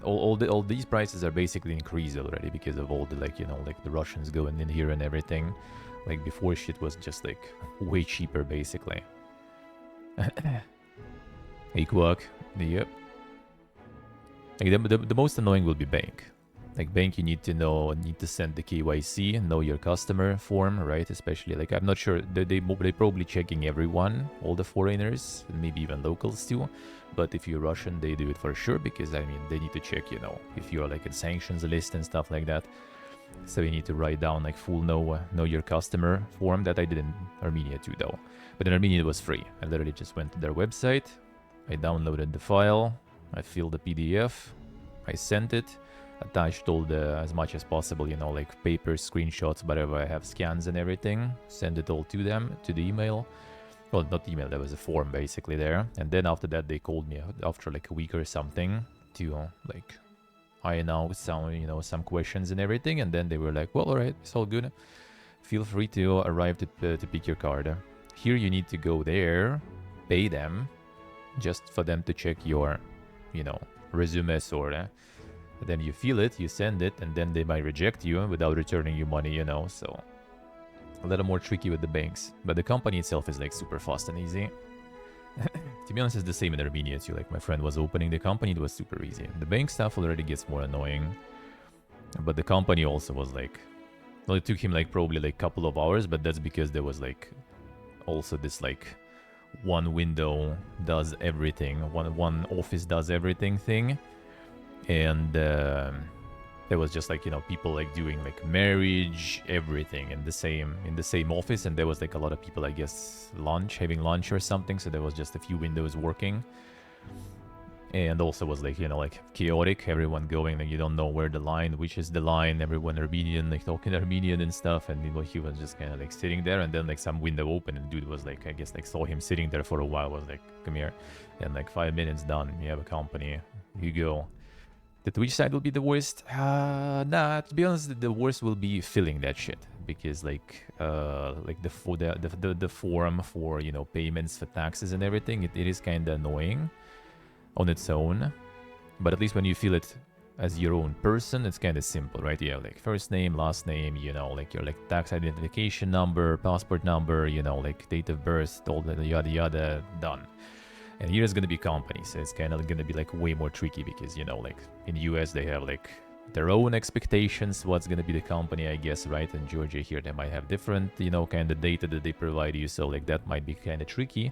All these prices are basically increased already because of all the like like the Russians going in here and everything. Like before, shit was just like way cheaper basically. Equark, yep. Like the most annoying will be bank. Like bank, you need to send the KYC, know your customer form, right? Especially like I'm not sure they probably checking everyone, all the foreigners, maybe even locals too. But if you're Russian, they do it for sure because I mean they need to check, if you're like in sanctions list and stuff like that. So you need to write down like full know your customer form that I did in Armenia too though. But in Armenia it was free. I literally just went to their website, I downloaded the file, I filled the PDF, I sent it, attached all the as much as possible, like papers, screenshots, whatever I have, scans and everything, send it all to them, to the email. Well, not email, there was a form basically there. And then after that, they called me after like a week or something to like iron out some questions and everything. And then they were like, well, all right, it's all good. Feel free to arrive to pick your card. Here you need to go there, pay them, just for them to check your, resume sort of. Then you feel it, you send it, and then they might reject you without returning you money, so a little more tricky with the banks. But the company itself is like super fast and easy. To be honest, it's the same in Armenia too. Like my friend was opening the company, it was super easy. The bank stuff already gets more annoying. But the company also was like, well, it took him like probably like a couple of hours, but that's because there was like also this like one window does everything, one office does everything thing. And there was just like people like doing like marriage, everything in the same office, and there was like a lot of people, I guess, having lunch or something, so there was just a few windows working. And also was like like chaotic, everyone going like you don't know which is the line, everyone Armenian, like talking Armenian and stuff. And he was just kind of like sitting there, and then like some window opened, and dude was like, I guess like saw him sitting there for a while, was like, come here, and like 5 minutes done, you have a company, you go. The Twitch side will be the worst. Nah, to be honest, the worst will be filling that shit, because like the form for payments for taxes and everything, it is kind of annoying on its own. But at least when you fill it as your own person, it's kind of simple, right? You have like first name, last name, like your like tax identification number, passport number, like date of birth, all the yada yada, done. And here is going to be companies, so it's kind of going to be like way more tricky because, like in US they have like their own expectations, what's going to be the company, I guess, right? In Georgia here they might have different, kind of data that they provide you, so like that might be kind of tricky.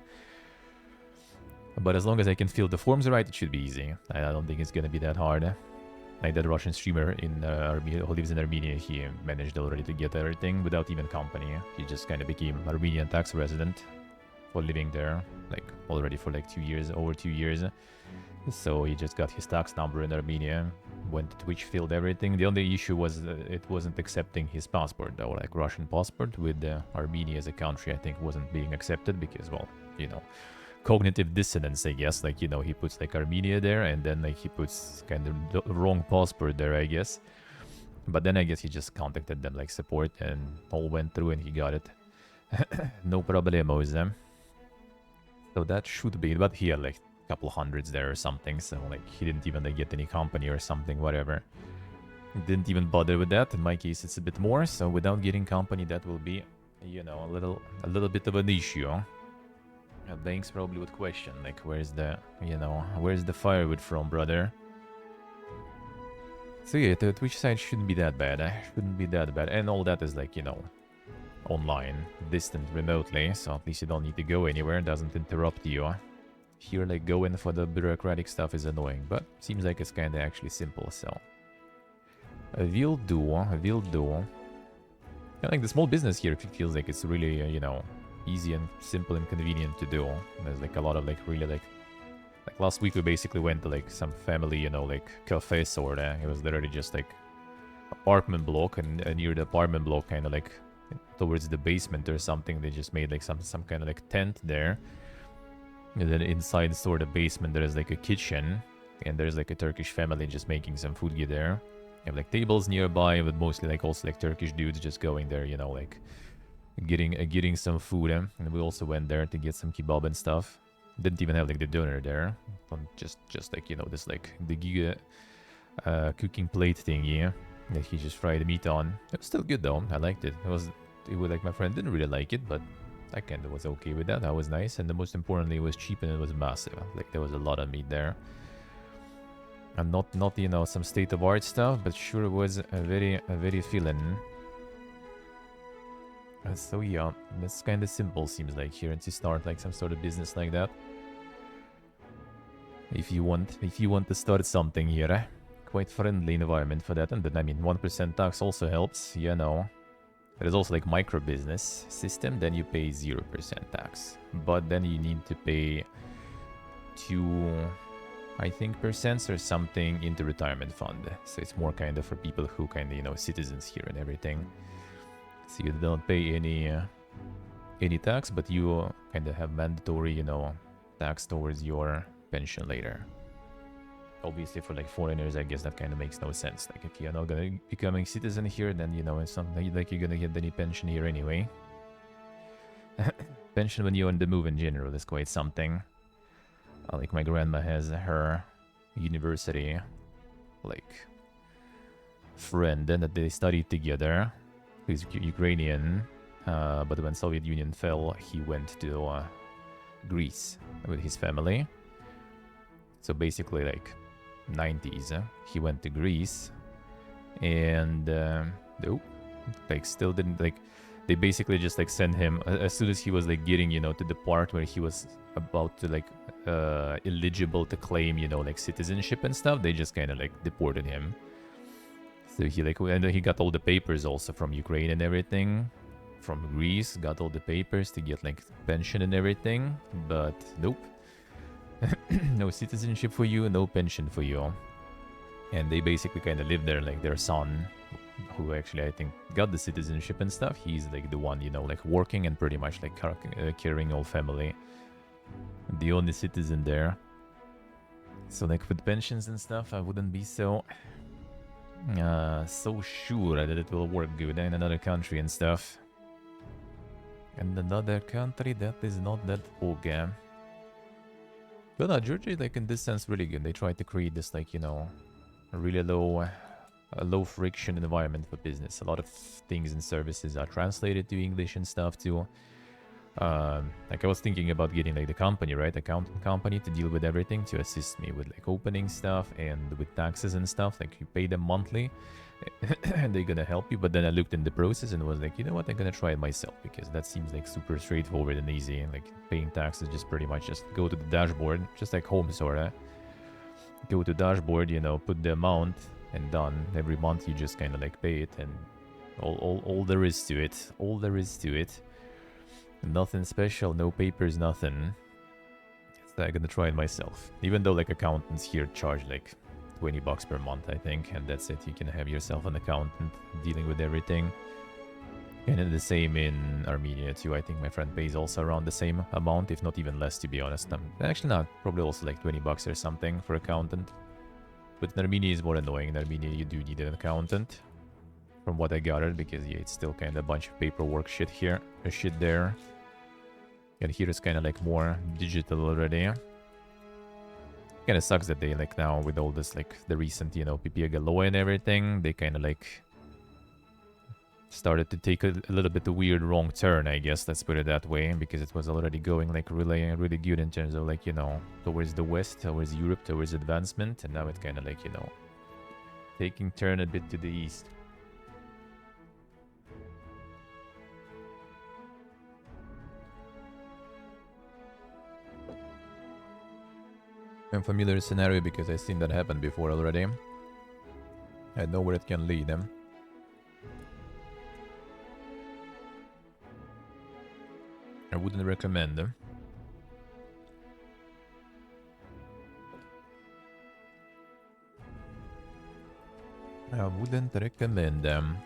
But as long as I can fill the forms right, it should be easy. I don't think it's going to be that hard. Like that Russian streamer in Armenia, who lives in Armenia, he managed already to get everything without even company. He just kind of became Armenian tax resident for living there, like already for like 2 years, over 2 years. So he just got his tax number in Armenia, went to Twitch, filled everything. The only issue was it wasn't accepting his passport though, like Russian passport with Armenia as a country, I think wasn't being accepted because, well, cognitive dissonance, I guess. Like, he puts like Armenia there and then like he puts kind of the wrong passport there, I guess. But then I guess he just contacted them like support and all went through and he got it. No problemos, eh? So that should be, but he had like a couple hundreds there or something, so like he didn't even like get any company or something, whatever. Didn't even bother with that. In my case, it's a bit more, so without getting company, that will be, a little bit of an issue. Banks probably would question, like, where's the firewood from, brother? So yeah, the Twitch side shouldn't be that bad. Shouldn't be that bad, and all that is like, online, distant, remotely, so at least you don't need to go anywhere, it doesn't interrupt you. Here, like, going for the bureaucratic stuff is annoying, but seems like it's kinda actually simple, so... Will do. I think the small business here feels like it's really, easy and simple and convenient to do. There's like a lot of like really like last week we basically went to like some family, like cafe sorta. It was literally just like apartment block, and near the apartment block kind of like towards the basement or something, they just made like some kind of like tent there. And then inside sort of basement there is like a kitchen, and there's like a Turkish family just making some food there. You have like tables nearby, but mostly like also like Turkish dudes just going there, like getting some food. And we also went there to get some kebab and stuff. Didn't even have like the donor there. Just like, you know, this like the giga cooking plate thingy that he just fried the meat on. It was still good though. I liked it. It was like my friend didn't really like it, but I kind of was okay with that. That was nice, and the most importantly, it was cheap and it was massive. Like there was a lot of meat there, and not you know some state of art stuff, but sure it was a very filling. So yeah, that's kind of simple seems like here, and to start like some sort of business like that. If you want to start something here, quite friendly environment for that, and then I mean 1% tax also helps, you know. There's also like micro business system, then you pay 0% tax, but then you need to pay 2, I think, percent or something into retirement fund. So it's more kind of for people who kind of, you know, citizens here and everything. So you don't pay any tax, but you kind of have mandatory, you know, tax towards your pension later. Obviously, for like foreigners, I guess that kind of makes no sense. Like, if you're not gonna becoming citizen here, then you know it's not like you're gonna get any pension here anyway. Pension when you're on the move in general is quite something. Like my grandma has her university, like friend, and that they studied together. He's Ukrainian, but when Soviet Union fell, he went to Greece with his family. So basically, like 90s, he went to Greece, and like still didn't like. They basically just like sent him as soon as he was like getting, you know, to the part where he was about to like eligible to claim, you know, like citizenship and stuff. They just kind of like deported him. So he like, and he got all the papers also from Ukraine and everything, from Greece, got all the papers to get like pension and everything, but nope. No citizenship for you, no pension for you. And they basically kind of live there, like their son, who actually I think got the citizenship and stuff. He's like the one, you know, like working and pretty much like carrying all family. The only citizen there. So like with pensions and stuff, I wouldn't be so sure that it will work good in another country and stuff. And another country that is not that okay. But no, Georgia is like in this sense really good. They try to create this like, you know, a really low friction environment for business. A lot of things and services are translated to English and stuff too. Like I was thinking about getting like the company, right? Accounting company to deal with everything, to assist me with like opening stuff and with taxes and stuff. Like you pay them monthly and they're gonna help you. But then I looked in the process and was like, you know what, I'm gonna try it myself, because that seems like super straightforward and easy. Like paying taxes, just pretty much just go to the dashboard, just like home sorta. Go to dashboard, you know, put the amount and done. Every month you just kind of like pay it, and all there is to it. All there is to it. Nothing special, no papers, nothing. So I'm gonna try it myself. Even though like accountants here charge like $20 per month, I think, and that's it. You can have yourself an accountant dealing with everything. And then the same in Armenia too. I think my friend pays also around the same amount, if not even less, to be honest. Actually not, probably also like $20 or something for accountant. But in Armenia is more annoying. In Armenia you do need an accountant, from what I gathered, because yeah, it's still kind of a bunch of paperwork shit here, shit there. And here it's kind of like more digital already. Kind of sucks that they like now with all this like the recent, you know, PPA law and everything, they kind of like started to take a little bit of weird wrong turn, I guess, let's put it that way, because it was already going like really good in terms of like, you know, towards the West, towards Europe, towards advancement, and now it kind of like, you know, taking turn a bit to the East. I'm familiar scenario because I've seen that happen before already. I know where it can lead them. I wouldn't recommend them. I wouldn't recommend them.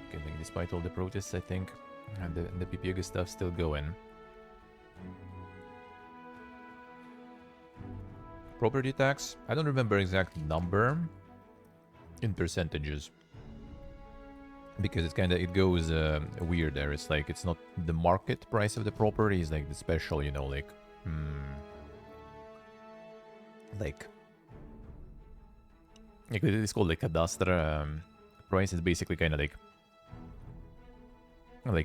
Okay, like despite all the protests, I think, and the PPA stuff still going. Property tax? I don't remember exact number in percentages. because it goes weird there. It's like it's not the market price of the property, it's like the special, you know, like it's called like cadastre price. Is basically kind of like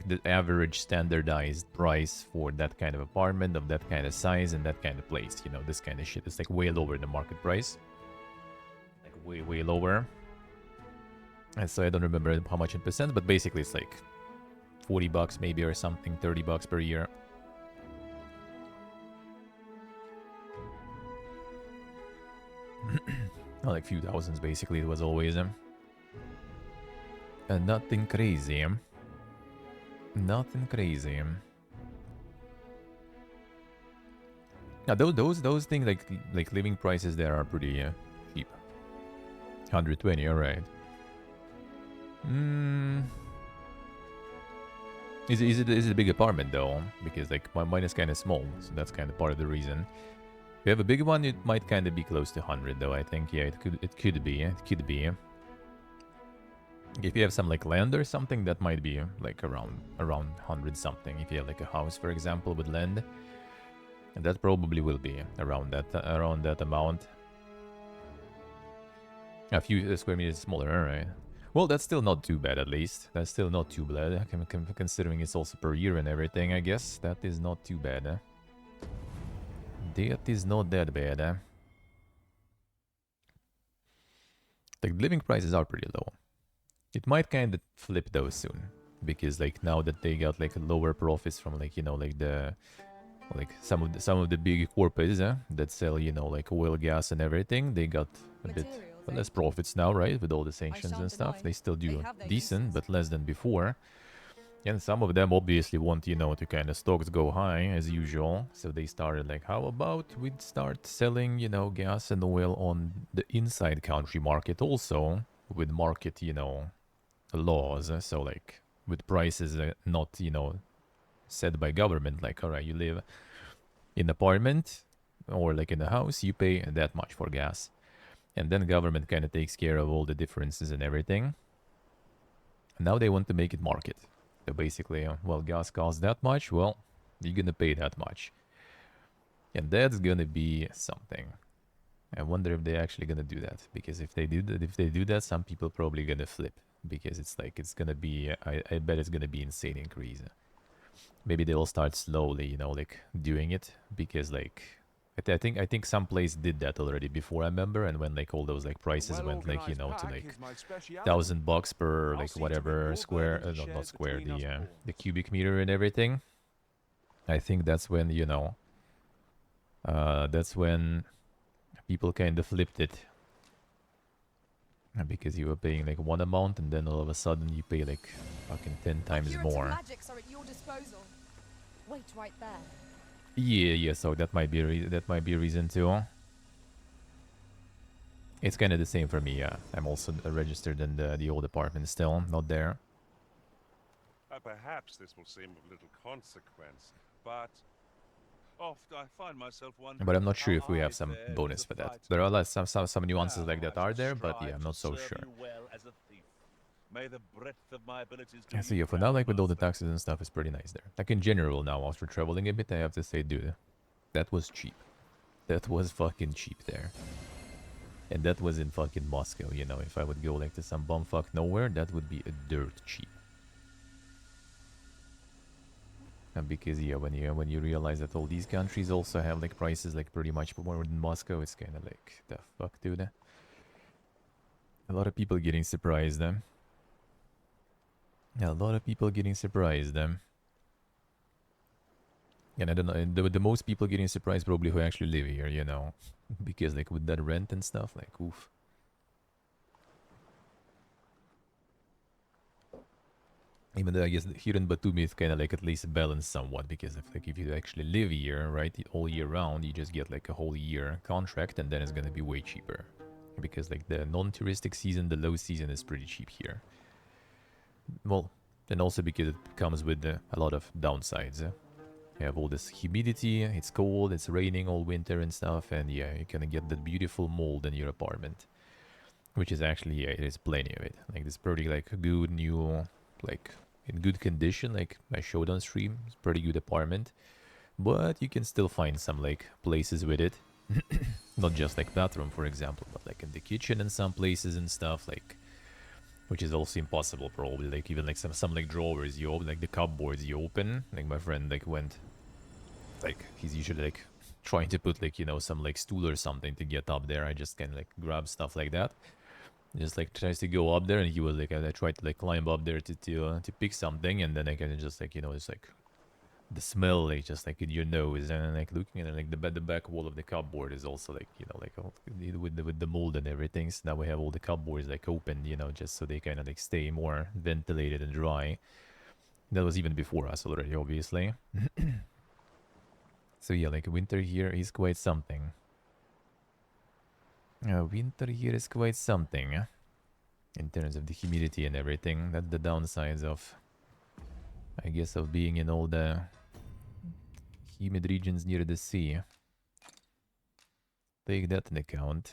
the average standardized price for that kind of apartment of that kind of size and that kind of place. You know, this kind of shit is like way lower than the market price, like way lower. And so I don't remember how much in percent, but basically it's like 40 bucks maybe or something, 30 bucks per year. Like few thousands basically it was always. Nothing crazy. Nothing crazy. Now those things like living prices there are pretty cheap. 120, alright. Is it a big apartment though? Because like mine is kind of small, so that's kind of part of the reason. If you have a big one, it might kind of be close to 100 though. I think yeah, it could be. If you have some like land or something, that might be like around 100 something. If you have like a house, for example, with land, and that probably will be around that amount. A few square meters smaller, alright. Well, that's still not too bad, at least. That's still not too bad, considering it's also per year and everything, I guess. That is not too bad. That is not that bad. The living prices are pretty low. It might kind of flip though soon, because like now that they got like lower profits from like, you know, like the some of the big corporates that sell, you know, like oil, gas and everything, they got a bit less profits now, right? With all the sanctions and stuff, they still do decent, but less than before. And some of them obviously want, you know, to kind of stocks go high as usual. So they started like, how about we'd start selling, you know, gas and oil on the inside country market also, with market, you know, laws. So like with prices not, you know, set by government, like, all right, you live in an apartment or like in a house, you pay that much for gas. And then government kind of takes care of all the differences and everything. And now they want to make it market. So basically, well, gas costs that much, well, you're gonna pay that much. And that's gonna be something. I wonder if they're actually gonna do that. Because if they do that, some people probably gonna flip. Because it's like, it's gonna be, I bet it's gonna be insane increase. Maybe they will start slowly, you know, like doing it. Because like, I think some place did that already before, I remember, and when like all those like prices went like, you know, to like $1,000 per like whatever square, not square, the cubic meter and everything. I think that's when, you know, that's when people kind of flipped it, because you were paying like one amount and then all of a sudden you pay like fucking 10 times more. Magics are at your disposal. Wait right there. Yeah, so that might be a reason too. It's kind of the same for me, yeah. I'm also registered in the old apartment still, not there. Perhaps this will seem of little consequence, but oft I find myself wondering. But I'm not sure if we have some bonus for that. There are some nuances like that are there, but yeah, I'm not so sure. May the breadth of my abilities Yeah, so yeah, for now, like with all the taxes and stuff, it's pretty nice there. Like in general now, after traveling a bit, I have to say, dude, that was cheap. That was fucking cheap there. And that was in fucking Moscow, you know. If I would go like to some bumfuck nowhere, that would be a dirt cheap. And because yeah, when you realize that all these countries also have like prices like pretty much more than Moscow, it's kind of like, the fuck, dude. A lot of people getting surprised, A lot of people getting surprised, And I don't know, the most people getting surprised probably who actually live here, you know. Because like with that rent and stuff, like, oof. Even though I guess here in Batumi it's kind of like at least balanced somewhat, because if you actually live here, right, all year round, you just get like a whole year contract, and then it's gonna be way cheaper. Because like the non-touristic season, the low season is pretty cheap here. Well, and also because it comes with a lot of downsides. You have all this humidity, it's cold, it's raining all winter and stuff, and yeah, you're gonna get that beautiful mold in your apartment. which is actually, yeah, it is plenty of it. Like this pretty like good new, like in good condition, like I showed on stream. It's pretty good apartment, but you can still find some like places with it. Not just like bathroom, for example, but like in the kitchen in some places and stuff, like, which is also impossible probably. Like even like some like drawers you open, like the cupboards you open. Like my friend like went, like he's usually like trying to put like, you know, some like stool or something to get up there. I just can like grab stuff like that. Just like tries to go up there, and he was like, I tried to like climb up there to pick something, and then I kind of just like, you know, it's like the smell like just like in your nose, and like looking at it, like the back wall of the cupboard is also like, you know, like all, with the mold and everything. So now we have all the cupboards like open, you know, just so they kind of like stay more ventilated and dry. That was even before us already, obviously. So yeah, like winter here is quite something. Winter here is quite something in terms of the humidity and everything. That's the downsides of, I guess, of being in all the humid regions near the sea. Take that into account.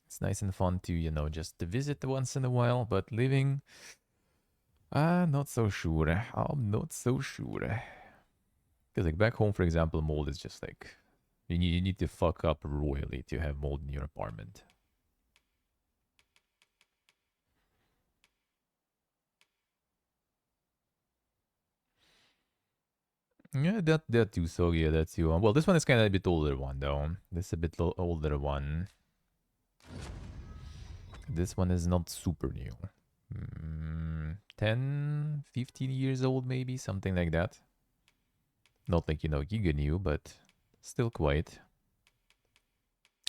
It's nice and fun to, you know, just to visit once in a while, but living, not so sure. I'm not so sure. Because like back home, for example, mold is just like, you need to fuck up royally to have mold in your apartment. Yeah, that too. So yeah, that too. Well, this one is kind of a bit older one though. This is a bit older one. This one is not super new. 10, 15 years old maybe, something like that. Not like, you know, giga new, but still quite.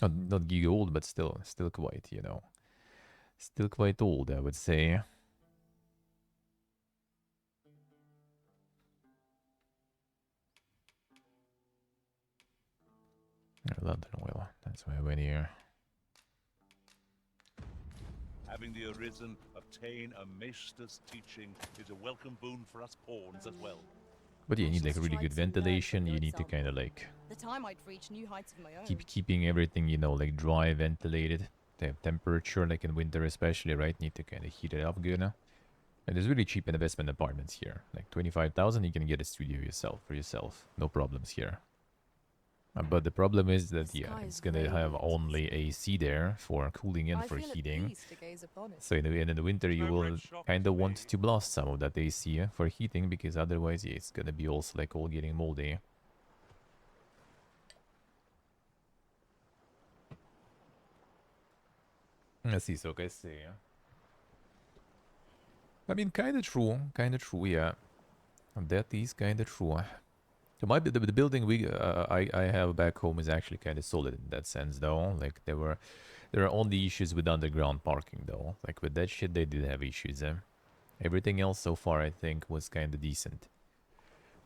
Not giga old, but still quite, you know. Still quite old, I would say. London oil. That's why I went here. Having the Arisen obtain a maester's teaching is a welcome boon for us pawns as well. But yeah, you need like really good ventilation. You need to kind of like The time I'd reach new heights of my own. keeping everything, you know, like dry, ventilated. They have temperature, like in winter especially, right? Need to kind of heat it up good. And there's really cheap investment apartments here. Like 25,000, you can get a studio for yourself. No problems here. But the problem is that, yeah, it's gonna have only AC there for cooling and for heating. So in the winter, you will kind of want to blast some of that AC for heating, because otherwise, yeah, it's gonna be also like all getting moldy. Let's see, so I see. I mean, kind of true, yeah. That is kind of true. So the building I have back home is actually kind of solid in that sense, though. Like there are only issues with underground parking, though. Like with that shit, they did have issues. Everything else so far, I think, was kind of decent.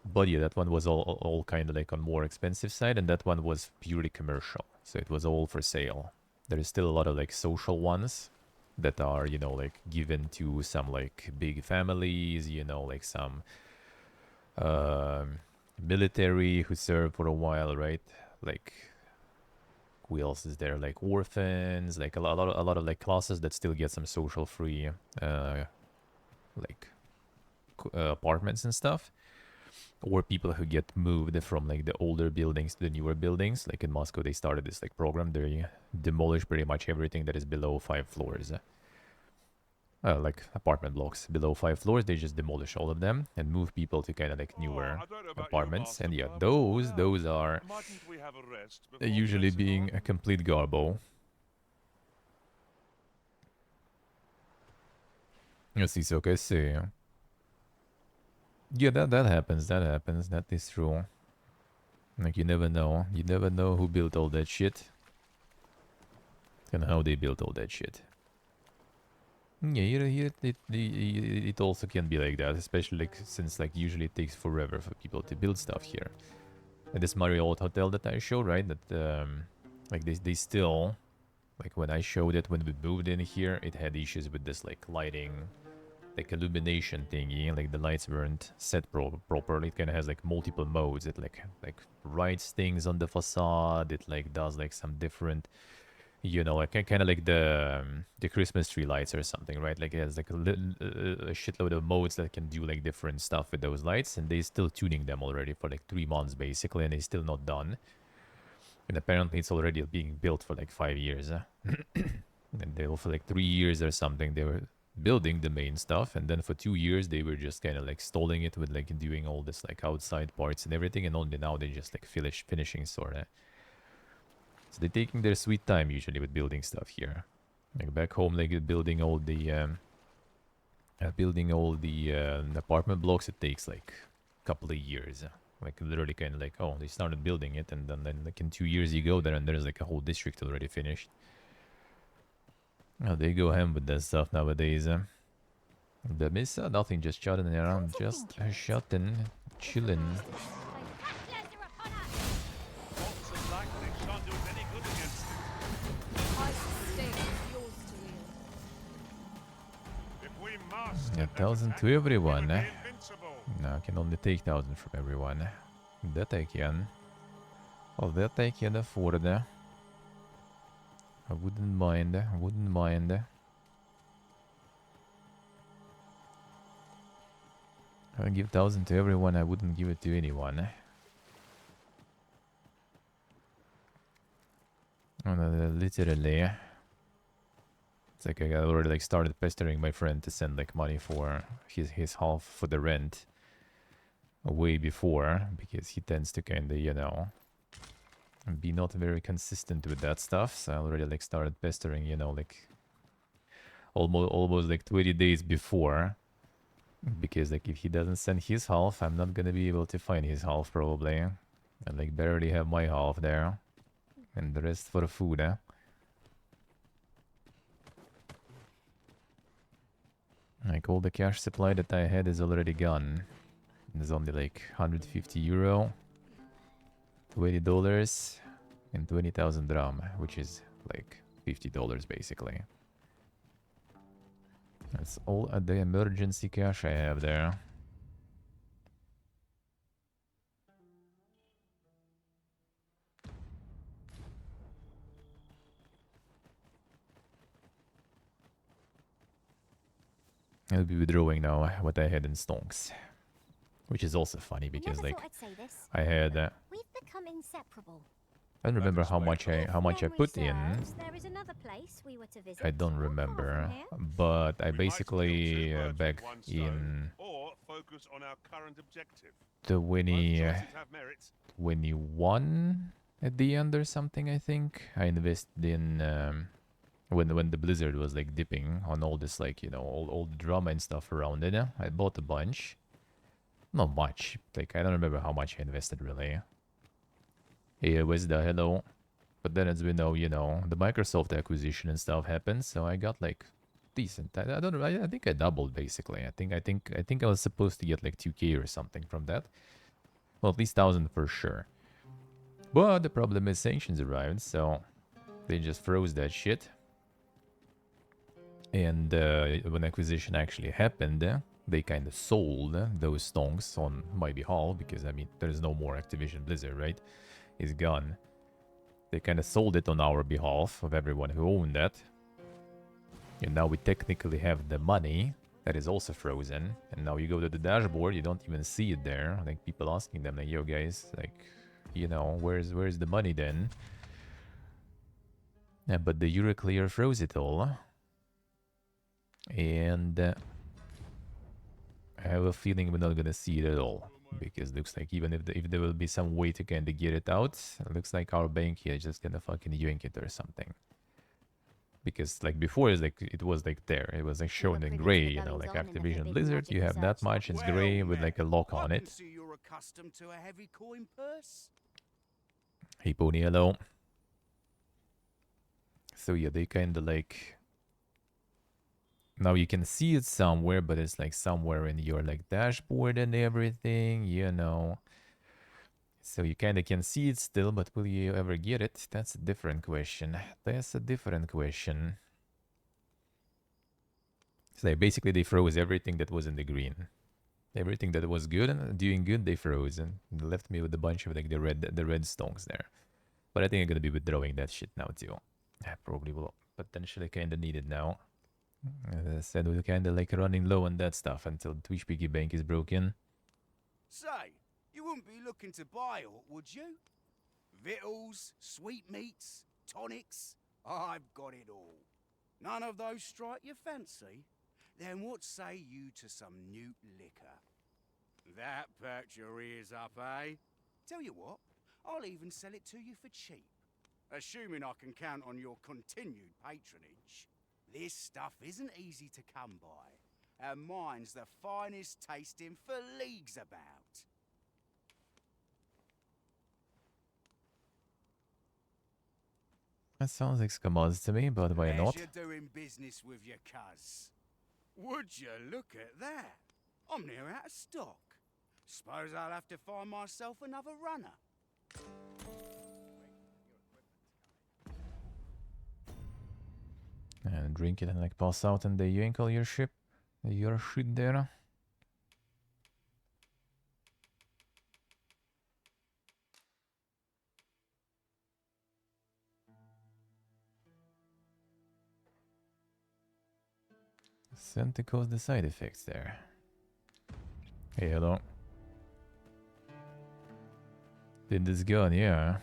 But yeah, that one was all kind of like on more expensive side, and that one was purely commercial, so it was all for sale. There is still a lot of like social ones that are, you know, like given to some like big families, you know, like some military who served for a while, right? Like who else is there? Like orphans, like a lot of like classes that still get some social free like apartments and stuff, or people who get moved from like the older buildings to the newer buildings. Like in Moscow, they started this like program. They demolish pretty much everything that is below 5 floors. Like apartment blocks below 5 floors, they just demolish all of them and move people to kind of like newer apartments. And yeah, those are usually being a complete garbo. Yes, it's okay. See, yeah, that happens. That is true. Like you never know who built all that shit and how they built all that shit. Yeah, it also can be like that, especially like since like usually it takes forever for people to build stuff here. Like this Marriott hotel that I showed, right? That like they still, like when I showed it when we moved in here, it had issues with this like lighting, like illumination thingy. Like the lights weren't set properly. It kind of has like multiple modes. It like writes things on the facade. It like does like some different you know, like kind of like the Christmas tree lights or something, right? Like it has like a shitload of modes that can do like different stuff with those lights, and they still tuning them already for like 3 months basically, and they're still not done. And apparently it's already being built for like 5 years. And they for like 3 years or something they were building the main stuff, and then for 2 years they were just kind of like stalling it with like doing all this like outside parts and everything, and only now they just like finishing sort of. So they're taking their sweet time usually with building stuff here. Like back home, like building all the apartment blocks, it takes like a couple of years. Like literally kind of like, oh, they started building it, and then like in 2 years you go there and there's like a whole district already finished. Oh, they go ham with that stuff nowadays. The miss, nothing, just shutting around, just shutting, chilling. Bolts and lightning shan't do us any good against it. I sustain yours to wield. If we master Yeah, that 1,000 attack, to everyone. we'll be invincible. No, I can only take 1,000 from everyone. That I can. Well, that I can afford. I wouldn't mind. I wouldn't mind. I would give 1,000 to everyone. I wouldn't give it to anyone. Oh, no, literally. It's like I already like started pestering my friend to send like money for his half for the rent way before, because he tends to kind of, you know, be not very consistent with that stuff. So I already like started pestering, you know, like almost like 20 days before, because like if he doesn't send his half, I'm not gonna be able to find his half probably, and like barely have my half there, and the rest for the food. Like all the cash supply that I had is already gone. There's only like 150 euro, $20, and 20,000 dram, which is like $50 basically. That's all the emergency cash I have there. I'll be withdrawing now what I had in stonks, which is also funny because like I had We've become inseparable. I don't remember how much If I memory put in. serves, there is another place we were to visit. I don't not far from remember, here. but I We might kill basically two birds with back one stone, in or focus on our current objective. 20, Both choices have merits. 21 at the end or something. I think I invested in when the blizzard was like dipping on all this, like, you know, all the drama and stuff around it. I bought a bunch, not much, like I don't remember how much I invested really. Hey, where's the hello? But then as we know, you know, the Microsoft acquisition and stuff happened, so I got like decent. I don't know. I think I doubled basically. I think I was supposed to get like 2K or something from that. Well, at least 1,000 for sure. But the problem is sanctions arrived, so they just froze that shit. And when acquisition actually happened, they kind of sold those stonks on my behalf, because I mean, there's no more Activision Blizzard, right? It's gone. They kind of sold it on our behalf of everyone who owned that. And now we technically have the money that is also frozen. And now you go to the dashboard, you don't even see it there. Like people asking them, like, yo guys, like, you know, where's the money then? Yeah, but the Euroclear froze it all. And I have a feeling we're not gonna see it at all. Because it looks like even if there will be some way to kind of get it out, it looks like our bank here is just gonna fucking yank it or something. Because like before, it was like there, it was like shown in gray, you know, like Activision Blizzard, you have that much, it's gray with like a lock on it. You're accustomed to a heavy coin purse. Hey Pony, hello. So yeah, they kind of like, now you can see it somewhere, but it's like somewhere in your like dashboard and everything, you know. So you kind of can see it still, but will you ever get it? That's a different question. That's a different question. So basically they froze everything that was in the green. Everything that was good and doing good, they froze, and left me with a bunch of like the red stonks there. But I think I'm gonna be withdrawing that shit now too. I probably will potentially kind of need it now. As I said, we're kind of like running low on that stuff until Twitch Piggy Bank is broken. Say, you wouldn't be looking to buy aught, would you? Victuals, sweetmeats, tonics. I've got it all. None of those strike your fancy? Then what say you to some new liquor? That perks your ears up, eh? Tell you what, I'll even sell it to you for cheap. Assuming I can count on your continued patronage. This stuff isn't easy to come by, and mine's the finest tasting for leagues about. That sounds like scammers to me, but why not? Pleasure doing business with your cuz. Would you look at that? I'm near out of stock. Suppose I'll have to find myself another runner. And drink it and like pass out and you ankle your ship. Your shit there. Sent to cause the side effects there. Hey, hello. Did this gun, yeah.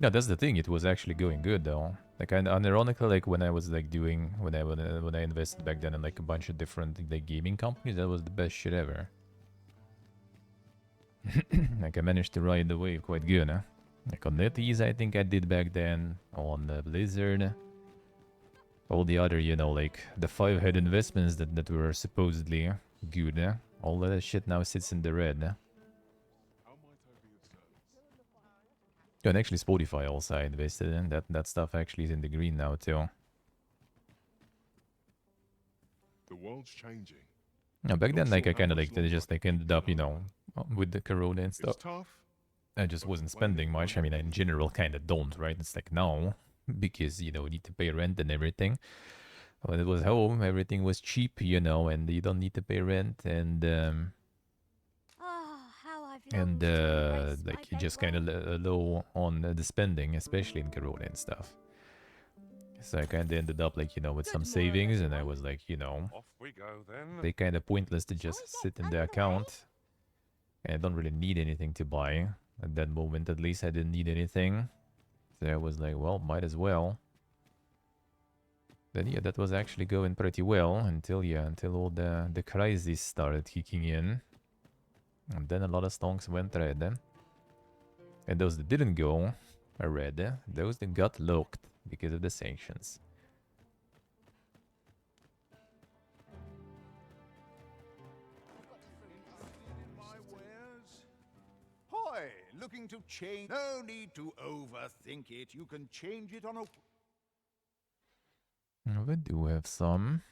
Yeah, that's the thing. It was actually going good though. Like, and ironically, like when I was like doing when I invested back then in like a bunch of different like gaming companies, that was the best shit ever. Like I managed to ride the wave quite good, huh? Like on NetEase, I think I did back then. On Blizzard. All the other, you know, like the 5-head investments that were supposedly good, huh? All that shit now sits in the red, huh? Yeah, and actually Spotify also I invested in. That stuff actually is in the green now too. The world's changing. Yeah, back then, Not like sure I how kind of much like they longer just I like can ended keep up, you it know, with the corona and stuff. It's tough. I just wasn't spending much. I mean, I in general kind of don't, right? It's like now because you know you need to pay rent and everything. When it was home, everything was cheap, you know, and you don't need to pay rent and Oh, how I've longed to embrace my like you just kind bedroll. of low on the spending, especially in corona and stuff. So I kind of ended up like, you know, with some Good morrow, savings, and I everyone. was like, you know, Off we go then. they kind of pointless to Shall we just get sit in the underway? account. And I don't really need anything to buy. At that moment, at least, I didn't need anything. So I was like, well, might as well. Then yeah, that was actually going pretty well until all the crises started kicking in. And then a lot of stonks went red. And those that didn't go are red. Those that got locked because of the sanctions. My wares? Hoy, looking to change. No need to overthink it. You can change it on a. We do have some.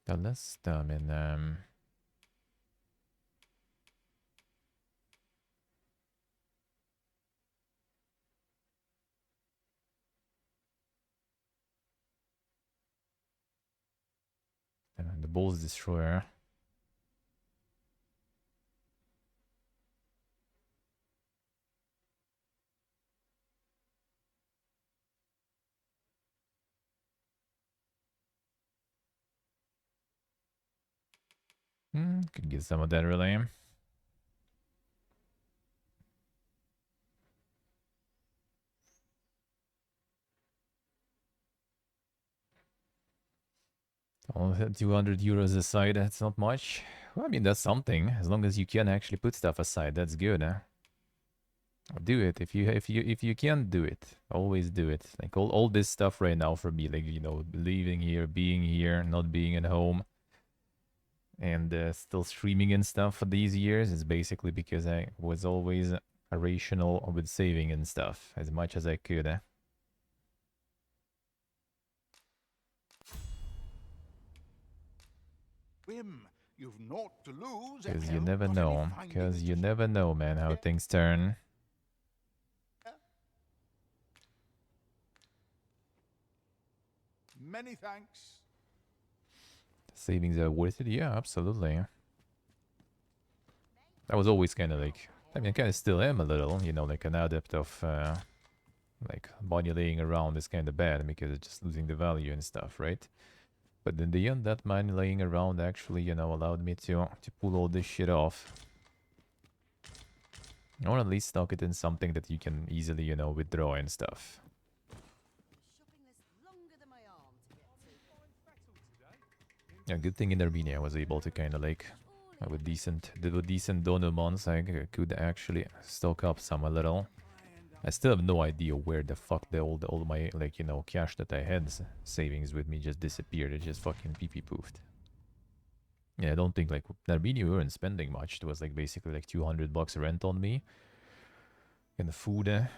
The list, I mean, the Bull's Destroyer. Could get some of that really. Oh, 200 euros aside, that's not much. Well, I mean, that's something. As long as you can actually put stuff aside, that's good, huh? Do it. If you can do it, always do it. Like all this stuff right now for me, like, you know, leaving here, being here, not being at home, and still streaming and stuff for these years is basically because I was always rational with saving and stuff as much as I could, eh? Whim. You've naught to lose. Because you Hell, never got any know. findings Because you to never know, man, how things turn. Many thanks. Savings are worth it? Yeah, absolutely. I was always kind of like, I mean, I kind of still am a little, you know, like an adept of, like, money laying around is kind of bad because it's just losing the value and stuff, right? But in the end, that money laying around actually, you know, allowed me to pull all this shit off. Or at least stock it in something that you can easily, you know, withdraw and stuff. Shopping list longer than my arm to get to. Yeah, good thing in Armenia I was able to kind of like, with decent donor months, I could actually stock up some a little. I still have no idea where the fuck all my, like, you know, cash that I had savings with me just disappeared. It just fucking pee-poofed. Yeah, I don't think, like, in Armenia we weren't spending much. It was like basically like $200 rent on me. And the food,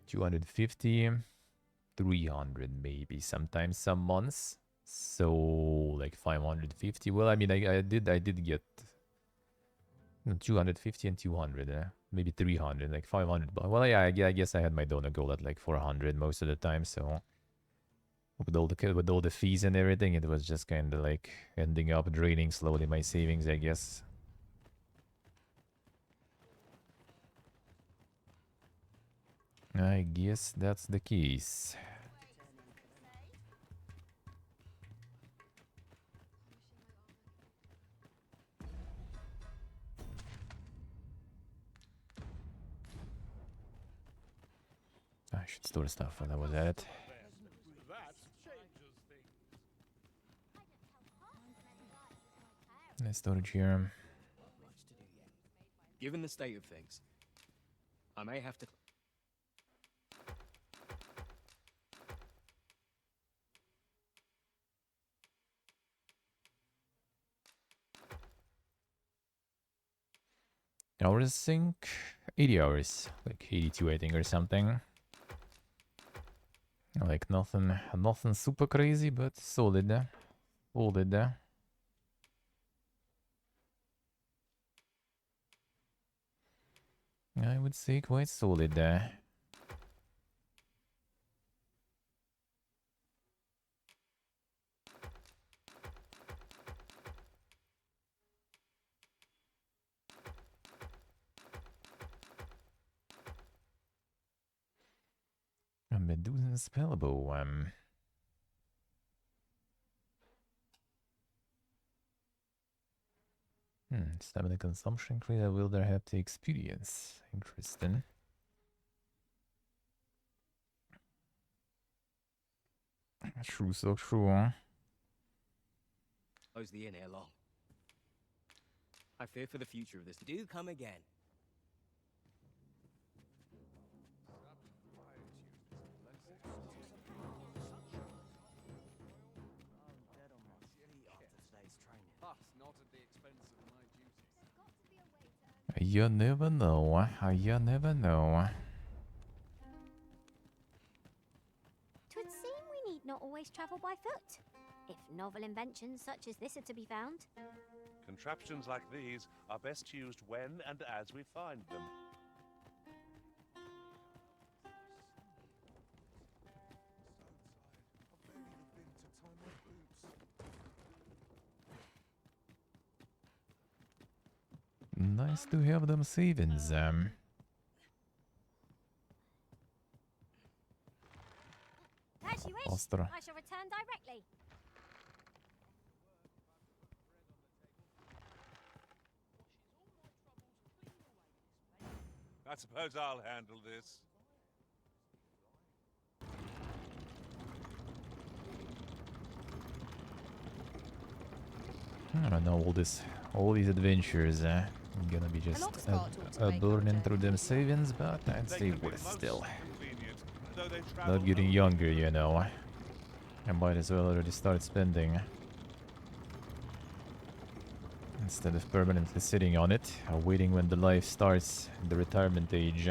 250, 300 maybe, sometimes some months. So like 550. Well, I mean, I did get 250 and 200, maybe 300, like 500. But well, yeah, I guess I had my donor goal at like 400 most of the time. So with all the fees and everything, it was just kind of like ending up draining slowly my savings, I guess. I guess that's the case. I should store stuff while I was at it. Nice storage here. Given the state of things, I may have to... Hours sync? 80 hours. Like 82, I think, or something. Like nothing super crazy, but solid. Solid. I would say quite solid. A Medusan Spellbow. Stamina consumption creator will there have to experience. Interesting. True, so true, huh? Close the inn ere long. I fear for the future of this. Do come again. You never know. You never know. Twould seem we need not always travel by foot, if novel inventions such as this are to be found. Contraptions like these are best used when and as we find them. Nice to have them savings. As you wish. Ostra. I shall return directly. I suppose I'll handle this. I don't know, all these adventures, gonna be just burning through them savings, but I'd say worth still. Not getting younger, you know. I might as well already start spending. Instead of permanently sitting on it, waiting when the life starts, the retirement age.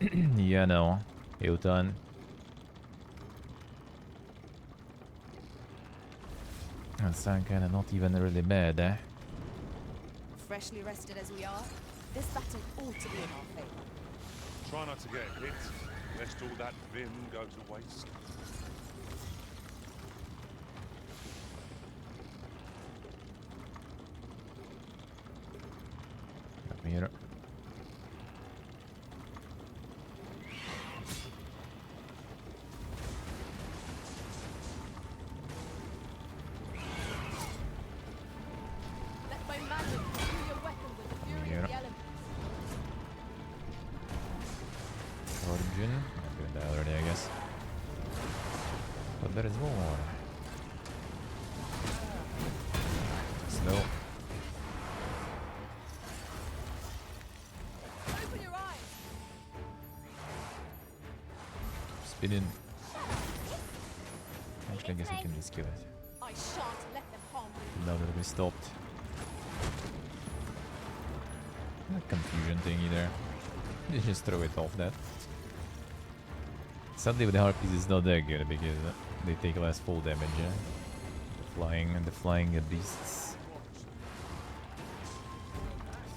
Yeah, no. Eutan. That's kinda not even really bad, eh? Freshly rested as we are, this battle ought to be in our favor. Try not to get hit, lest all that vim go to waste. there is more. Slow. Open your eyes. Spinning. Actually, I guess I can just kill it. I shan't let them harm you. Now that we stopped. That confusion thingy there. You just throw it off that. Sadly with the harpies it's not that good because they take less full damage. The flying beasts.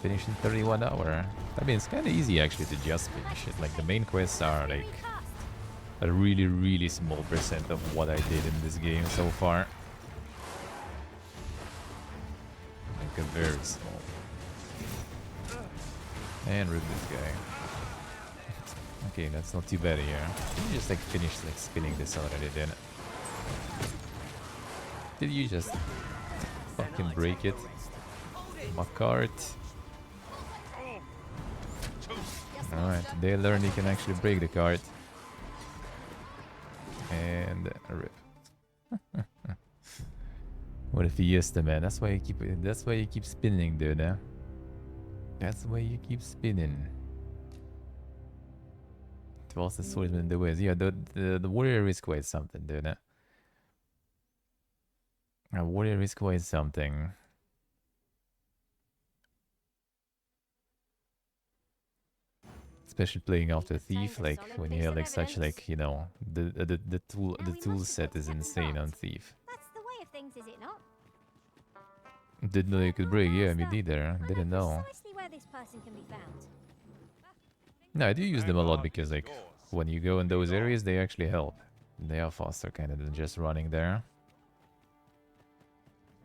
Finish in 31 hours. I mean it's kinda easy actually to just finish it. Like the main quests are like a really small percent of what I did in this game so far. Like a very small. And rip this guy. Okay, that's not too bad here. You just like finished like spinning this already, didn't it? Did you just fucking break it? My cart. Alright, they learned you can actually break the cart. And rip. What a fiesta, man. That's why you keep spinning, dude, huh? That's why you keep spinning. It was the swordsman in the ways. Yeah, the warrior is quite something, dude. Huh? A warrior is quite something. Especially playing after Thief, like when you have like such like, you know, the tool set is insane on Thief. That's the way of things, is it not? Didn't know you could break, yeah, me neither. Didn't know. Precisely where this person can be found. No, I do use them a lot because like when you go in those areas they actually help. They are faster kind of than just running there.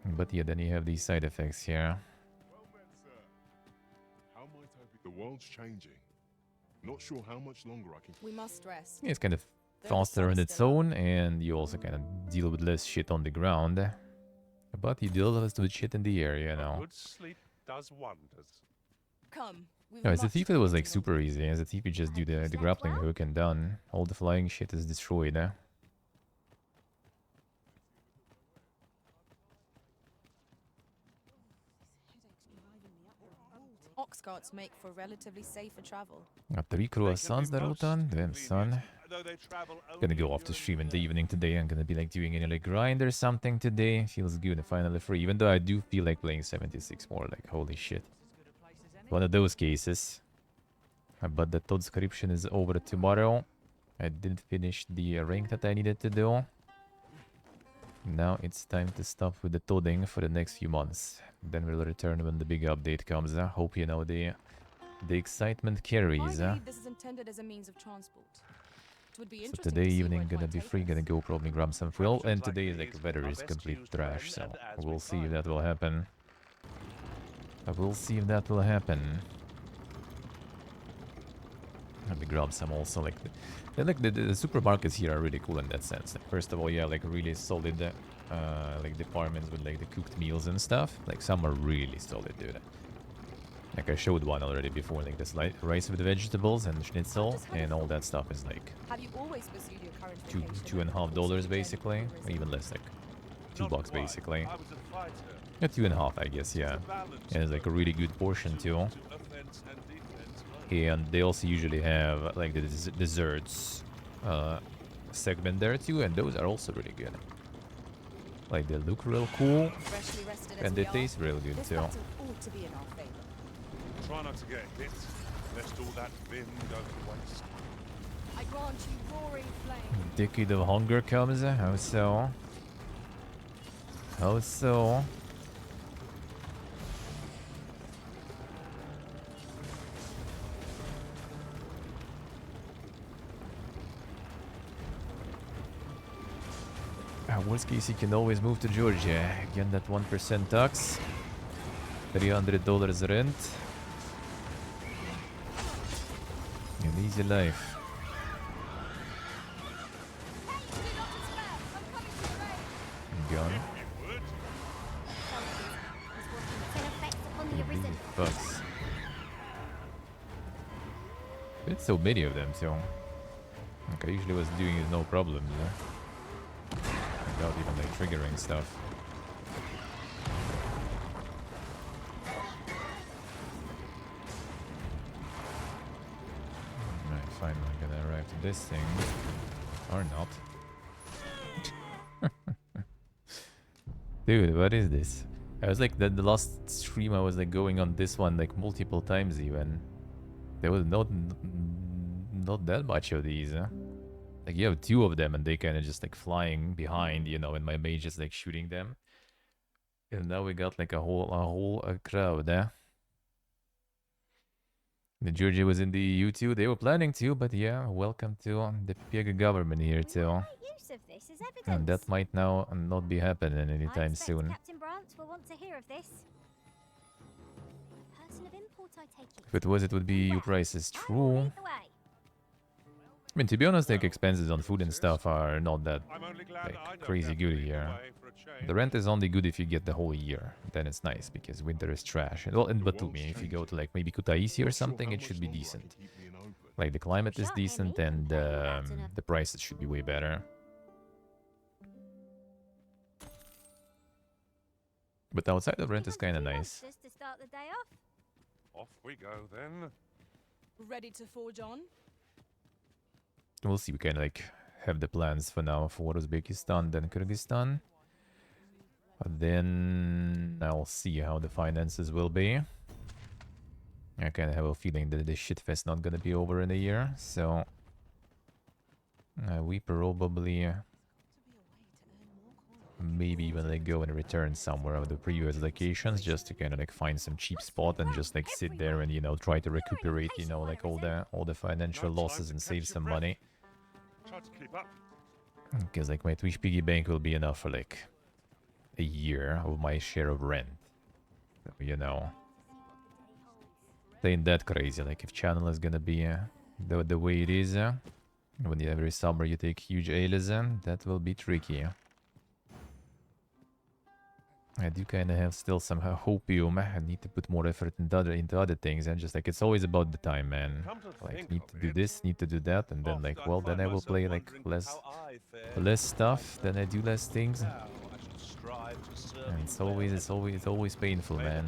But yeah, then you have these side effects here. Well met, sir. How might I be? The world's changing. Not sure how much longer I can. We must rest. It's kind of faster on its own and you also kind of deal with less shit on the ground. But you deal with shit in the air, you know. Good sleep does wonders. Come. No, as a thief it was like super easy. As a thief you just do the grappling hook and done. All the flying shit is destroyed, eh? Ox carts make for relatively safer travel. Got 3 croissants that done. Damn, son. Gonna go off to stream in the evening today. I'm gonna be like doing any like grind or something today. Feels good and finally free. Even though I do feel like playing 76 more. Like, holy shit. One of those cases. But the Todd subscription is over tomorrow. I didn't finish the rank that I needed to do. Now it's time to stop with the todding for the next few months. Then we'll return when the big update comes. I hope you know the excitement carries. I believe this is intended as a means of transport. It would be So interesting today to see evening where it gonna might be take free, us. gonna go probably grab some fuel. And today is like weather is complete trash, so we'll see if that will happen. We'll see if that will happen. Let me grab some also like the supermarkets here are really cool in that sense. Like, first of all, you have like really solid like departments with like the cooked meals and stuff. Like some are really solid, dude. Like I showed one already before, like this rice with vegetables and schnitzel and all that stuff is like Have you always pursued your current $2.50 basically, or even less, like $2 basically. Yeah, 2.5 I guess, yeah. And it's like a really good portion too. And they also usually have like the desserts segment there too, and those are also really good. Like they look real cool and they taste real good too. To be in our favor. Try not to get hit, lest all that vim go to waste. I grant you roaring flame. Decade of Hunger comes. How so? How so? Worst case, you can always move to Georgia. Again, that 1% tax. $300 rent. An easy life. Gone. Fucks. It's so many of them, so. Like I usually was doing it no problem, yeah. without even like triggering stuff. Right, finally I'm gonna arrive to this thing. Or not. Dude, what is this? I was like, the last stream I was like going on this one like multiple times even. There was not that much of these, huh? Like you have 2 of them and they kind of just like flying behind, you know, and my mage is like shooting them. And now we got like a whole crowd, eh? The Georgia was in the EU too. They were planning to, but yeah, welcome to the pig government here too. Use of this is evidence. And that might now not be happening I anytime expect soon. Captain Brandt will want to hear of this. Person of import, I take it. If it was, it would be your prices. I will True. lead the way. I mean, to be honest, like expenses on food and stuff are not that I'm only glad like that I don't crazy have to good lead the here. way for a change. The rent is only good if you get the whole year. Then it's nice because winter is trash. Well, in The world's Batumi, if you go changing. to like maybe Kutaisi or Not sure something, how it should much be longer I decent. can keep being open. Like the climate is Sure, Emmy, decent and compare that to the prices should be way better. But outside of rent is kind of nice. Just to start the day off. Off we go then. Ready to forge on? We'll see. We kind of like have the plans for now for Uzbekistan, then Kyrgyzstan. But then I'll see how the finances will be. I kind of have a feeling that this shitfest not gonna be over in a year, so we probably maybe even like go and return somewhere of the previous locations just to kind of like find some cheap spot and just like sit there and, you know, try to recuperate, you know, like all the financial losses and save some money. Try to keep up. Because like my Twitch piggy bank will be enough for like a year of my share of rent. So, you know, it ain't that crazy. Like if channel is gonna be the way it is, when every summer you take huge A's, that will be tricky. I do kind of have still some hopium. I need to put more effort into other things, and just like it's always about the time, man. Like need to do this, need to do that, and then like, well, then I will play like less stuff, then I do less things, and it's always painful, man.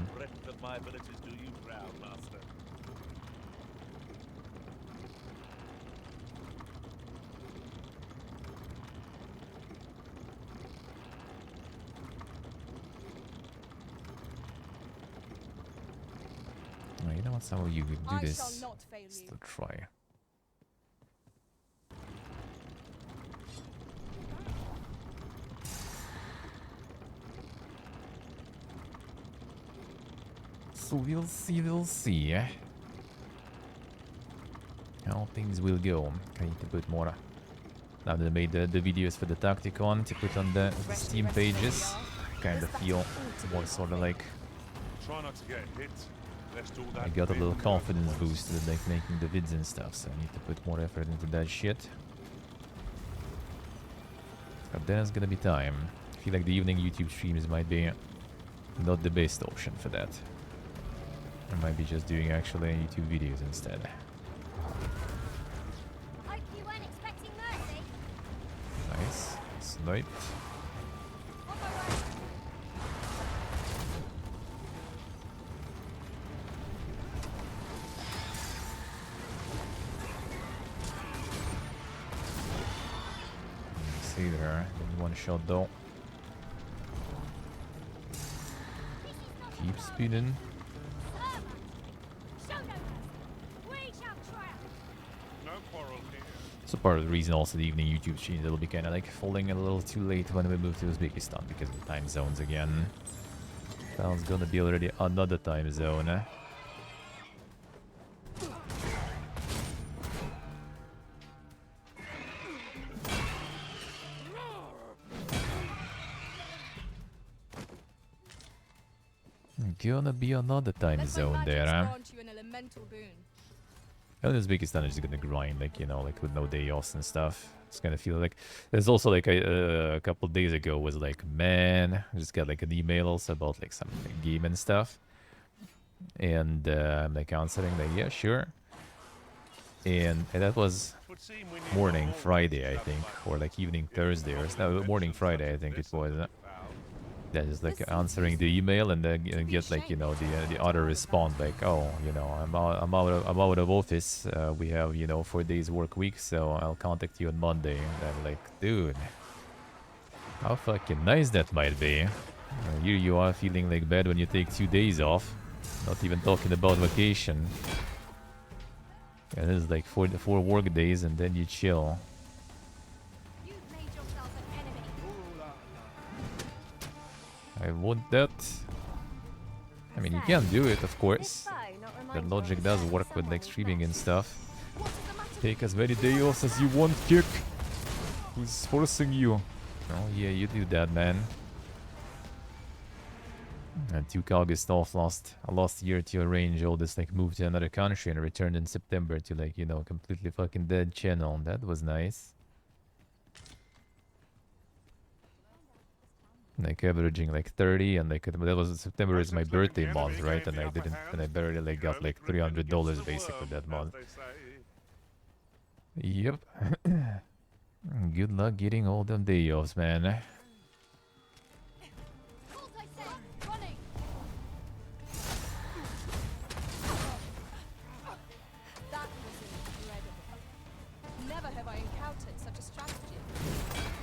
You know what? Some of you could do I this. shall not fail you. Still try. So we'll see. How things will go. I need to put more. Now that I made the videos for the Tacticon to put on the Steam pages, I kind of feel more sort of like Try not to get hit. I got a little confidence boost with like making the vids and stuff, so I need to put more effort into that shit. But then it's gonna be time. I feel like the evening YouTube streams might be not the best option for that. I might be just doing actually YouTube videos instead. Hope you weren't expecting mercy. Nice. Sniped. On my way. See there. One shot though. Keep speeding. Show no mercy. We shall triumph. No quarrel here. So part of the reason also the evening YouTube streams will be kind of like falling a little too late when we move to Uzbekistan because of the time zones again. Sounds gonna be already another time zone. Gonna be another time Let my zone magics there. grant you an elemental boon. And Uzbekistan is just gonna grind, like, you know, like with no day offs and stuff. It's gonna feel like there's also like a couple days ago was like, man, I just got like an email also about like some like, game and stuff, and I'm like answering like, yeah, sure. And that was would seem we need morning not Friday, I always think, travel or by like evening foot. Thursday, or no, morning Friday, I think it was. Yeah, just like answering the email and then get like, you know, the other response like, oh, you know, I'm out of office. We have, you know, 4 days work week, so I'll contact you on Monday. And I'm like, dude, how fucking nice that might be. Here you are feeling like bad when you take 2 days off. Not even talking about vacation. And it's like four work days and then you chill. You've made yourself an enemy. I want that. I mean, you can do it, of course. That logic does work with like streaming and stuff. Take as many day offs as you want, kick. Who's forcing you? Oh yeah, you do that, man. I took August off last year to arrange all this, like move to another country and returned in September to like, you know, completely fucking dead channel. That was nice. Like averaging like 30 and like that was September is my birthday month, right? And I barely like got like $300 basically that month. Yep. Good luck getting all them day offs, man. Never have I encountered such a strategy.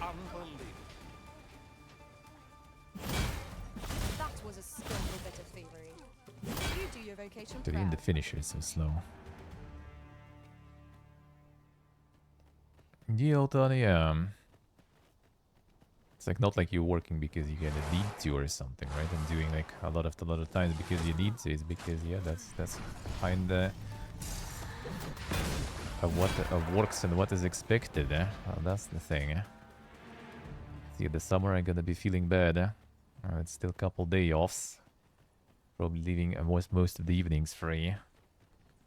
Unbelievable. That was a skillful bit of thievery. You do your vocation Doing the proud. finisher is so slow. Yeah. It's like not like you're working because you kind of need to or something, right? And doing like a lot of times because you need to. It's because yeah, that's kinda of what works and what is expected. Well, that's the thing. See, the summer I'm gonna be feeling bad. It's still a couple day offs. Probably leaving most of the evenings free.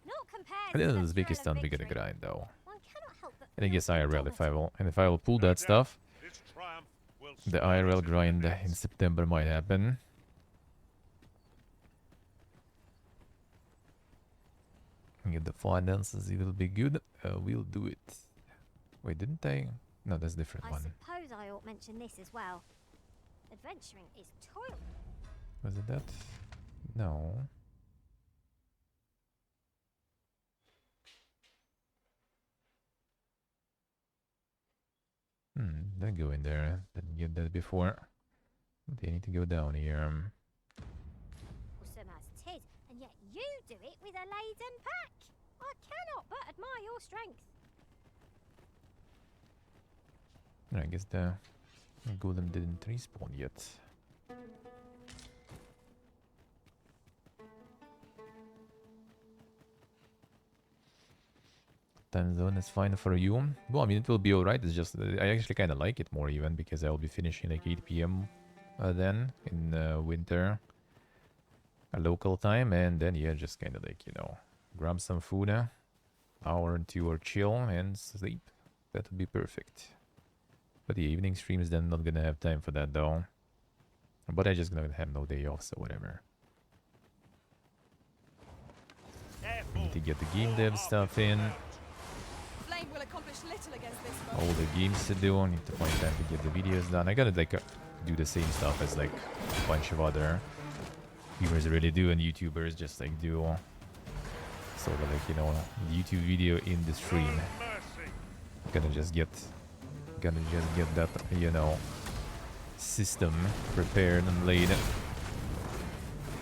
Not compared And to then the Uzbekistan thrill of we gotta victory. grind though. One cannot help but And I feel guess IRL indomitable. if I will pull that stuff. Its triumph will The swallow us IRL in the grind nets. in September might happen. Get the finances, it will be good. We'll do it. Wait, didn't I? No, that's a different I one. suppose I ought mention this as well. Adventuring is toil. Was it that? No. Don't go in there. Didn't get that before. They need to go down here. Awesome as 'tis, and yet you do it with a laden pack. I cannot but admire your strength. I guess the golem didn't respawn yet. Time zone is fine for you. Well, I mean, it will be alright. It's just, I actually kind of like it more even because I will be finishing like 8 p.m. Then in winter, a local time, and then yeah, just kind of like, you know, grab some food, hour or two or chill and sleep. That would be perfect. But the evening streams, then not gonna have time for that though. But I just gonna have no day off, so whatever. Need to get the game dev stuff in. Flame will accomplish little against this foe. All the games to do. I need to find time to get the videos done. I gotta like do the same stuff as like a bunch of other viewers really do, and YouTubers just like do sort of like, you know, YouTube video in the stream. Gonna just get that, you know, system prepared and laid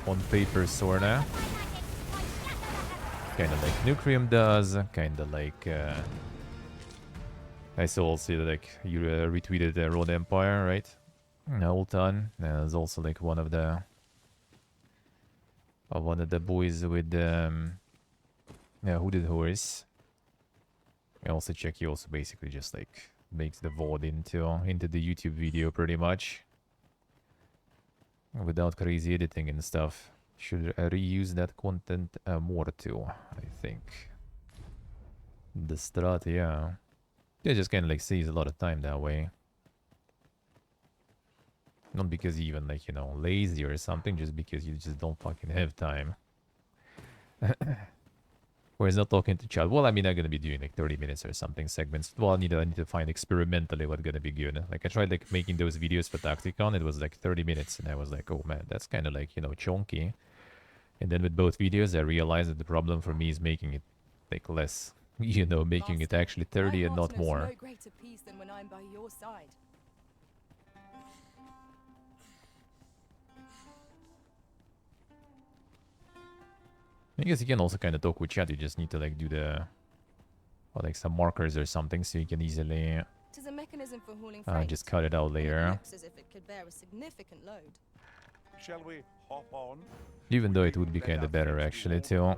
on paper, sorta. Kinda like Nucrium does, kinda like I saw also like you retweeted Road Empire, right? Ultan. There's also like one of the boys with Hooded Horse. I also check he also basically just like makes the VOD into the YouTube video pretty much. Without crazy editing and stuff. Should reuse that content more too, I think. The strat, yeah. Yeah, just kind of like saves a lot of time that way. Not because you even like, you know, lazy or something, just because you just don't fucking have time. Whereas not talking to chat. Well, I mean, I'm gonna be doing like 30 minutes or something segments. Well, I need to find experimentally what's gonna be good. Like I tried like making those videos for Tacticon. It was like 30 minutes, and I was like, oh man, that's kind of like, you know, chunky. And then with both videos, I realized that the problem for me is making it like less, you know, making it actually 30 and not more. No greater peace than when I'm by your side. I guess you can also kind of talk with chat. You just need to like do the, or like some markers or something, so you can easily Tis a mechanism for hauling freight. just cut it out and later. It looks as if it could bear a significant load. Shall we hop on? Even though it would be kind of better actually too.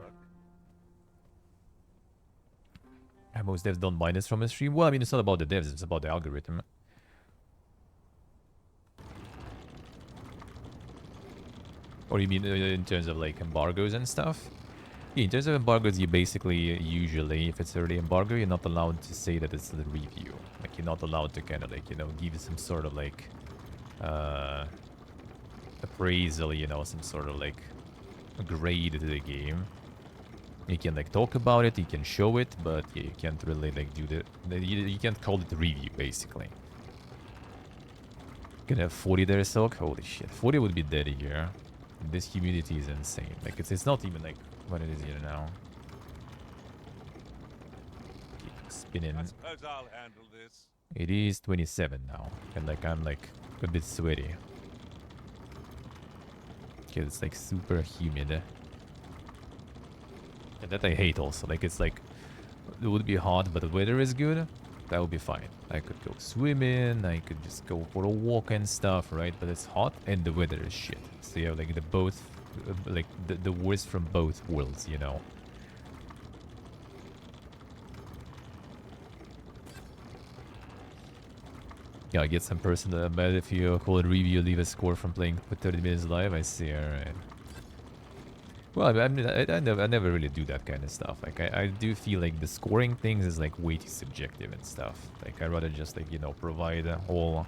Most devs don't mind this from a stream. Well, I mean, it's not about the devs, it's about the algorithm. Or you mean in terms of like embargoes and stuff? Yeah, in terms of embargoes, you basically, usually, if it's early embargo, you're not allowed to say that it's the review. Like, you're not allowed to kind of like, you know, give some sort of like, appraisal, you know, some sort of like grade to the game. You can like talk about it, you can show it, but yeah, you can't really like do you can't call it a review, basically. Gonna have 40 there, Silk? Holy shit, 40 would be dead here. This humidity is insane. Like, it's not even like what it is here now. Keep spinning. I suppose I'll handle this. It is 27 now, and like I'm like a bit sweaty. Okay, it's like super humid. And that I hate also. Like, it's like, it would be hot, but the weather is good. That would be fine. I could go swimming, I could just go for a walk and stuff, right? But it's hot and the weather is shit. So you have like the both, like the worst from both worlds, you know? Yeah, I get some person mad if you call it review, leave a score from playing for 30 minutes live. I see, alright. Well, I mean, I never really do that kind of stuff. Like, I do feel like the scoring things is like way too subjective and stuff. Like, I'd rather just like, you know, provide all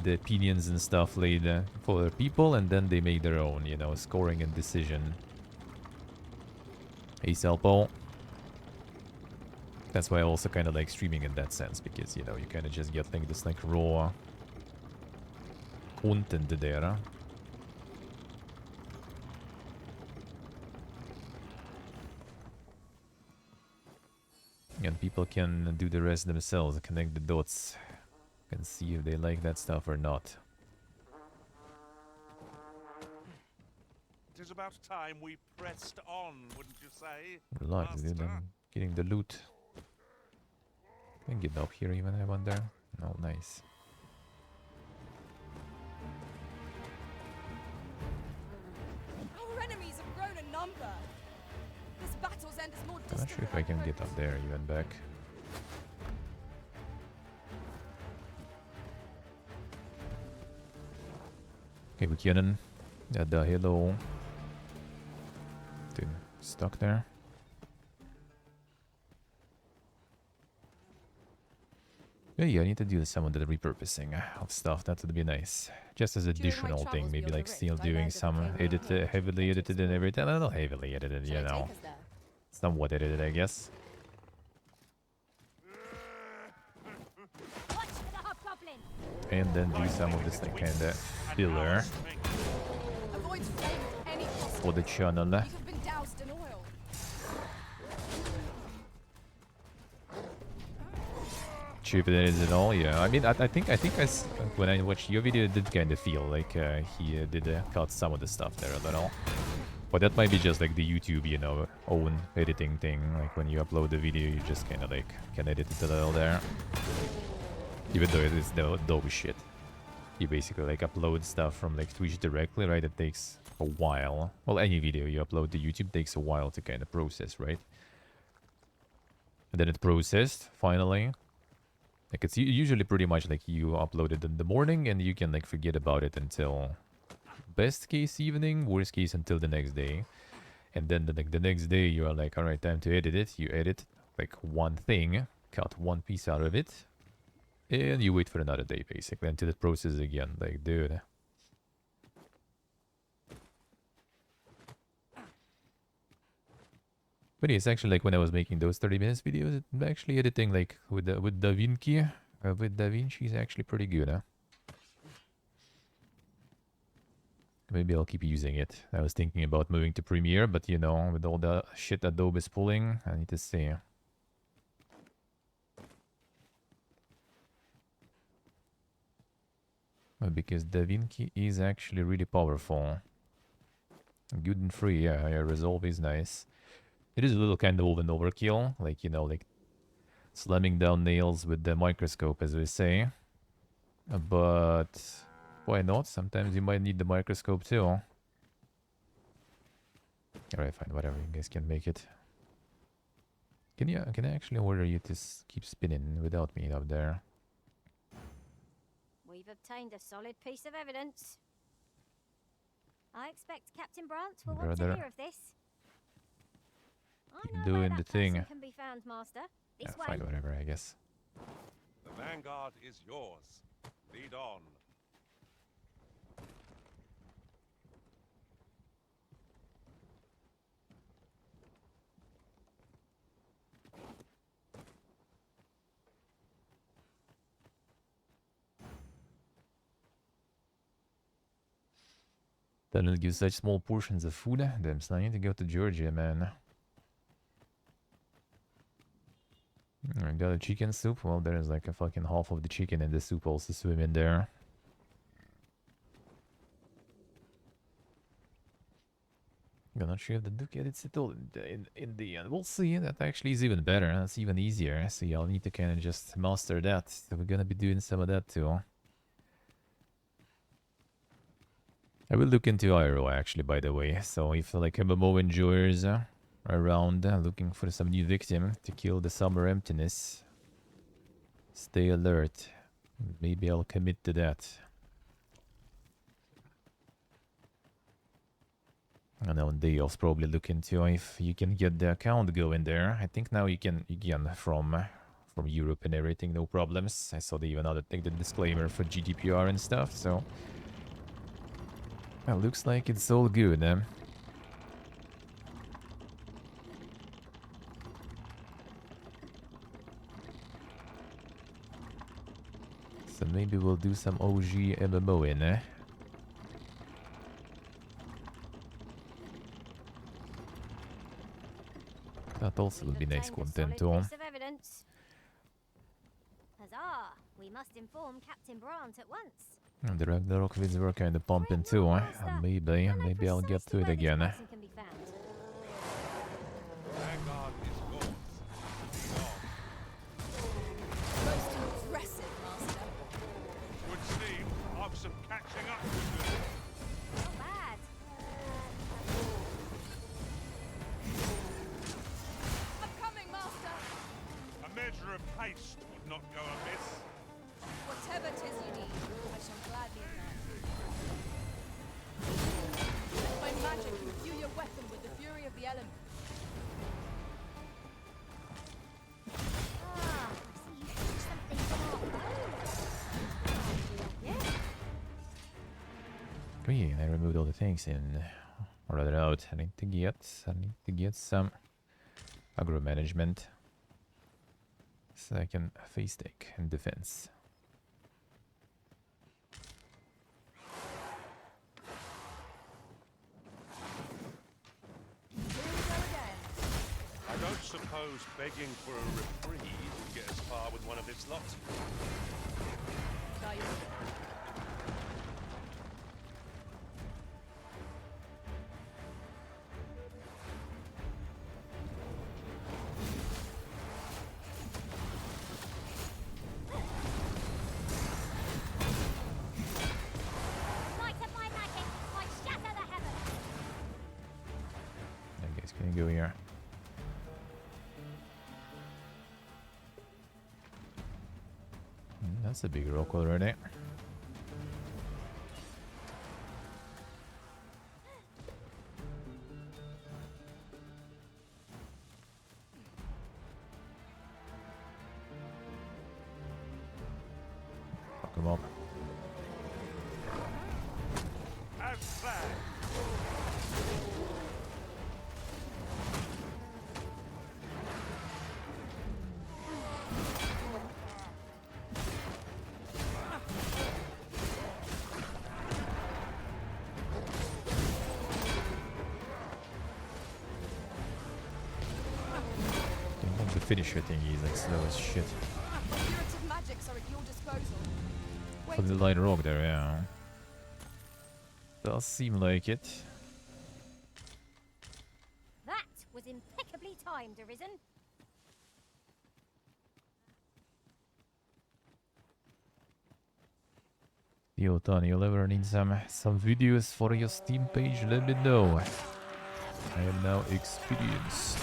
the opinions and stuff laid for other people, and then they make their own, you know, scoring and decision. Hey, Selpo. That's why I also kind of like streaming in that sense, because, you know, you kind of just get like this like raw content there. And people can do the rest themselves, connect the dots, and see if they like that stuff or not. It is about time we pressed on, wouldn't you say? Relax, dude, I'm getting the loot. Can I get up here even, I wonder? Oh, nice. Our enemies have grown in number. This battle's end is more I'm not sure if I can get up there even back. Okay, Buchanan. Yeah, the hello. Dude, stuck there. Yeah, I need to do some of the repurposing of stuff. That would be nice. Just as additional thing, maybe like still doing some edited, heavily edited and everything. Not heavily edited, you know. Somewhat edited, I guess. And then do some of this like kind of filler for the channel. Cheaper than it is at all, yeah. I mean, I think when I watched your video, it did kind of feel like he did cut some of the stuff there a little. But that might be just like the YouTube, you know, own editing thing. Like when you upload the video, you just kind of like can edit it a little there. Even though it is dog shit. You basically like upload stuff from like Twitch directly, right? It takes a while. Well, any video you upload to YouTube takes a while to kind of process, right? And then it's processed, finally. Like, it's usually pretty much like you upload it in the morning and you can like forget about it until best case evening, worst case until the next day. And then the next day you are like, alright, time to edit it. You edit like one thing, cut one piece out of it, and you wait for another day basically until it processes again. Like, dude. But it's actually like when I was making those 30 minutes videos, actually editing like with DaVinci, with DaVinci is actually pretty good, huh? Maybe I'll keep using it. I was thinking about moving to Premiere, but you know, with all the shit Adobe is pulling, I need to see. Because DaVinci is actually really powerful. Good and free, yeah, Resolve is nice. It is a little kind of an overkill, like, you know, like slamming down nails with the microscope, as we say. But why not? Sometimes you might need the microscope too. Alright, fine, whatever, you guys can make it. Can I actually order you to keep spinning without me up there? We've obtained a solid piece of evidence. I expect Captain Brandt will want to Brother. hear of this. I Keep know doing where the that thing. person can be found, Master. This Yeah, way. fine, whatever, I guess. The vanguard is yours. Lead on. Doesn't give such small portions of food. Damn, so I need to go to Georgia, man. I got a chicken soup. Well, there's like a fucking half of the chicken in the soup also swim in there. I'm not sure if the Duke edits it all in the end. We'll see. That actually is even better. That's even easier. So I'll need to kind of just master that. So we're gonna be doing some of that too. I will look into IRO actually, by the way. So if like MMO enjoyers are around looking for some new victim to kill the summer emptiness, stay alert. Maybe I'll commit to that. And on day offs probably look into if you can get the account going there. I think now you can again from Europe and everything, no problems. I saw they even had to take the disclaimer for GDPR and stuff, so well, looks like it's all good. So maybe we'll do some OG MMO in, eh? That also would be nice content too. Huzzah! We must inform Captain Brandt at once. And the Ragnarok vids were kind of pumping too, eh? Maybe I'll get to it again, eh? Vanguard is yours. Lead on. Most impressive, Master. Would seem I've some catching up to do. Not bad. I'm coming, Master. A measure of haste would not go amiss. Whatever 'tis you need, I shall gladly grant. Let my magic imbue your weapon with the fury of the elements. Ah, I see you took something from our boat. Yeah? Great, I removed all the things in. Or rather out. I need to get some aggro management. So I can face take and defense. I don't suppose begging for a reprieve would get as far with one of its lot. By your Light of my magic might shatter the heavens. I guess can go here. That's a big rock already. Fuck him up. As planned. finisher thing, he's like slow as shit. Curative magics are at your disposal. For the light rock there, yeah. Does seem like it. That was impeccably timed, Arisen. Yo, Tony, you'll ever need some videos for your Steam page? Let me know. I am now experienced.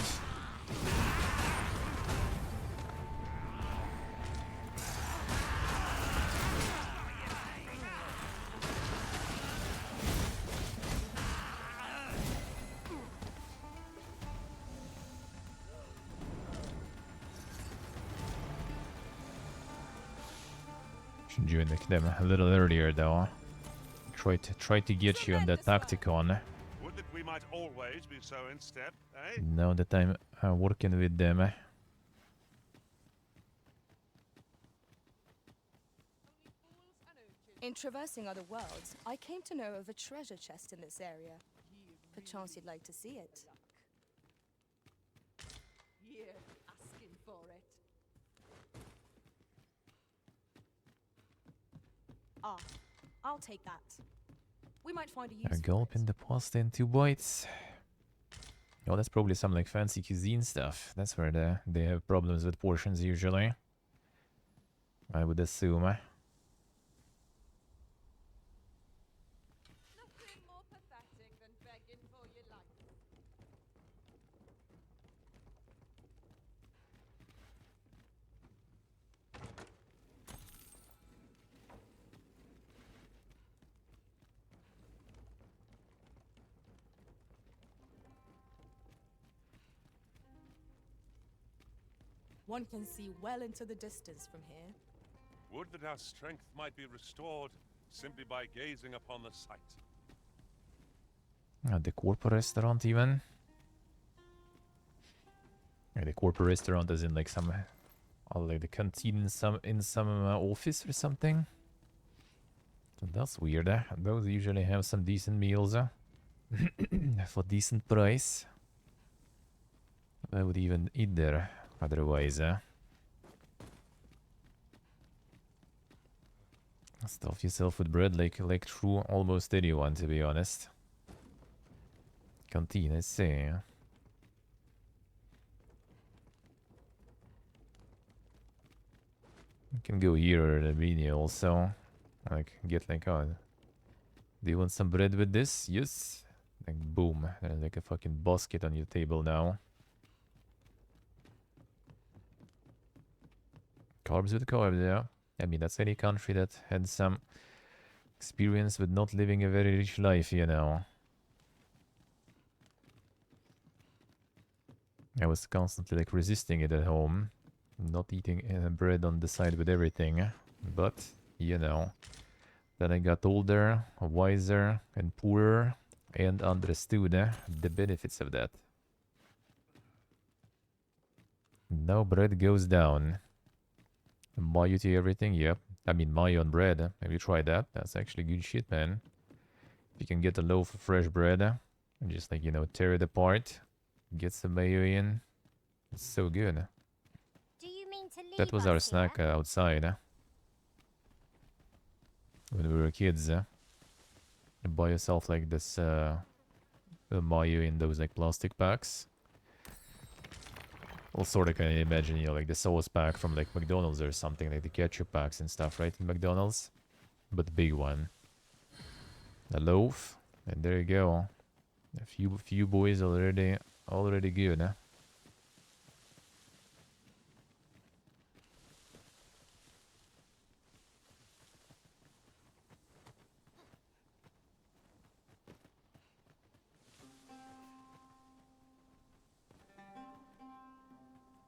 Should join them a little earlier though. Try to get you on that Tacticon. Would that we might always be so in step, eh? Now that I'm working with them. In traversing other worlds, I came to know of a treasure chest in this area. Perchance you'd like to see it. Here, asking for it. Ah, I'll take that. We might find a use A for gulp it. in the pasta and 2 bites. Oh, that's probably some like fancy cuisine stuff. That's where they have problems with portions usually. I would assume. Nothing more pathetic than begging for your life. One can see well into the distance from here. Would that our strength might be restored simply by gazing upon the sight. The corporate restaurant even. Yeah, the corporate restaurant is in like some, like the canteen in some office or something. So that's weird. Those usually have some decent meals for decent price. I would even eat there otherwise. Stuff yourself with bread like true almost anyone, to be honest. Canteen, I see. You can go here at the menu also. Like, get like, oh, do you want some bread with this? Yes. Like, boom. There's like a fucking basket on your table now. Carbs with carbs, yeah. I mean, that's any country that had some experience with not living a very rich life, you know. I was constantly like resisting it at home. Not eating bread on the side with everything. But, you know. Then I got older, wiser, and poorer. And understood the benefits of that. Now bread goes down. Mayo to everything, yep. I mean, mayo on bread. Have you tried that? That's actually good shit, man. If you can get a loaf of fresh bread and just like, you know, tear it apart, get some mayo in, it's so good. Do you mean to leave That was our snack outside when we were kids. You buy yourself like this mayo in those like plastic packs. Well, sort of kind of imagine, you know, like the sauce pack from like McDonald's or something, like the ketchup packs and stuff, right, in McDonald's? But the big one. A loaf, and there you go. A few boys already good, huh?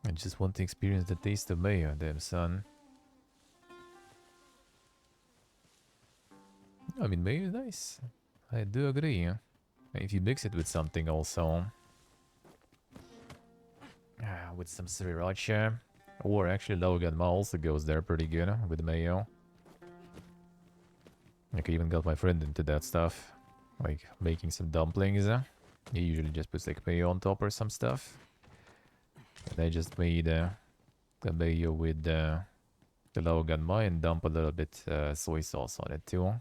I just want to experience the taste of mayo, damn son. I mean, mayo is nice. I do agree. If you mix it with something also. With some sriracha. Or actually Logan also goes there pretty good with mayo. Like I even got my friend into that stuff. Like making some dumplings. He usually just puts like mayo on top or some stuff. And I just made the mayo with the Dogma and dump a little bit soy sauce on it too.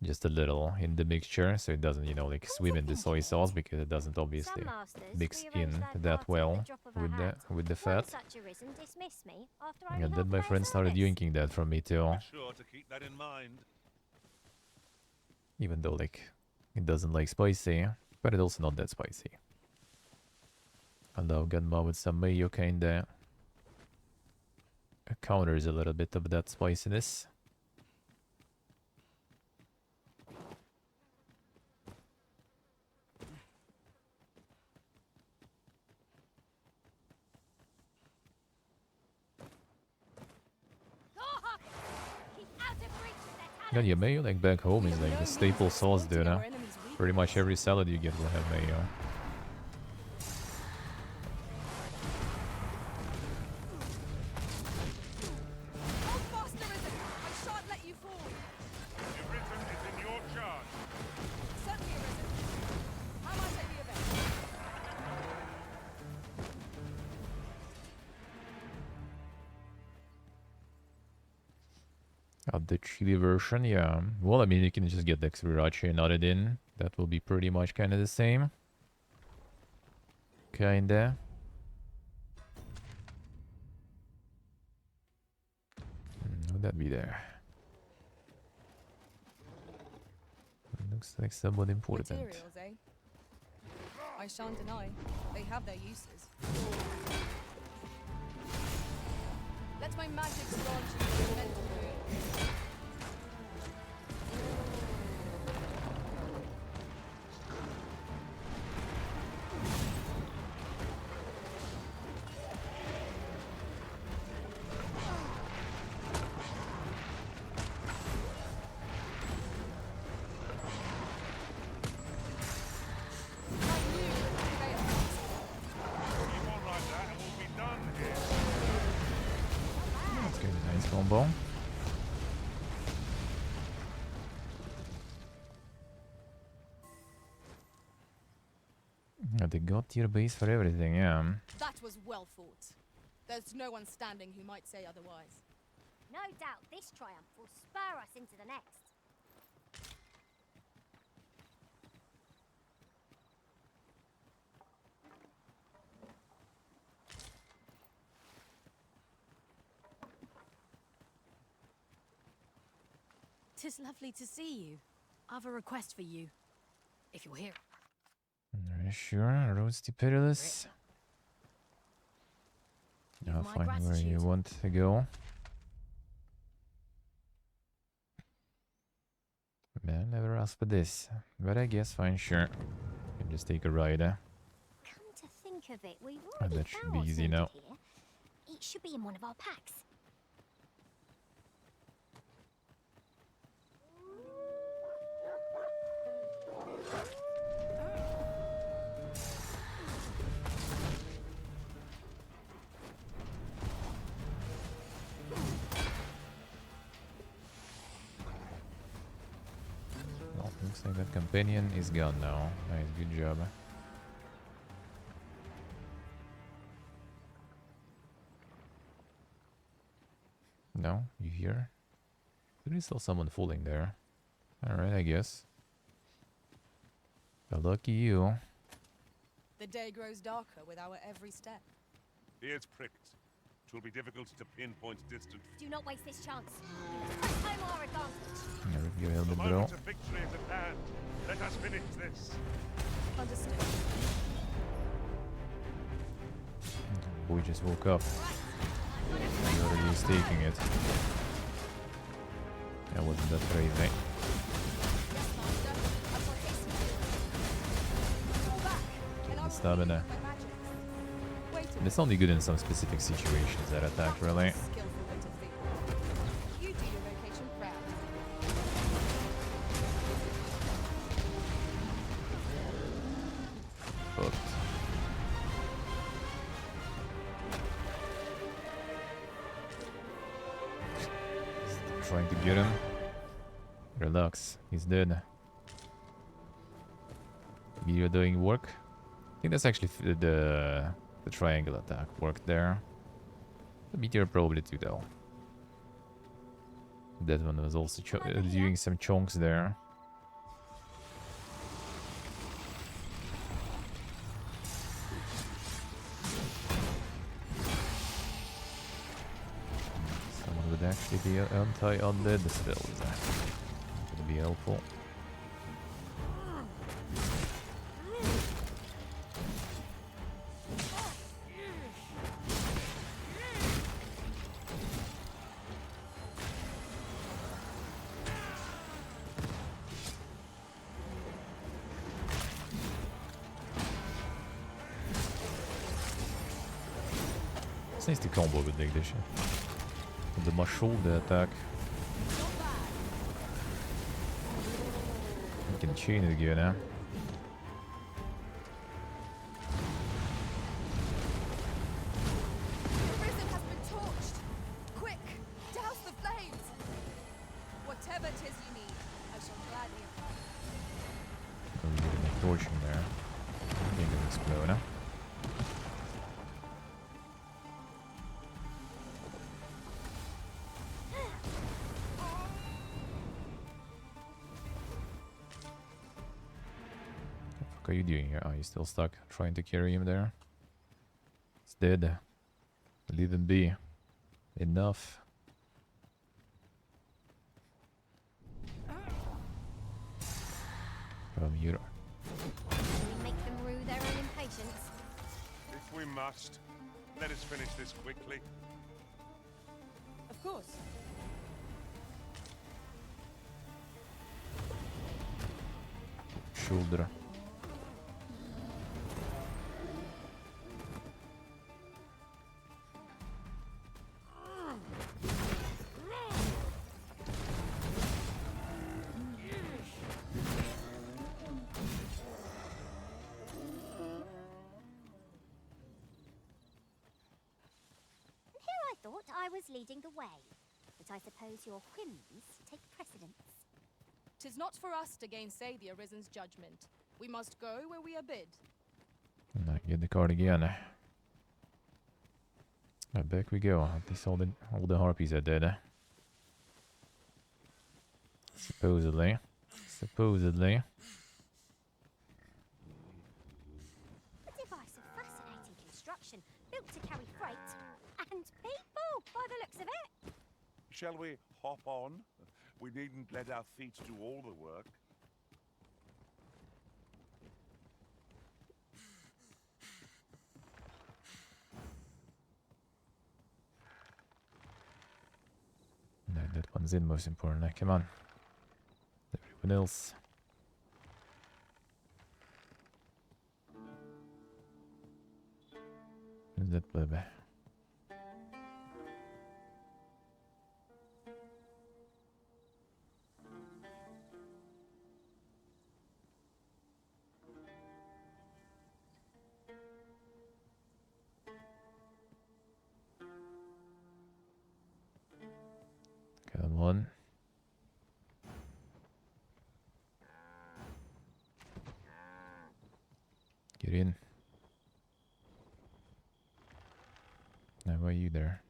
Just a little in the mixture, so it doesn't, you know, like swim in the soy sauce because it doesn't obviously mix in that well with the fat. And then my friend started drinking that from me too. Be sure to keep that in mind. Even though like it doesn't like spicy, but it's also not that spicy. Although Gunma with some mayo kinda counters a little bit of that spiciness. Yeah, your mayo like back home is like the staple sauce, dude. Huh? Pretty much every salad you get will have mayo. The chili version, yeah. Well, I mean, you can just get the sriracha and add it in. That will be pretty much kind of the same. Kinda. Would that be there? Looks like someone important. Materials, eh? I shan't deny, they have their uses. Let my magic launch into the mental moon. Combo. Yeah, they got tier base for everything, yeah. That was well fought. There's no one standing who might say otherwise. No doubt this triumph will spur us into the next. Tis lovely to see you. I've a request for you, if you're here. Sure, Roasty Pitiless. I'll find where you want to go. Man, never asked for this. But I guess fine, sure. Can just take a ride, eh? Come to think of it, we've already That should found be what's easy needed now. here. It should be in one of our packs. Well, looks like that companion is gone now. Nice, good job. No, you hear? There is still someone fooling there. Alright, I guess. But lucky you. The day grows darker with our every step. Ears pricked. It will be difficult to pinpoint distance. Do not waste this chance. We must press home our advantage. Yeah, give it a The little bit, bro. moment of victory is at hand. Let us finish this. Understood. Boy just woke up. He already is taking it. That wasn't that crazy. Yes, Master. I've got haste to do. Fall back, and I will Stamina. heal my magics. Wait a And it's only good in some specific situations, that attack, really. skillful way to think. You do your vocation proud. But trying to get him. Relax, he's dead. You're doing work. I think that's actually the The triangle attack worked there. The meteor probably too though. That one was also doing some chunks there. Someone would actually be anti-undead spells. Would be helpful. It's nice to combo with Big Dish. With the mushroom, the attack. You can chain it again now. The risen has been torched. Quick, douse the flames. Whatever it is you need, I shall gladly apply. So we get a torching there. I think it'll explode, huh? What are you doing here? Oh, you're still stuck trying to carry him there. It's dead. Leave him be. Enough. From here. Shall we make them rue their own impatience? If we must, let us finish this quickly. Of course. Shoulder. Thought I was leading the way, but I suppose your whims take precedence. 'Tis not for us to gainsay the Arisen's judgment. We must go where we are bid. And I get the card again. Back we go. At least all the harpies are dead. Supposedly. Supposedly. A device of fascinating construction, built to carry freight and people, by the looks of it. Shall we hop on? We needn't let our feet do all the work. No, that one's in most important. Come on. Everyone else. Who's that baby? Come on. Get in. Now, why are you there?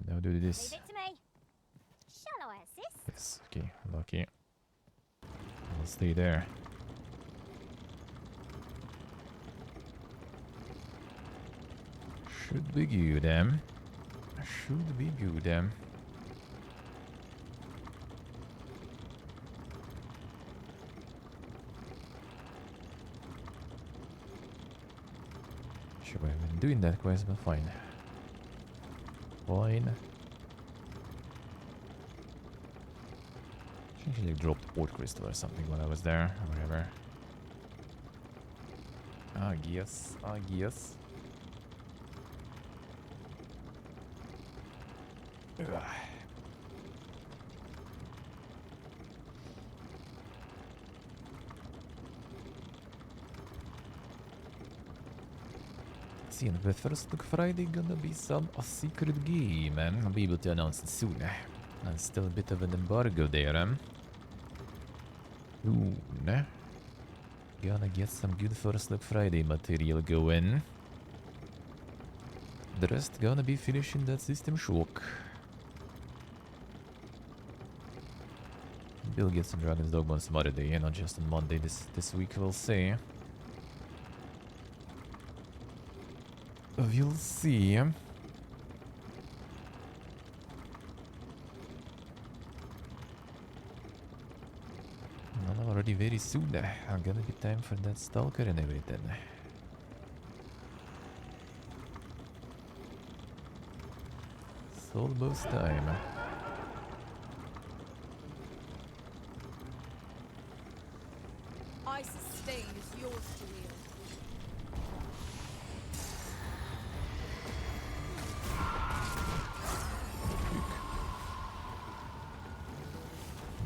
Now do this. Leave it to me. Shall I assist? Yes, okay, lucky. I'll stay there. Should be good, should be good, Should have been doing that quest, but fine. Fine. She actually dropped port crystal or something when I was there, or whatever. I guess. Ugh. See, the first look Friday gonna be a secret game, and I'll be able to announce it soon. And still a bit of an embargo there, Ooh, nah. Gonna get some good First Look Friday material going. The rest gonna be finishing that System Shock. We'll get some Dragon's Dogma on some other day, not just on Monday this week, we'll see. We'll see. And already very soon, I'm gonna be time for that Stalker and everything. It's almost time. I sustain is yours to wield.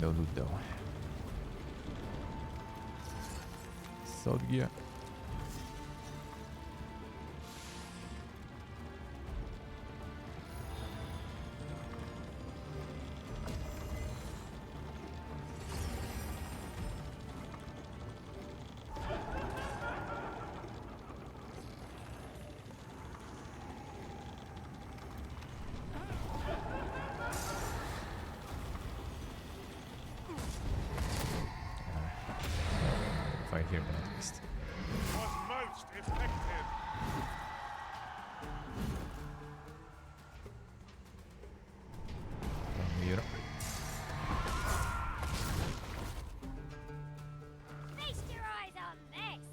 No loot though. Soggia. Fight here then at least. Was most effective. Here. Feast your eyes on this!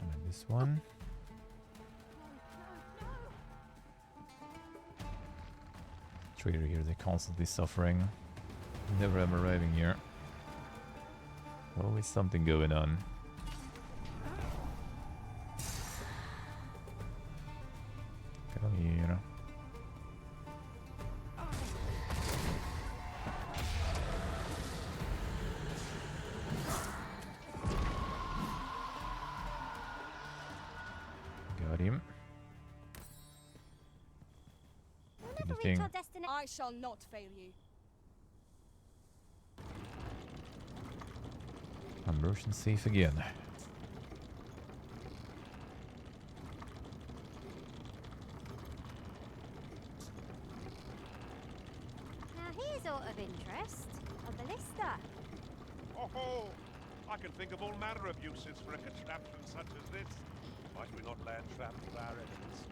And then this one. Trader here, they're constantly suffering. Never am arriving here. Always something going on. Come here. Got him. We'll never reach Anything? our destination. I shall not fail you. I'm motion safe again. Now here's aught of interest. A ballista. Oh, I can think of all manner of uses for a contraption such as this. Might we not land traps for our enemies?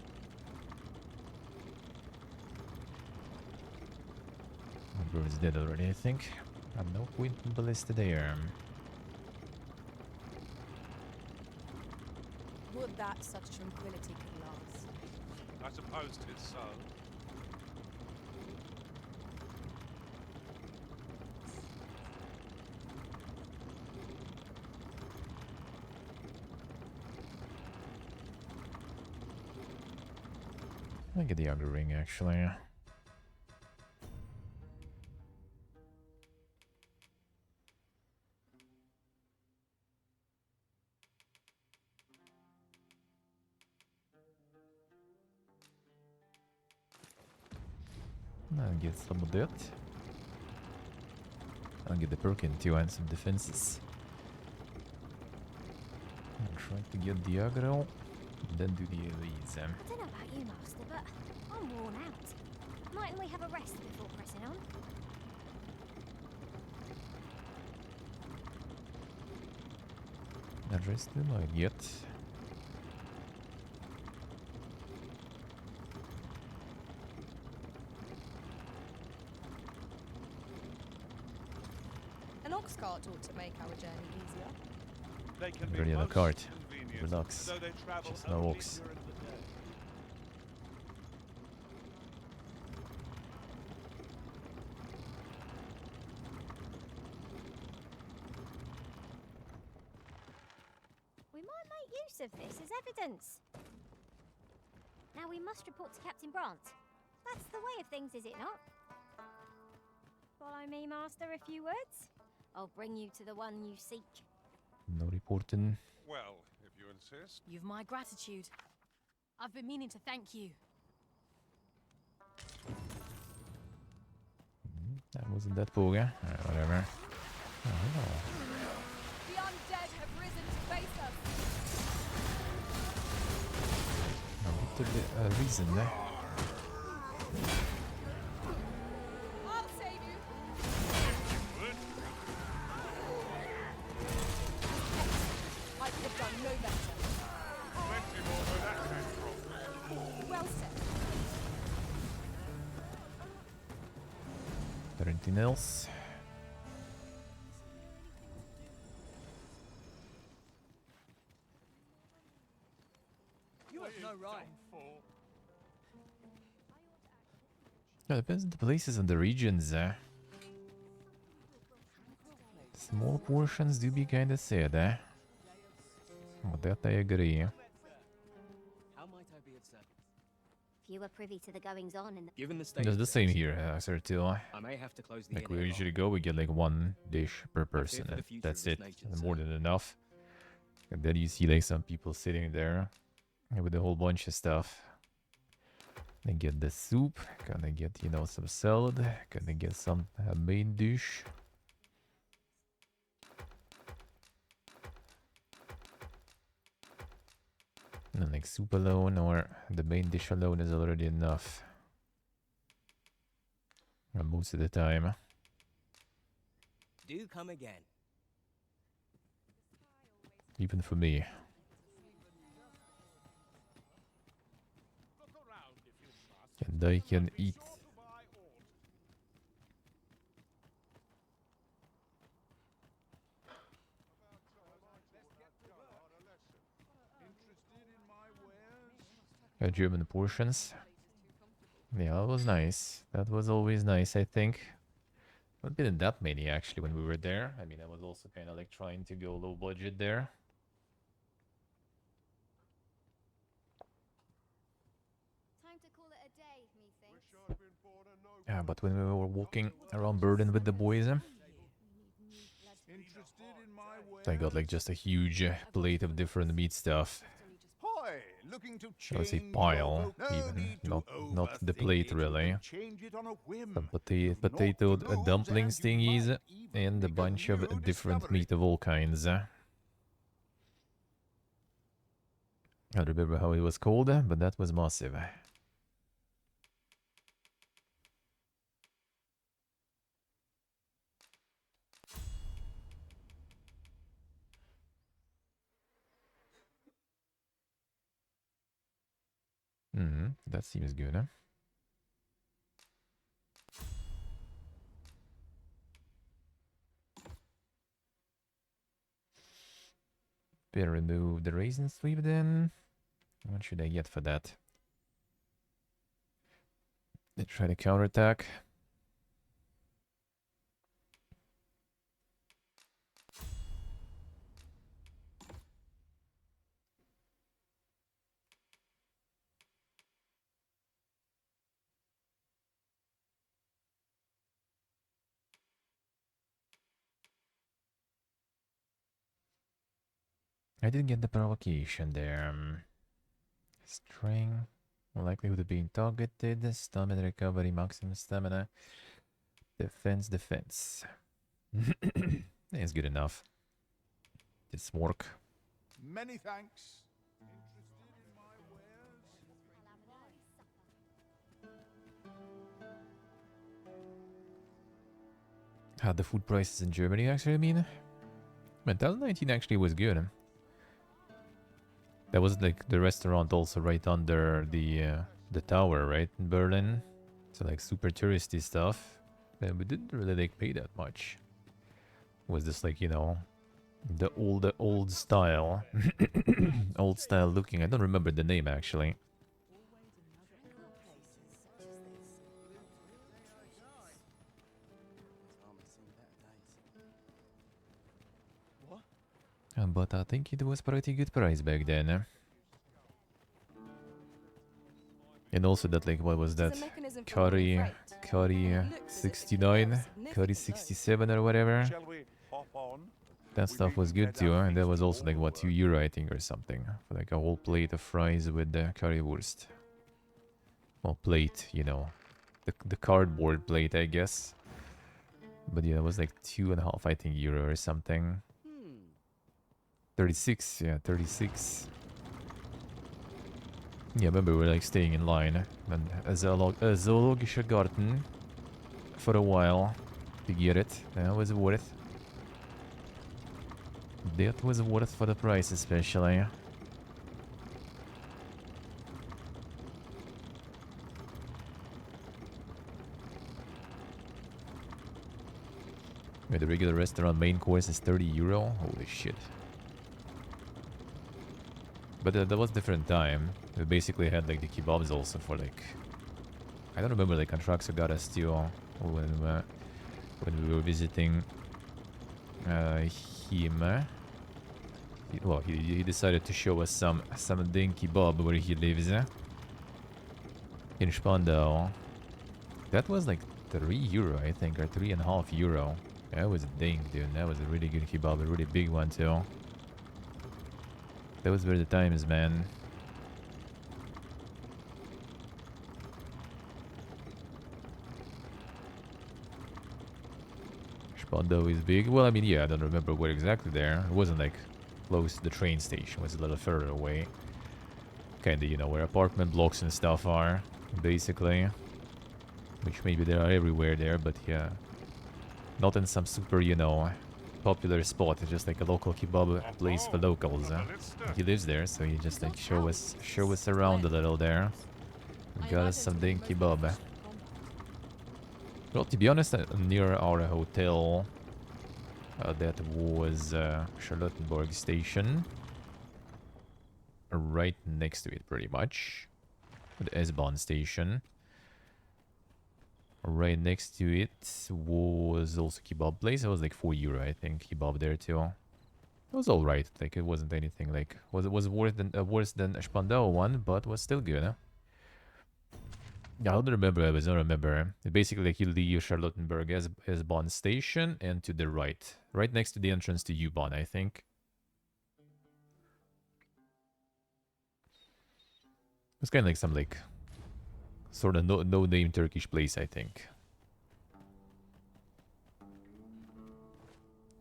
My bro is dead already, I think. I'm no point in ballista there. Would that such tranquility could last. I suppose 'tis so. I get the younger ring actually. I'll get some of that. I'll get the perk in too and some defenses. I'll try to get the aggro, then do the elites. I don't know about you, Master, but I'm worn out. Mightn't we have a rest before pressing on? That rest we might get. An ox cart ought to make our journey easier. They can Already be on the most cart. convenient, Relax. though they travel Just no only walks. during the day. We might make use of this as evidence. Now we must report to Captain Brant. That's the way of things, is it not? Follow me, Master, a few words. I'll bring you to the one you seek. No reporting. Well, if you insist. You've my gratitude. I've been meaning to thank you. That wasn't that booger. Alright, whatever. Oh. The undead have risen to face us. A bit of a reason there. I'll save you. I could have done no better. Plenty more where that came from. Well said. Anything else? You have no right. Yeah, depends on the places and the regions. Small portions do be kinda sad, eh? Well, that I agree. How might I be of service? If you were privy to the goings on in the Given the state It's of the same affairs, here, sir, too. I may have to close the Like inn we here usually long. go, we get like one dish per person, for the and future that's of it. this nation, And more sir. than enough. And then you see like some people sitting there with a whole bunch of stuff. Gonna get the soup, gonna get, you know, some salad, gonna get some main dish. And then like soup alone or the main dish alone is already enough. Most of the time. Do come again. Even for me. And I can eat. German portions. Yeah, that was nice. That was always nice, I think. Not been that many actually when we were there. I mean, I was also kind of like trying to go low budget there. Time to call it a day, methinks. Yeah, but when we were walking around Berlin with the boys, I got like just a huge plate of different meat stuff. Hi, looking to I would say change pile, your vote? No even need to not the overthink plate it. You really. can change it on a whim. Some You've not potato to lose, dumplings and you thingies, might even and a make bunch new of different discovery. meat of all kinds. I don't remember how it was called, but that was massive. That seems good, huh? Better remove the raisin sleeve then. What should I get for that? Let's try to counterattack. I did get the provocation there. String. Likelihood of being targeted. Stamina recovery. Maximum stamina. Defense. Defense. It's good enough. It's work. Many thanks. Interested in my wares? How the food prices in Germany actually, I mean? 2019 actually was good. That was like the restaurant also right under the tower, right, in Berlin. So like super touristy stuff. And we didn't really like pay that much. It was just like, you know, the old style. Old style looking. I don't remember the name actually. But I think it was pretty good price back then. And also that, like, what was that? Curry 69, curry 67 or whatever. Shall we on. That stuff was good too, and that was also like what, €2 I think or something for like a whole plate of fries with the currywurst. Well, plate, you know, the cardboard plate, I guess. But yeah, it was like 2.5, I think, euro or something. 36, yeah, 36. Yeah, remember we were like staying in line and a zoologische garden for a while to get it. That was worth. That was worth for the price, especially. Yeah, the regular restaurant main course is €30. Holy shit. But that was different time. We basically had like the kebabs also for like... I don't remember, like Antraxo got us to when we were visiting him. Well, he decided to show us some ding kebab where he lives in Spandau. That was like €3, I think, or €3.50. That was a ding, dude. That was a really good kebab, a really big one too. Those were the times, man. Spandau is big. Well, I mean, yeah, I don't remember where exactly there. It wasn't like close to the train station. It was a little further away. Kinda, you know, where apartment blocks and stuff are, basically. Which maybe they are everywhere there, but yeah. Not in some super, you know, popular spot. It's just like a local kebab place for locals. He lives there, so he just like show us around a little there. Got us some ding kebab. Well, to be honest, near our hotel, that was Charlottenburg station. Right next to it, pretty much. The S-Bahn station. Right next to it was also kebab place. It was like €4, I think, kebab there too. It was alright. Like, it wasn't anything like... It was worse than a Spandau one, but was still good, huh? Yeah, I don't remember. I don't remember. Basically, like, you leave Charlottenburg S-Bahn station and to the right. Right next to the entrance to U-Bahn, I think. It's kind of like some, like... sort of no-name Turkish place, I think.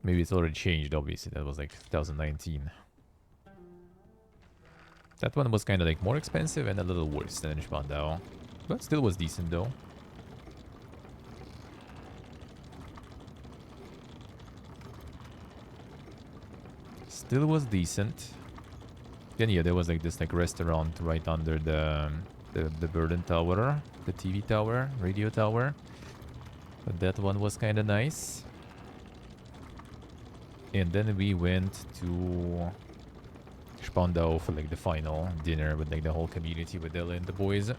Maybe it's already changed, obviously. That was like 2019. That one was kind of like more expensive and a little worse than Spandau. But still was decent, though. Still was decent. Then yeah, there was like this like restaurant right under the Berlin Tower, the TV tower, radio tower. But that one was kind of nice. And then we went to Spandau for like the final dinner with like the whole community with Ella and the boys.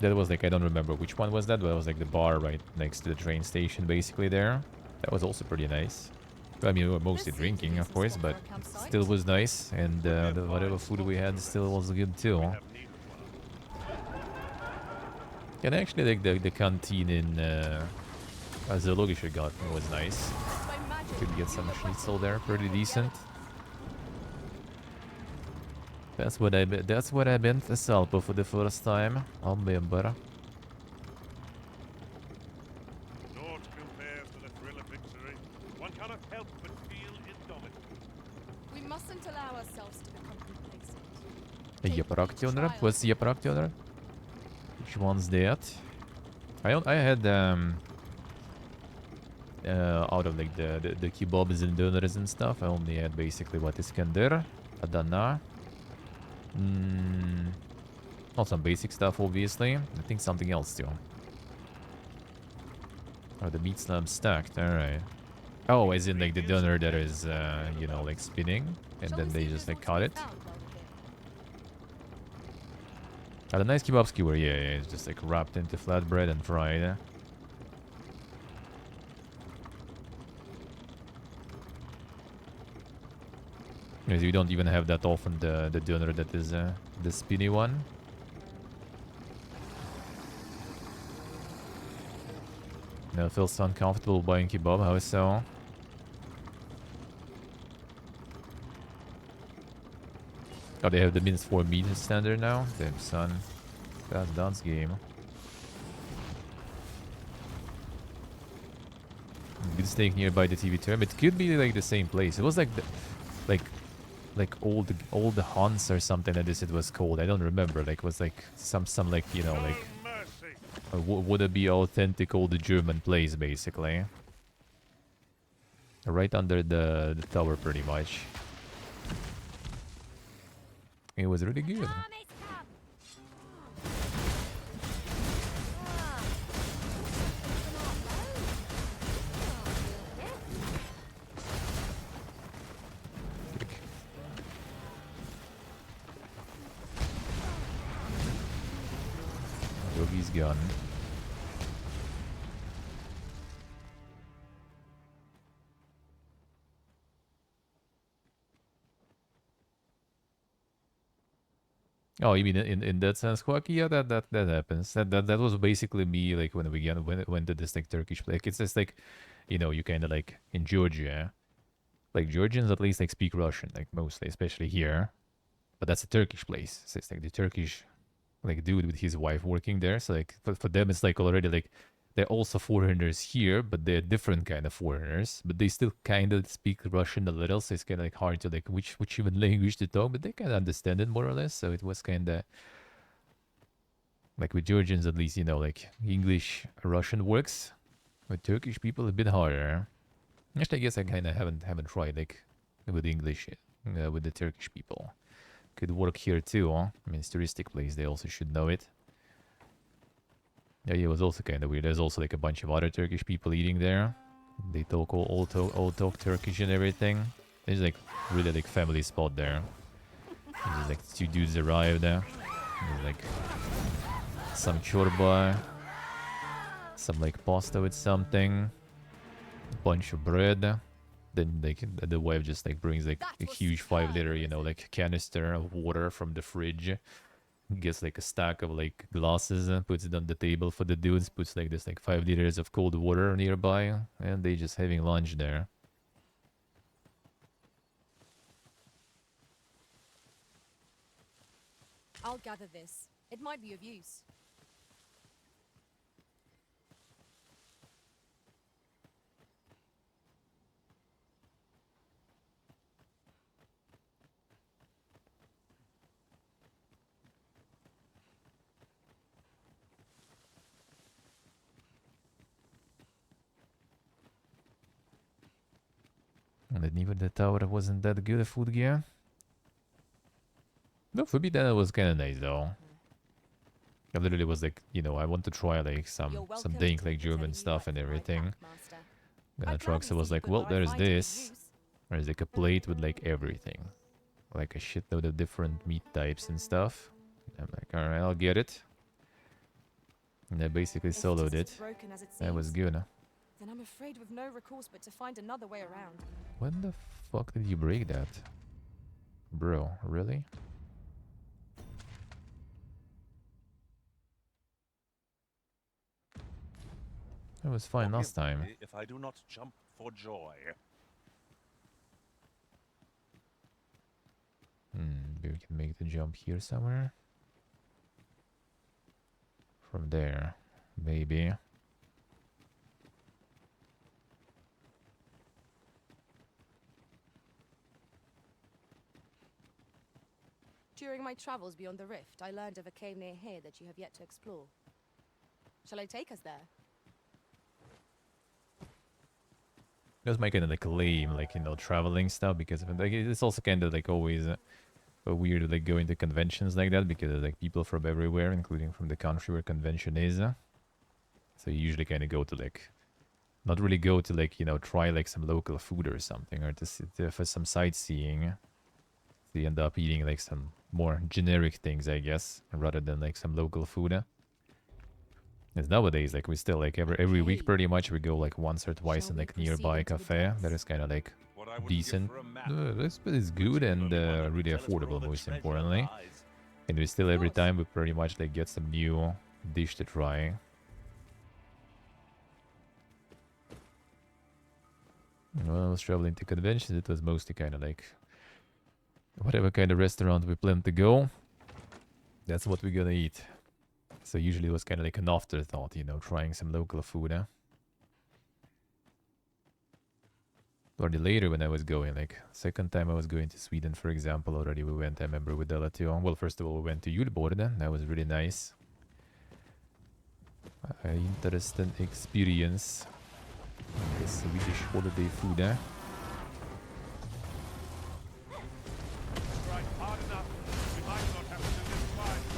That was like, I don't remember which one was that, but it was like the bar right next to the train station basically there. That was also pretty nice. I mean, we were mostly drinking, of course, but still was nice. And whatever food we had still was good too. And actually, like the canteen in Zoologische Garten was nice. Could get some schnitzel there, pretty decent. That's what I been to Salpo for the first time. I remember. Naught compares to the thrill of victory. One cannot help but feel indomitable. We mustn't allow ourselves to become complacent. Yaprak tuner? What's the Yaprak tuner? Which one's that? I had out of like the kebabs and donors and stuff, I only had basically what is Iskender, Adana. Not some basic stuff, obviously. I think something else too. Oh, the meat slab stacked. All right. Oh, as in like the doner that is, you know, like spinning, and then they just like cut it. Oh, the nice kebab skewer, yeah, it's just like wrapped into flatbread and fried. Because you don't even have that often, the doner that is the spinny one. No, feels uncomfortable buying kebab. How so? Oh, they have the -4 meat standard now? Damn, son. That's Don's game. Good steak nearby the TV term. It could be like the same place. It was like the, like old Hans or something like this. It was called. I don't remember. Like it was like some like you know like would it be authentic old German place basically? Right under the tower, pretty much. It was really good. Yogi's gone. Oh, you mean in that sense, Quack? Yeah, that happens. That was basically me like when we went to this like Turkish place. Like, it's just like, you know, you kind of like in Georgia, like Georgians at least like speak Russian, like mostly, especially here. But that's a Turkish place. So it's like the Turkish like dude with his wife working there. So like for them it's like already like they're also foreigners here, but they're different kind of foreigners. But they still kind of speak Russian a little, so it's kind of like hard to like which even language to talk. But they kind of understand it more or less. So it was kind of like with Georgians at least, you know, like English, Russian works. With Turkish people a bit harder. Actually, I guess I kind of haven't tried like with English with the Turkish people. Could work here too, huh? I mean, it's a touristic place. They also should know it. Yeah, it was also kind of weird. There's also like a bunch of other Turkish people eating there. They talk all talk Turkish and everything. There's like really like family spot there. There's like 2 dudes arrived there. There's like some chorba, some like pasta with something, a bunch of bread. Then like the wife just like brings like a huge 5-liter, you know, like canister of water from the fridge. Gets like a stack of like glasses and puts it on the table for the dudes. Puts like this like 5 liters of cold water nearby, and they just having lunch there. I'll gather this. It might be of use. And then even the tower wasn't that good at food gear. No, for me that was kind of nice though. I literally was like, you know, I want to try like some dank like German stuff and everything. And Truxa was like, well, there's this. There's like a plate with like everything. Like a shitload of different meat types and stuff. I'm like, alright, I'll get it. And I basically soloed it. That was good. Then I'm afraid we've no recourse but to find another way around. When the fuck did you break that? Bro, really? It was fine last time. If I do not jump for joy. Maybe we can make the jump here somewhere. From there, maybe. During my travels beyond the rift, I learned of a cave near here that you have yet to explore. Shall I take us there? That's my kind of like claim, like, you know, traveling stuff, because of, like, it's also kind of like always a weird like going to conventions like that, because like people from everywhere, including from the country where convention is. So you usually kind of go to like, not really go to like, you know, try like some local food or something, or to for some sightseeing. So you end up eating like some more generic things, I guess, rather than like some local food. Because nowadays, like, we still, like, every week pretty much, we go, like, once or twice in, like, nearby cafe that is kind of, like, decent. It's good and really affordable, most importantly. And we still, every time, we pretty much, like, get some new dish to try. When I was traveling to conventions, it was mostly kind of like whatever kind of restaurant we plan to go, that's what we're gonna eat. So usually it was kind of like an afterthought, you know, trying some local food, huh? Already later when I was going, like second time I was going to Sweden, for example, already we went, I remember, with Ella too. Well, first of all, we went to Julborden. That was really nice. Interesting experience. The Swedish holiday food, eh? Strike hard enough. We might not have to do this twice.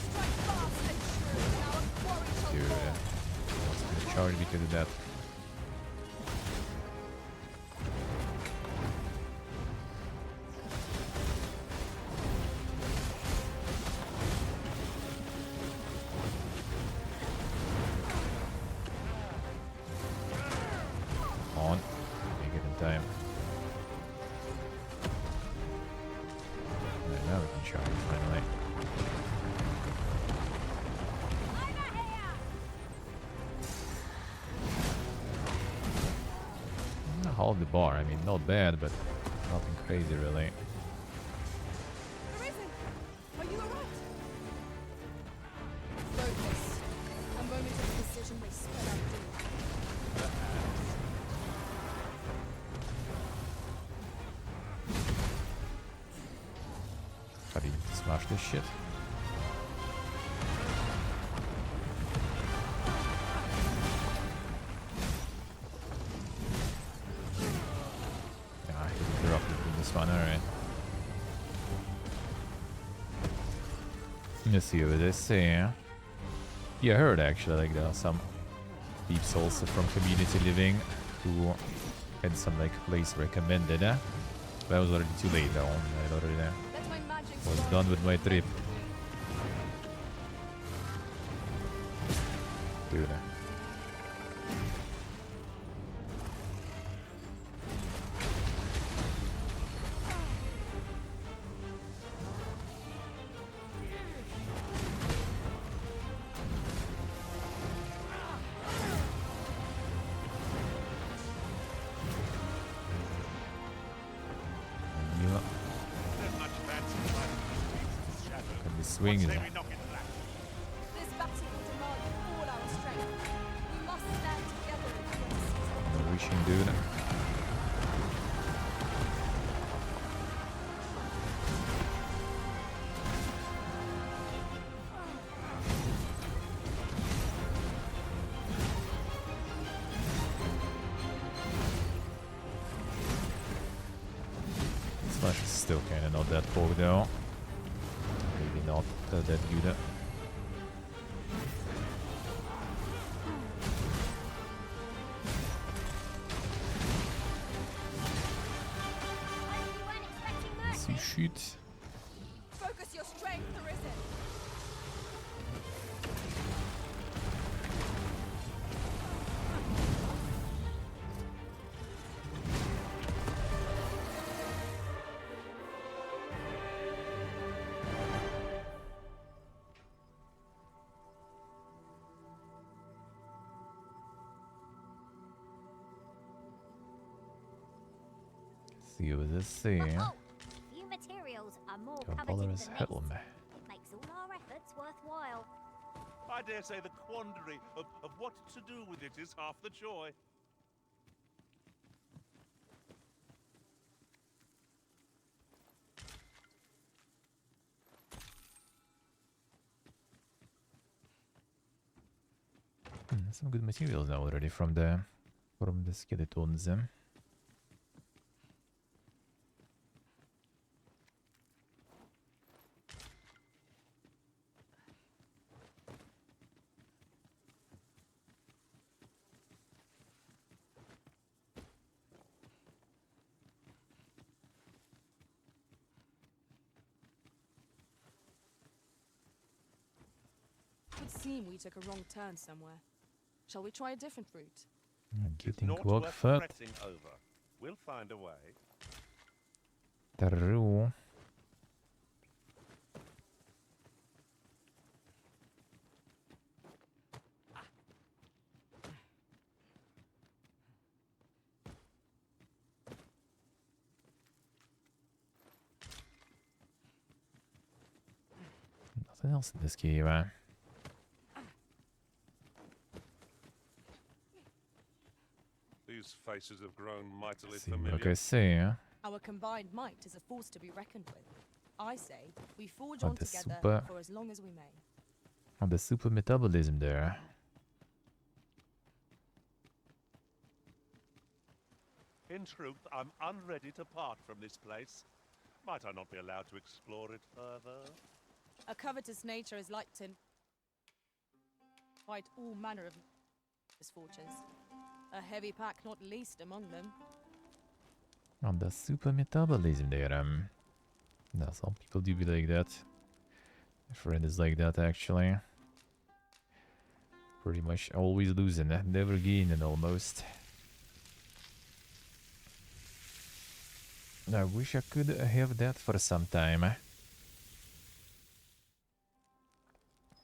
Strike fast and true, and our quarry shall Dude, fall. what's gonna charge me to do that? On. Make it in time. Right, now we can charge finally. Hold the bar. I mean, not bad, but nothing crazy really. Arisen! Are you alright? Focus. A moment of decision may spell out doom. How do you smash this shit? Yeah, I didn't drop it with this one, alright. Let's see what they say. Yeah, I heard actually, like there are some peeps also from community living who had some like place recommended. But I was already too late though. I already Let my magic was strike. done with my trip. Dude. Yeah, There's much fancy fighting these shadows. can be What swings. say we knock it flat? This battle will demand all our strength. We must stand together against it. No wishing, dude. Slash is still kind of not that poor though. Maybe not that good. You weren't expecting that. Let's see, shoot. Focus your strength, Arisen. See what they say. Oh, few materials are more coveted Valorous than Helm. next. It makes all our efforts worthwhile. I dare say the quandary of what to do with it is half the joy. Some good materials now already from the skeletons. Would seem we took a wrong turn somewhere. Shall we try a different route? It's Getting not walk worth fat. fretting over. We'll find a way. True. Nothing else in this cave, These faces have grown mightily Seem like familiar. I say, Our combined might is a force to be reckoned with. I say we forge Oh, on the together super- for as long as we may. Oh, the super metabolism there. In truth, I'm unready to part from this place. Might I not be allowed to explore it further? A covetous nature is like to fight all manner of misfortunes. A heavy pack not least among them. On the super metabolism there, no, some people do be like that. My friend is like that actually. Pretty much always losing, never gaining almost. I wish I could have that for some time.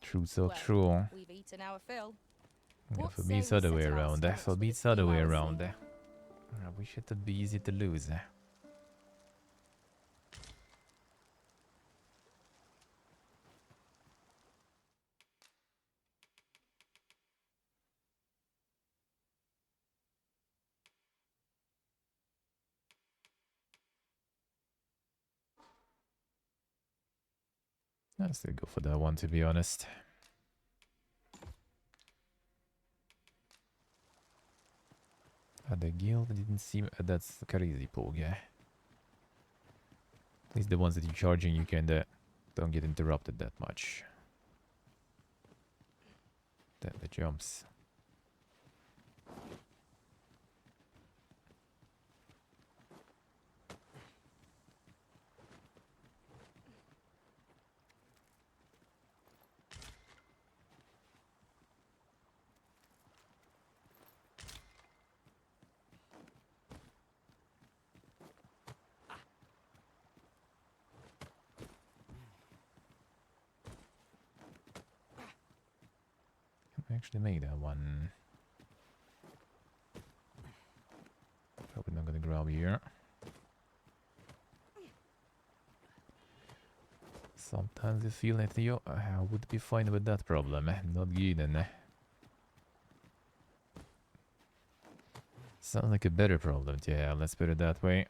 True, so Well, true. we've eaten our fill. Yeah, What for say me it's we other way settle our around. stomachs For with me a it's other way few hours around. sleep? I wish it would be easy to lose. I'll still go for that one, to be honest. The guild didn't seem... that's crazy, poor guy. At least the ones that you're charging, you can don't get interrupted that much. Then the jumps. Can actually make that one. Probably not gonna grab here. Sometimes I feel that I would be fine with that problem, not Gideon. Sounds like a better problem, yeah, let's put it that way.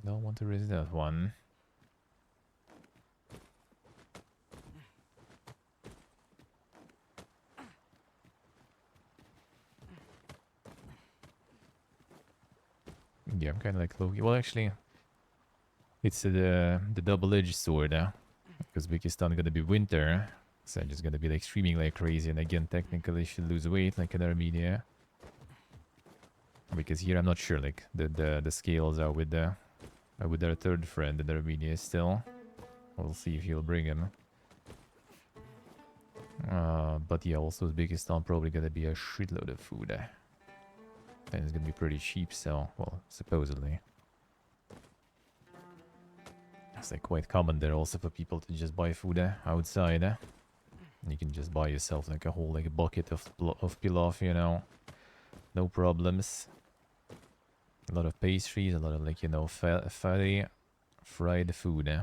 Don't want to risk that one. Yeah, I'm kind of like Loki. Well, actually, it's the double-edged sword. Because Uzbekistan gonna be winter, so I'm just gonna be like streaming like crazy. And again, technically, should lose weight like in Armenia. Because here I'm not sure. Like the scales are with our third friend in Armenia still. We'll see if he'll bring him. But yeah, also Uzbekistan probably gonna be a shitload of food. And it's gonna be pretty cheap, so, well, supposedly. It's like quite common there also for people to just buy food outside. You can just buy yourself like a whole like bucket of pilaf, you know. No problems. A lot of pastries, a lot of like, you know, fatty fried food.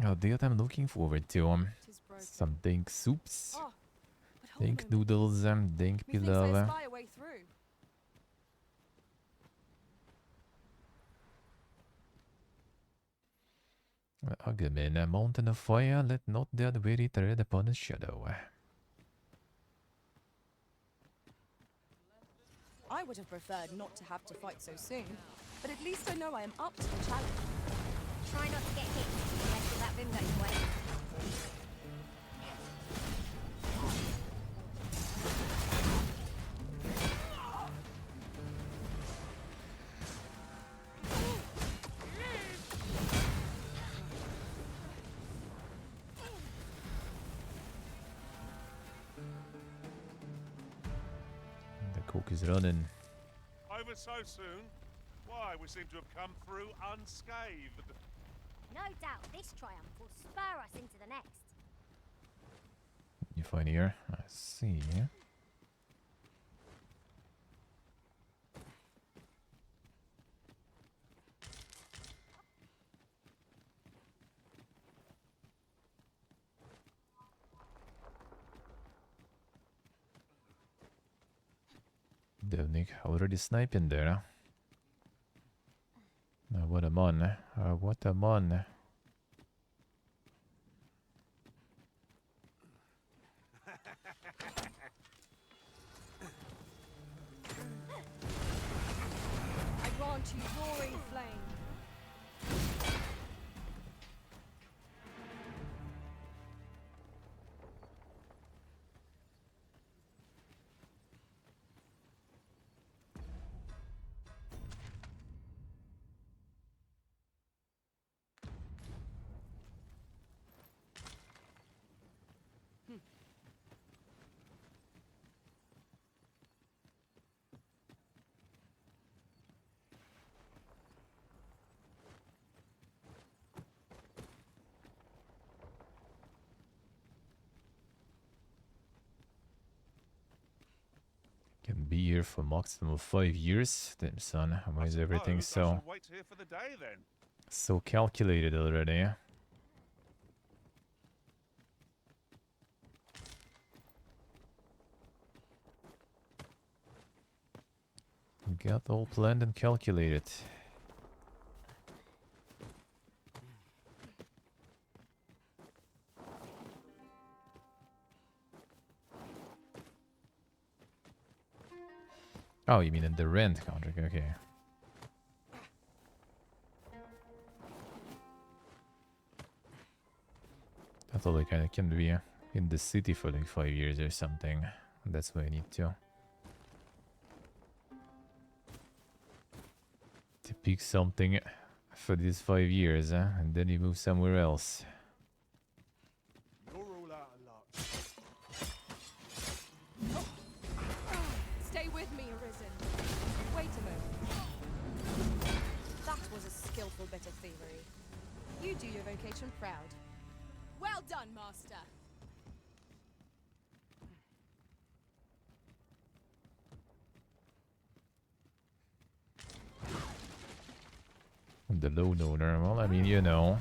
Oh, that I'm looking forward to. Some dank soups, Oh, but hold a dank moment. noodles, dank Methinks I pilau. spy a way through. Agamemnon, a mountain of fire, let not that weary tread upon its shadow. I would have preferred not to have to fight so soon, but at least I know I am up to the challenge. Try not to get hit unless you're that Bimgo's way. The cook is running. Over so soon? Why, we seem to have come through unscathed. No doubt this triumph will spur us into the next. You find here? I see. Devnik already sniping there. Now what I'm on? What I'm on? I grant you roaring flame. Can be here for maximum 5 years. Damn son, why is everything Suppose I so shall wait here for the day then. so calculated already? Got all planned and calculated. Oh, you mean in the rent contract? Okay. I thought I kind of can be in the city for like 5 years or something. That's why I need to pick something for these 5 years, and then you move somewhere else. You're all out of luck. Stay with me, Arisen. Wait a moment. That was a skillful bit of thievery. You do your vocation proud. Well done, Master. The loan owner, well, I mean, you know.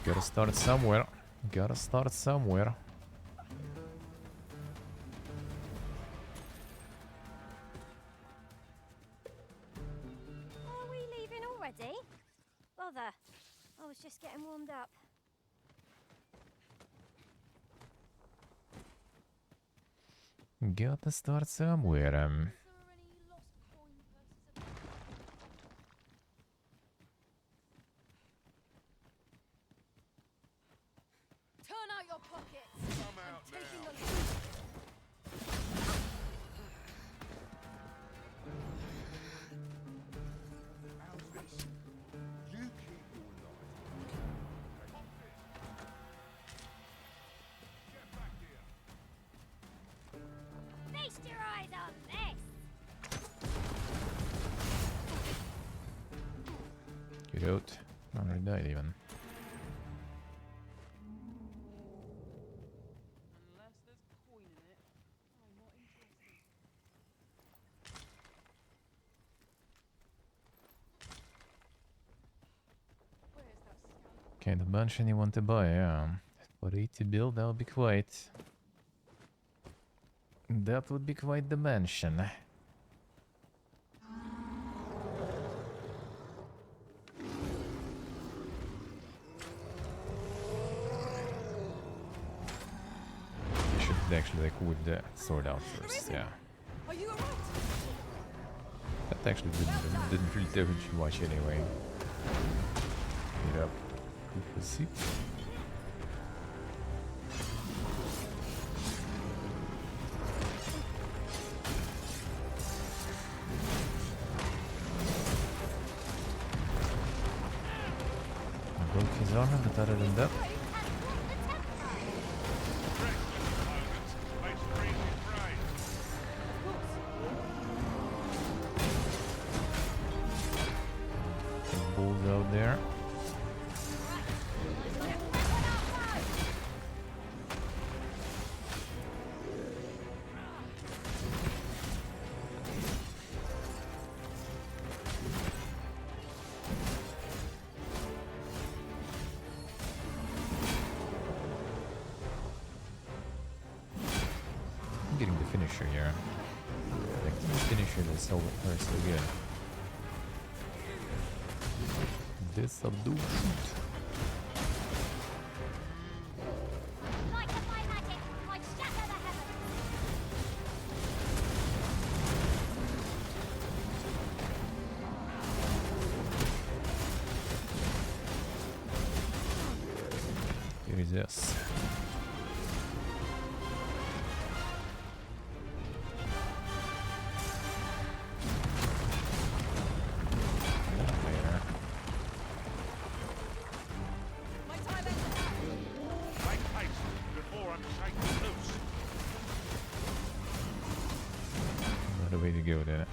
Gotta start somewhere. Gotta start somewhere. Are we leaving already? Bother. I was just getting warmed up. Gotta start somewhere. Turn out your pockets. Come out Taking now. the lead. How's this? You keep your light. Get back here. Feast your eyes on this! Get out. I already died even. Unless there's coin in it, I'm not interested. Where's that scamp? Kind of mansion you want to buy, yeah. For 80 bill, that would be quite... That would be quite the mansion. should actually like would sort out first. Yeah. Are you alright? That actually didn't really do too much anyway. Get up. Good pussy. I broke his armor, but other than that, bulls out there. I'm getting the finisher here. Like the finisher that's so good. This subdue shoot. Like a by magic, I shatter the heavens. Here is this. My time ends now. Make haste before I'm shaken loose. What a way to go there.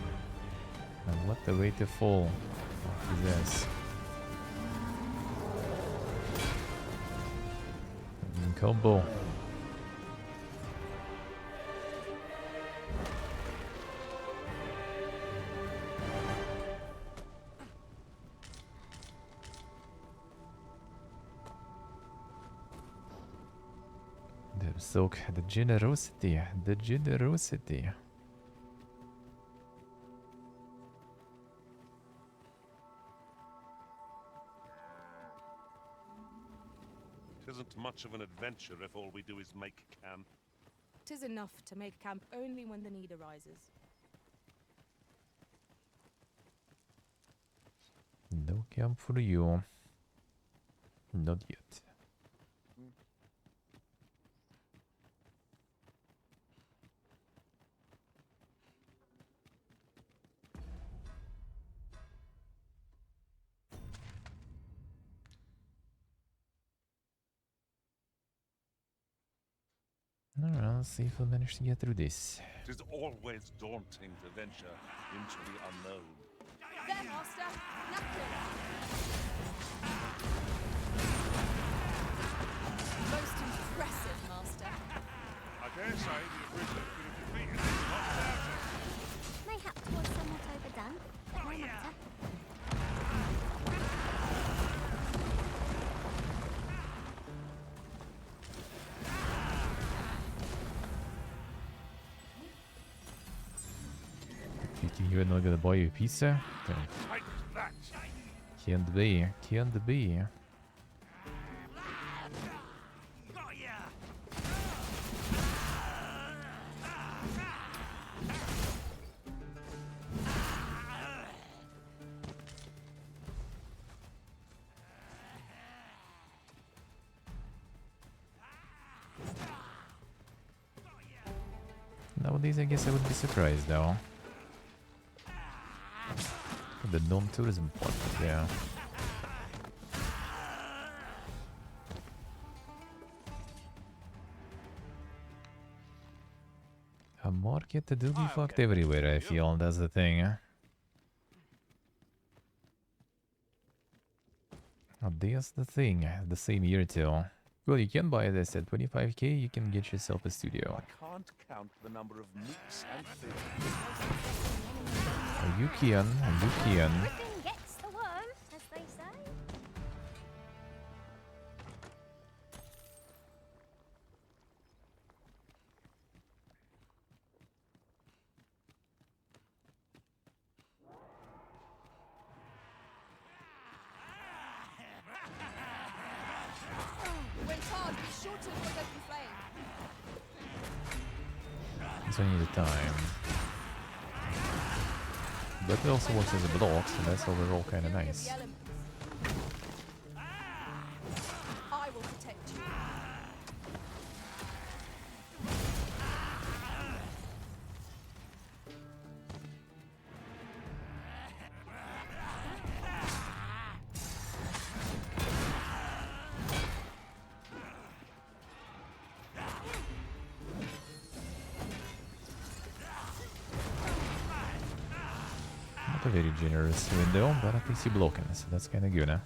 And what a way to fall. What is this? Combo. So the generosity, the generosity. It isn't much of an adventure if all we do is make camp. 'Tis enough to make camp only when the need arises. No camp for you. Not yet. Alright, let's see if we'll manage to get through this. It is always daunting to venture into the unknown. There, Master! Napkin! Most impressive, Master. I dare say the original could have defeated it, not without it. Mayhap was somewhat overdone, but no matter. You're not gonna buy you a pizza? Take that! Can't be, can't be. Nowadays, I guess I would be surprised though. The non-tourism part, yeah. A market do be fucked everywhere, I feel, that's the thing. Oh, that's the thing, the same year too. Well, you can buy this at 25k, you can get yourself a studio. I can't count the number of meats and fish. You can, you can. Everything gets the worm, as they say. When charged, be sure to provoke the flame. So I need the time. But it also works as a block, so that's overall kind of Fury of nice. the elements. I will protect you. Not a very generous window, but at least you're blocking, so that's kind of good, huh?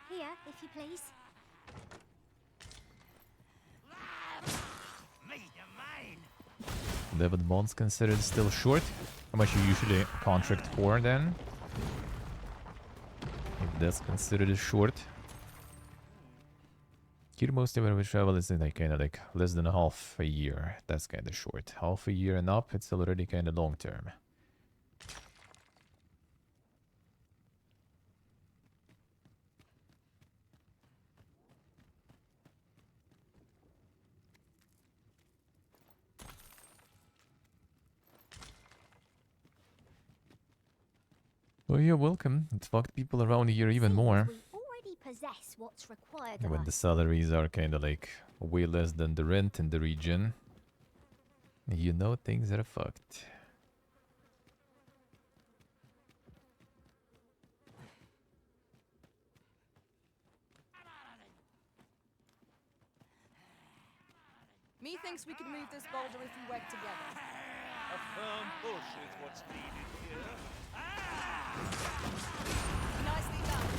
Here, if you please. David Bond's considered still short. How much you usually contract for then? If that's considered as short. Here most of our travel is like kind of like less than half a year. That's kind of short. Half a year and up, it's already kind of long term. Well, you're welcome. It fucked people around here even Seems more. we already possess what's required of When the us. salaries are kind of like way less than the rent in the region, you know things are fucked. Methinks we could move this boulder if we work together. A firm push is what's needed here. Nicely done.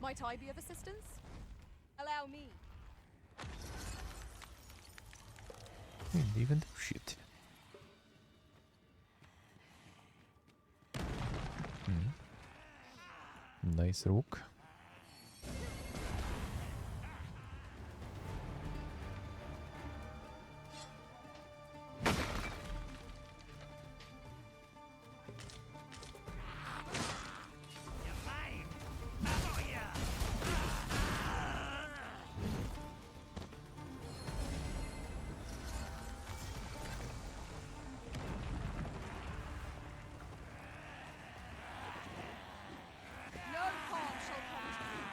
Might I be of assistance? Allow me. Didn't even do shit. Nice rook. No harm shall come to you.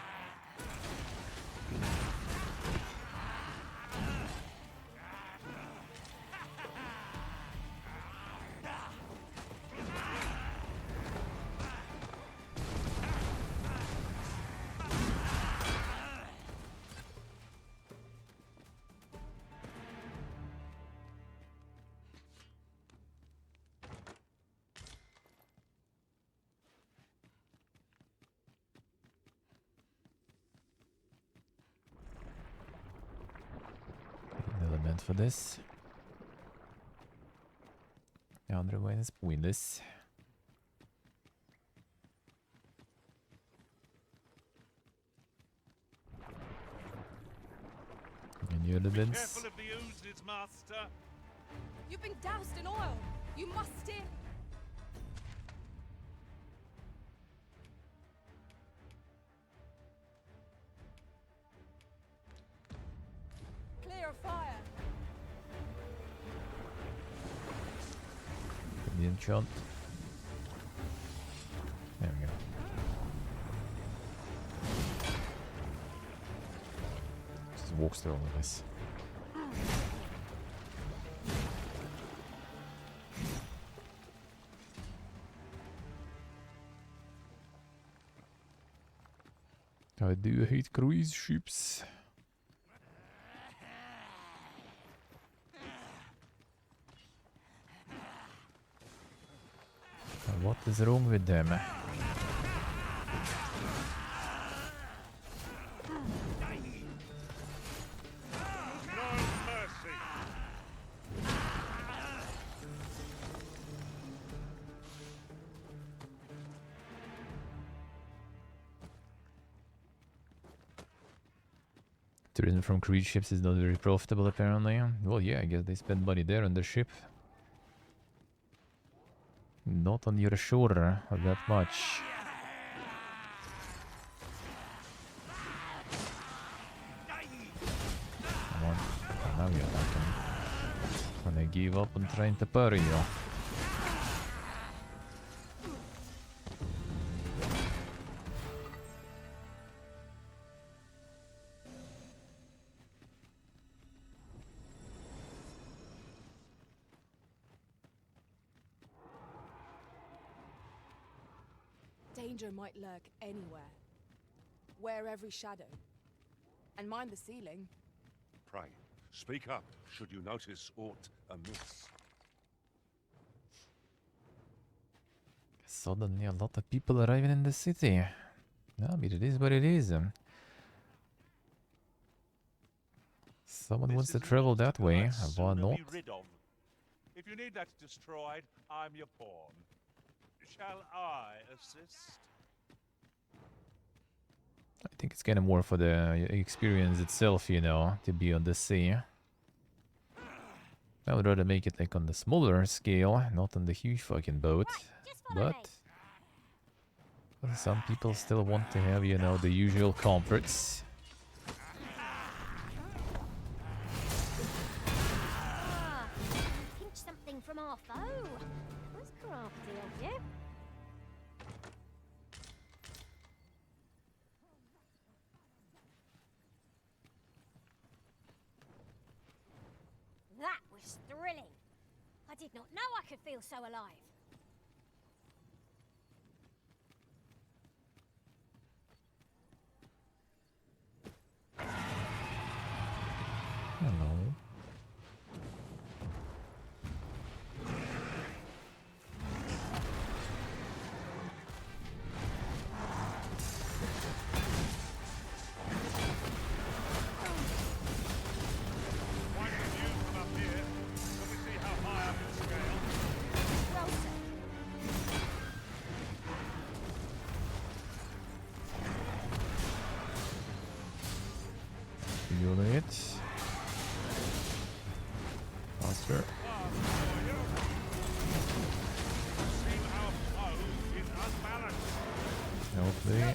Element for this. The other way is pointless. Any elements? Careful of the oozes, master. You've been doused in oil. You must steer. Clear of fire. The enchant. There we go. Just walks through all of this. I do hate cruise ships. What is wrong with them? No mercy. Tourism from cruise ships is not very profitable, apparently. Well, yeah, I guess they spend money there on the ship. Not on your shore that much. Come on. Oh, now you're attacking. Gonna give up on trying to parry you. Danger might lurk anywhere. Wear every shadow. And mind the ceiling. Pray, speak up should you notice aught amiss. Suddenly a lot of people arriving in the city. No, I mean, it is what it is. Someone wants to travel that way. Why not? If you need that destroyed, I'm your pawn. Shall I assist? I think it's kind of more for the experience itself, you know, to be on the sea. I would rather make it like on the smaller scale, not on the huge fucking boat. But some people still want to have, you know, the usual comforts. Pinch something from our foe. That's crafty of you. That was thrilling. I did not know I could feel so alive. Hello. Unit. Faster. Hopefully.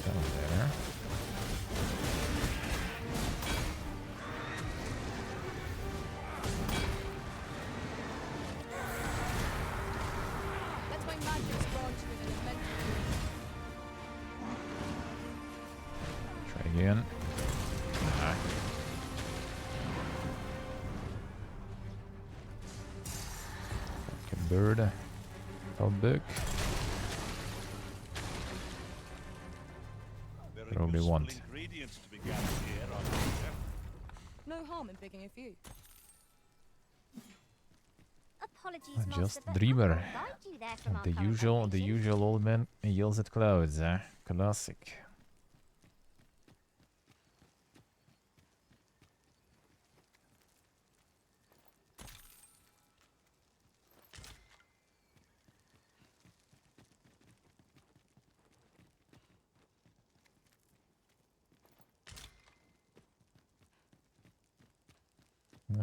Down there. Let my magic branch with an elemental. Try again. Ah. Fucking bird. Book. Probably want. Ingredients to be gathered here, I think. No harm in picking a few. Apologies, Just Master, but dreamer. I can't guide you there from our The current usual location. old man yells at clouds, Classic.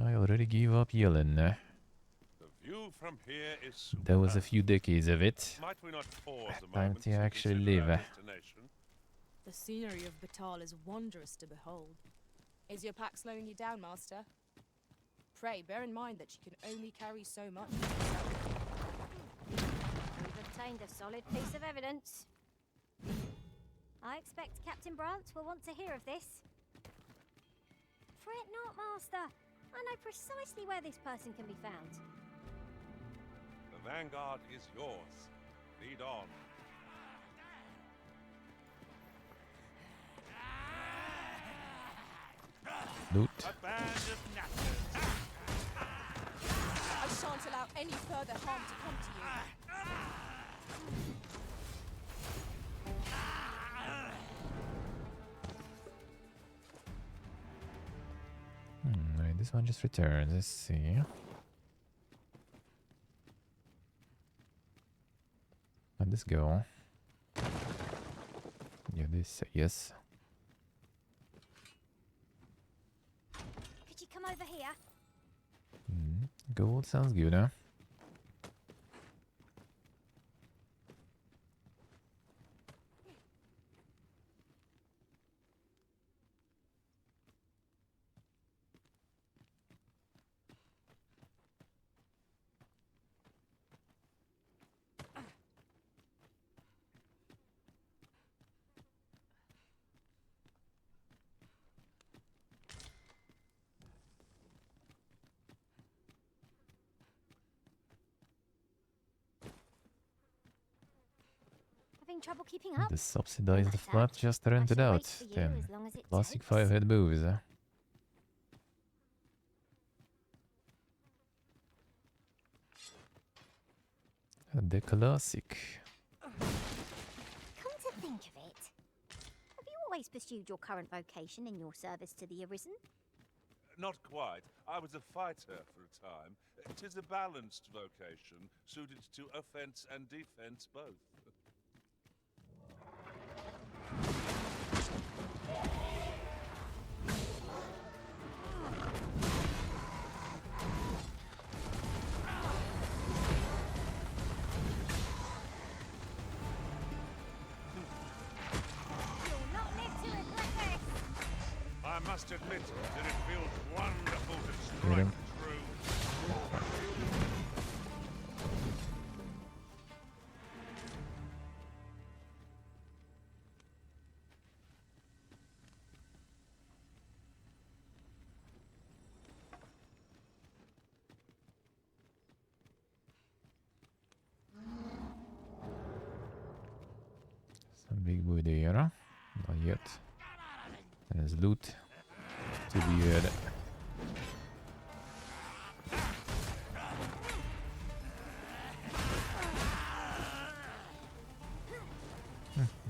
I already gave up yelling. The view from here is There was a superb. few decades of it. Might we not pause a Time moment to actually consider our live. destination? The scenery of Battahl is wondrous to behold. Is your pack slowing you down, Master? Pray, bear in mind that she can only carry so much. We've obtained a solid piece of evidence. I expect Captain Brant will want to hear of this. Fret not, Master. I know precisely where this person can be found. The vanguard is yours. Lead on. Loot. A band of knackers. I shan't allow any further harm to come to you. this one just returns. Let's see. How'd this go? Yeah, this, yes. Could you come over here? Gold sounds good, huh? Having trouble keeping up? The subsidized Like flat that. just I rented shall out. wait for you Then as long as it classic takes. 5-head moves, huh? The classic. Come to think of it, have you always pursued your current vocation in your service to the Arisen? Not quite. I was a fighter for a time. 'Tis a balanced vocation, suited to offense and defense both. You'll not live to regret this! I must admit that it feels wonderful to Get strike him. true. Some big boy there, huh? Not yet. And there's loot to be had.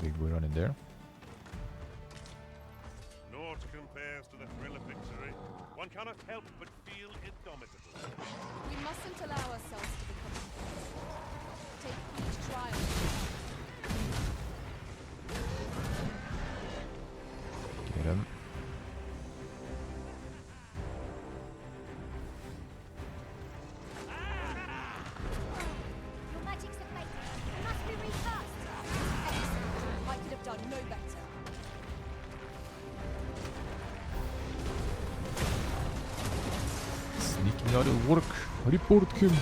Big boy running there. Naught compares to the thrill of victory. One cannot help but feel indomitable. We mustn't allow ourselves to become complacent. Take each trial. Get him. Your magic's deflated. It must be recast. Excellent. I could have done no better. Sneaking out of work. Report him.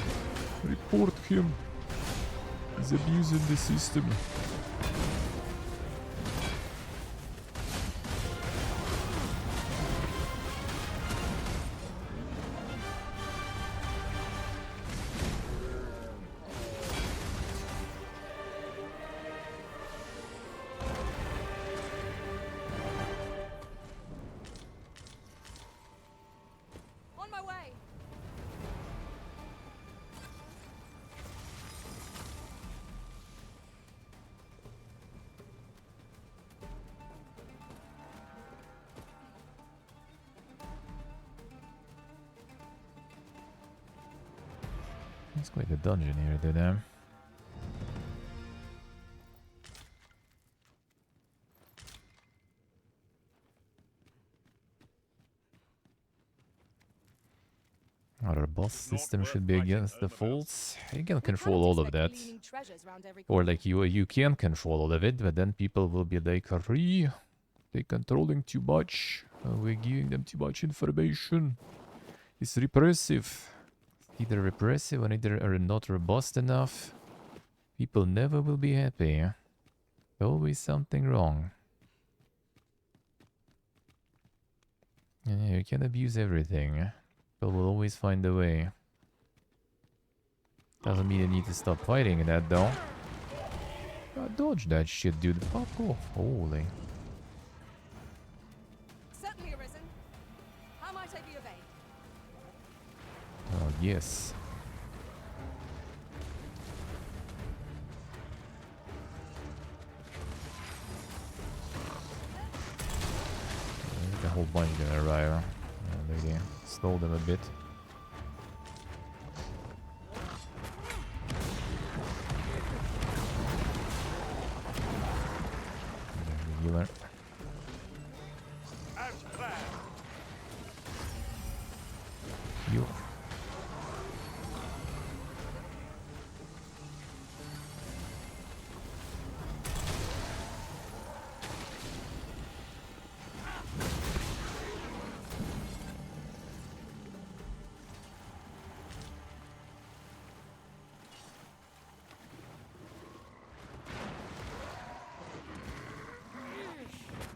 Report him. He's abusing the system. On my way. It's quite a dungeon here, then. Our boss system should be against the faults. You can control all of that. Or like you can control all of it, but then people will be like, hurry, they're controlling too much. We're giving them too much information. It's repressive. Either repressive or either are not robust enough. People never will be happy. Always something wrong. Yeah, you can abuse everything. People will always find a way. Doesn't mean you need to stop fighting that though. Dodge that shit, dude. Fuck off. Holy. Certainly arisen. How might I be of aid? Oh, yes. There's a whole bunch gonna arrive. Maybe slow them a bit. Healer. As planned. You.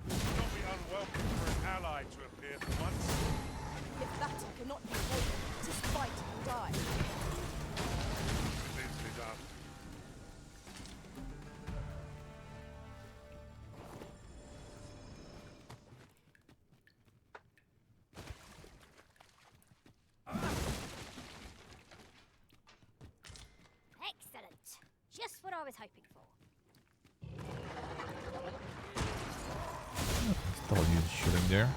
Not be unwelcome for an ally to appear for once. If battle cannot be avoided, just fight and die. Needs to be done. Excellent. Just what I was hoping for. Thought you were shooting there.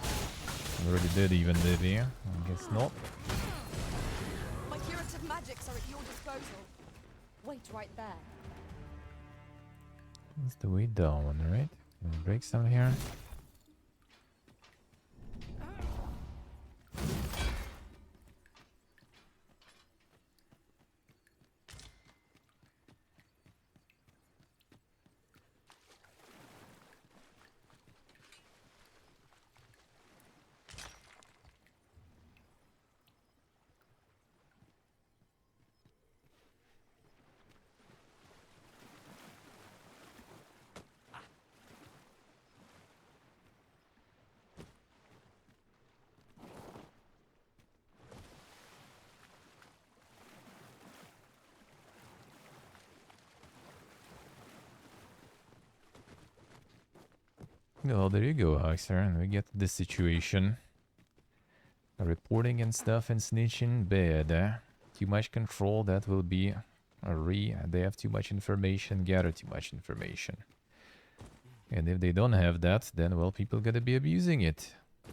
Already did even, did he? I guess not. My curative magics are at your disposal. Wait right there. That's the way down, right? Can we break some here? Well, there you go, Axer. And we get this situation. Reporting and stuff and snitching, bad. Too much control, that will be a they have too much information, gather too much information. And if they don't have that, then, well, people gotta be abusing it. I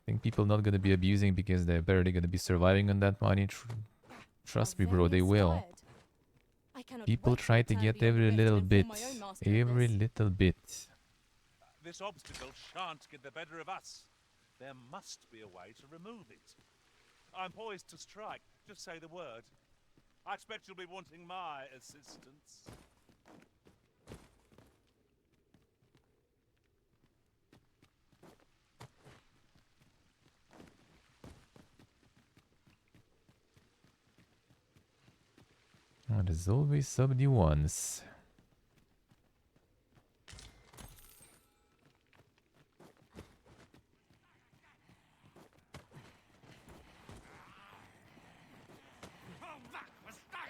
think people not gonna be abusing because they're barely gonna be surviving on that money. Trust me, bro, they will. People try to get every little bit. Every little bit. This obstacle shan't get the better of us. There must be a way to remove it. I'm poised to strike. Just say the word. I expect you'll be wanting my assistance. Oh, there's always somebody once.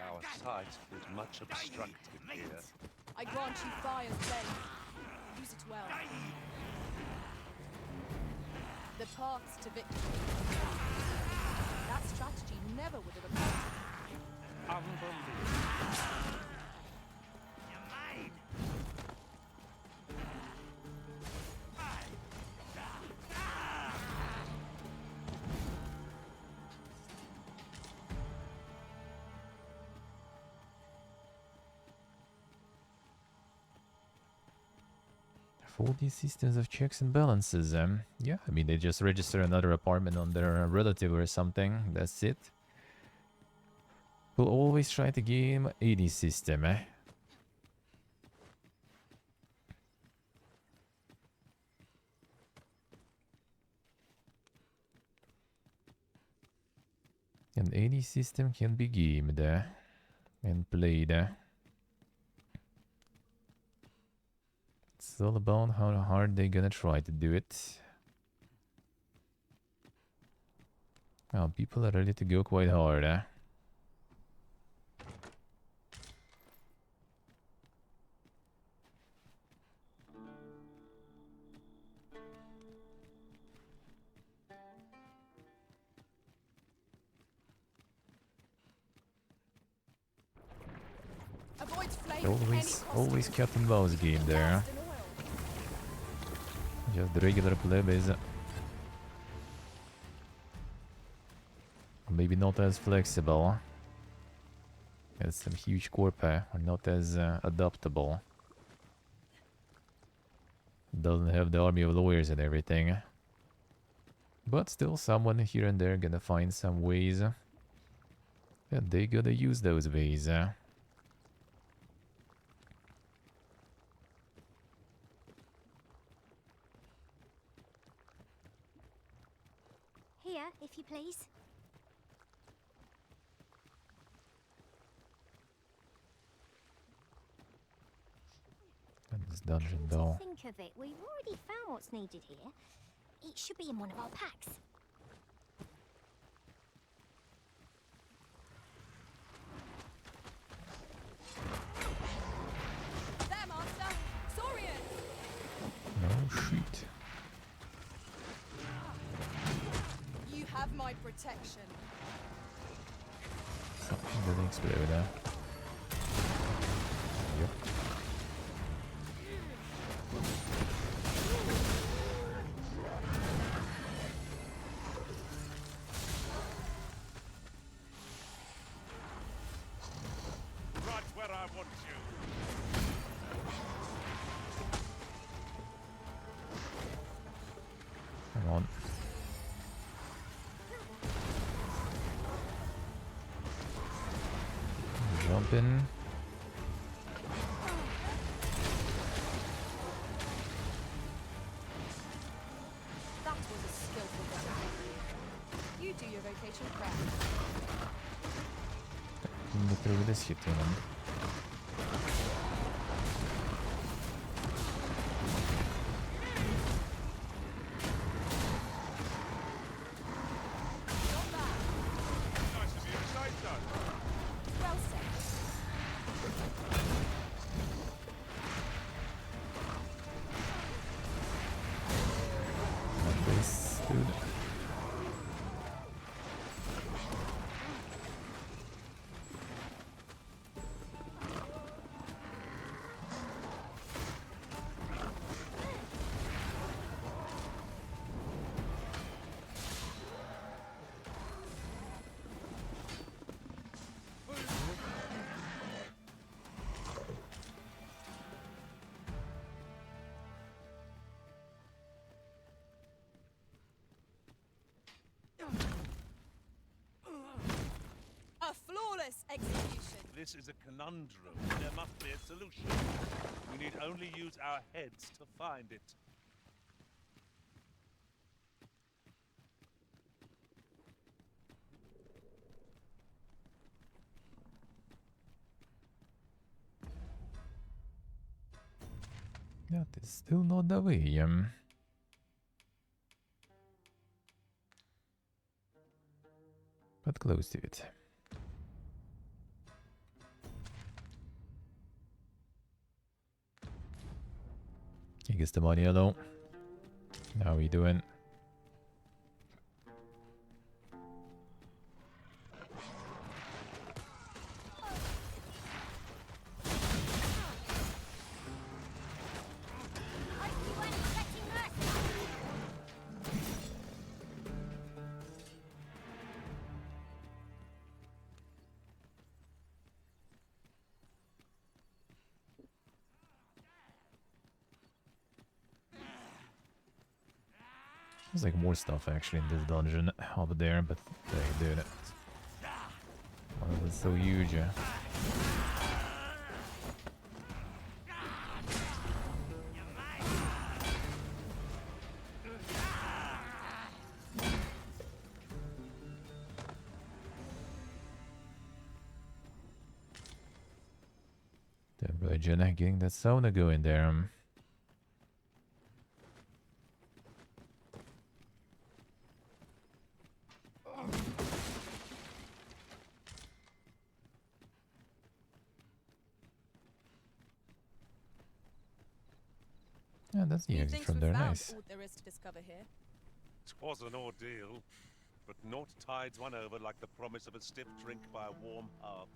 Our sight is much obstructed here. I grant you fire's blade. Use it well. The paths to victory. That strategy never would have occurred. Unbelievable. For these systems of checks and balances, yeah, I mean, they just register another apartment on their relative or something, that's it. We'll always try to game AD system, An AD system can be gamed and played. It's all about how hard they're gonna try to do it. Oh, people are ready to go quite hard, Avoid flame Always cat and mouse game there. Just regular plebes. maybe not as flexible as some huge corpa, or not as adaptable. Doesn't have the army of lawyers and everything. But still, someone here and there gonna find some ways. And they gotta use those ways. Here, if you please. And this dungeon To though. think of it, we've already found what's needed here. It should be in one of our packs. There, Master! Saurian! No shit. You have my protection. Something doesn't explode there. Yep. Right where I want you. Come on. Jump in. That was a skillful weapon. You do your vocation proud. Inte tror det shit igenom. Not bad. Nice of you to say so. Well said. Like this, dude. A flawless execution. This is a conundrum. There must be a solution. We need only use our heads to find it. That is still not the way. But close to it. He gets the money though. How we doing? Hope you weren't expecting mercy. There's like more stuff actually in this dungeon over there, but they did it. Oh, that's so huge. The bridge and getting that sauna going there. Yeah, that's the exit Methinks from we've there. found Nice. all there is to discover here. 'Twas an ordeal, but naught tides one over like the promise of a stiff drink by a warm hearth.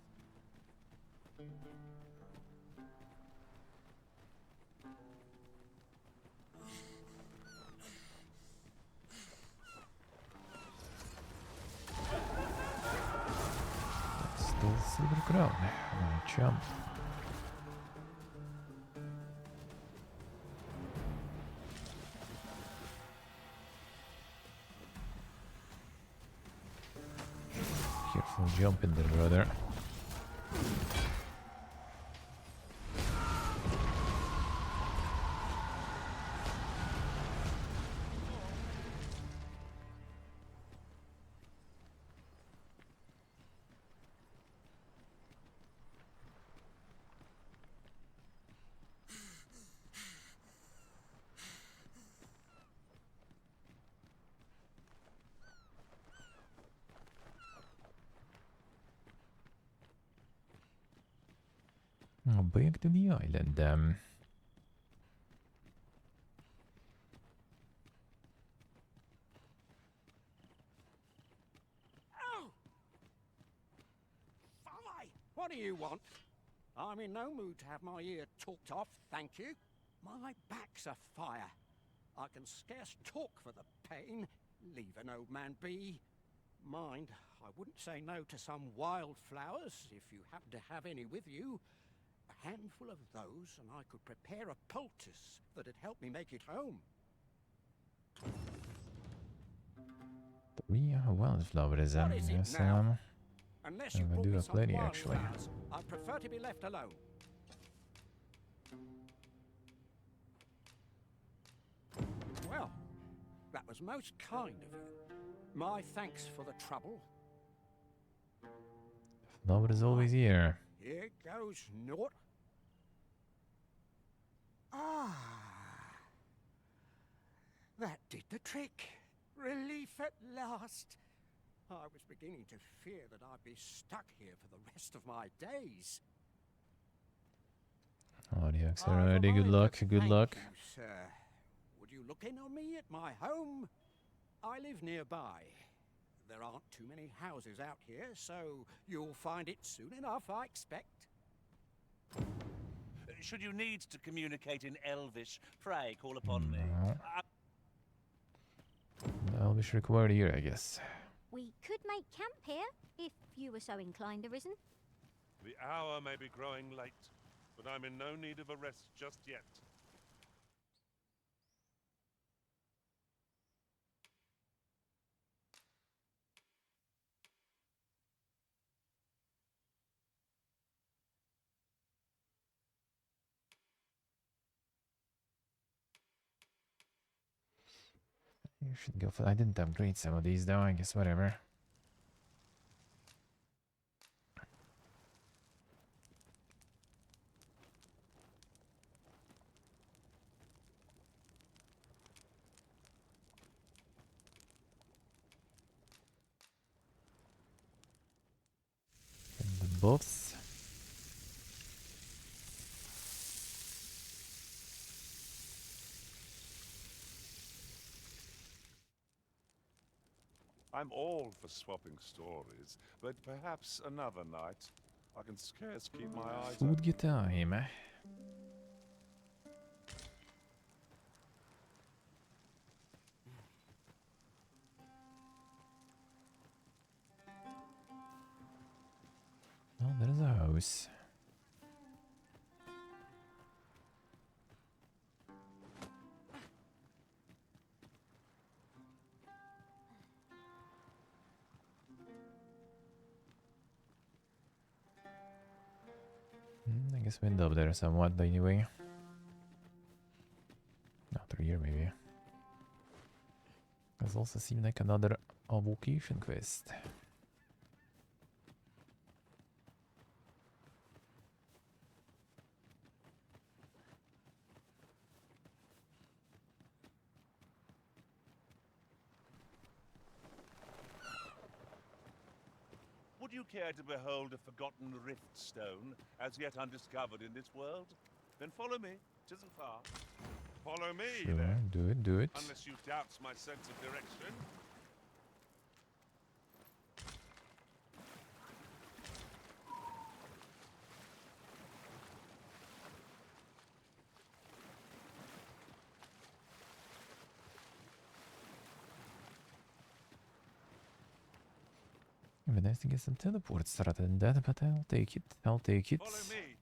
Silver crown. My chump. Careful jumping there, brother. Oh, back to the island. Oh! Fie! What do you want? I'm in no mood to have my ear talked off, thank you. My back's afire. I can scarce talk for the pain. Leave an old man be. Mind, I wouldn't say no to some wildflowers, if you happen to have any with you. A handful of those, and I could prepare a poultice that'd help me make it home. 3 wildflowers. What is it Yes, now? Unless you I brought do me have some plenty, actually. wildflowers, I'd prefer to be left alone. Well, that was most kind of you. My thanks for the trouble. Flower is always here. Here goes naught. Ah, that did the trick. Relief at last. I was beginning to fear that I'd be stuck here for the rest of my days. Oh, the axe I've a already. Good mind to luck. Good thank luck. you, sir. Would you look in on me at my home? I live nearby. There aren't too many houses out here, so you'll find it soon enough, I expect. Should you need to communicate in Elvish, pray call upon me. Elvish required here, I guess. We could make camp here, if you were so inclined, Arisen. The hour may be growing late, but I'm in no need of a rest just yet. You should go for. I didn't upgrade some of these though. I guess whatever. And the buffs. I'm all for swapping stories, but perhaps another night. I can scarce keep my eyes Food get time. Oh, there's a house. I guess we end up there somewhat, but anyway. Not through here, maybe. Does also seem like another vocation quest. Would you care to behold a forgotten rift stone, as yet undiscovered in this world? Then follow me. 'Tisn't far. Follow me, Sure, then. do it, do it. Unless you doubt my sense of direction. be nice to get some teleports rather than that, but I'll take it. I'll take it. Follow me.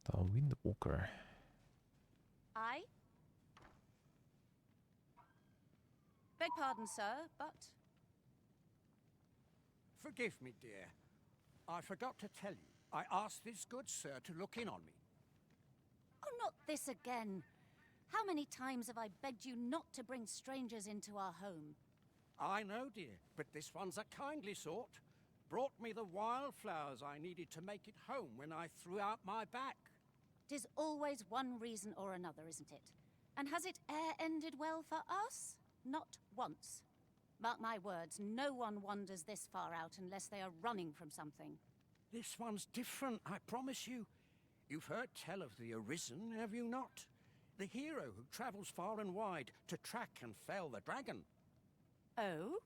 The Windwalker. I? Beg pardon, sir, but... Forgive me, dear. I forgot to tell you. I asked this good sir to look in on me. Oh, not this again. How many times have I begged you not to bring strangers into our home? I know, dear, but this one's a kindly sort. Brought me the wildflowers I needed to make it home when I threw out my back. 'Tis always one reason or another, isn't it? And has it e'er ended well for us? Not once. Mark my words, no one wanders this far out unless they are running from something. This one's different, I promise you. You've heard tell of the Arisen, have you not? The hero who travels far and wide to track and fell the dragon. Oh?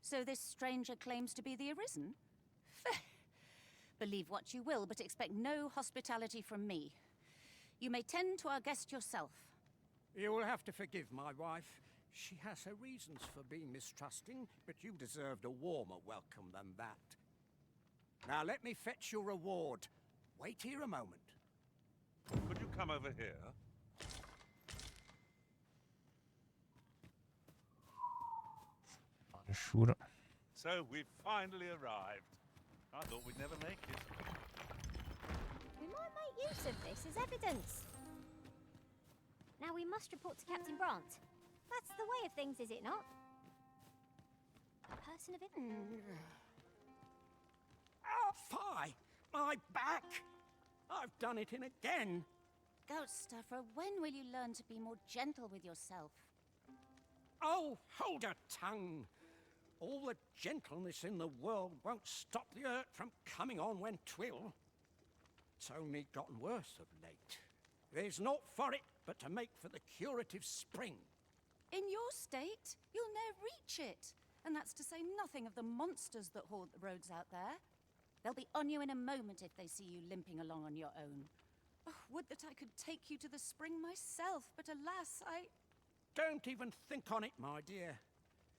So this stranger claims to be the Arisen? Fair. Believe what you will, but expect no hospitality from me. You may tend to our guest yourself. You will have to forgive my wife. She has her reasons for being mistrusting, but you deserved a warmer welcome than that. Now let me fetch your reward. Wait here a moment. Could you come over here? Sure. So we've finally arrived. I thought we'd never make it. We might make use of this as evidence. Now we must report to Captain Brandt. That's the way of things, is it not? A person of interest. Oh, fie! My back! I've done it in again. Ghost Stuffer, when will you learn to be more gentle with yourself? Oh, hold your tongue. All the gentleness in the world won't stop the hurt from coming on when 'twill. It's only gotten worse of late. There's naught for it but to make for the curative spring. In your state, you'll ne'er reach it. And that's to say nothing of the monsters that haunt the roads out there. They'll be on you in a moment if they see you limping along on your own. Oh, would that I could take you to the spring myself, but alas, Don't even think on it, my dear.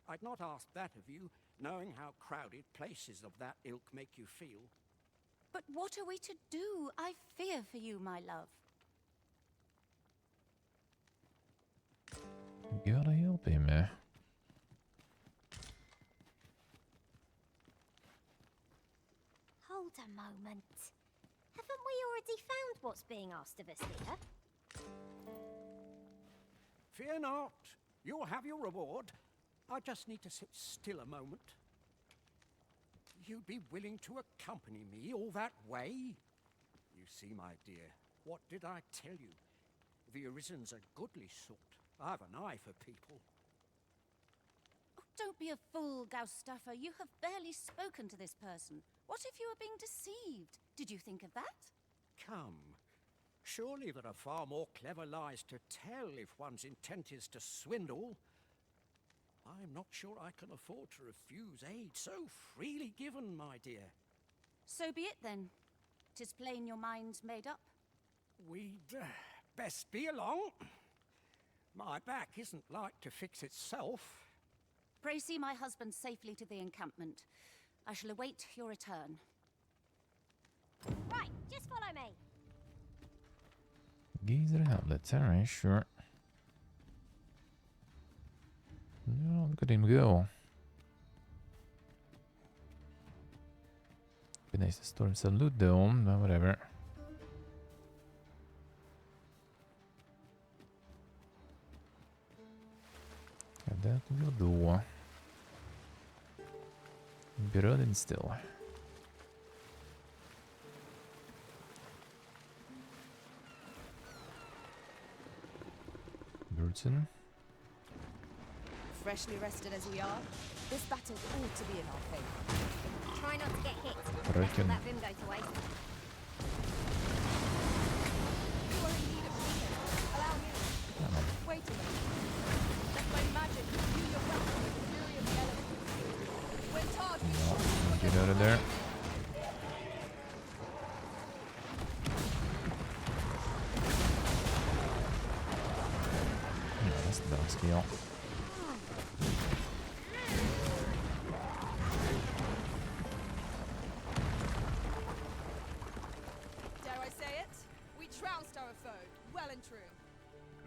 I'd not ask that of you, knowing how crowded places of that ilk make you feel. But what are we to do? I fear for you, my love. You gotta help him, eh? Hold a moment. Haven't we already found what's being asked of us here? Fear not. You'll have your reward. I just need to sit still a moment. You'd be willing to accompany me all that way? You see, my dear, what did I tell you? The Arisen's a goodly sort. I've an eye for people. Oh, don't be a fool, Ghost Stuffer. You have barely spoken to this person. What if you were being deceived? Did you think of that? Come. Surely there are far more clever lies to tell if one's intent is to swindle. I'm not sure I can afford to refuse aid so freely given, my dear. So be it then. 'Tis plain your mind's made up. We'd best be along. My back isn't like to fix itself. Pray see my husband safely to the encampment. I shall await your return. Right, just follow me. Geezer Hamlet, alright, sure. No, look at him go. Be nice to storm some loot though, but whatever. Ja, det will do. Beröden still. Burton. Freshly rested as we are, this battle ought to be in our favor. Try not to get hit. Reckon. Let that vim go to waste. You are in need of healing. Allow me. Wait a minute. Let my magic imbue your weapon with the fury of the elements. When targeting, No, get out of there. deal. Dare I say it? We trounced our foe, well and true.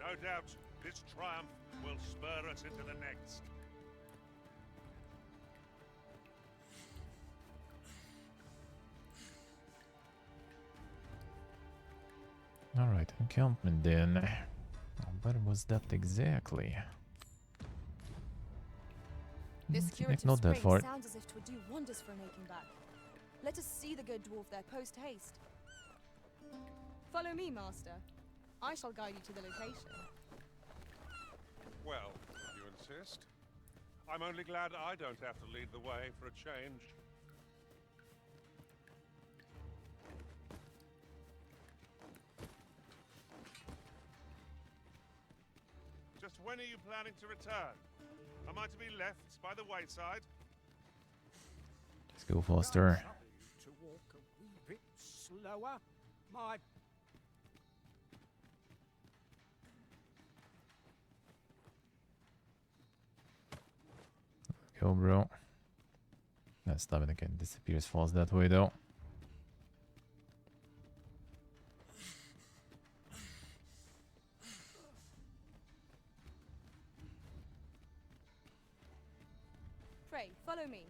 No doubt, this triumph will spur us into the next. Alright, encampment then. What was that exactly? This curative Not that spring far. sounds as if 'twould do wonders for an aching back. Let us see the good dwarf there post haste. Follow me, master. I shall guide you to the location. Well, if you insist. I'm only glad I don't have to lead the way for a change. Just when are you planning to return? Am I to be left by the wayside? Let's go faster. To walk a wee bit slower. My Go, bro. That stamina can disappear as fast that way, though. Pray, follow me.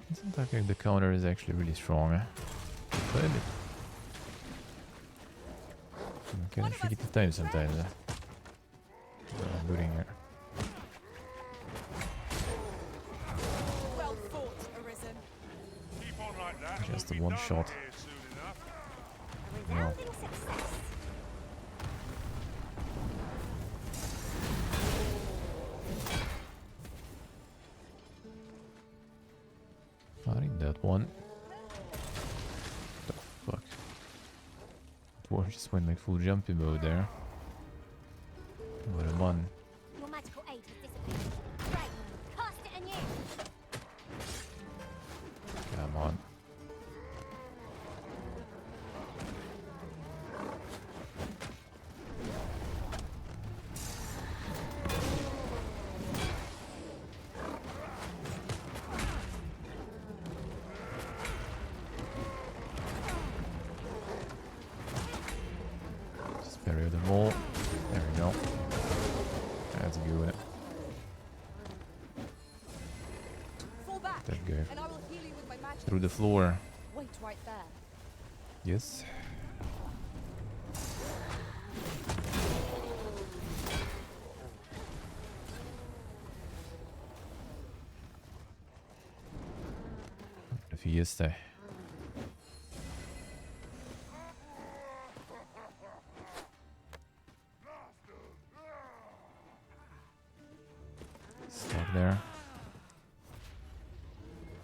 Doesn't look like the counter is actually really strong. But it can defeat the time sometimes. Looting here. Well fought, Arisen. Keep on like that. Just We'll a be one done shot. here soon enough. A resounding success. Fighting that one. The fuck? Dwarf just went like full jumpy mode there. What a one. Your magical aid has dissipated. Right, cast it anew. Come on. Just bury them all. There we go. That's good. Fall back, That guy and I will heal you with my magic. through the floor. Wait right there. Yes. The fiesta. Stuck there.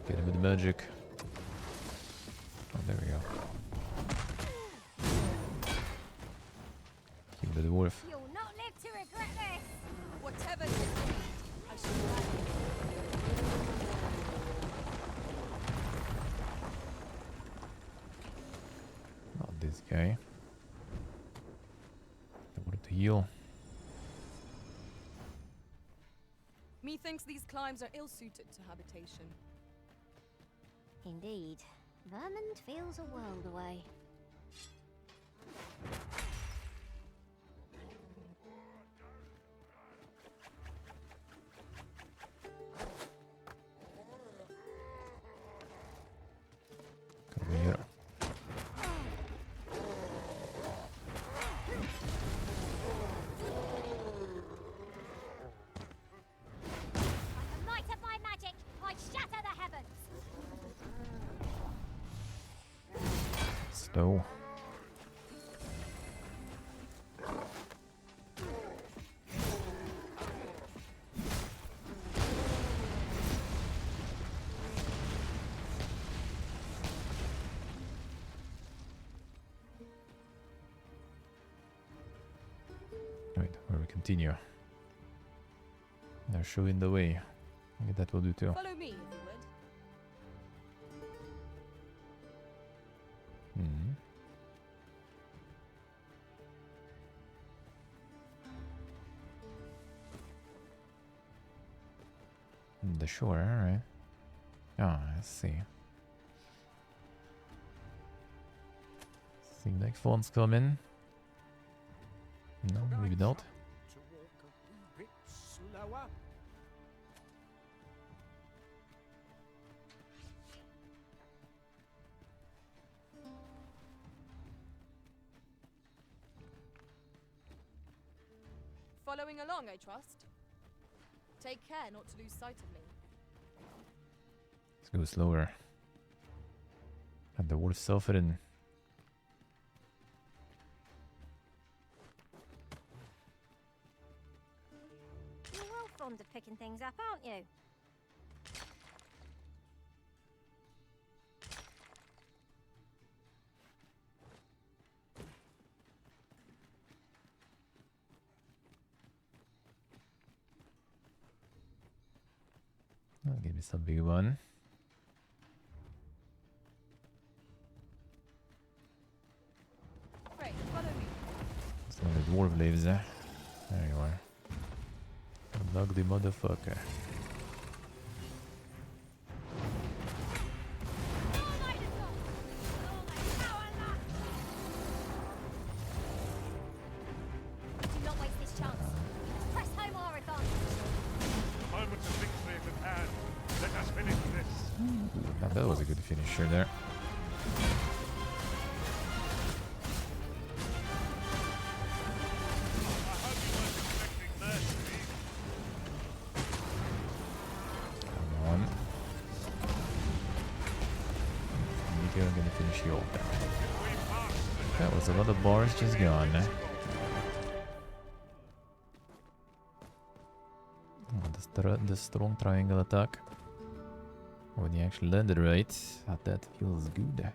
Get him with the magic. Oh, there we go. Kill the dwarf. You'll not live to regret this. Whatever it is, I shall gladly. Not this guy. I wanted to heal. Methinks these climbs are ill-suited to habitation. Indeed. Vermont feels a world away. Come here. By the might of my magic, I shatter the heavens. Slow. Right, where we continue. They're showing the way. Maybe that will do too. Follow me, if you would. Hmm. The shore, alright. Ah, I see. Seems like phones coming. No, maybe not. To walk a wee bit slower. Following along, I trust. Take care not to lose sight of me. Let's go slower. And the wolf suffering. You're well fond of picking things up, aren't you? Oh, give me some big one. Great, follow me. As long as dwarf lives there. There you are. An ugly motherfucker. Do not waste this chance. Press home our advantage. The moment of victory is at hand. Let us finish this. Now that was a good finisher there. I hope you weren't expecting mercy. Come on. Nico, I'm gonna finish you off there. We passed the That was a lot of bars just gone. Oh, the strong triangle attack. When you actually landed right, that feels good.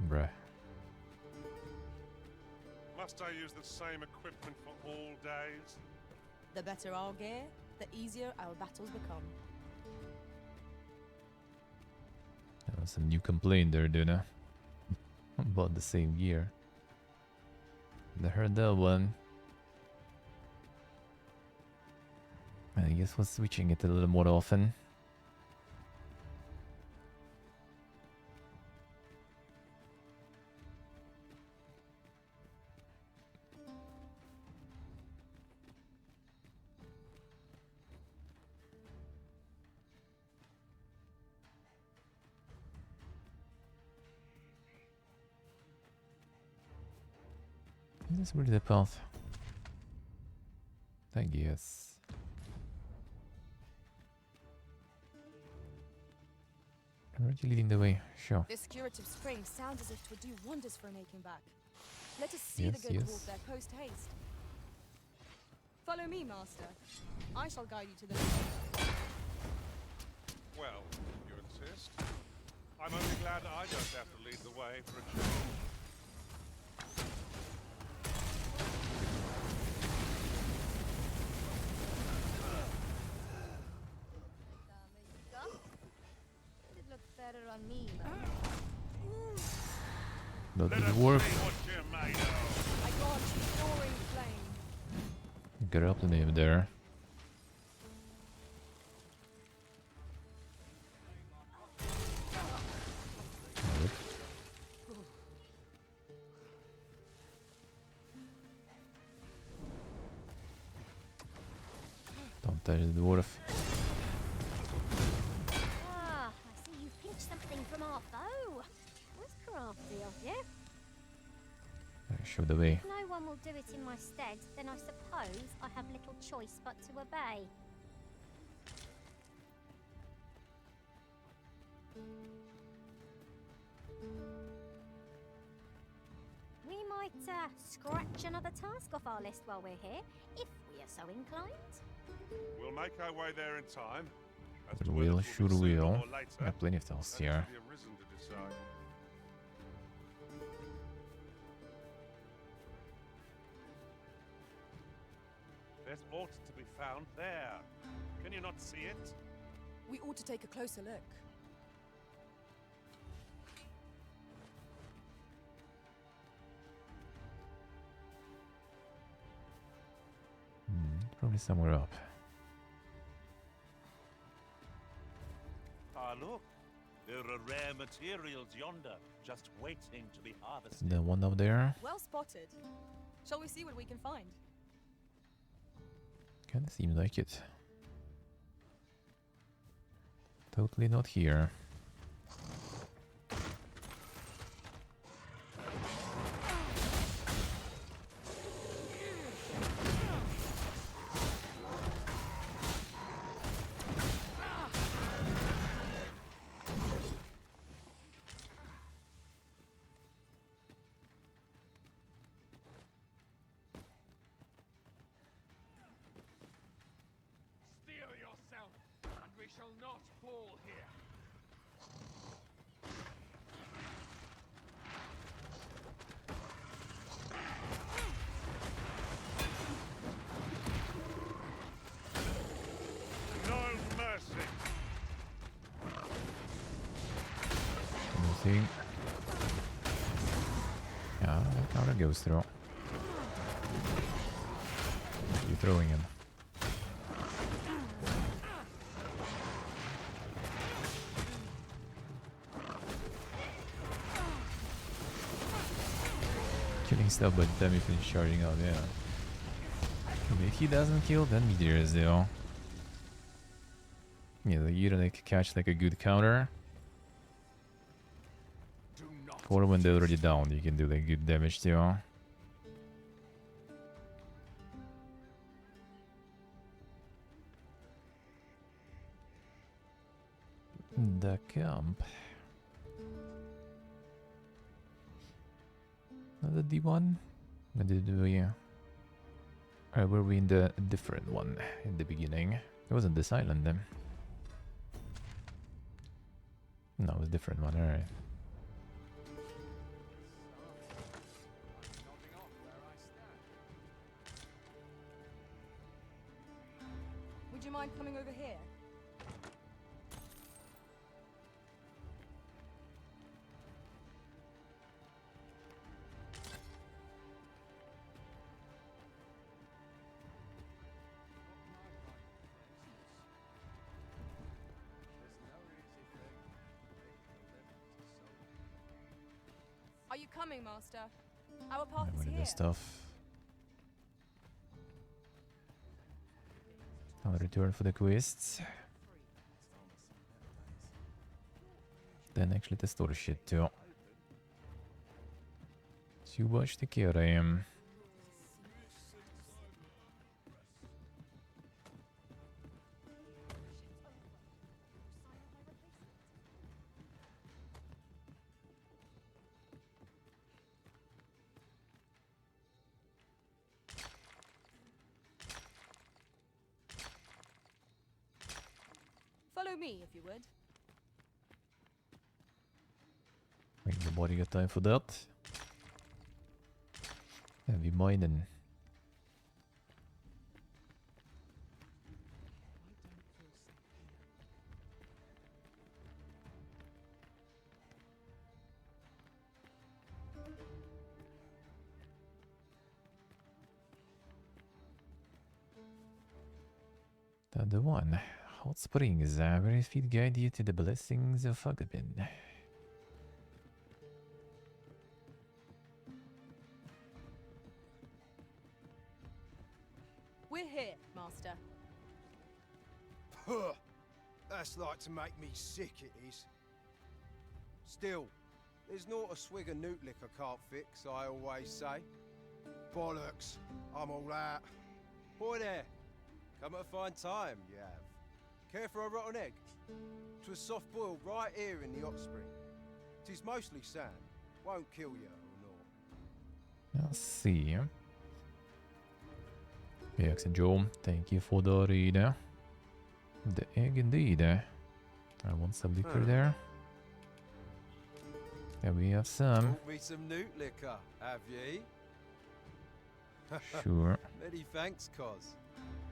Bruh. Must I use the same equipment for all days? The better our gear, the easier our battles become. That was some new complaint there, Duna. About the same gear. I heard that one. I guess we're switching it a little more often. Is this really the path? I guess. Already leading the way, sure. This curative spring sounds as if it would do wonders for making back. Let us see Yes, the good yes. dwarf there post haste. Follow me, master. I shall guide you to the Well, you insist. I'm only glad I don't have to lead the way for a change. It'd look better on me, Not Let the us dwarf. see what you're made of. I grant you roaring flame. Get up the name there. Don't touch the dwarf. Ah, I see you pinched something from our foe. That's crafty of you. Show the way. If no one will do it in my stead, then I suppose I have little choice but to obey. We might scratch another task off our list while we're here, if we are so inclined. We'll make our way there in time, As to whether Will, 'twill be sure sooner will. or later, Got plenty of those that here. has to be arisen to decide. There's ought to be found there. Can you not see it? We ought to take a closer look. Probably somewhere up. Ah, look. There are rare materials yonder, just waiting to be harvested. The one up there. Well spotted. Shall we see what we can find? Kinda seems like it. Totally not here. Steel yourself, and we shall not fall here. No mercy. Anything? Yeah, that kind of goes through. You throwing him? Killing stuff, but damn if it's charging up, yeah. If he doesn't kill, then meteors do. Yeah, like you like catch like a good counter. Do not Or when they're already down, you can do like good damage too. The camp. Another D1? Or did we... were we in the different one in the beginning? It wasn't this island then. No, it was a different one, alright. Would you mind coming over here? Are you coming, Master? Our path is One of here. this stuff. I'll return for the quests. Then actually the store shit too. Чего ж таки раем? Follow me, if you would. Ain't nobody got time for that. Heavy mining. The one. Hot springs, where your feet guide you to the blessings of Agabin. We're here, Master. Huh. That's like to make me sick, it is. Still, there's not a swig of newt lick I can't fix, I always say. Bollocks, I'm all out. Boy there, come at a fine time, you have. Care for a rotten egg? 'Twas soft boiled right here in the hot spring. 'Tis mostly sand, won't kill you or naught. I'll see. Jackson Joe, thank you for the read. The egg indeed. I want some liquor there. There we have some. Brought me some newt liquor, have ye? Sure. Many thanks, Cos.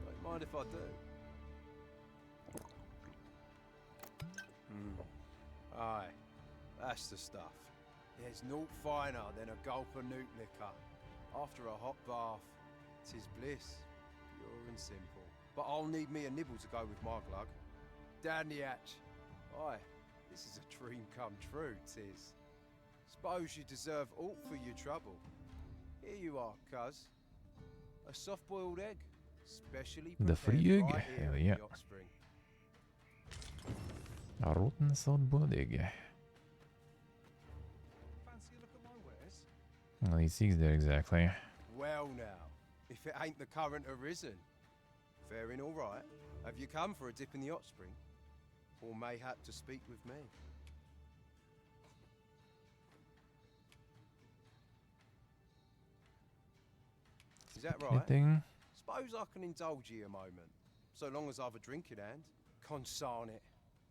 Don't mind if I do. Aye, that's the stuff. There's naught finer than a gulp of newt liquor. After a hot bath, 'tis bliss, pure and simple. But I'll need me a nibble to go with my glug. Down the hatch. Aye, this is a dream come true, 'tis. Suppose you deserve aught for your trouble. Here you are, cuz. A soft-boiled egg, specially The prepared free egg? right here Hell in yeah. the hot spring. A rotten soft-boiled egg. Fancy a look at my wares? Well, he sees there exactly. Well now, if it ain't the current arisen. Faring all right. Have you come for a dip in the hot spring? Or mayhap to speak with me? Is that right? Anything? Suppose I can indulge you a moment, so long as I've a drink in hand. Consarn it.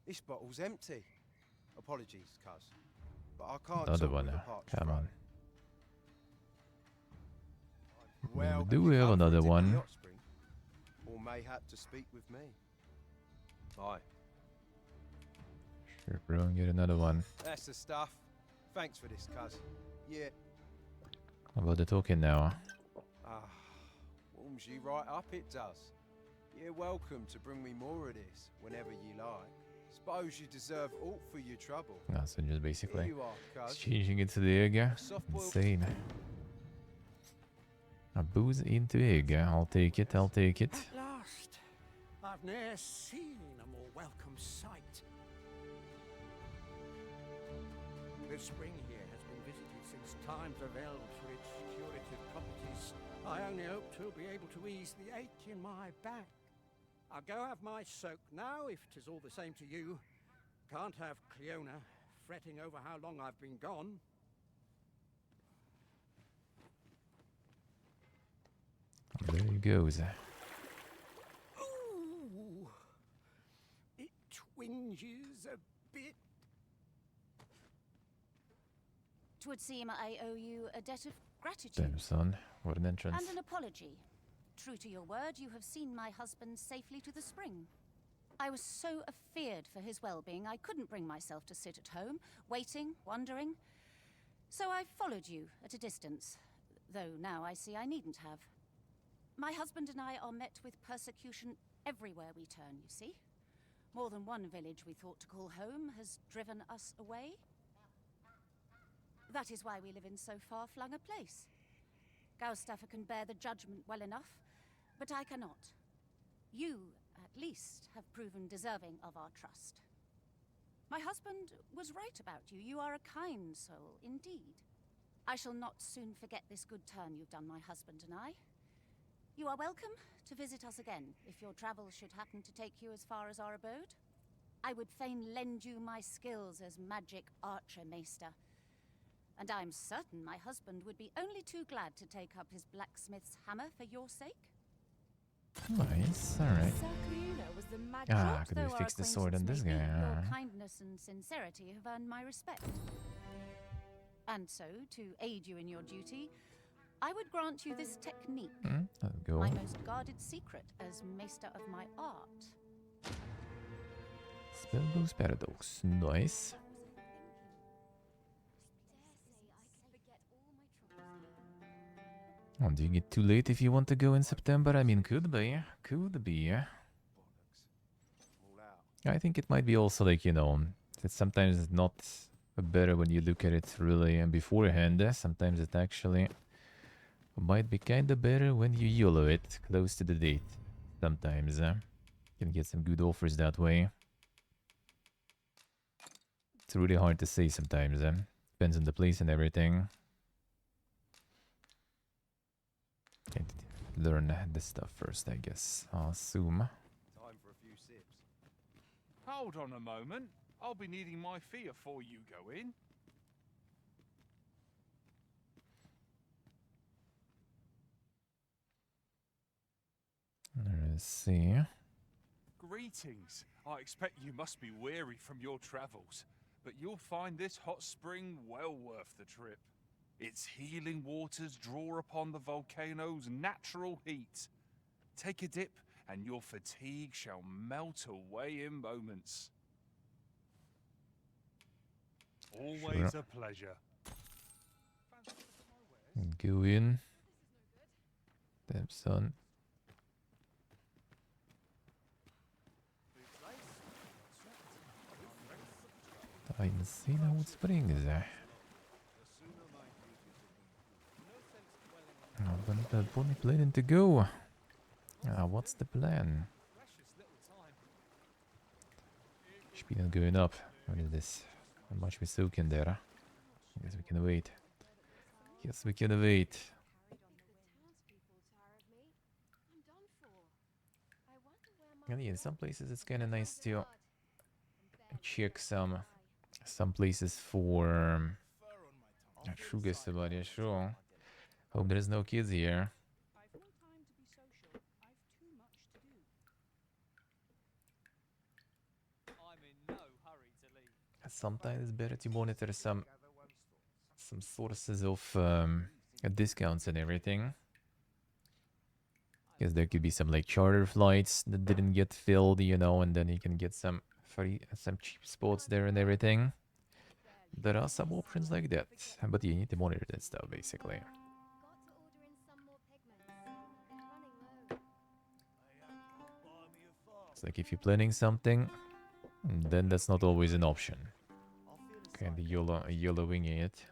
This bottle's empty. Apologies, cuz. But I can't Another talk one with a now. parched Come throat. on. Well, do have you have come for a another dip in the one. hot spring? Or mayhap to speak with me? Aye. Sure, bro, and get another one. That's the stuff. Thanks for this, cuz. Yeah. How about the token now? Ah, warms you right up, it does. You're welcome to bring me more of this whenever you like. Suppose you deserve aught for your trouble. No, so just Here basically you are, cuz. changing it to the egg. Soft-boiled- Insane. A booze into egg. I'll take it, I'll take it. At last, I've ne'er seen a more welcome sight. The spring here has been visited since times availed for its curative properties. I only hope to be able to ease the ache in my back. I'll go have my soak now, if 'tis all the same to you. Can't have Cleona fretting over how long I've been gone. There he goes. Ooh, it twinges a bit. 'Twould seem I owe you a debt of gratitude. Damn, son. What an entrance. And an apology. True to your word, you have seen my husband safely to the spring. I was so afeared for his well-being, I couldn't bring myself to sit at home, waiting, wondering. So I followed you at a distance, though now I see I needn't have. My husband and I are met with persecution everywhere we turn, you see. More than one village we thought to call home has driven us away. That is why we live in so far-flung a place. Gaustaffer can bear the judgment well enough, but I cannot. You, at least, have proven deserving of our trust. My husband was right about you. You are a kind soul, indeed. I shall not soon forget this good turn you've done my husband and I. You are welcome to visit us again, if your travels should happen to take you as far as our abode. I would fain lend you my skills as magic archer, Maester. And I'm certain my husband would be only too glad to take up his blacksmith's hammer for your sake. Nice, alright. Sir Cleona was the mad Ah, drop, could we though our fix the sword on this acquaintance guy? may be. Your Ah. kindness and sincerity have earned my respect. And so, to aid you in your duty, I would grant you this technique, Let's go. my most guarded secret as maester of my art. Spellboost paradox. Nice. Oh, do you get too late if you want to go in September? I mean, could be. Could be. All out. I think it might be also like, you know, it's sometimes not better when you look at it really beforehand. Sometimes it actually might be kind of better when you YOLO it close to the date. Sometimes can get some good offers that way. It's really hard to say sometimes. Depends on the place and everything. Okay, learn this stuff first, I guess. I'll assume. Time for a few sips. Hold on a moment. I'll be needing my fee before you go in. Let's see. Greetings. I expect you must be weary from your travels, but you'll find this hot spring well worth the trip. Its healing waters draw upon the volcano's natural heat. Take a dip, and your fatigue shall melt away in moments. Always a pleasure. Go in. Damn son. I've seen Hot Springs. When are planning to go? What's the plan? Spielen going up. What is this? How much we soak in there? I guess we can wait. Yes, we can wait. And yeah, in some places it's kind of nice to check some places for sugar somebody, sure. Hope there's no kids here. Sometimes it's better to monitor some sources of discounts and everything. Because there could be some like charter flights that didn't get filled, you know, and then you can get some cheap spots there and everything. There are some options like that, but you need to monitor that stuff basically. It's like if you're planning something, then that's not always an option. Kind of yellowing it.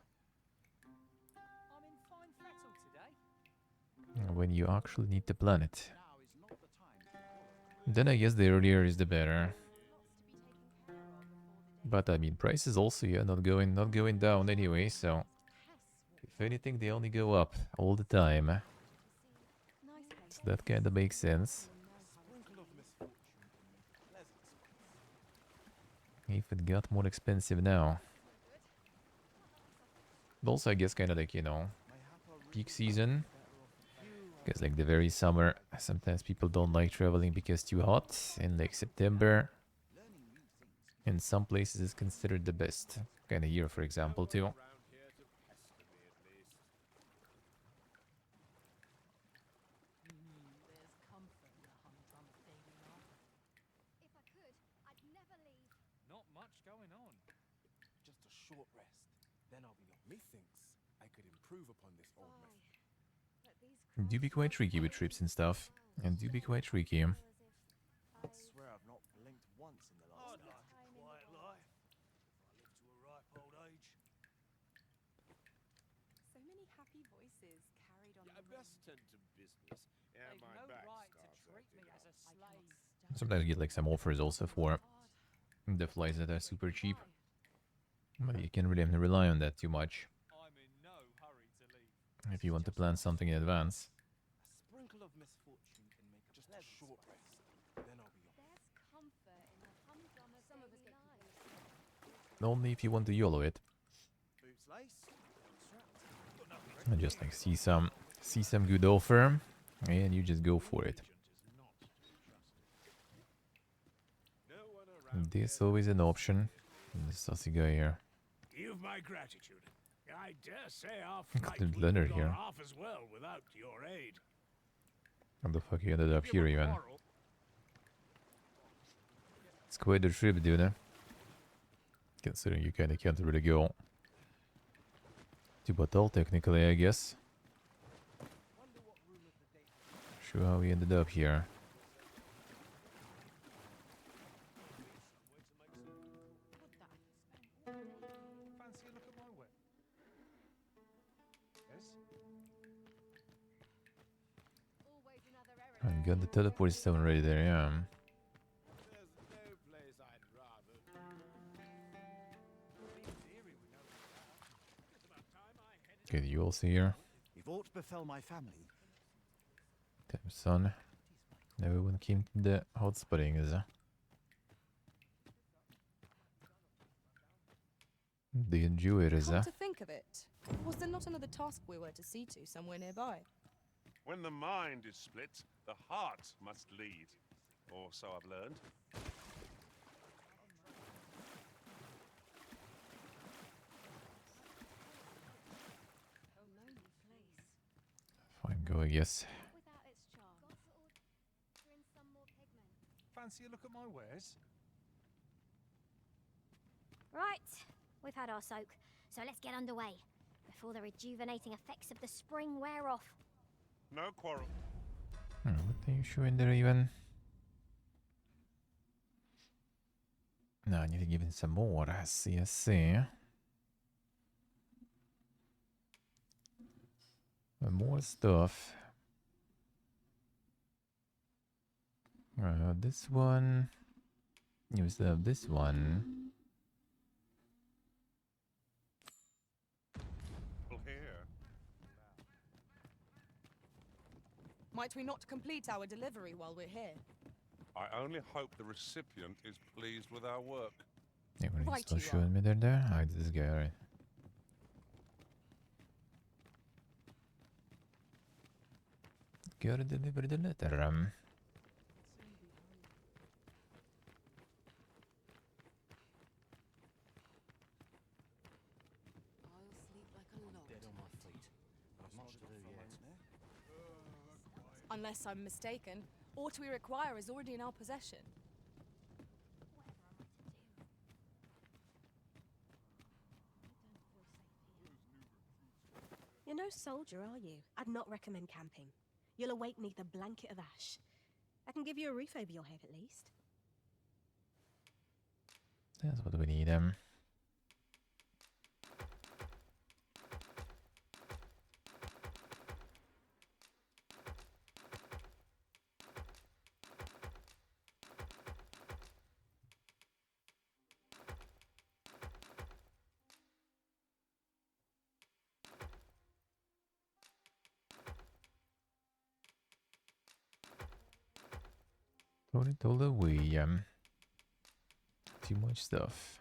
When you actually need to plan it. Then I guess the earlier is the better. But I mean, prices also not going down anyway, so if anything they only go up all the time. So that kind of makes sense. If it got more expensive now. But also I guess kind of like, you know, peak season. Because like the very summer, sometimes people don't like traveling because it's too hot. In like September, in some places it's considered the best kind of year, for example, too. Not much going on. Just a short rest. Then I'll be on. Methinks I could improve upon this old method. Do be quite tricky with trips and stuff. And do be quite tricky. I swear I've not blinked once in the last night. Quiet life. If I live to a ripe old age. So many happy voices carried on. I best tend to business. Yeah, They've my no back right to starts treat me acting as up. a slave. Sometimes you get like some offers also for the flights that are super cheap. But you can't really rely on that too much. I'm in no hurry to leave. If you want to plan something in advance. A sprinkle of misfortune can make a just a short rest. Then I'll be on. There's comfort in the humdrum of Some of us daily get life. Only if you want to YOLO it. Boots lace. And just like see some good offer and you just go for it. This always an option. The saucy guy here. You've my gratitude. I dare say our Got flight the would Leonard have here. gone half as well without your aid. How the fuck you ended up here even? It's quite a trip, dude. Considering you kinda can't really go to Battahl technically, I guess. Sure how we ended up here. Fancy a look at my wet? Yes? Always another errand. I got the teleport stone ready there, yeah. There's no place I'd rather. Okay, you all see here. If aught befell my family, Damn son. No one came to the hot springs. The enjoyers. Come to think of it, was there not another task we were to see to somewhere nearby? When the mind is split, the heart must lead. or so I've learned. Fine, go, I guess. Without its charm. Got to order in some more pigment. Fancy a look at my wares? Right, we've had our soak, so let's get underway before the rejuvenating effects of the spring wear off. No quarrel. What are you showing there even? No, I need to give it some more. I see, I see. More stuff. This one. You still have this one. Here. Might we not complete our delivery while we're here? I only hope the recipient is pleased with our work. Yeah, what are you Right still you are. showing me there? Ah, it's this guy, right? Gotta deliver the letter. I'll sleep like a log. Dead on my feet. I've much to do yet. Unless I'm mistaken, what we require is already in our possession. You're no soldier, are you? I'd not recommend camping. You'll awake neath a blanket of ash. I can give you a roof over your head at least. That's what we need. Throw it all away. Too much stuff.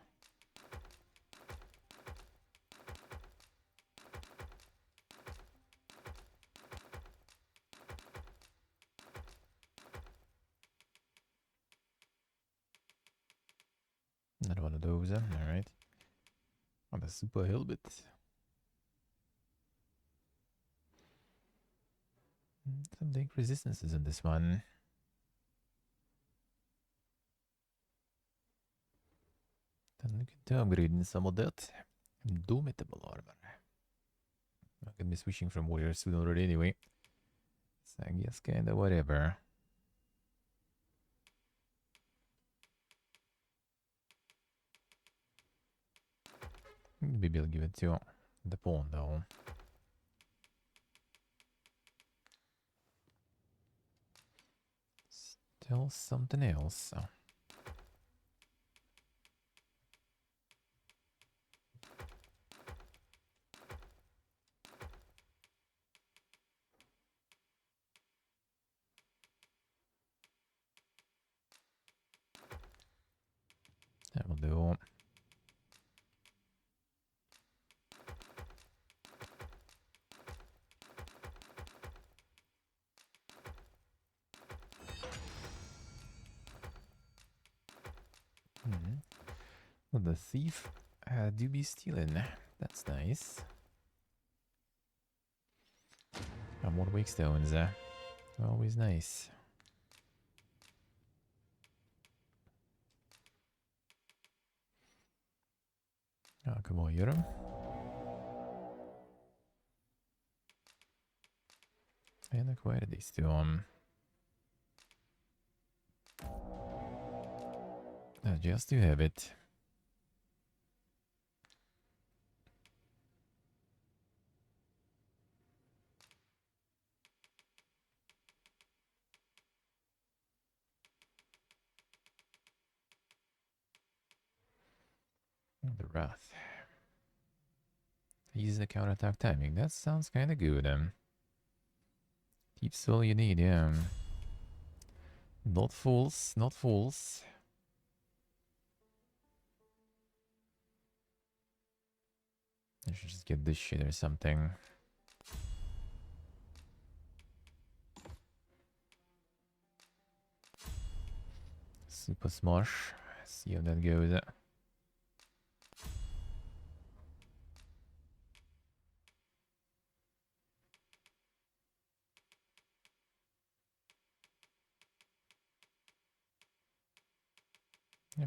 Another one of those, alright. On the super helmet. Some big resistances in this one. Then we could upgrade in some of that. Indomitable armor. I'm gonna be switching from warrior soon already anyway. So I guess kinda whatever. Maybe I'll give it to the pawn though. Still something else. That will do. Well, the thief do be stealing. That's nice. More wake stones. Always nice. Ja, kan man göra. And acquire these two. Just to have it. The Wrath. Use the counterattack timing. That sounds kind of good. Keeps all you need, yeah. Not fools, not fools. I should just get this shit or something. Super Smash. See how that goes.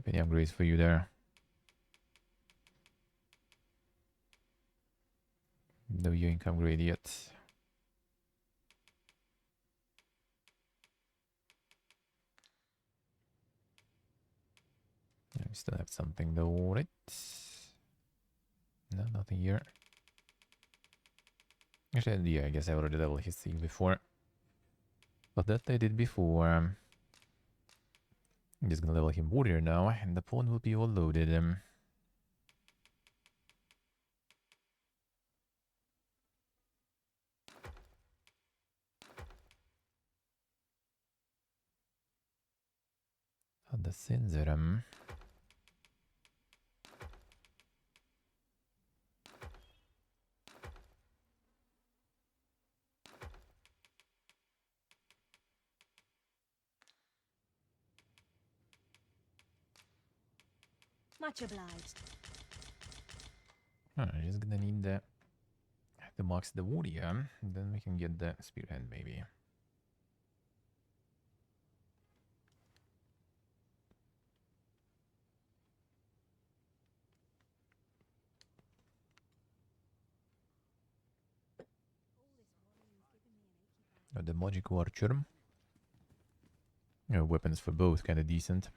Any upgrades for you there? No yoink upgrade yet. Yeah, we still have something though, right? No, nothing here. Actually, yeah, I guess I already leveled his thing before. But that I did before. I'm just gonna level him warrior now, and the pawn will be all loaded. The Sinzerum. Much obliged. I'm just gonna need the max the warrior, and then we can get the spearhead maybe. The magic archer. Weapons for both kind of decent.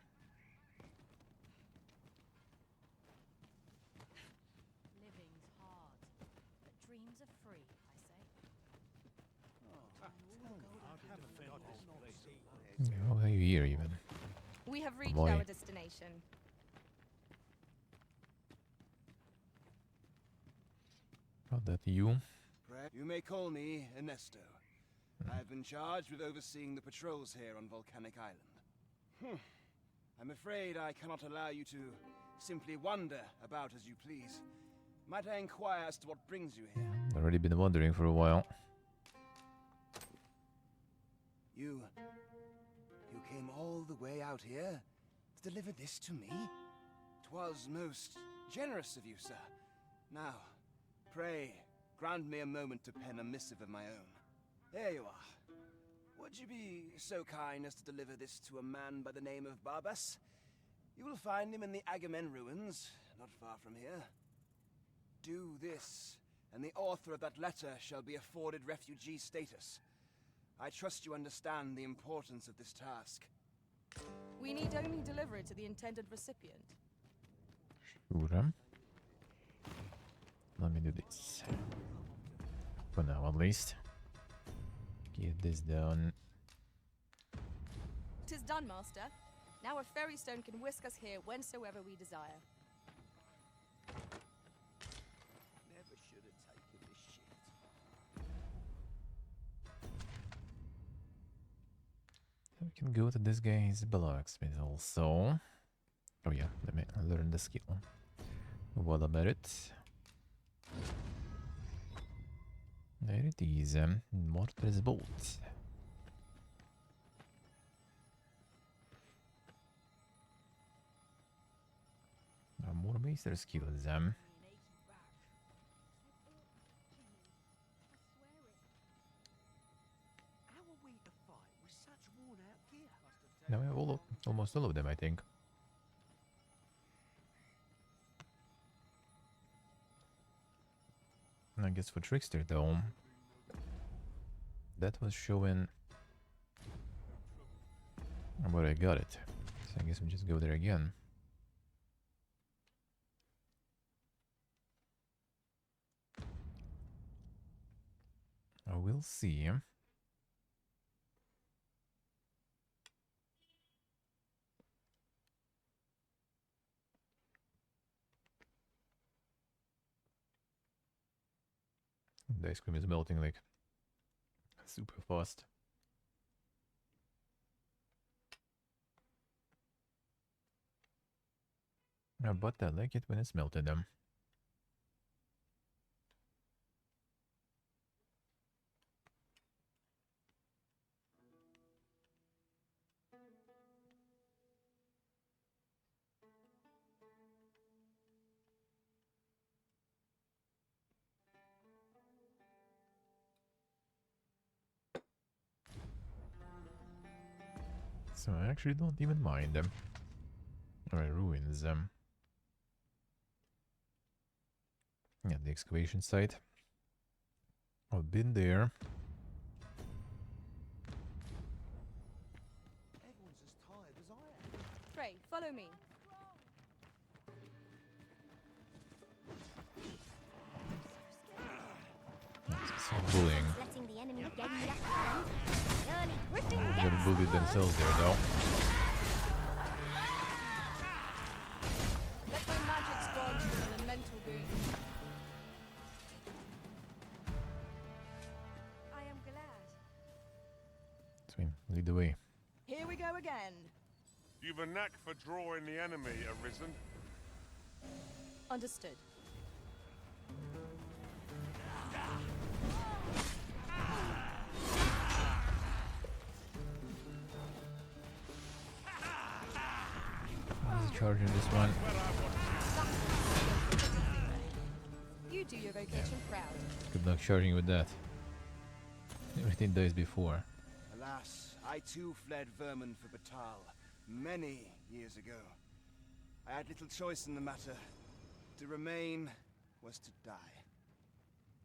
Living's hard, but dreams are free, I say. How are you here even? We have reached Boy. our destination. Oh, that you? You may call me Ernesto. I've been charged with overseeing the patrols here on Volcanic Island. I'm afraid I cannot allow you to simply wander about as you please. Might I inquire as to what brings you here? Already been wandering for a while. You came all the way out here to deliver this to me? 'Twas most generous of you, sir. Now, pray, grant me a moment to pen a missive of my own. There you are. Would you be so kind as to deliver this to a man by the name of Barbas? You will find him in the Agamemnon ruins, not far from here. Do this, and the author of that letter shall be afforded refugee status. I trust you understand the importance of this task. We need only deliver it to the intended recipient. Sure. Let me do this. For now, at least. Get this done. 'Tis done, master. Now a fairy stone can whisk us here whensoever we desire. Never should have taken this shit. We can go to this guy's blacksmith also. Oh yeah, let me learn the skill. What about it? There it is, Mortar's Bolt. More master skills, How are we to fight with such worn out gear? Now we have almost all of them, I think. I guess for Trickster though, that was showing where I got it. So I guess we just go there again. We'll see. The ice cream is melting like super fast. But I like it when it's melted. So I actually don't even mind them. Alright, ruins. Yeah, the excavation site. I've been there. Everyone's as tired as I am. Pray, follow me. Some bullying. Letting the enemy gain the upper hand. Early Griffin They gets bullied themselves there, though. Let my magic grant you an elemental boon. I am glad. Sweet, lead the way. Here we go again. You've a knack for drawing the enemy, Arisen. Understood. Who's charging this one? You do your vocation proud. Good luck charging with that. Everything dies before. Alas, I too fled vermin for Battahl many years ago. I had little choice in the matter. To remain was to die.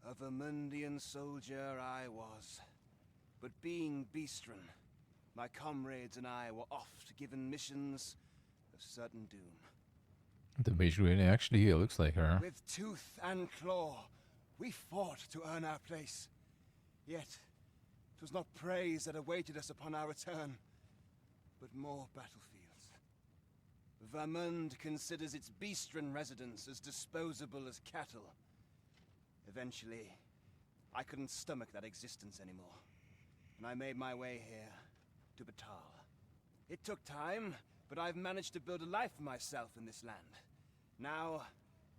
A Vermundian soldier I was. But being Beastren, my comrades and I were oft given missions of certain doom. The beige really actually looks like her. With tooth and claw, we fought to earn our place. Yet, 'twas not praise that awaited us upon our return, but more battlefields. Vermund considers its Beastren residents as disposable as cattle. Eventually, I couldn't stomach that existence anymore, and I made my way here, to Battahl. It took time, but I've managed to build a life for myself in this land. Now,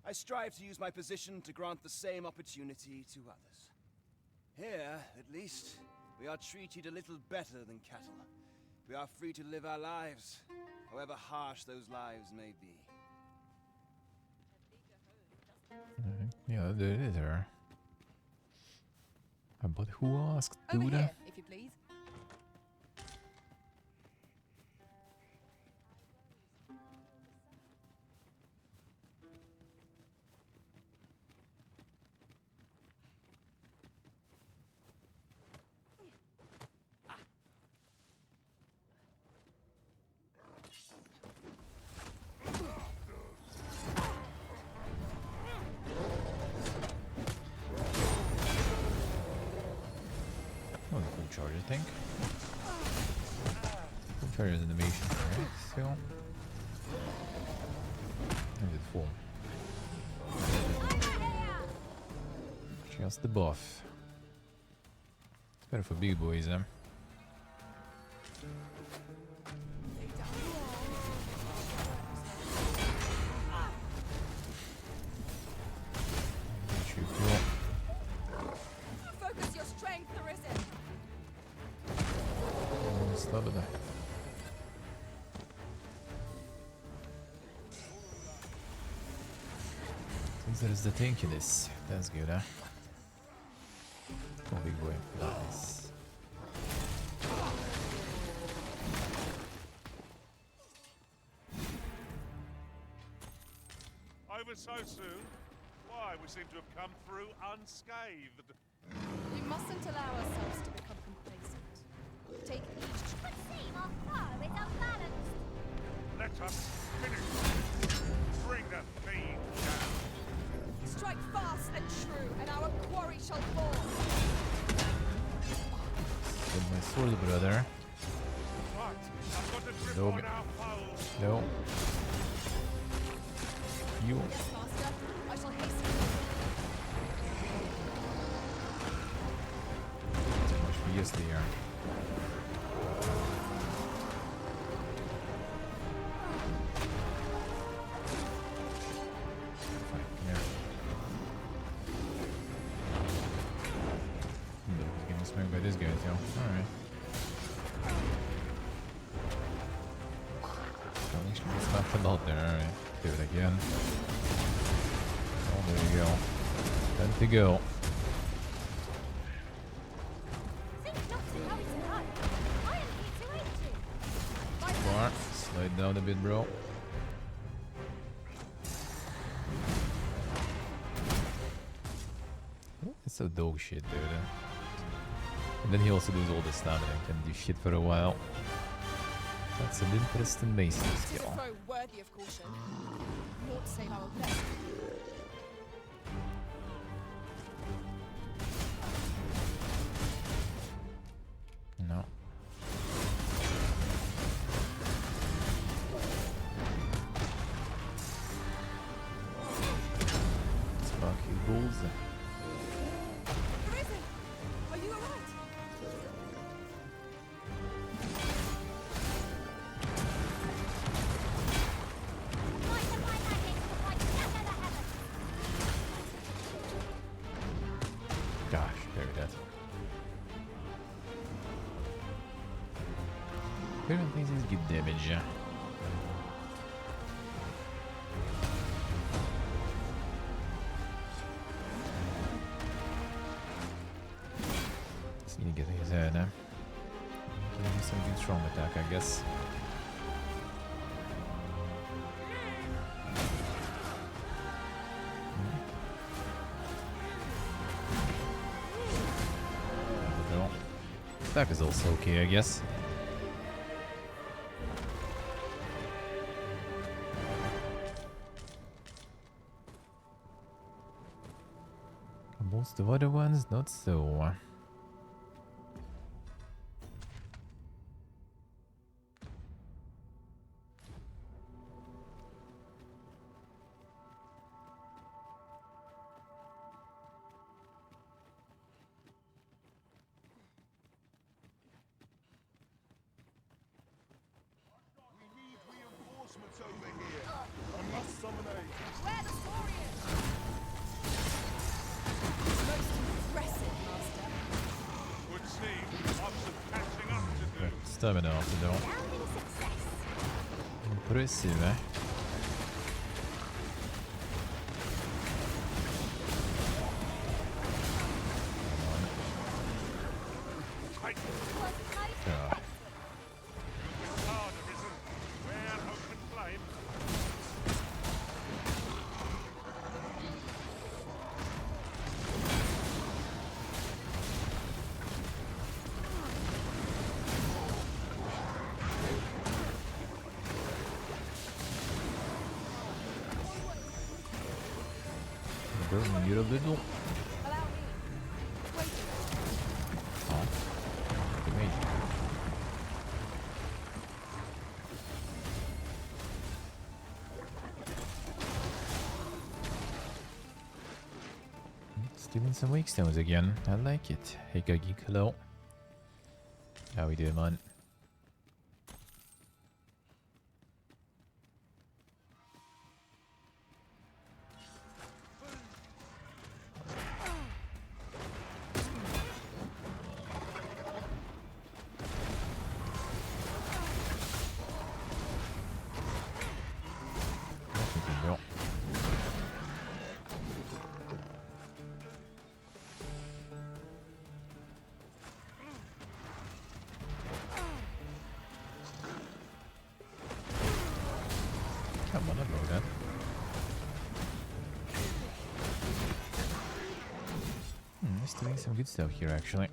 I strive to use my position to grant the same opportunity to others. Here, at least, we are treated a little better than cattle. We are free to live our lives, however harsh those lives may be. Yeah, there it is her. But who asked Over Duda? here, if you please. Oh, the full charge, I think. Full charge is animation, right? Still. And it full. Just the buff. It's better for big boys, eh? Focus your strength, Arisen. Stop it. Since there's the tankiness, that's good, huh? Oh, big boy. Nice. Over so soon? Why, we seem to have come through unscathed. We mustn't allow ourselves to become complacent. Take each. But see, my foe is unbalanced. Let us finish. Bring the fiend down. Strike fast and true, and our quarry shall fall. With my sword, brother. Right, I've got a grip Nope. on our foes. No. You. Yes, master. I shall hasten. Too much for yesterday. Fine, come here. He's getting smoked by this guy too. Alright. At least it's not put out there. Alright. Do it again. Oh, there you go. Time to go. Think not to hurry to home. I am here to aid you. it down a bit, bro. It's so dog shit, dude. And then he also loses all the stamina and can do shit for a while. That's an interesting basic It is a skill. throw worthy of caution. Naught to save our best. No. Sparky bulls. Arisen! Are you alright? Gosh, very dead. Current things is good damage. Just need to get his head, huh? Give him some good strong attack, I guess. Attack is also okay, I guess. Most of other ones, not so. Reinforcements over here. I must summon aid. Where the warriors? Most impressive, Master. Would seem lots of catching up to do. Stamina after though. Rounding success. Impressive, eh? Ah. It's hard, Arisen. Where open flame. Burn you a little. Allow me. Wait a minute. Oh. Amazing. Stealing some wake stones again. I like it. Hey Gagi, hello. How we doing, man? Bro. Come on, I'll blow that. It's doing some good stuff here, actually.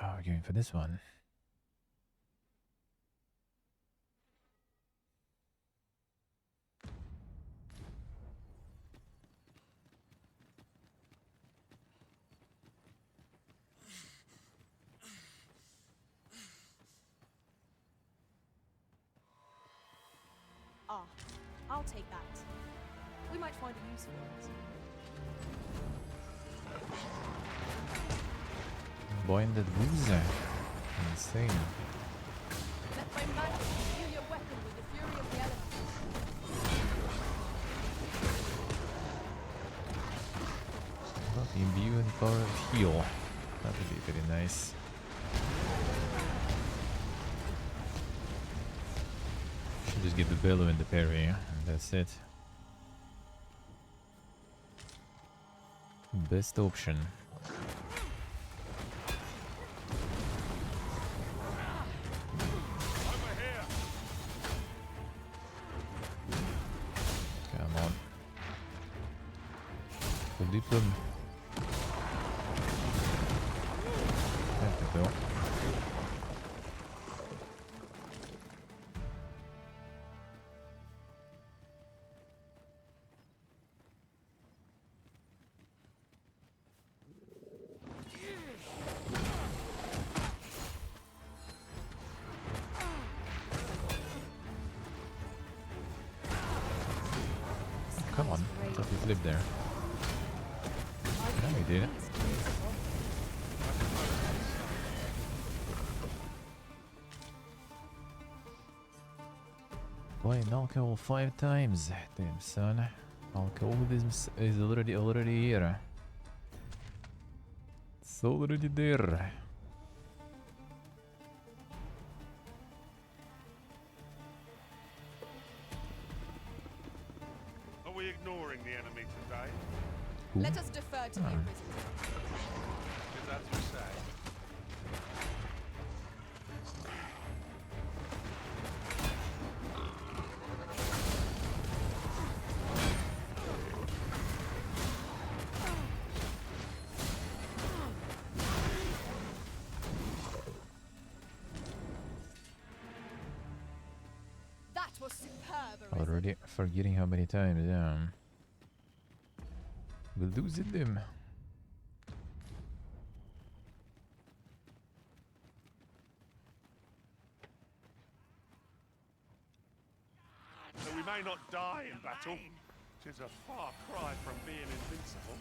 Oh, we're going for this one. Ah, I'll take that. We might find a use for it. Blinded loser. Insane. Let my magic imbue your weapon with the fury of the elements. Well, the imbue and power of heal. That would be pretty nice. Just get the bellow and the parry, and that's it. Best option. Come on. Flip him. There we go. Come on, I thought he flipped there. No, he didn't. Boy, alcohol 5 times. Damn, son. Alcoholism is already here. It's already there. Are we ignoring the enemy today? Let us defer to the Inquisitor. Is that to say? That was superb, Arisen. Already forgetting how many times, yeah. We're losing them. So we may not die in battle. 'Tis a far cry from being invincible.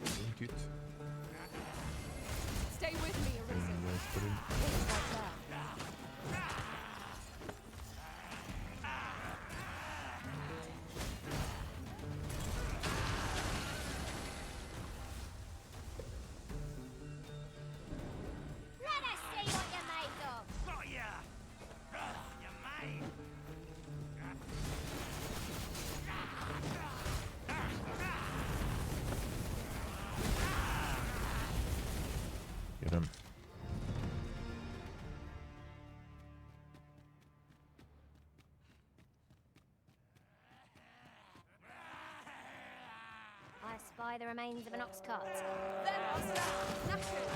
Thank you. Stay with me, Arisen. It's right there. Let us see what you're made of. Got ya! You made! Get him. I spy the remains of an ox cart. There, Master! Knackered!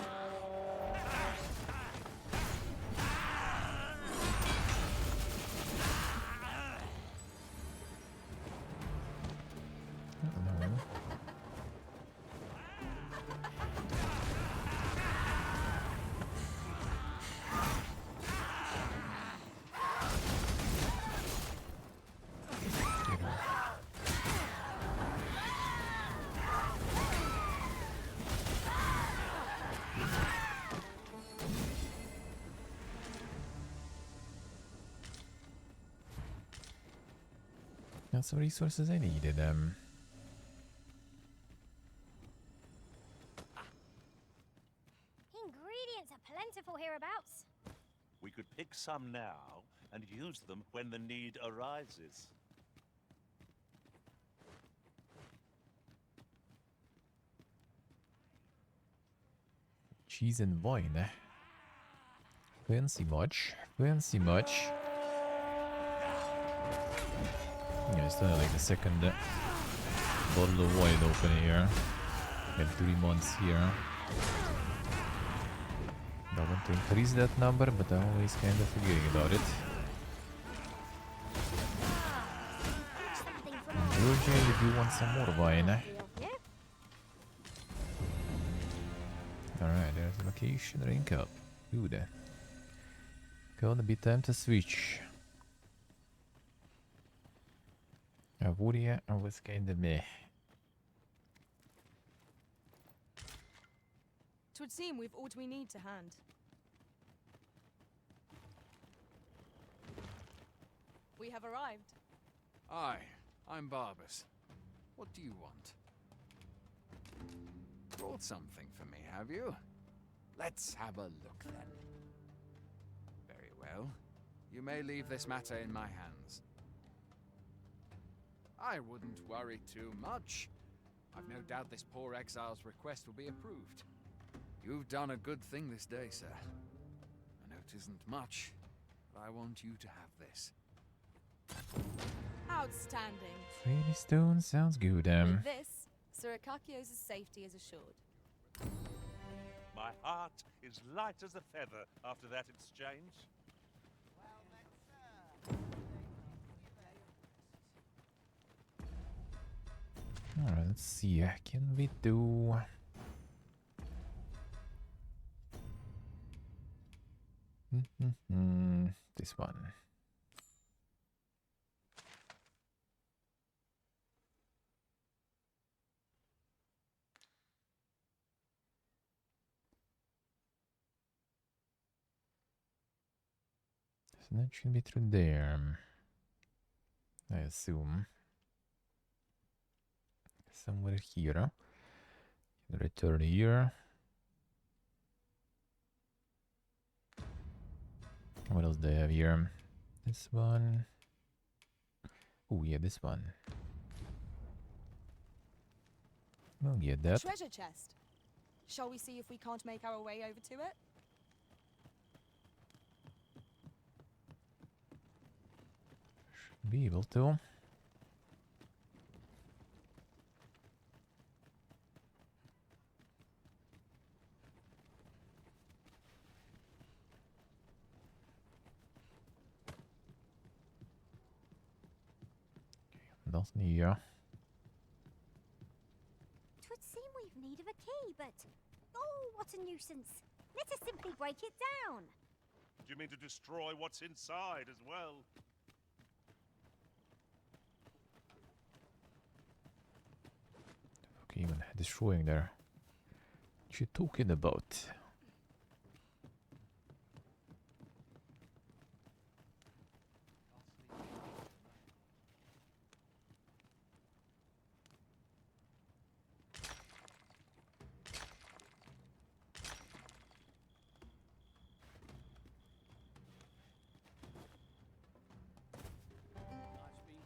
No. Got some resources I needed. Ingredients are plentiful hereabouts. We could pick some now and use them when the need arises. Cheese and wine. Fancy much. Fancy much. Yeah, I still have like the second bottle of wine open here. Got 3 months here. I want to increase that number, but I'm always kind of forgetting about it. Georgia, if you want some more wine. Alright, there's a location rank up. Good. Gonna be time to switch. Avoria was kind of meh. Twould seem we've all we need to hand. We have arrived. Aye, I'm Barbas. What do you want? brought something for me, have you? Let's have a look then. Very well. You may leave this matter in my hands. I wouldn't worry too much. I've no doubt this poor exile's request will be approved. You've done a good thing this day, sir. I know it isn't much, but I want you to have this. Outstanding. Fairy stone sounds good. With this, Sir Akakios' safety is assured. My heart is light as a feather after that exchange. Alright, let's see. Can we do... this one. So that should be through there, I assume. Somewhere here. Return here. What else do I have here? This one. Oh yeah, this one. We'll get that. Treasure chest. Shall we see if we can't make our way over to it? Should be able to. Nothing here. Twould seem we've need of a key, but... Oh, what a nuisance. Let us simply break it down. Do you mean to destroy what's inside as well? Okay, even destroying there. What you talking about?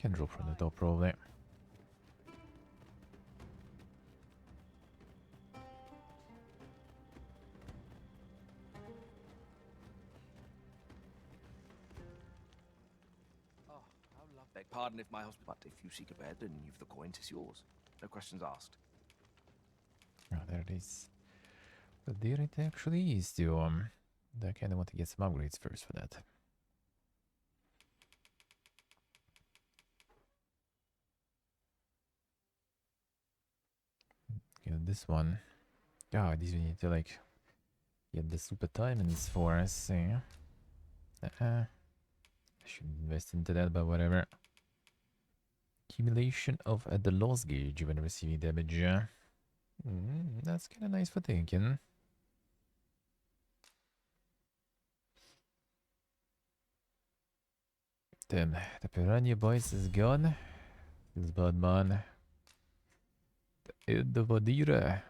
Can drop from the top probably. Beg pardon if my husband... But if you seek a bed and you've the coin, 'tis yours. No questions asked. Oh, there it is. But there it actually is, too. I kind of want to get some upgrades first for that. Get this one. Oh, these we need to, like, get the super diamonds for us. I should invest into that, but whatever. Accumulation of the loss gauge when receiving damage. That's kind of nice for thinking. Damn, the piranha boys is gone. Feels bad, man. The end of an era.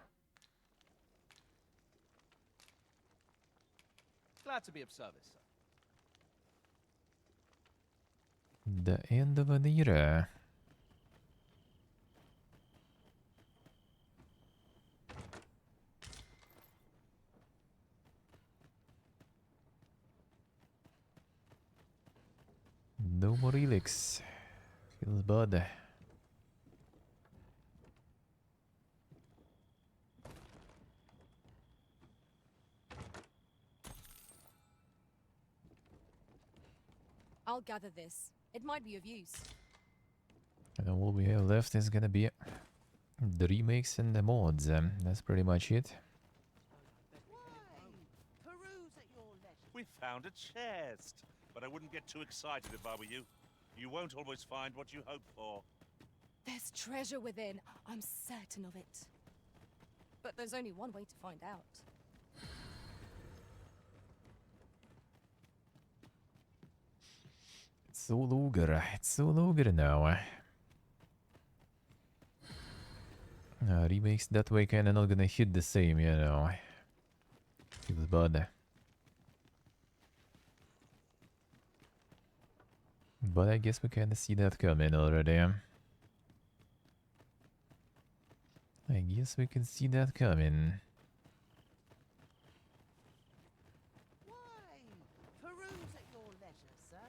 Glad to be of service, sir. The end of an era. No more relics. Feels bad. I'll gather this. It might be of use. And all we have left is gonna be the remakes and the mods. That's pretty much it. We found a chest, but I wouldn't get too excited if I were you. You won't always find what you hope for. There's treasure within. I'm certain of it. But there's only one way to find out. It's all over. It's all over now. Remakes that way kinda not gonna hit the same, you know. Feels bad. But I guess we kinda see that coming already. I guess we can see that coming. Why? Peruse at your leisure, sir.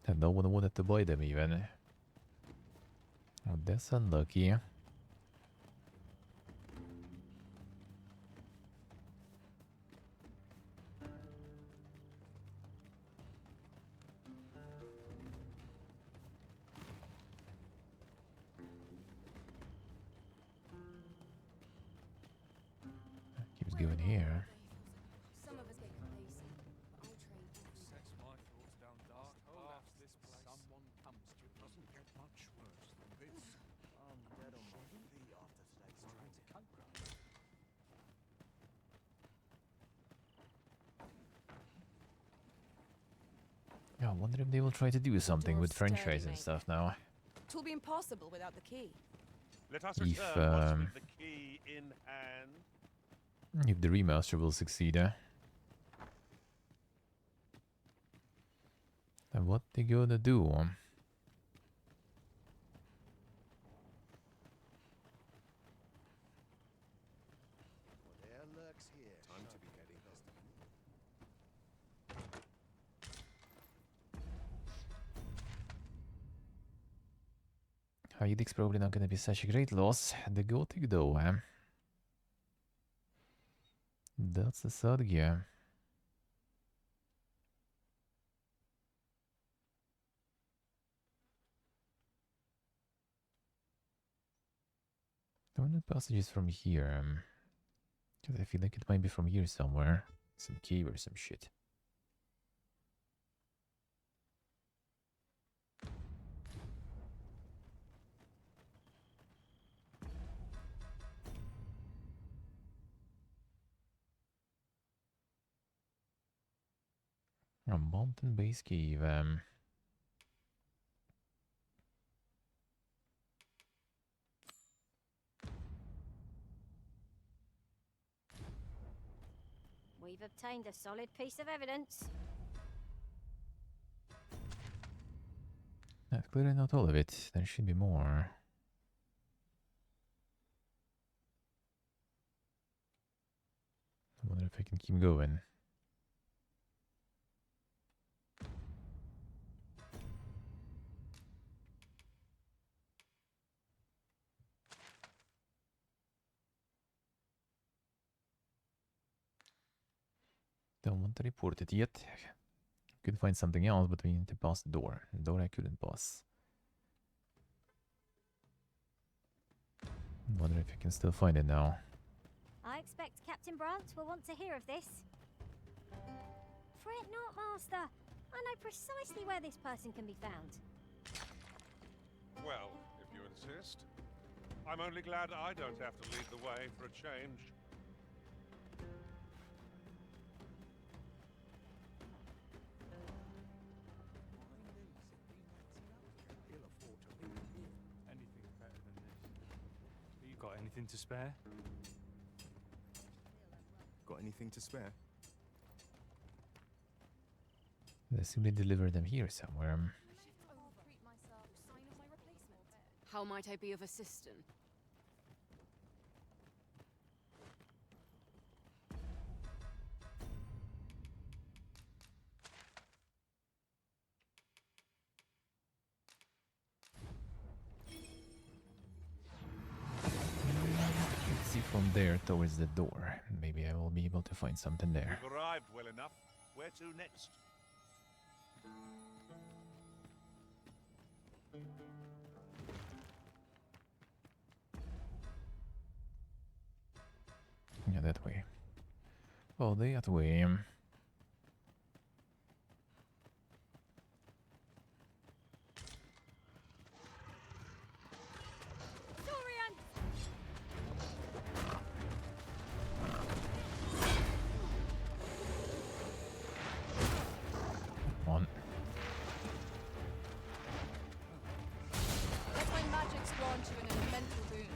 And no one wanted to buy them even. Oh, that's unlucky. Keeps going here. Some of us get complacent, but I trade Sets my thoughts down dark paths, this place. Someone comes to you. Doesn't get much worse than this. I'm dead on my feet after today's Trying to training. cope, Yeah, I wonder if they will try to do something with Door's sturdy, franchise and mate. stuff now. It'll be impossible without the key. Let us If, return once with the key in hand. If the remaster will succeed. And what they gonna do? There lurks here. Time to be getting Heideg's probably not gonna be such a great loss. The Gothic though, That's a sad game. I wonder if passages from here. 'Cause I feel like it might be from here somewhere. Some cave or some shit. A mountain base cave. We've obtained a solid piece of evidence. That's clearly not all of it. There should be more. I wonder if I can keep going. Don't want to report it yet. Could find something else, but we need to pass the door. The door I couldn't pass. Wonder if I can still find it now. I expect Captain Brandt will want to hear of this. Fret not, Master. I know precisely where this person can be found. Well, if you insist. I'm only glad I don't have to lead the way for a change. Anything better than this. You got anything to spare? Got anything to spare? They simply deliver them here somewhere. How might I be of assistance? Let's see from there towards the door. Maybe I will be able to find something there. We've arrived well enough. Where to next? Yeah, that way. Oh, that way. On. Let my magic grant you an elemental boon.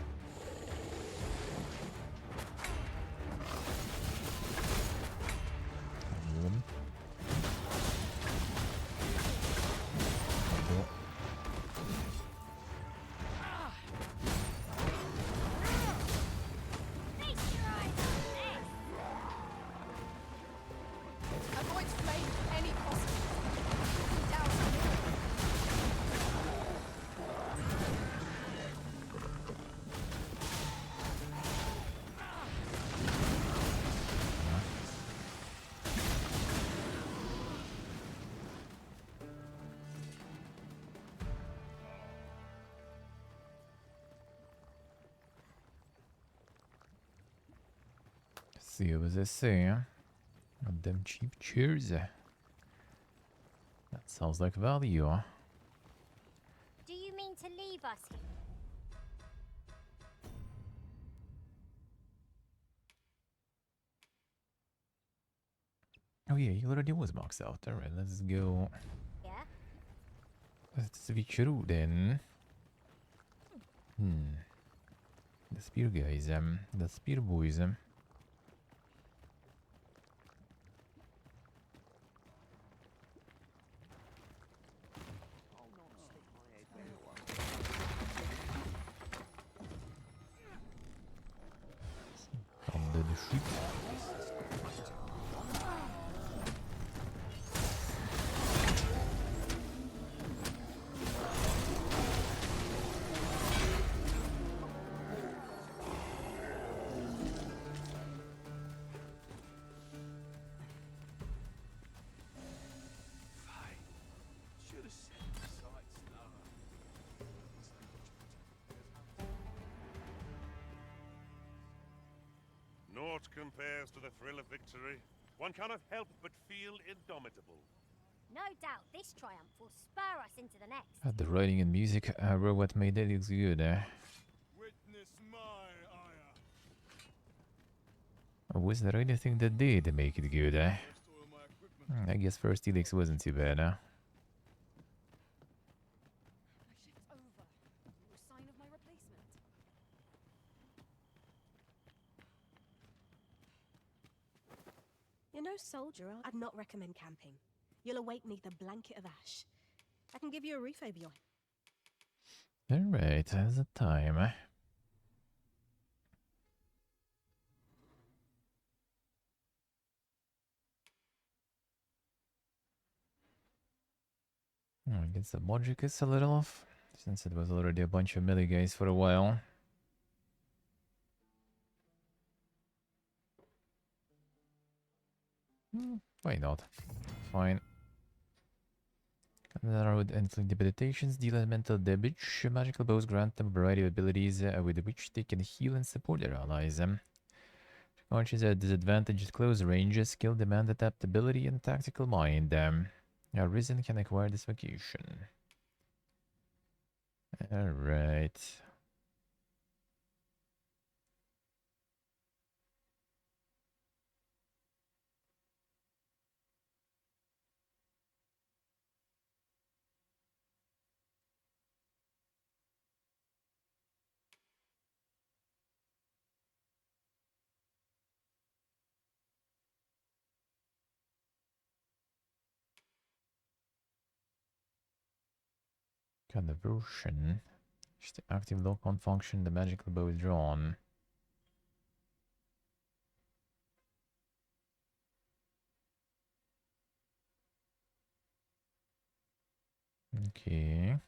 see what they say. And them cheap chairs. That sounds like value. Do you mean to leave us here? Oh yeah, he already was maxed out. Alright, let's go. Yeah? Let's switch through then. The spear guys, the spear boys. Under the ship. Should have set the sights lower. Naught compares to the thrill of victory. One cannot help but feel indomitable. No doubt this triumph will spur us into the next. The writing and music were what made it looks good. Witness my ire. Was there anything that did make it good? I guess first Helix wasn't too bad. My shift's over. No sign of my replacement. You're no soldier. I'd not recommend camping. You'll awake neath a blanket of ash. I can give you a roof over your head. Alright, there's a time. I guess the logic is a little off, since it was already a bunch of melee guys for a while. Why not? Fine. Narrowed inflict debilitations, deal elemental damage. Magical bows grant them a variety of abilities with which they can heal and support their allies. Conscious at disadvantage at close range, skill demand adaptability and tactical mind. Risen can acquire this vocation. Alright. Conversion. Just the active lock-on function, the magical bow is drawn. Okay.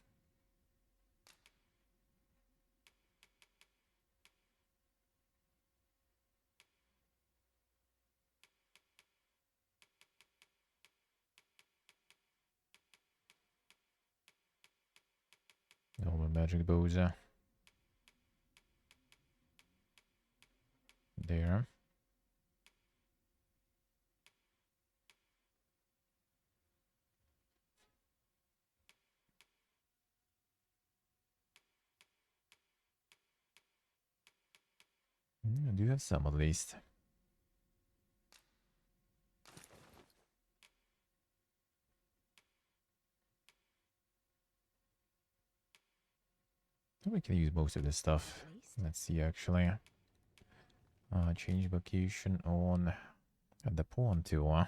All the magic bows there. I do have some at least. We can use most of this stuff. Let's see actually. Change vocation on the pawn tool.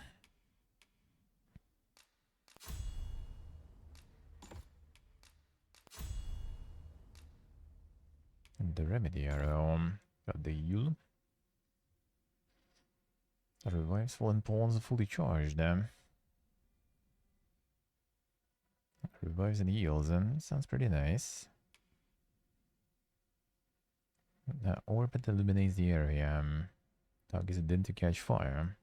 And the remedy arrow. Got the heal. Revives fallen pawns fully charged. Revives and heals, and sounds pretty nice. Orbit illuminates the area. Targets it to catch fire.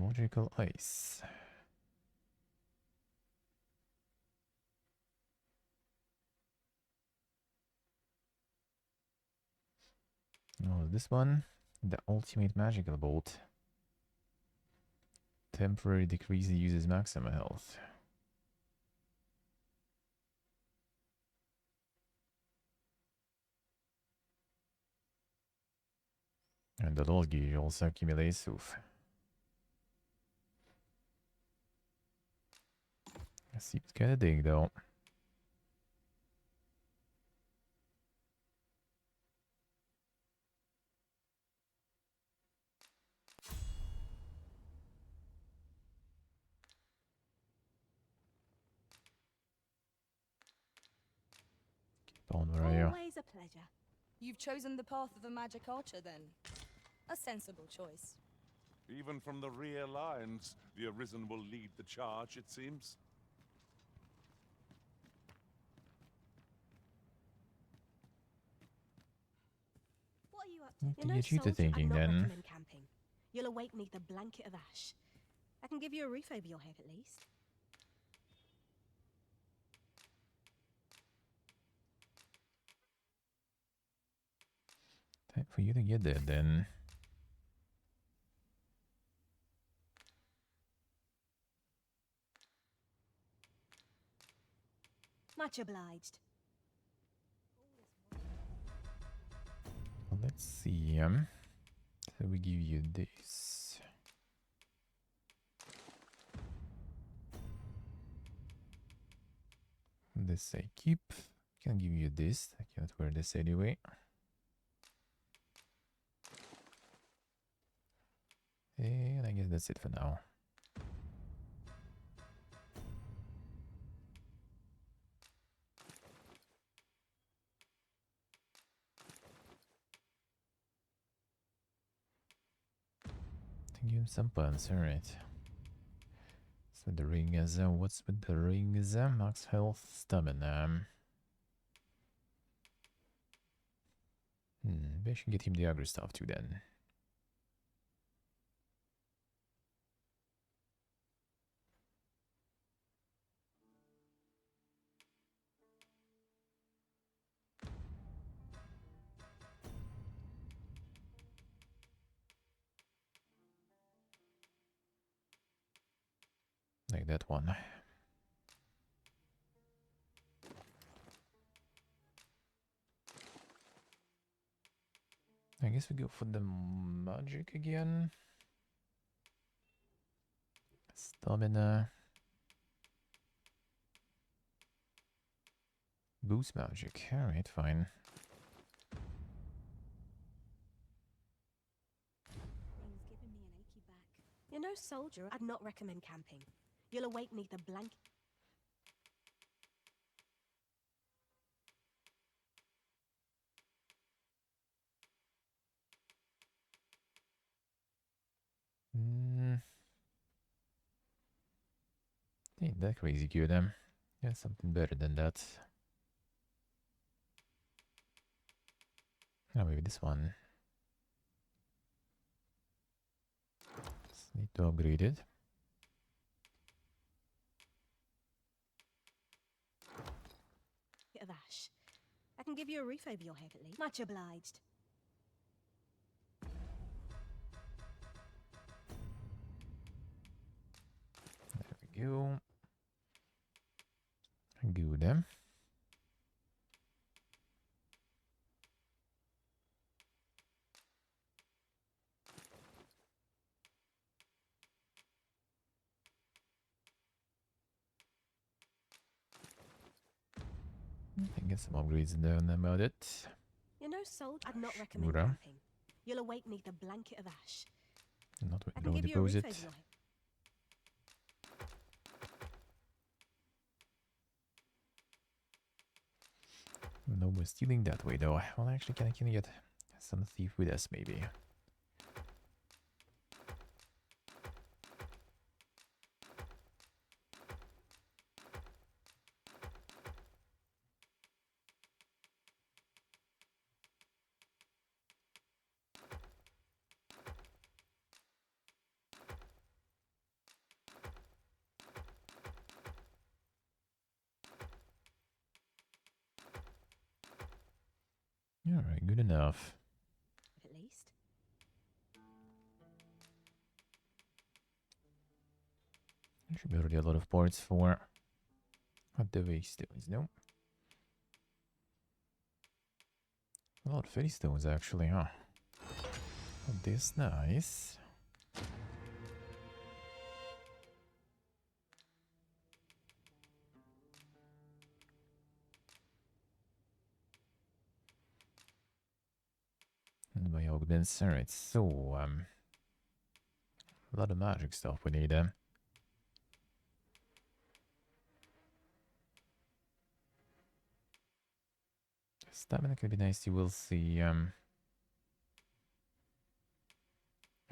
Magical ice. Oh, this one, the ultimate magical bolt. Temporary decrease uses maximum health. And the Dolgi also accumulates oof. Seems kinda big though. Dawn, where are you? Always a pleasure. You've chosen the path of the magic archer, then. A sensible choice. Even from the rear lines, the Arisen will lead the charge, it seems. What are you up What to? did You're no you do to soldier. thinking I'd not then? recommend camping. You'll awake neath a blanket of ash. I can give you a roof over your head at least. Time for you to get there then. Much obliged. Well, let's see. So we give you this. This I keep. Can give you this. I can't wear this anyway. And I guess that's it for now. Give him some puns, alright. So the ring is what's with the ring is max health, stamina. Maybe I should get him the aggro stuff too then. Like that one. I guess we go for the magic again. Stamina. Boost magic. Alright, fine. Thing's giving me an achy back. You're no soldier. I'd not recommend camping. You'll awake neath a blanket. Ain't that crazy good, yeah, something better than that. Oh, maybe this one. Just need to upgrade it. Of ash. I can give you a roof over your head at least. Much obliged. There we go. Good. I get some upgrades done about it. You're no soldier. I'd not recommend Sure. camping. You'll awake neath a blanket of ash. Not with I no can give you a roof deposit. over your head. No more stealing that way though. Well, actually, can I get some thief with us maybe? Alright, good enough. At least. There should be already a lot of parts for the waystones, no? A lot of waystones actually, huh? Oh, this nice. And my augments, alright, so a lot of magic stuff we need. Stamina could be nice, you will see.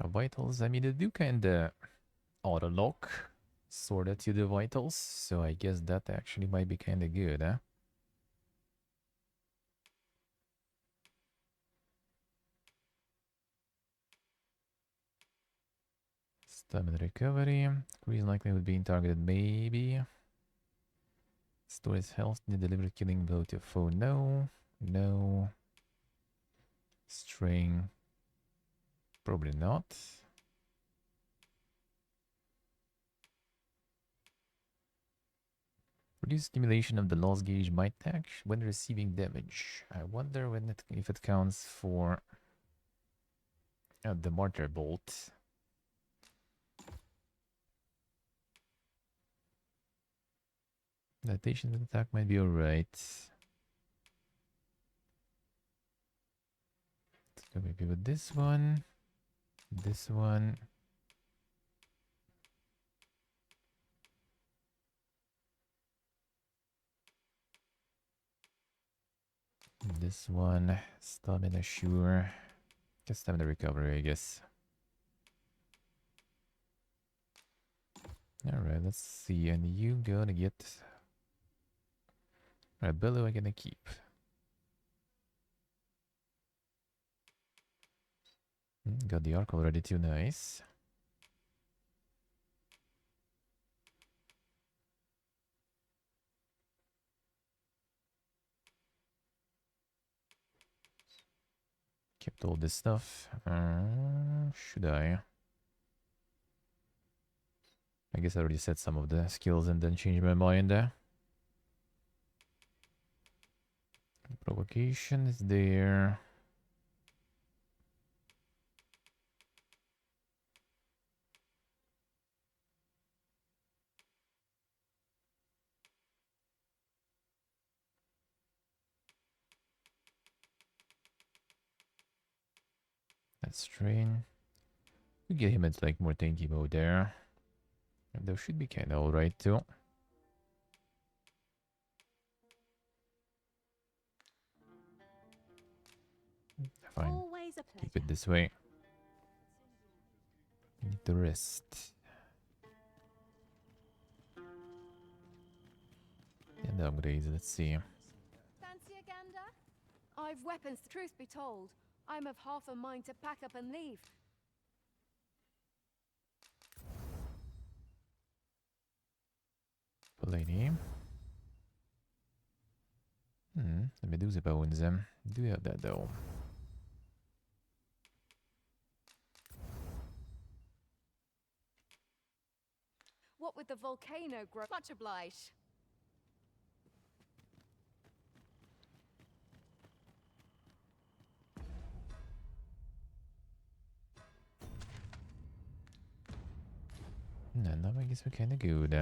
Vitals, I mean, they do kinda auto-lock, sorta, to the vitals, so I guess that actually might be kinda good, huh? Stamina recovery, increase likelihood of being targeted, maybe. Stores health, need deliberate killing blow to a foe, no. No. String, probably not. Reduce stimulation of the loss gauge might act when receiving damage. I wonder when if it counts for the mortar bolt. Adaptation of attack might be alright. Let's go maybe with this one. This one. This one. Stamina, sure. Just stamina recovery, I guess. Alright, let's see. And you gonna get... Alright, Bellow I'm gonna keep. Got the arc already too, nice. Kept all this stuff. Should I? I guess I already said some of the skills and then changed my mind there. Provocation is there. Let's train. We get him at like more tanky mode there. And those should be kinda alright too. Fine. Always a pleasure. Keep it this way. Need the rest. And upgrades, let's see. Fancy a gander? I've weapons, truth be told. I'm of half a mind to pack up and leave. Polani. The Medusa bones. Do you have that though? What with the volcano grow? Much obliged. No, I guess we're kinda good.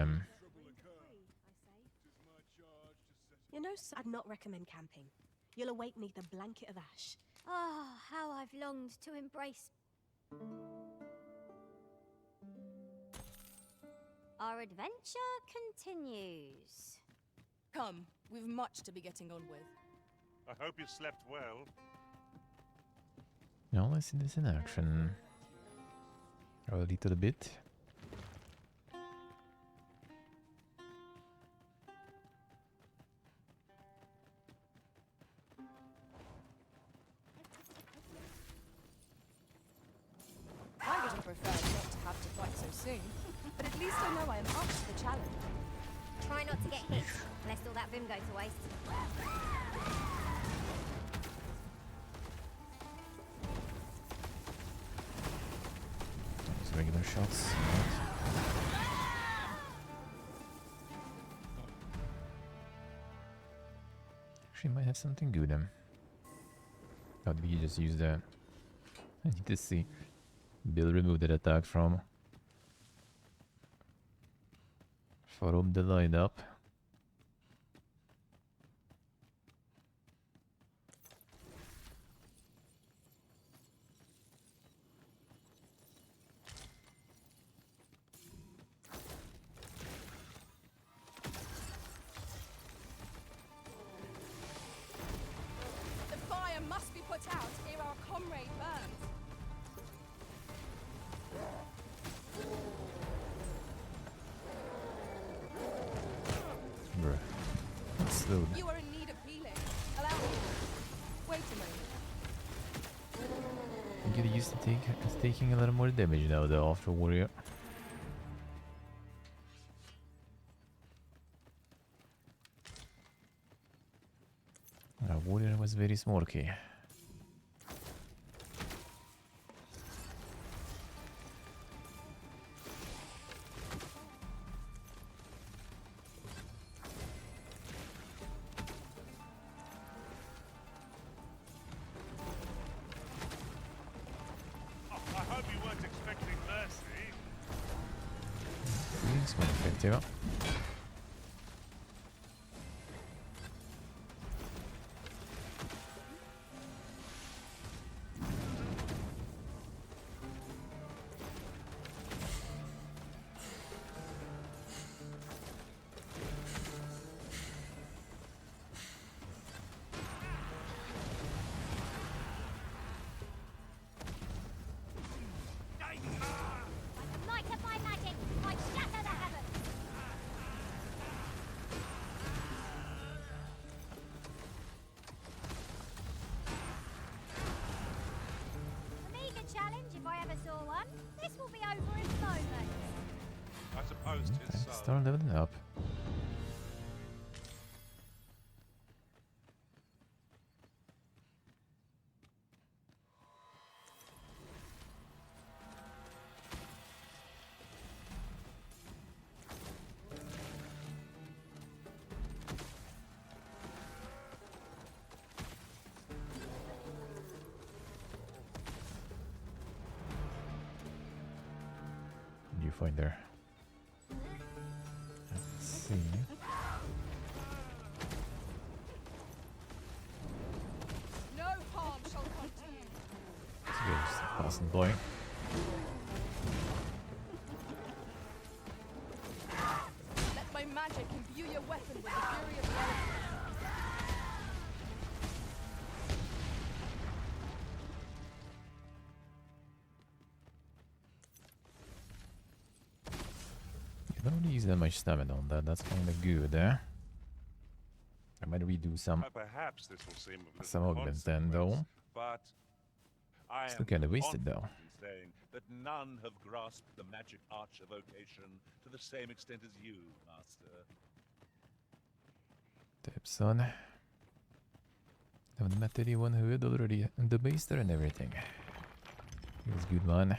You know, I'd not recommend camping. You'll awake neath a blanket of ash. Oh, how I've longed to embrace... Our adventure continues. Come, we've much to be getting on with. I hope you slept well. Now let's see this in action. A little bit. I would have preferred not to have to fight so soon, but at least I know I am up to the challenge. Try not to get hit, lest all that vim go to waste. regular shots. Actually, might have something good. How did he just use that? I need to see. Bill removed that attack from the lineup. The fire must be put out ere our comrade burns. Bruh. That's slow. You are in need of healing. Allow me. Wait a moment. I'm getting used to taking a little more damage now, though, after Warrior. Warrior was very smoky. I hope you weren't expecting mercy. It's going to fit you. Light of my magic, I shatter the heavens! Amiga challenge, if I ever saw one. This will be over in moments. I suppose tis so. Start leveling up. What do you find there? Let's see. No harm shall come to you. Let's go, just a passing boy. Let my magic imbue your weapon with the fury of the elements. You don't really use that much stamina on that. That's kind of good, eh? I might redo some Perhaps this will seem of some little augments then, though. but I Still am kinda wasted, though. confident in saying that none have grasped the magic arch evocation to the same extent as you, Master. Typ son. Haven't met anyone who had already the master and everything. He was good, man.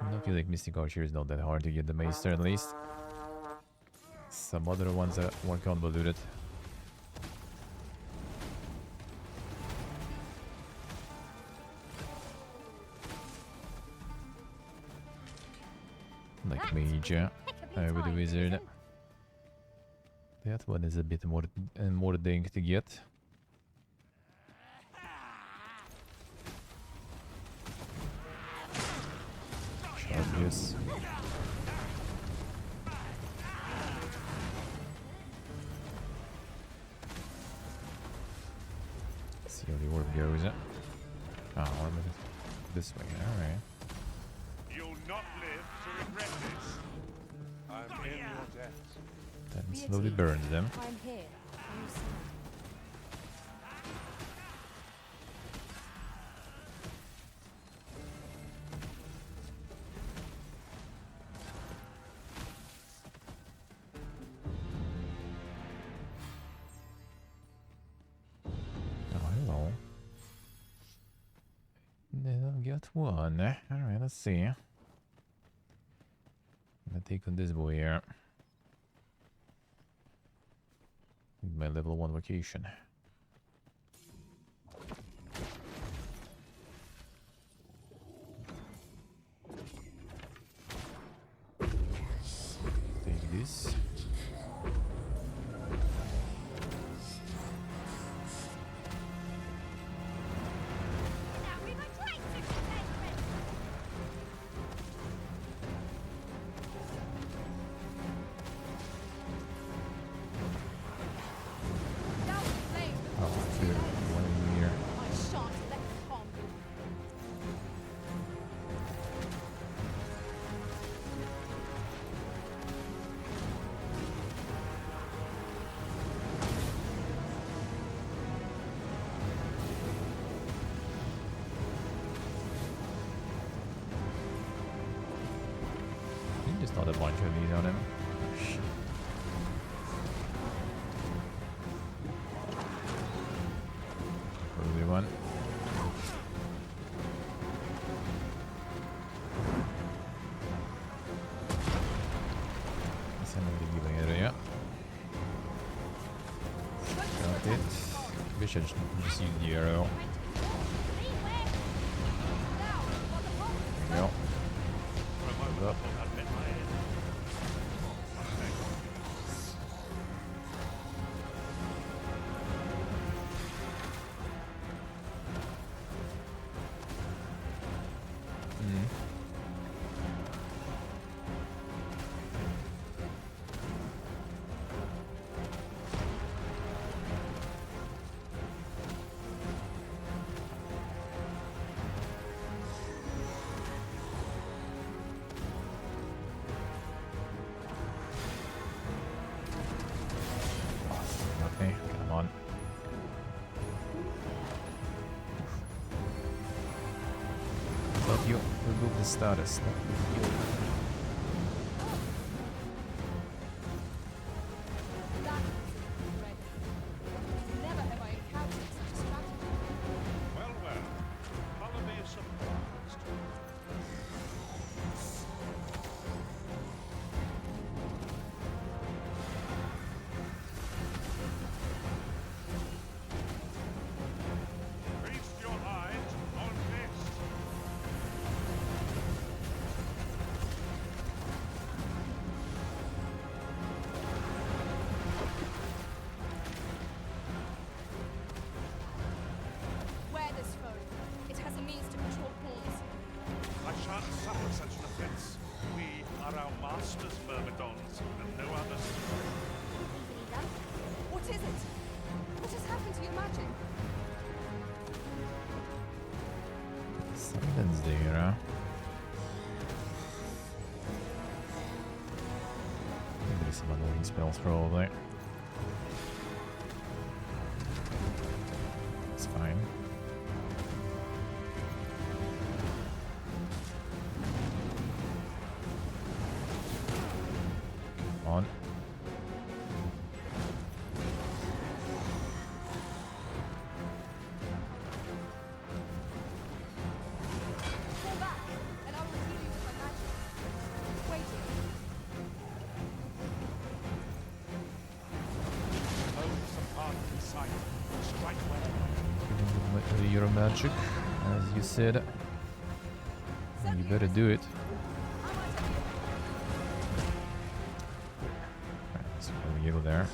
I don't feel like Mystic Archer is not that hard to get the master, at least. Some other ones are more convoluted. Like Mage, with the Wizard. That one is a bit more dang to get. Charges. See how the orb goes. Oh, orb this way. Alright. You'll not live to regret this. I'm in your debt. Then slowly burns them. I'm here. On your side. Oh, hello. Yeah, Got one. Alright, let's see. I'm gonna take on this boy here. My level 1 vacation. Take this. Just not a bunch of these on him. Early one. Sen öyle gibi yarıyor. Got it. We should just use the arrow. There you go. Move up. Okay, come on. But you remove the status, not the heal. Never have I encountered such a strategy. Well, well. Follow me surprised. Feast your eyes on this. Wear this phone. It has a means to control pawns. I shan't suffer such an offense. We are our master's myrmidons, and no others. Easily done. What is it? What has happened to your magic? Something's there, huh? Maybe some annoying spells probably. It's fine. Come on. Fall back, and I will heal you with my magic. Waiting. Bones apart in sight. Strike well. Your magic, as you said. You better do it. Right, so we go there.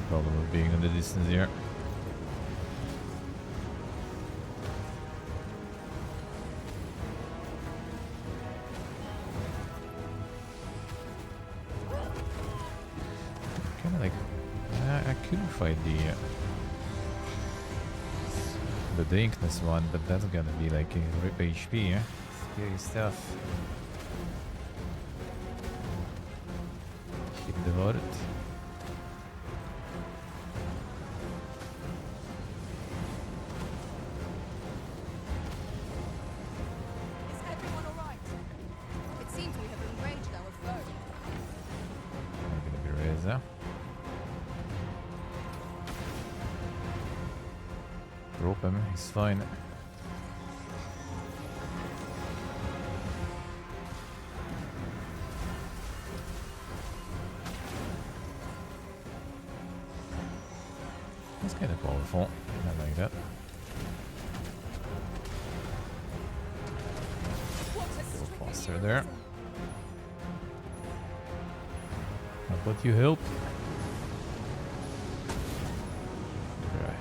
Problem of being in the distance here. Kind of like I could fight the dankness one, but that's gonna be like a rip HP. Eh? Scary stuff. Hit the word. him. He's fine. That's kind of powerful. I like that. Go faster there. How about you help? Okay.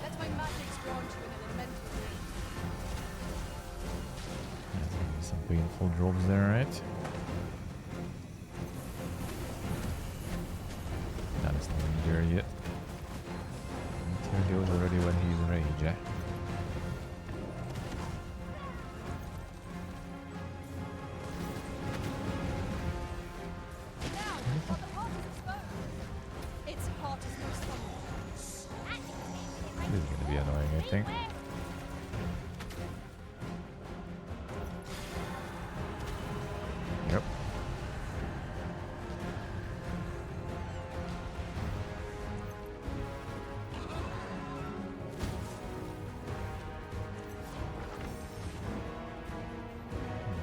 Let my magic's grant you an elemental range. Some painful drops there, right? Not as long there yet. He goes already when he's rage, eh? Its heart is most This is gonna be annoying, I think. Yep.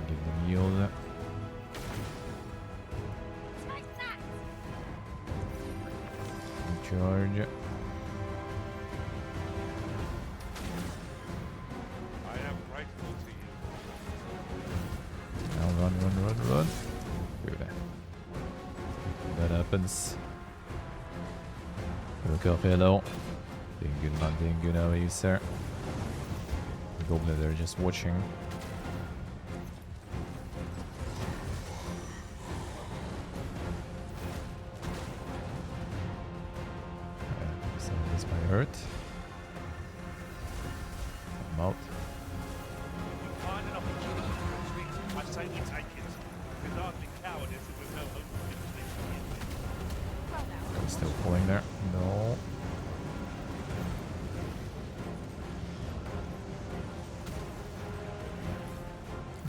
Give them yield. Charge. I am grateful to you. Now run. Good. That happens. Look up, hello. Doing good, man. Doing good. How are you, sir? The goblin, they're just watching. So this might hurt. I'm out. Find an opportunity to retreat. I say we take it. Without the cowardice, if there's no hope of I'm still pulling there. No.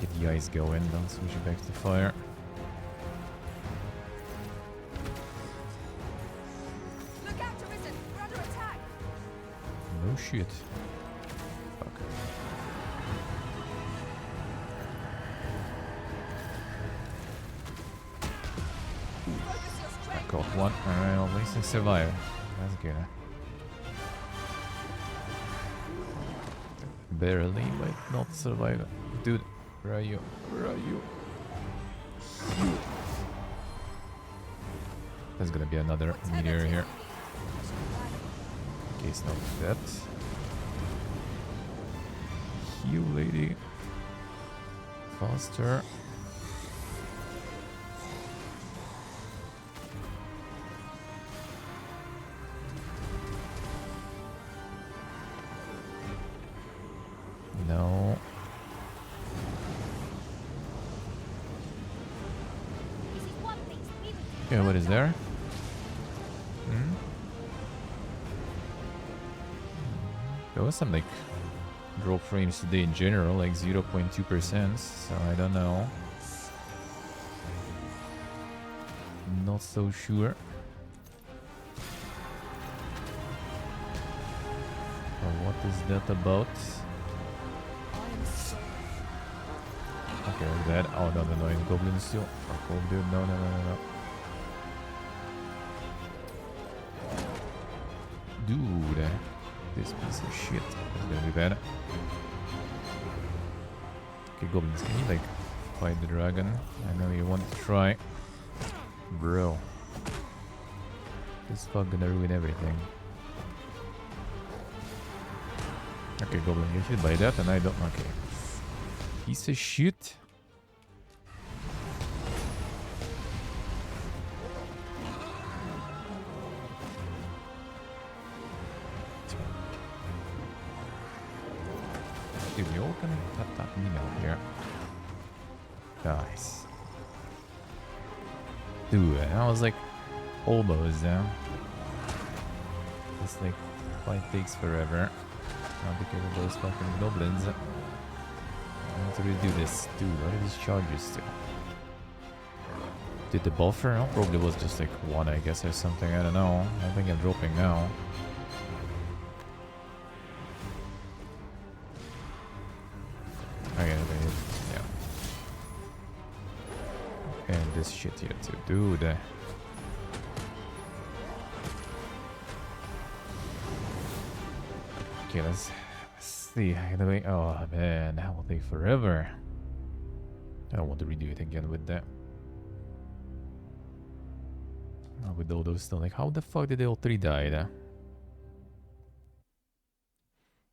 Get the ice going, don't switch it back to fire. Look out, Arisen! We're under attack! No shit. Fuck. I got one. Alright, at least I survived. That's good. Barely, but not survive. Dude, where are you? Where are you? There's gonna be another meteor here. In case not that. Heal, lady. Faster. No. Okay, what is there? Hmm? There was some like drop frames today in general, like 0.2%, so I don't know. Not so sure. Or what is that about? Okay, like that. Oh no, no, in goblin still. Fuck off, dude. No. Dude, this piece of shit is gonna be bad. Okay, goblins, can you like fight the dragon? I know you want to try. Bro. This fuck gonna ruin everything. Okay, goblin, you're hit by that and I don't. Okay. Piece of shit. Dude, you all can tap me now here. Nice. Dude, I was like almost down. This like fight takes forever. Not because of those fucking goblins. I need to redo this. Dude, what are these charges still? Did the buffer? No, probably was just like one, I guess, or something. I don't know. I think I'm dropping now. Okay, wait. Yeah. And this shit here too, dude. Okay, let's see. Anyway, oh man, that will take forever. I don't want to redo it again with that. Oh, with all those still, like, how the fuck did they all three die? This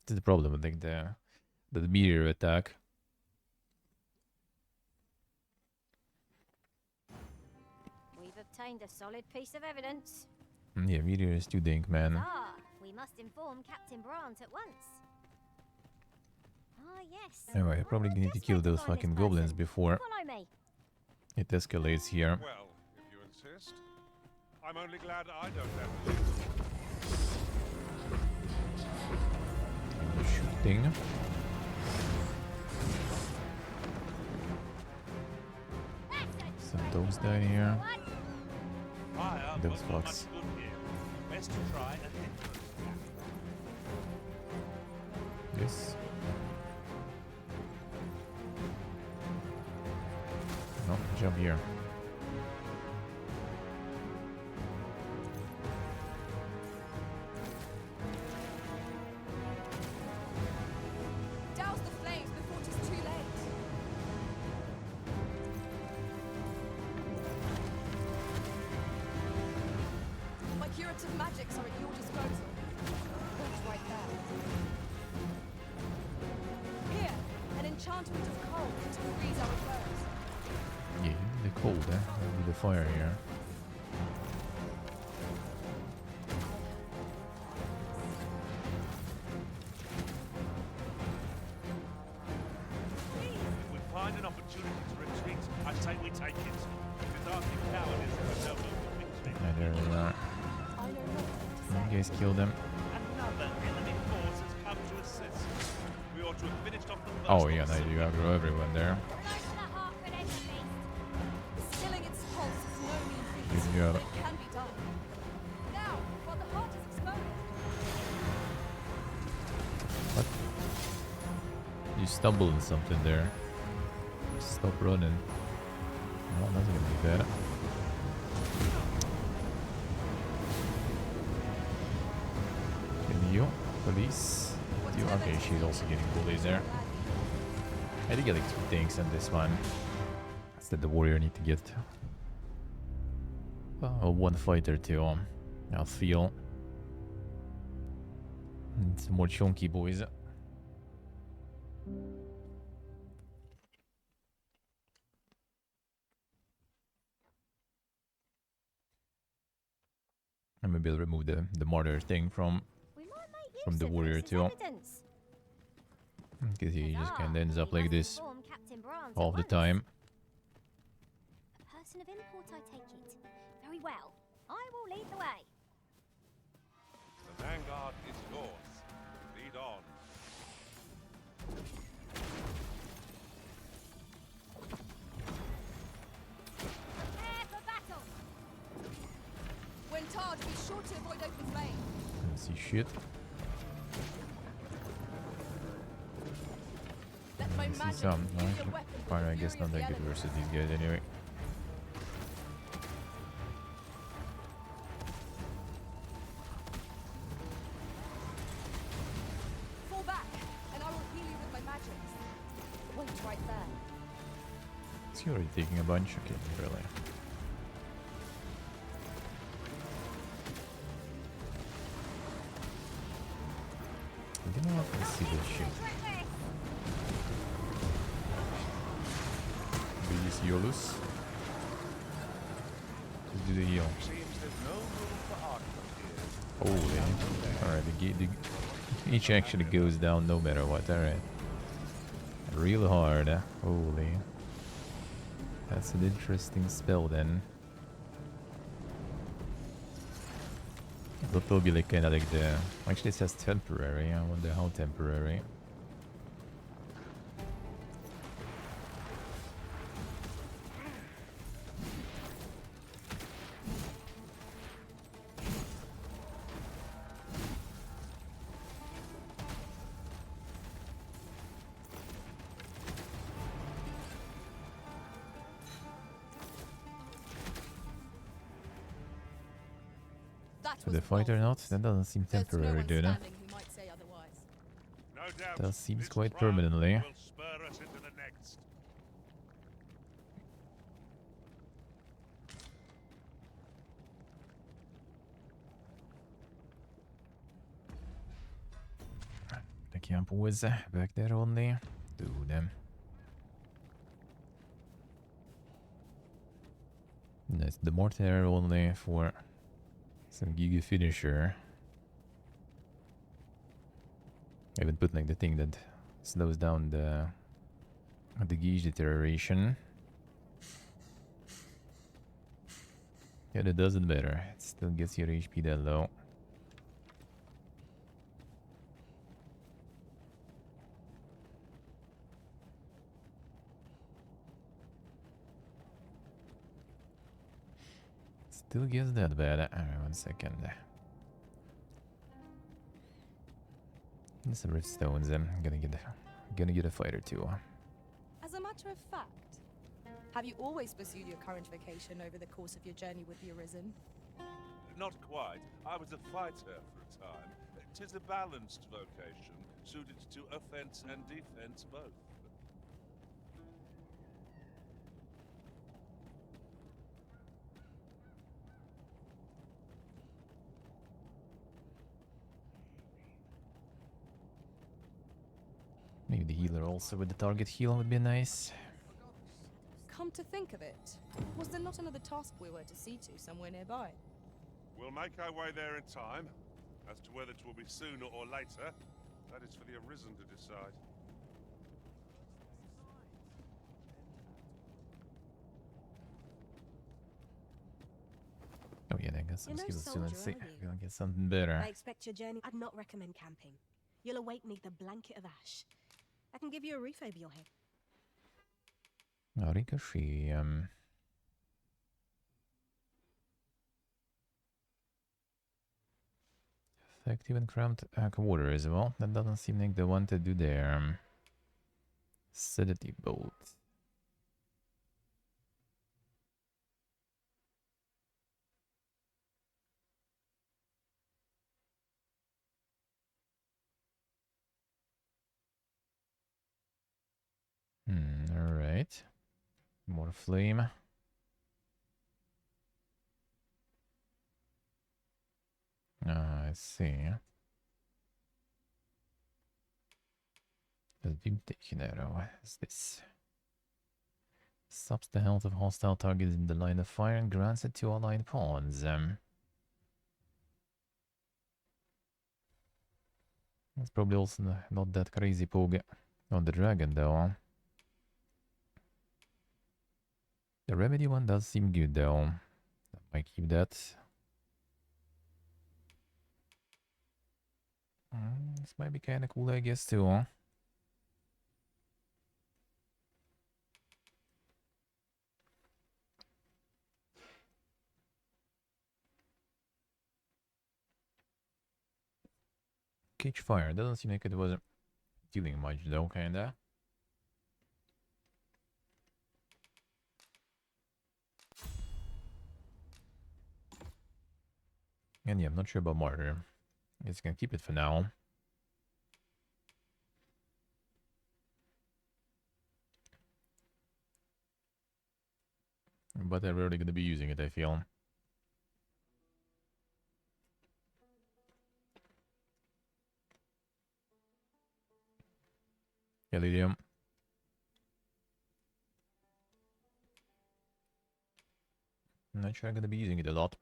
is the problem. I think the meteor attack. We've obtained a solid piece of evidence. Yeah, meteor is too dink, man. Ah, we must inform Captain Brandt at once. Ah, yes. Anyway, I probably need to kill those fucking goblins before Follow me. it escalates here. Well, if you insist. I'm only glad I don't have to leave. Shooting. Some dogs down here. Fire Those won't do much fucks. good here. Best to try and influence the Yes. No, jump here. Douse the flames before it is too late. My curative magics are at your disposal. That's right there. Here, an enchantment of cold to freeze our foes. Yeah, the cold, eh? That'll be the fire here. If we find an opportunity to retreat, I say we take it. Cathartic cowardice is no move to victory. And there we are. You guys kill them. Another enemy force has come to assist. We ought to have finished off the first Oh yeah, of now you aggro everyone there. Stilling its pulse is no mean feat. Good job. But it can be done. Now, while the heart is exploding. What? You stumbled in something there. Stop running. Oh, that's gonna be bad. Kill you, police. You okay? She's also getting bullies there. I did get like 2 things in this one. That's that the warrior need to get. Oh, 1 fighter too. I feel. And some more chunky boys. And maybe I'll remove the martyr thing from the warrior too. Because he just kind of ends up like this all the time. A person of import, I take it. Very well. I will lead the way. The vanguard is yours. Lead on. Prepare for battle. When charged, be sure to avoid open flame. Can't see shit. Let my I see magic some. give No, you a weapon for fire, the I guess fury not of that the good elements. versus these guys anyway. Fall back, and I will heal you with my magics. Wait right there. Is he already taking a bunch? Okay, really. You know what? Let's see this shit. These Yolus. Just do the heal. Seems there's no room for argument here. Holy. Alright, the each actually goes down no matter what. Alright. Real hard. Holy. That's an interesting spell then. I thought it would be like kinda like the... Actually it says temporary, I wonder how temporary. That The fight or not? That doesn't seem There's no temporary, one dude. standing who might say otherwise. No doubt. That seems this quite trial permanently. will spur us into the next. I can't pause back there only. Do them. That's the mortar only for some giga finisher. I haven't put like the thing that slows down the gauge deterioration. Yeah, that doesn't matter. It still gets your HP that low. Still gets that bad. Alright, 1 second. Some rift stones. I'm gonna get a fight or two. As a matter of fact, have you always pursued your current vocation over the course of your journey with the Arisen? Not quite. I was a fighter for a time. 'Tis a balanced vocation, suited to offense and defense both. Maybe the healer also with the target heal would be nice. Come to think of it, was there not another task we were to see to somewhere nearby? We'll make our way there in time. As to whether it will be sooner or later, that is for the Arisen to decide. Oh yeah, I got some You're no skills too. soldier, Let's see. are you? We'll get something better. I expect your journey. I'd not recommend camping. You'll await neath a blanket of ash. I can give you a roof over your head. Oh, Ricochet. Effective and cramped quarter as well. That doesn't seem like the one to do there. Sedative bolt. Alright. More flame. I see. The Vintage arrow. What is this? Stops the health of hostile targets in the line of fire and grants it to allied pawns. That's probably also not that crazy poke on the dragon though. The remedy one does seem good though. I might keep that. This might be kinda cool I guess too, huh? Cage fire, doesn't seem like it was dealing much though, kinda. And yeah, I'm not sure about Martyr. I guess I can keep it for now. But I'm rarely gonna be using it, I feel. Yeah, Lydium. I'm not sure I'm gonna be using it a lot.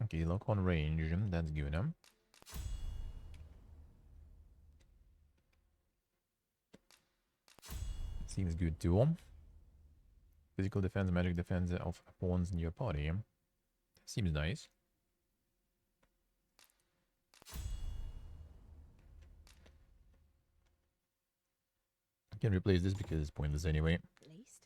Okay, lock on range, that's good, huh? Seems good too. Physical defense, magic defense of pawns in your party. Seems nice. I can replace this because it's pointless anyway. At least.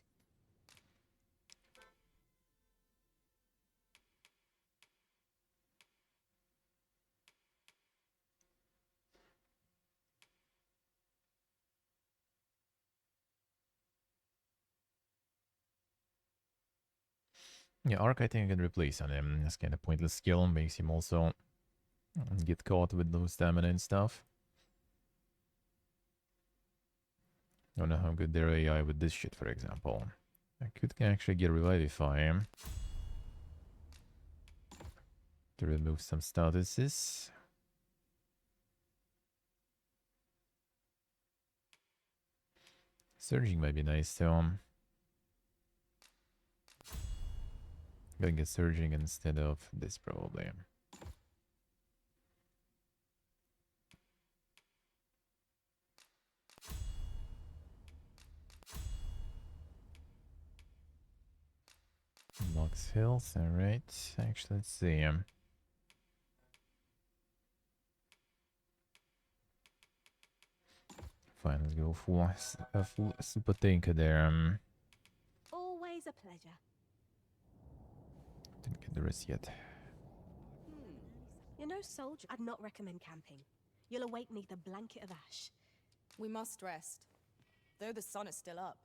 Yeah, Arc I think I can replace on him. It's kind of pointless skill. Makes him also get caught with no stamina and stuff. Don't know how good their AI with this shit, for example. I could actually get Revivify to remove some statuses. Surging might be nice too. Gonna get Surging instead of this probably. Locks health, alright. Actually, let's see. Fine, let's go for a full super tanker there. Always a pleasure. Didn't get the rest yet. You're no soldier. I'd not recommend camping. You'll awake neath a blanket of ash. We must rest, though the sun is still up.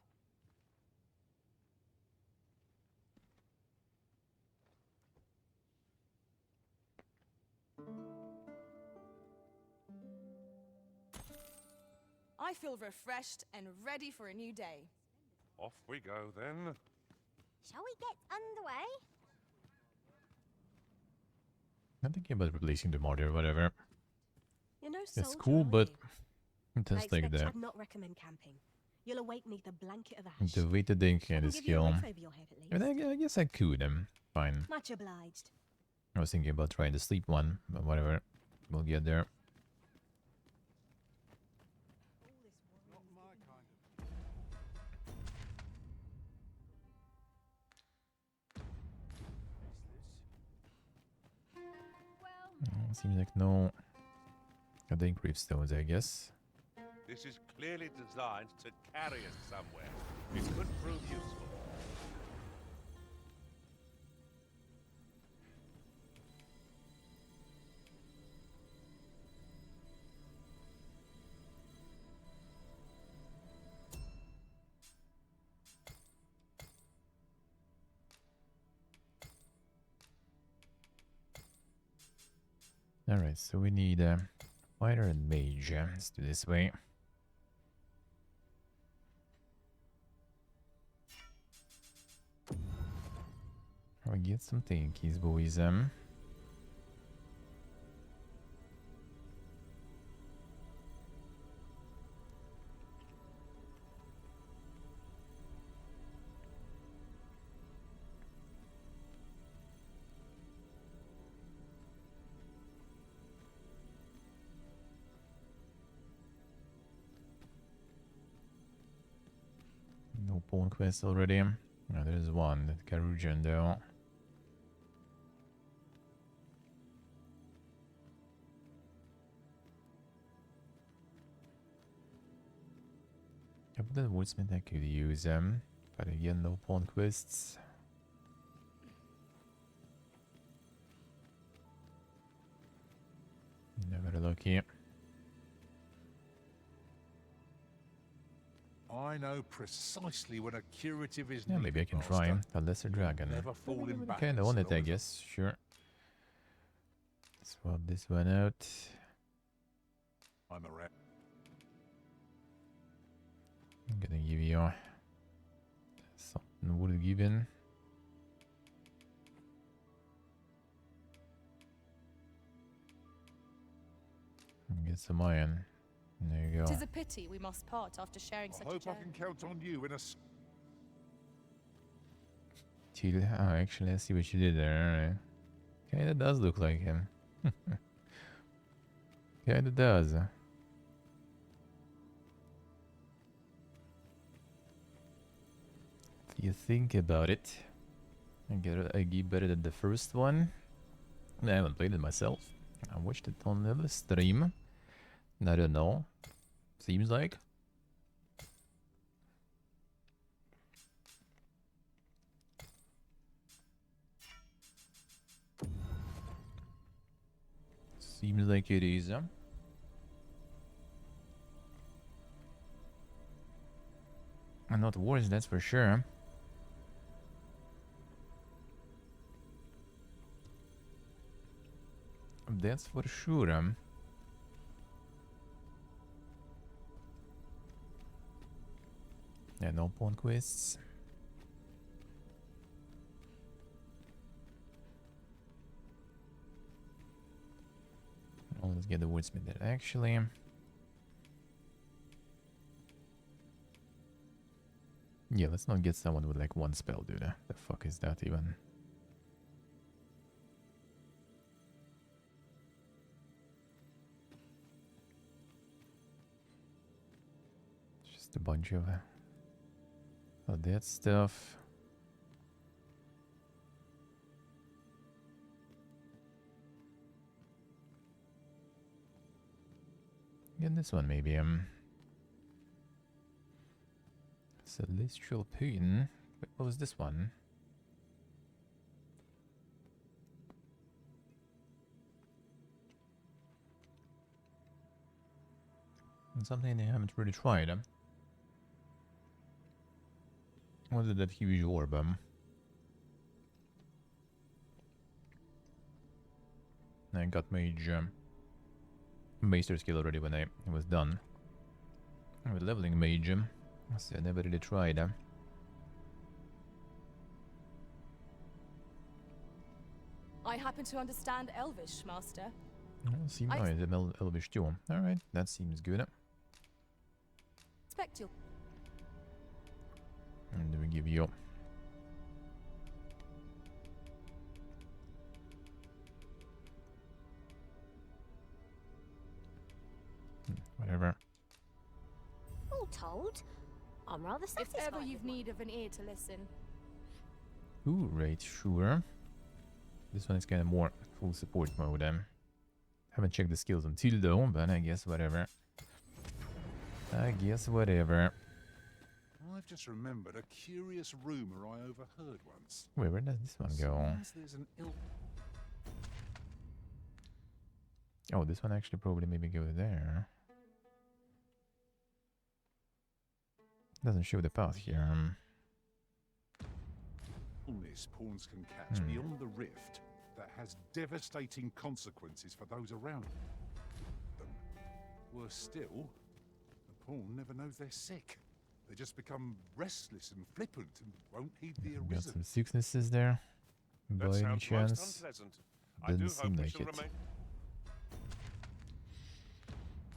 I feel refreshed and ready for a new day. Off we go then. Shall we get underway? I'm thinking about replacing the martyr or whatever. You're no It's soldier, cool, are but you? it does I like expect that. I'd not recommend camping. You'll awake neath a blanket of ash. The weighted dink kind I of can give you a skill. roof over your head at But I guess I could. Fine. Much obliged. I was thinking about trying the sleep one, but whatever. We'll get there. Seems like no Dink gravestones, I guess. This is clearly designed to carry us somewhere. It could prove useful. Alright, so we need fighter and mage. Let's do this way. We get some tankies, boys. No pawn quest already. Oh, there's one, that Carugian though. Couple of woodsmith I could use but again no pawn quests. Never lucky. I know precisely when a curative is Yeah, maybe I can try a lesser dragon. Never fall in battle, Kinda on it, I Lord. guess. Sure. Swap this one out. I'm a rat. I'm gonna give you something wood given. And get some iron. There you go. Tis a pity we must part after sharing I such a hope I journey. can count on you in a Chill. Oh, actually, I see what you did there. Alright. Kinda does look like him. Kinda does. If you think about it, I get better than the first one. I haven't played it myself. I watched it on the stream. I don't know. Seems like. Seems like it is, huh? And not worse, that's for sure. That's for sure. Yeah, no pawn quests. Oh, let's get the woodsmith there. Actually, yeah, let's not get someone with like one spell, dude. The fuck is that even? Just a bunch of that stuff. Get this one maybe. Celestial Pain. Wait, what was this one? Something I haven't really tried. Was it that huge orb? I got mage master skill already when it was done. With leveling mage, so I never really tried. I happen to understand Elvish, Master. Seems nice, Elvish too. Alright, that seems good. Expect you'll. And we give you whatever. All told, I'm rather satisfied. If ever you've need of an ear to listen. Ooh, right, sure. This one is kind of more full support mode. Haven't checked the skills until though, but I guess whatever. I've just remembered a curious rumor I overheard once. Wait, where does this one go? There's an Oh, this one actually probably maybe go there. Doesn't show the path here. illness pawns can catch beyond the rift that has devastating consequences for those around them. Worse still, the pawn never knows they're sick. They just become restless and flippant and won't heed the Got arisen. some sicknesses there. By That any sounds chance? most unpleasant. I do Didn't hope seem we like shall it. remain.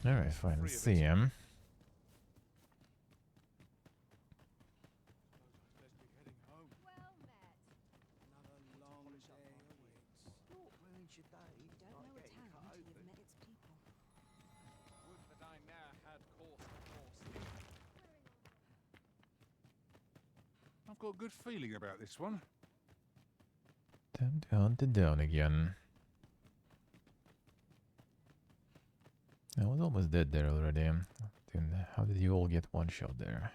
Alright, fine, let's see him. I've got a good feeling about this one. Time to hunt it down again. I was almost dead there already. Then how did you all get one shot there?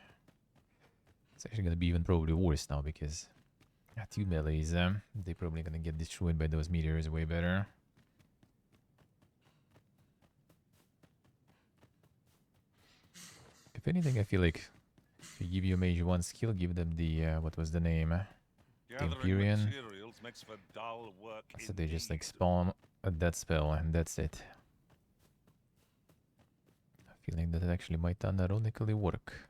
It's actually gonna be even probably worse now because two melees. They're probably gonna get destroyed by those meteors way better. If anything, I feel like if you give your mage one skill, give them the what was the name? The Gathering Empyrean. materials makes for dull work So they just like spawn a death spell and that's it. Feeling that it actually might unironically work.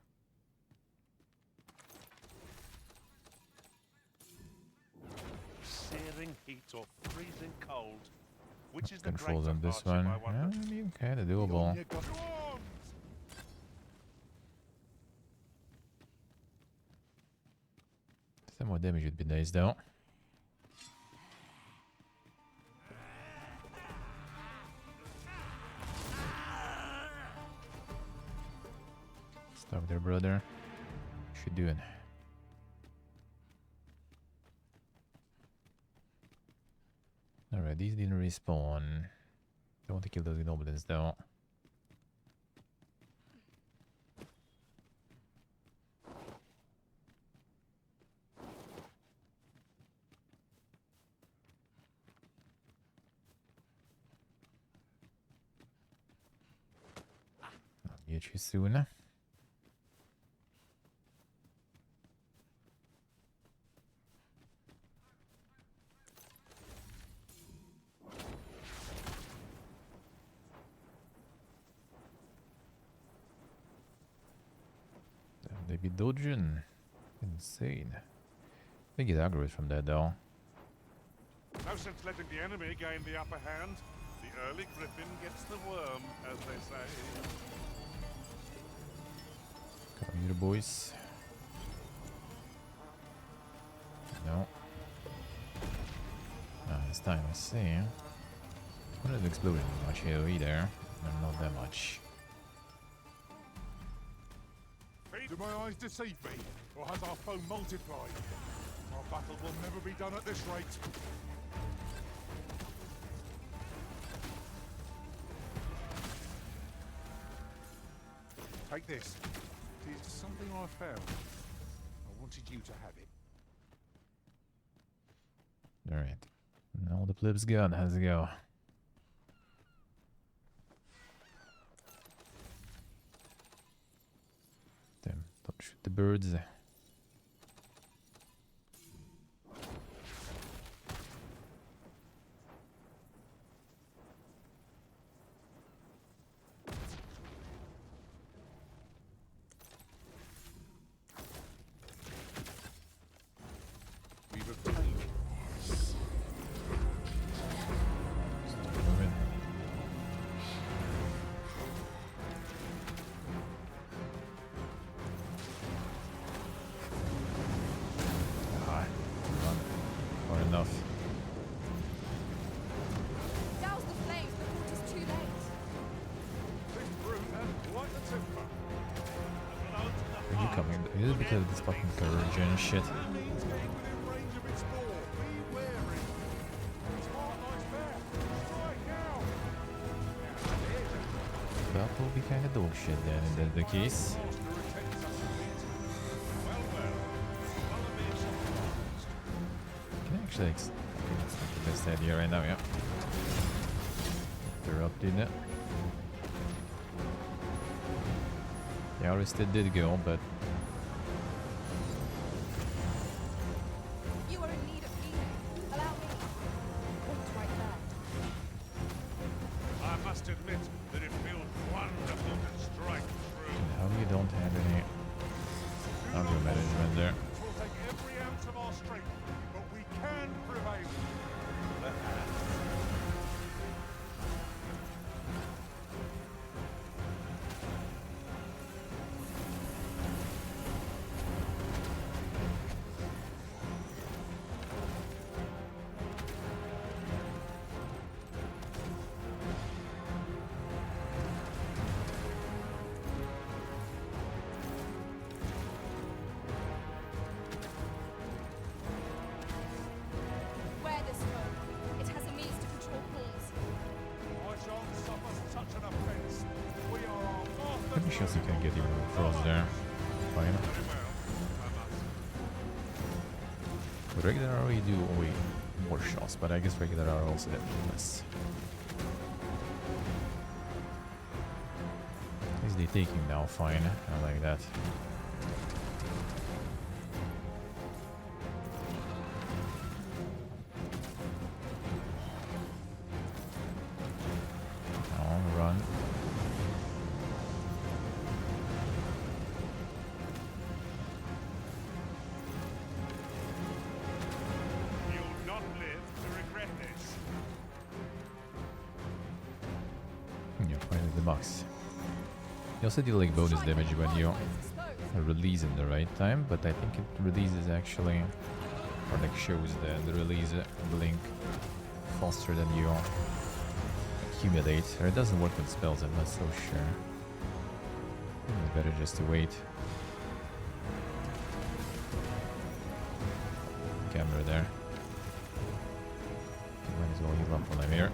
Searing heat or freezing cold. Which is the Controls greater on this hardship, one. I wonder? I mean, kind of doable. Some more damage would be nice though. Stop there, brother. What you doing? Alright, these didn't respawn. Don't want to kill those goblins though. I'll get you soon. They be dodging. Insane. I think he's aggro from there though. No sense letting the enemy gain the upper hand. The early griffin gets the worm, as they say. Come here, boys. No. Ah, this time I see. What is exploding much here either? No, not that much. Do my eyes deceive me, or has our foe multiplied? Our battle will never be done at this rate. Take this. It is something I found. I wanted you to have it. Alright. Now the pleb's gun has to go. Damn, don't shoot the birds. We've obtained. Moving. Ah, run. Far enough. Douse the flames before it is too late. This brute has quite the temper. Are you coming? Is it because of this fucking courage and shit? That means getting within range of its bore. Be wary. Smart like that. Strike now. That will be kind of dog shit then, if that's the case. Can I actually okay, that's not the best idea right now, yeah. Interrupted it. The arrested did go, but You are in need of healing. Allow me. Point right there. I must admit that it feels wonderful to strike through. how you don't have any other management there? It will take every ounce of our strength, but we can prevail. Wear this robe. It has a means to control pawns. I shan't suffer such an offence. We are our master. Pretty sure you can get even frost there. Fine. With regular arrow you do way more shots, but I guess regular arrow also have less. Is they taking now? Fine. I like that. Now run. You'll not live to regret this. Yeah, finally the box. You also deal like bonus damage when you release in the right time, but I think it releases actually, or like shows the release blink faster than you accumulate. Or it doesn't work with spells, I'm not so sure. It's better just to wait. Camera there. Okay, might as as well heal up while I'm here.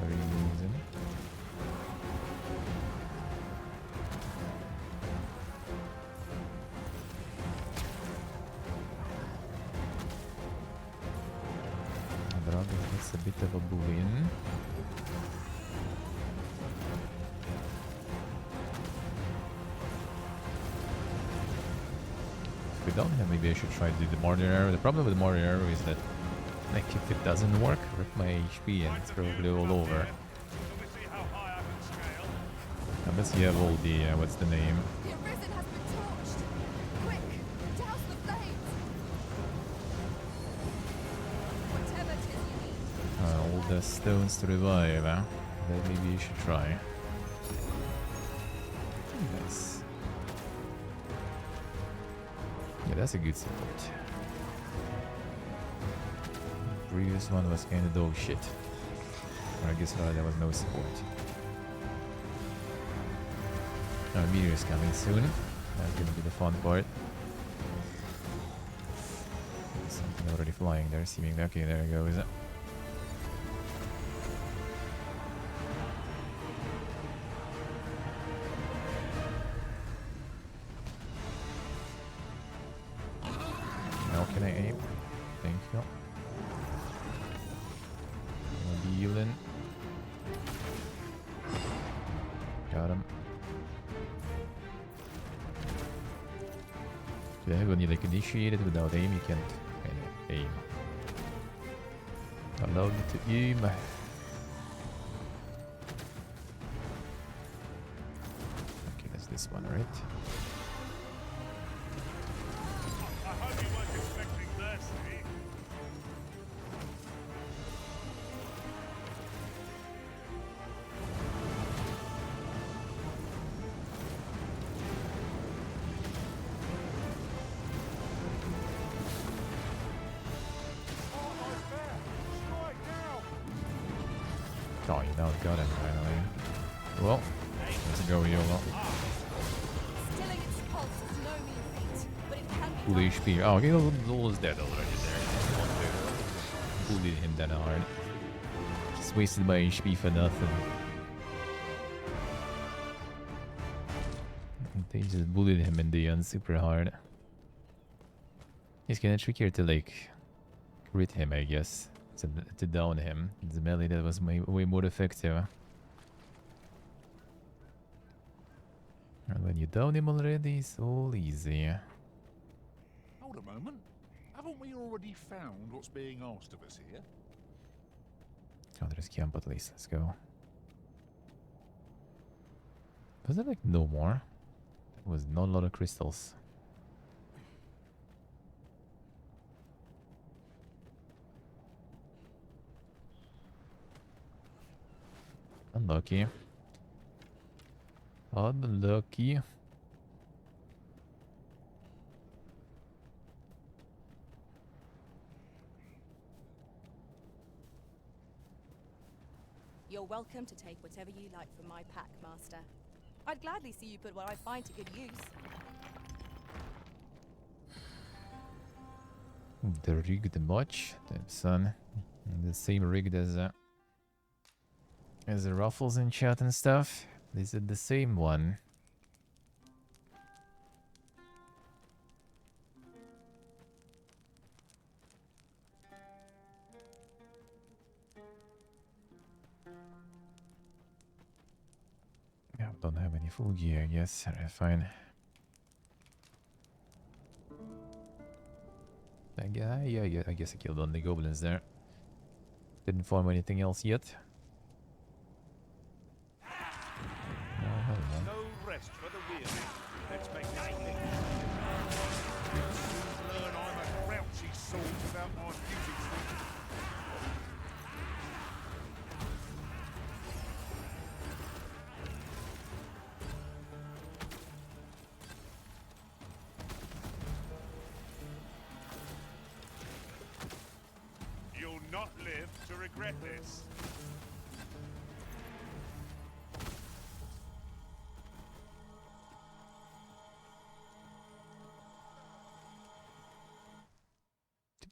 Very easy. Dragon gets a bit of a bullying. If we don't have, maybe I should try to do the Mortar Arrow. The problem with the Mortar Arrow is that, like, if it doesn't work, rip my HP and it's probably all over. Unless you have all the, what's the name? The arisen has been torched. Quick, douse the flames. Whatever 'tis you need. All the stones to revive, huh? That maybe you should try. Nice. Yeah, that's a good support. The previous one was kind of dog shit. Or I guess there was no support. Our meteor is coming soon. That's gonna be the fun part. Something already flying there, seemingly. Okay, there it goes. Now can I aim? Thank you. Dealing. Got him. Okay, when you like initiate it without aim, you can't aim. Allow me to aim. Okay, that's this one, right? I hope you weren't expecting mercy. Oh, you know, got him finally. Well, let's go, YOLO. Stilling its pulse is no mean feat, but it can be Full HP. Oh, okay, Lola's dead already there. Bullied him that hard. Just wasted my HP for nothing. They just bullied him in the end super hard. It's kinda trickier to like crit him, I guess. To down him. The melee that was way more effective. And when you down him already, it's all easy. Hold a moment. Haven't we already found what's being asked of us here? Oh, there's camp at least. Let's go. Was there like no more? There was not a lot of crystals. Unlucky. Unlucky. You're welcome to take whatever you like from my pack, Master. I'd gladly see you put what I find to good use. The rigged much? Damn son. The same rigged as the ruffles in chat and stuff. This is the same one. Yeah, don't have any full gear, I guess. Alright, fine. Yeah, I guess I killed only goblins there. Didn't farm anything else yet. No rest for the weary. Let's make lightning. Learn I'm a grouchy sword without my beauty sleep. You'll not live to regret this.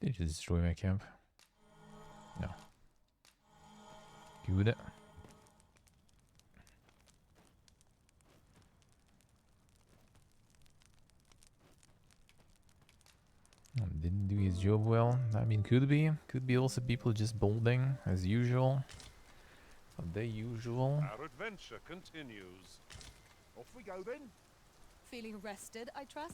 Did you just destroy my camp? No. Good. Didn't do his job well. I mean, could be. Could be also people just building as usual. The usual. Our adventure continues. Off we go then. Feeling rested, I trust?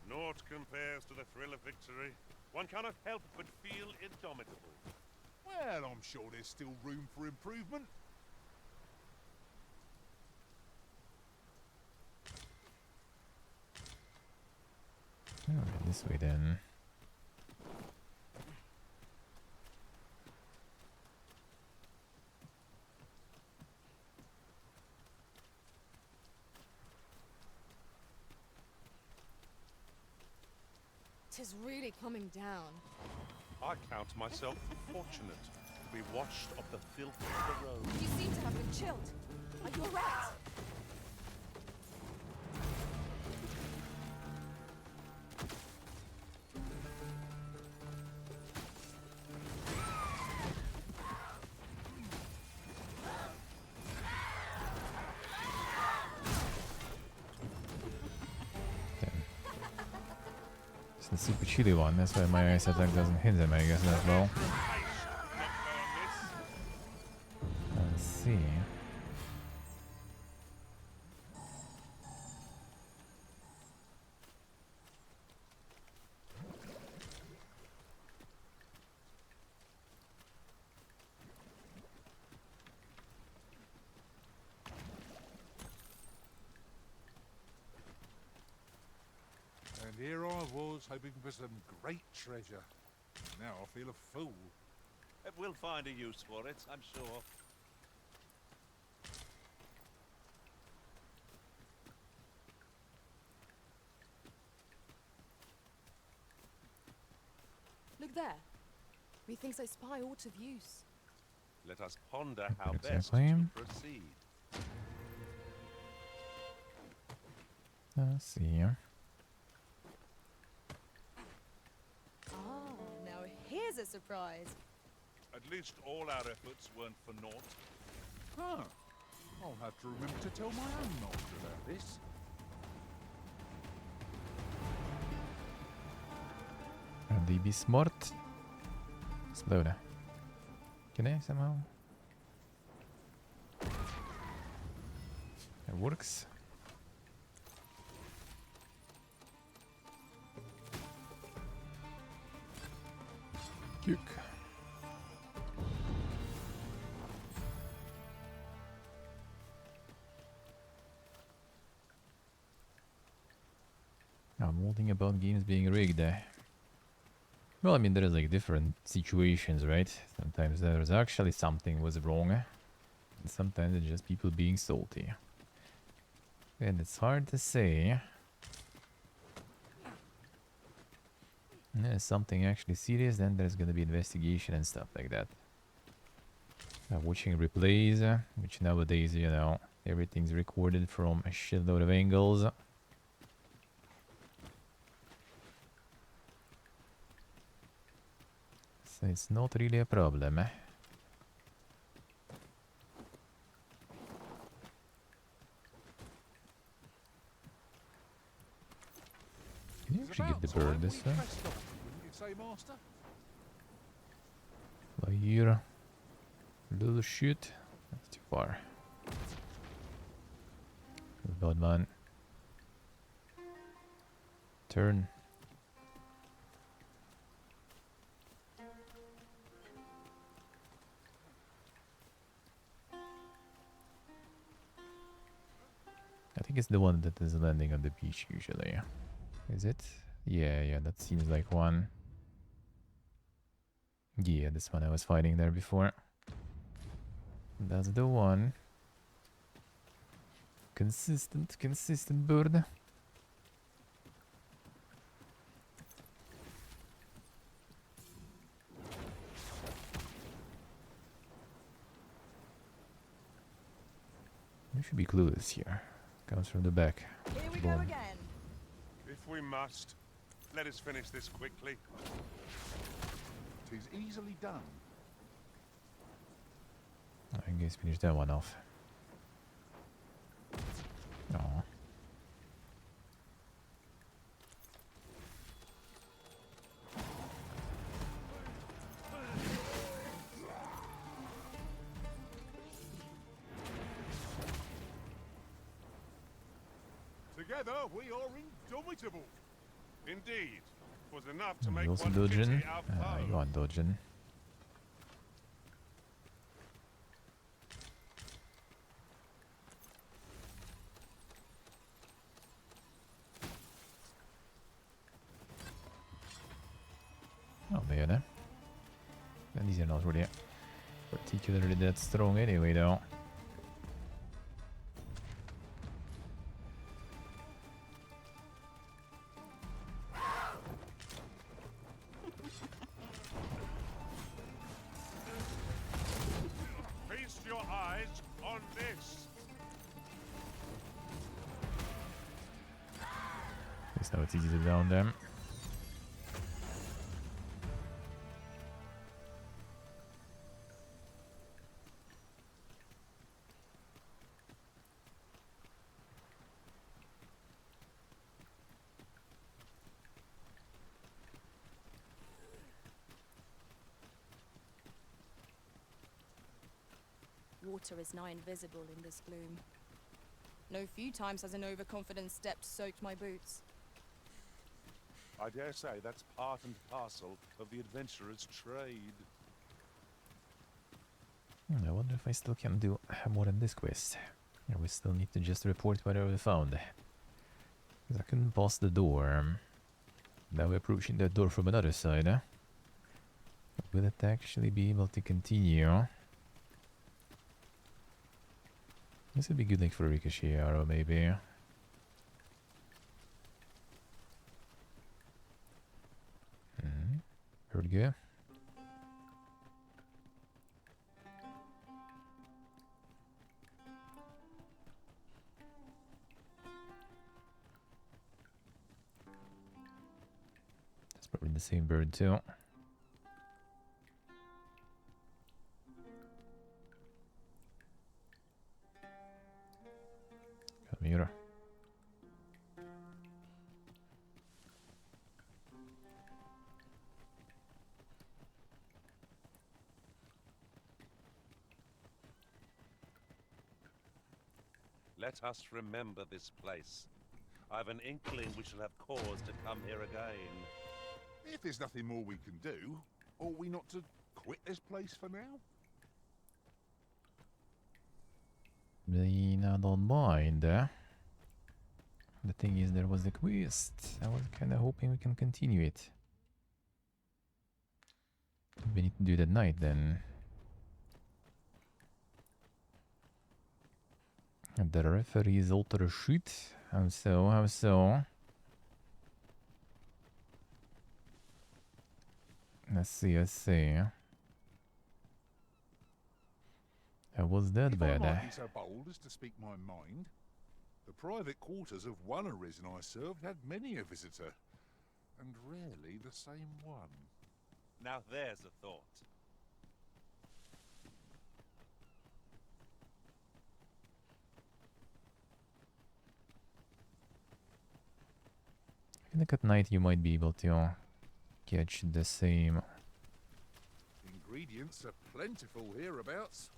Naught compares to the thrill of victory. One cannot help but feel indomitable. Well, I'm sure there's still room for improvement. Oh, this way then. Tis really coming down. I count myself fortunate to be washed off the filth of the road. You seem to have been chilled. Are you alright? The super chilly one, that's why my ice attack doesn't hit them, I guess, as well. Let's see. And here I was, hoping for some great treasure. Now I feel a fool. We'll find a use for it, I'm sure. Look there. Methinks I spy aught of use. Let us ponder how best Exactly. to proceed. Let's see. Ah, now here's a surprise. At least all our efforts weren't for naught. Huh. I'll have to remember to tell my own master about this. Can they be smart? Slow down. Can I somehow? It works. Kick. I'm holding about games being rigged. Well, I mean, there is like different situations, right? Sometimes there's actually something was wrong, and sometimes it's just people being salty. And it's hard to say. And there's something actually serious, then there's gonna be investigation and stuff like that. Watching replays, which nowadays, you know, everything's recorded from a shitload of angles. So it's not really a problem. Can you actually get the bird this way? Wouldn't you say, Master? Fly here. Little shoot. That's too far. Bad man. Turn. I think it's the one that is landing on the beach usually. Is it? Yeah, that seems like one. Yeah, this one I was fighting there before. That's the one. Consistent bird. You should be clueless here. Comes from the back. Here we Boom. go again. If we must, let us finish this quickly. 'Tis easily done. I guess finish that one off. Aw. Together we are indomitable. Indeed, was enough to make You also one dodging? pity our foe. You are dodging. Oh, bene. And these are not really particularly that strong anyway, though. Feast your eyes on this. Guess now it's easy to down them. Water is nigh invisible in this gloom. No few times has an overconfident step soaked my boots. I dare say that's part and parcel of the adventurer's trade. I wonder if I still can do more than this quest. Or we still need to just report whatever we found. Because I couldn't pass the door. Now we're approaching that door from another side. Will it actually be able to continue? This would be good like for a ricochet arrow maybe. Pretty good. That's probably the same bird too. Come here. Let us remember this place. I've an inkling we shall have cause to come here again. If there's nothing more we can do, ought we not to quit this place for now? I mean, I don't mind. The thing is, there was a quest. I was kind of hoping we can continue it. We need to do it at night then. The referee's alter shoot. How so? How so? Let's see, let's see. How was that If bad? I might be so bold as to speak my mind, the private quarters of one arisen I served had many a visitor, and rarely the same one. Now there's a thought. I think at night you might be able to catch the same. Ingredients are plentiful hereabouts.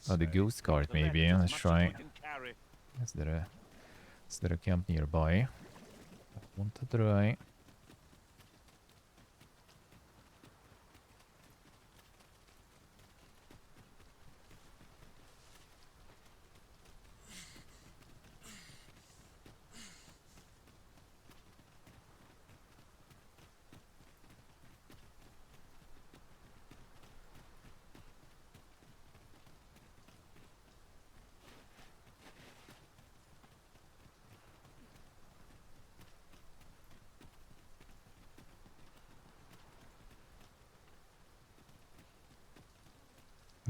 Oh, the ghost cart maybe. Let's try. Is there a camp nearby? Want to try.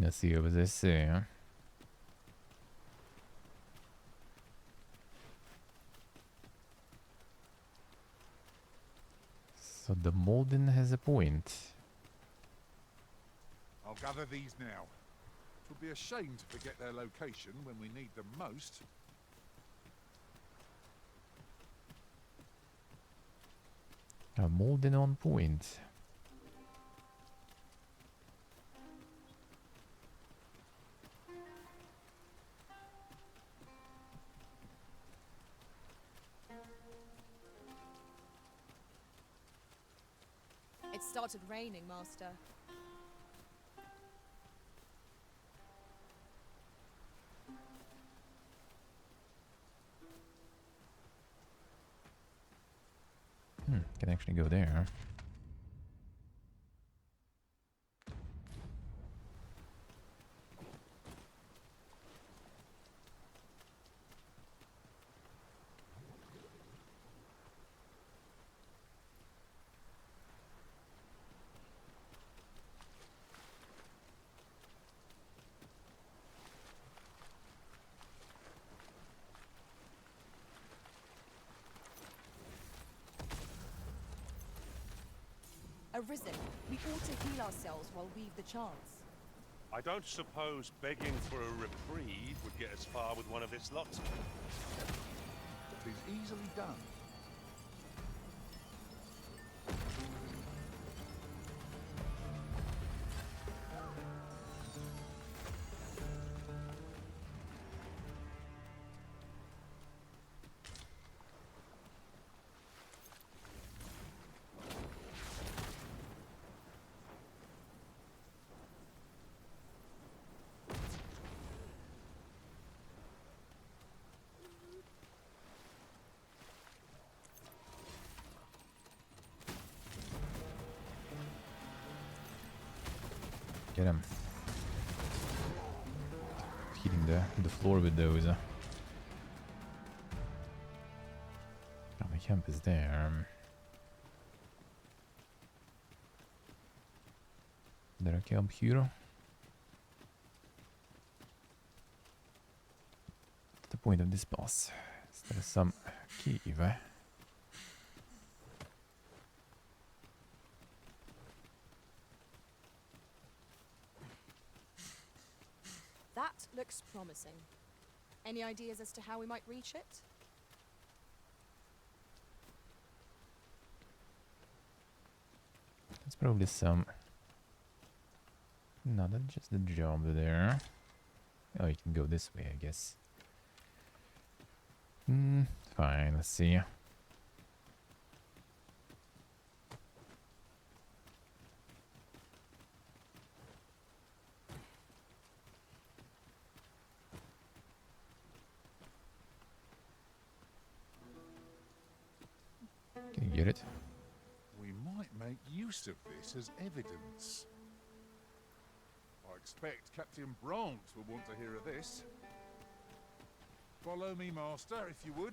Let's see what they say. So the Molden has a point. I'll gather these now. It would be a shame to forget their location when we need them most. A Molden on point. It started raining, Master. Can actually go there. Arisen, we ought to heal ourselves while we've the chance. I don't suppose begging for a reprieve would get us far with one of this lot. It is easily done. Get him. Hitting the floor with those. Oh, my camp is there. There a camp here. The point of this boss. Is there some cave? That looks promising. Any ideas as to how we might reach it? It's probably some... No, that's just the job there. Oh, you can go this way, I guess. Fine, let's see. Can you get it? We might make use of this as evidence. I expect Captain Brandt will want to hear of this. Follow me, Master, if you would.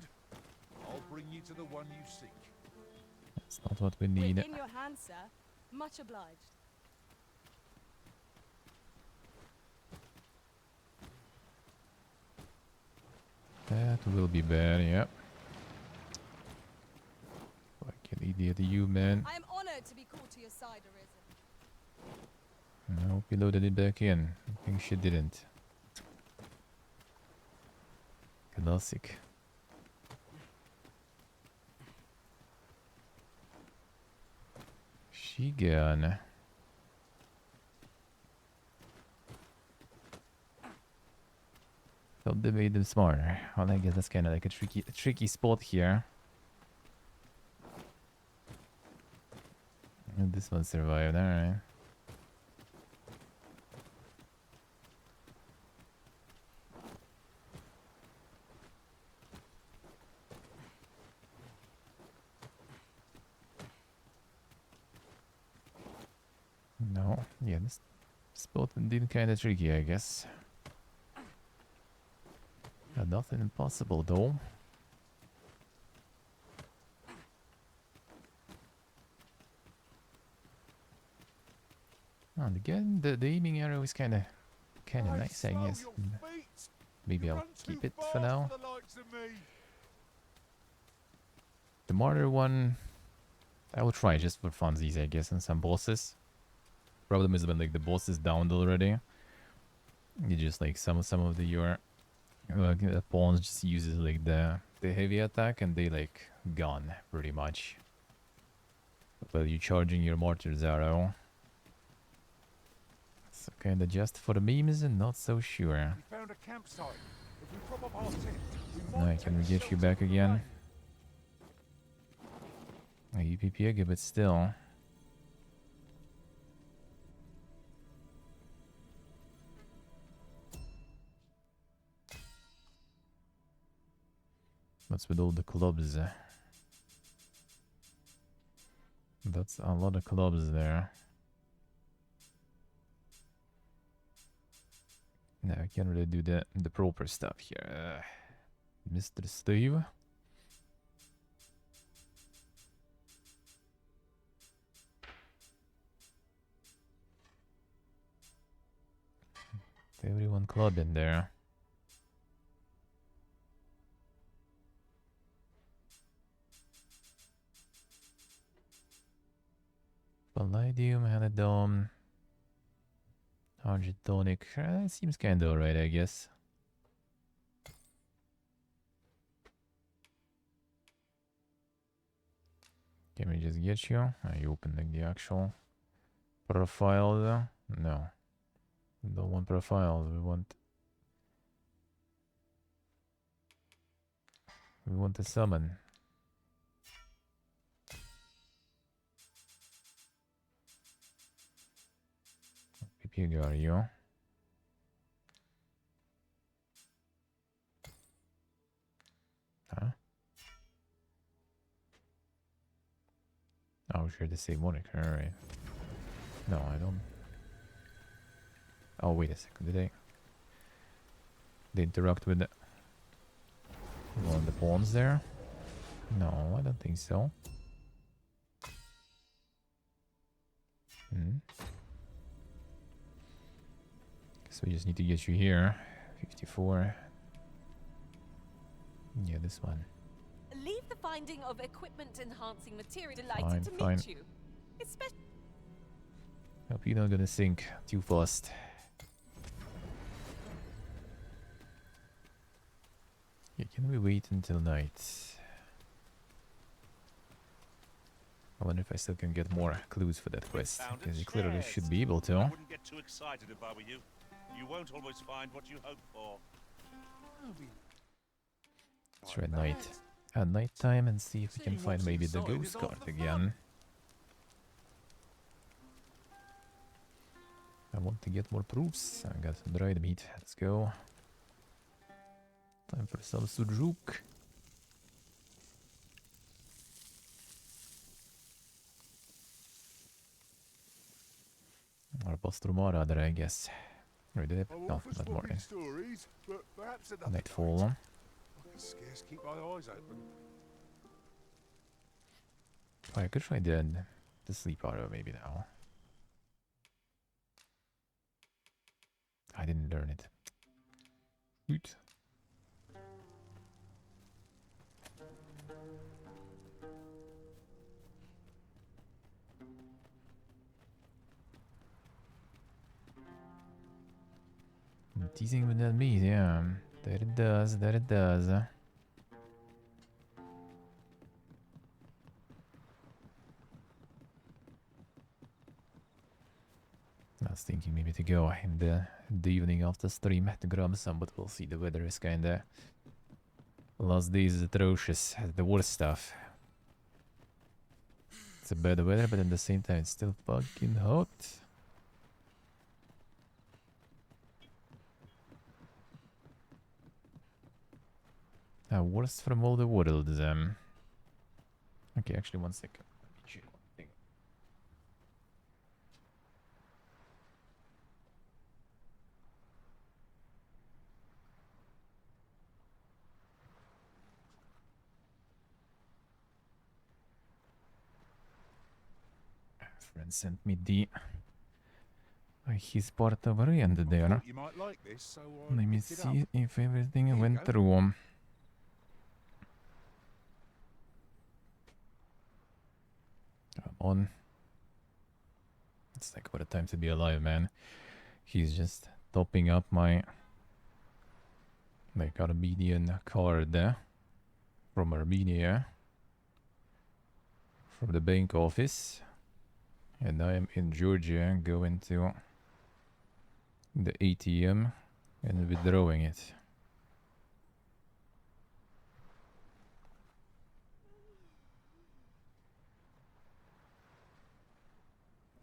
I'll bring you to the one you seek. That's not what we need. We're in your hands, sir. Much obliged. That will be bad, yeah. Fucking idiot, you man. I am honored to be called to your side, Arisen. I hope you loaded it back in. I think she didn't. Classic. She gone. Thought they made them smarter. Well, I guess that's kind of like a tricky spot here. This one survived, alright. No, yeah, this spot indeed kinda tricky, I guess. Nothing impossible though. And again, the aiming arrow is kinda nice, I guess. Maybe I'll keep it for now. The martyr one, I will try just for funsies, I guess, and some bosses. Problem is when like the boss is downed already, you just like some of your pawns just uses like the heavy attack and they like gone pretty much. While you charging your martyr's arrow. So kinda just for the memes and not so sure. We found a campsite. If we prop up our tent, we Alright, can we get you back again? UPP, but still. What's with all the clubs? That's a lot of clubs there. No, I can't really do the proper stuff here. Mr. Steve. Everyone club in there. Palladium, Hanadome, Argentonic. Seems kinda alright, I guess. Can we just get you? Are you opening the actual profile though? No. We don't want profiles, we want to summon. PP are you? Huh? Oh, share the same moniker, alright. No, I don't. Oh, wait a second, did they interact with one of the pawns there? No, I don't think so. So we just need to get you here. 54. Yeah, this one. Leave the finding of equipment enhancing material. Fine, Delighted to fine. meet you. Especially. Hope you're not gonna sink too fast. Yeah, can we wait until night? I wonder if I still can get more clues for that quest. Because you clearly should be able to. I wouldn't get too excited if I were you. You won't always find what you hope for. Let's try at night time and see if we can find maybe the ghost card again. I want to get more proofs. I got some dried meat. Let's go. Time for some sujuk. Or Postrumara, I guess. Or did it? No, not morning. Nightfall. I can scarce keep my eyes open. Oh, I could try the sleep arrow maybe now. I didn't learn it. Shoot. Teasing with that meat, yeah. That it does, that it does. I was thinking maybe to go in the evening after stream to grab some, but we'll see. The weather is kinda... Last days is atrocious, the worst stuff. It's a bad weather, but at the same time, it's still fucking hot. Worst from all the worlds. Okay, actually, one second. Let me check one thing. Friend sent me the his part of end there. You might like this, so Let me picked it see up. if everything Here you went go. through. Come on. It's like what a time to be alive, man. He's just topping up my like Armenian card from Armenia from the bank office, and I am in Georgia going to the ATM and withdrawing it.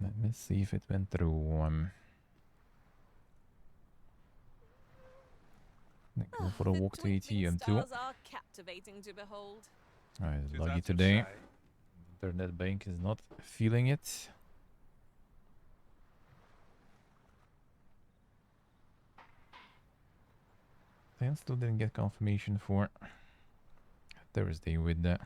Let me see if it went through. Go for a walk to ATM too. Stars are captivating to behold. Alright, Is loggy that to today. say? Internet bank is not feeling it. I still didn't get confirmation for Thursday with that.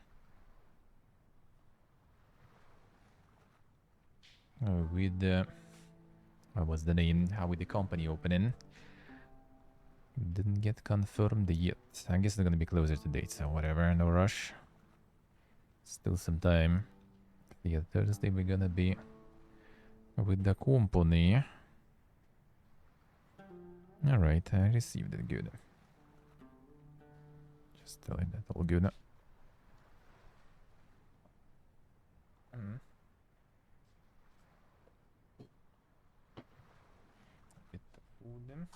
What was the name? How with the company opening? Didn't get confirmed yet. I guess they're gonna be closer to date, so whatever, no rush. Still some time. Yeah, Thursday we're gonna be with the company. Alright, I received it good. Just telling that all good. Get the food in.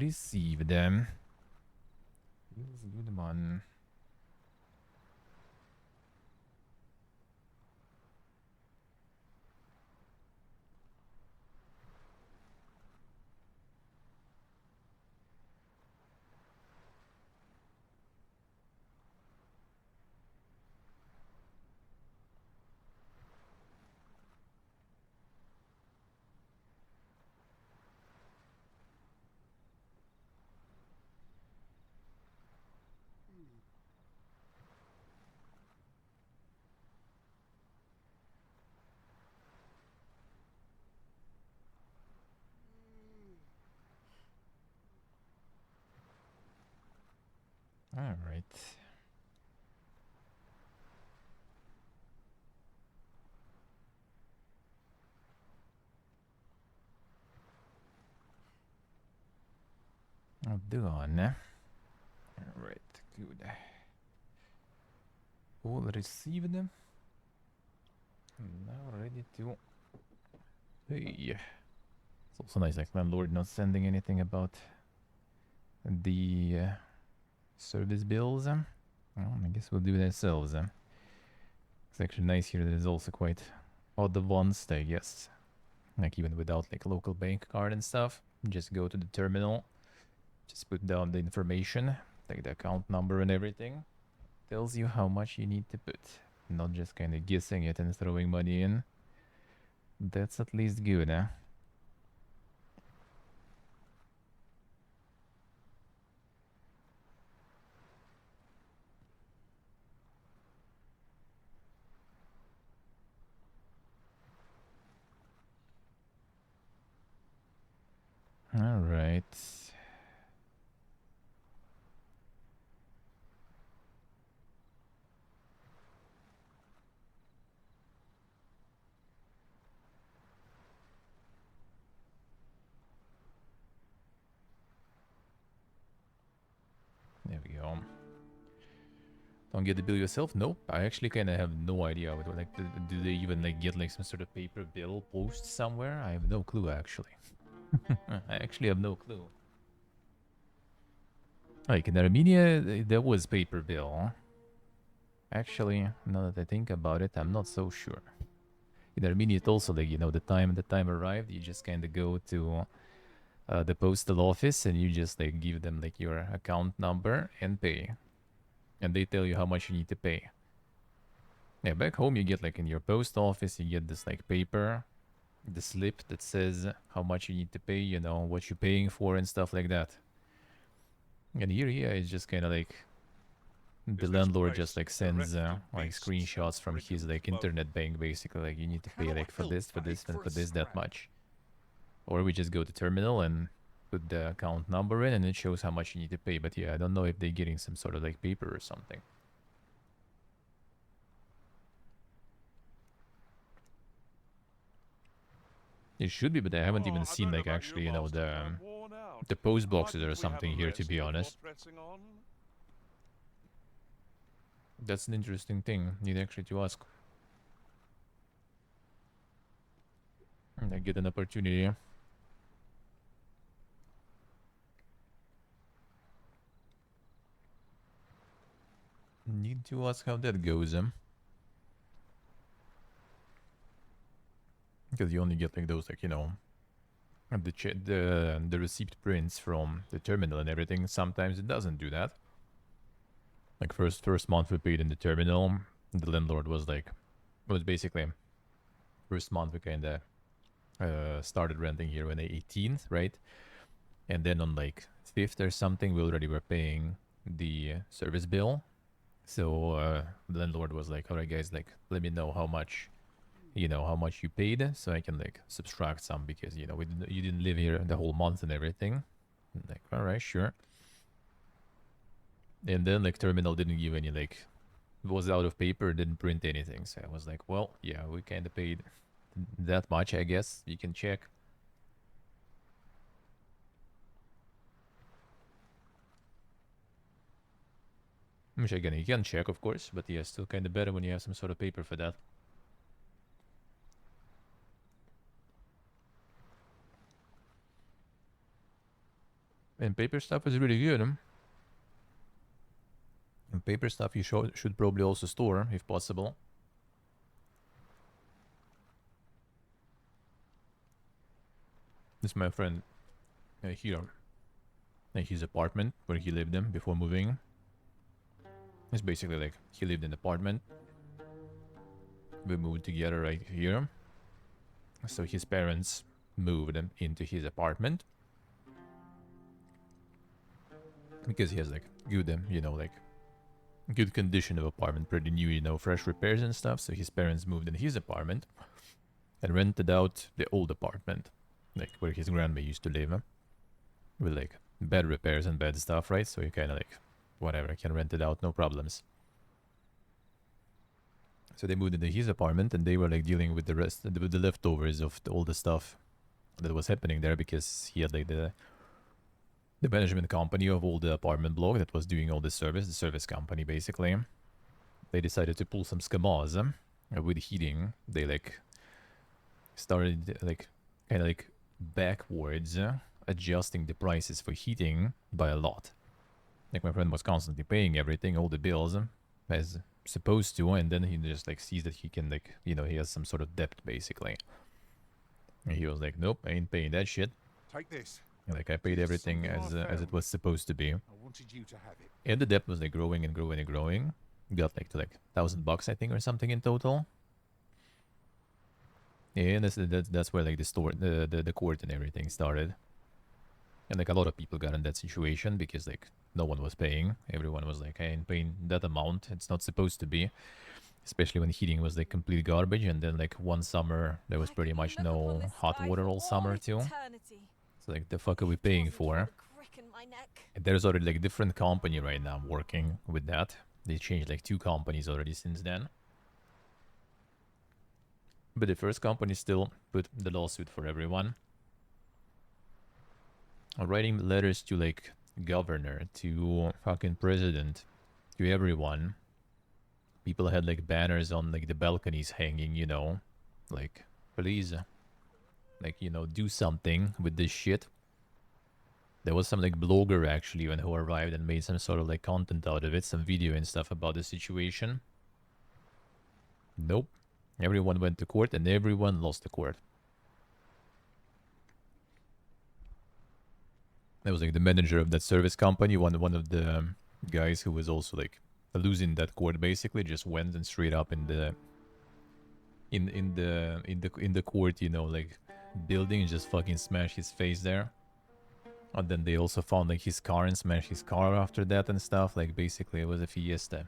Receive them. Feels good, man. All right. I'll do on. All right, good. All received. Now ready to. Hey. It's also nice, like landlord not sending anything about the service bills. Well, I guess we'll do it ourselves. It's actually nice here. There's also quite odd ones, I guess. Like even without like local bank card and stuff, just go to the terminal, just put down the information, like the account number and everything. Tells you how much you need to put, not just kind of guessing it and throwing money in. That's at least good, huh? All right. There we go. Don't get the bill yourself? Nope. I actually kind of have no idea. What, like, do they even like get like some sort of paper bill post somewhere? I have no clue actually. I actually have no clue. Like in Armenia, there was paper bill. Actually, now that I think about it, I'm not so sure. In Armenia, it also like, you know, the time arrived, you just kind of go to the postal office and you just like give them like your account number and pay, and they tell you how much you need to pay. Yeah, back home you get like in your post office, you get this like paper, the slip that says how much you need to pay, you know, what you're paying for and stuff like that. And here, yeah, it's just kind of like the landlord just like sends like screenshots from his like internet bank, basically like you need to pay like for this, and for this that much. Or we just go to terminal and put the account number in and it shows how much you need to pay. But yeah, I don't know if they're getting some sort of like paper or something. It should be, but I haven't even seen like actually, you know, the post boxes or something here, to be honest. That's an interesting thing. Need actually to ask. And I get an opportunity. Need to ask how that goes, because you only get like those, like, you know, the receipt prints from the terminal and everything. Sometimes it doesn't do that. Like first month we paid in the terminal, the landlord was like, it was basically first month we kind of started renting here on the 18th, right? And then on like 5th or something, we already were paying the service bill. So the landlord was like, all right guys, like let me know how much, you know, how much you paid, so I can like subtract some, because, you know, you didn't live here the whole month and everything. I'm like, all right, sure. And then like terminal didn't give any, like, it was out of paper, didn't print anything. So I was like, well, yeah, we kind of paid that much, I guess. You can check. Which again, you can check, of course, but yeah, still kind of better when you have some sort of paper for that. And paper stuff is really good. And paper stuff you should probably also store, if possible. This is my friend here. Like his apartment where he lived in before moving. It's basically like he lived in an apartment. We moved together right here. So his parents moved him into his apartment. Because he has like good, you know, like good condition of apartment, pretty new, you know, fresh repairs and stuff. So his parents moved in his apartment and rented out the old apartment, like where his grandma used to live, with like bed repairs and bed stuff, right? So you kind of like, whatever, can rent it out, no problems. So they moved into his apartment and they were like dealing with the rest, with the leftovers of all the stuff that was happening there, because he had like the management company of all the apartment block that was doing all the service company basically. They decided to pull some scammers with heating. They like started like kind of like backwards adjusting the prices for heating by a lot. Like my friend was constantly paying everything, all the bills as supposed to, and then he just like sees that he can, like, you know, he has some sort of debt basically. And he was like, nope, I ain't paying that shit. Take this. Like I paid everything as it was supposed to be. I wanted you to have it. And the debt was like growing and growing and growing. Got like to like $1,000 I think or something in total. Yeah, and that's where like the court and everything started. And like a lot of people got in that situation because like no one was paying. Everyone was like, I ain't paying that amount. It's not supposed to be. Especially when heating was like complete garbage, and then like one summer there was pretty much no hot water all summer too. So like, the fuck are we paying for? And there's already like different company right now working with that. They changed like 2 companies already since then. But the first company still put the lawsuit for everyone. Writing letters to like governor, to fucking president, to everyone. People had like banners on like the balconies hanging, you know, like, please, like, you know, do something with this shit. There was some like blogger actually when who arrived and made some sort of like content out of it, some video and stuff about the situation. Nope. Everyone went to court and everyone lost the court. That was like the manager of that service company, one of the guys who was also like losing that court basically, just went and straight up in the court, you know, like building and just fucking smashed his face there. And then they also found like his car and smashed his car after that and stuff. Like basically it was a fiesta.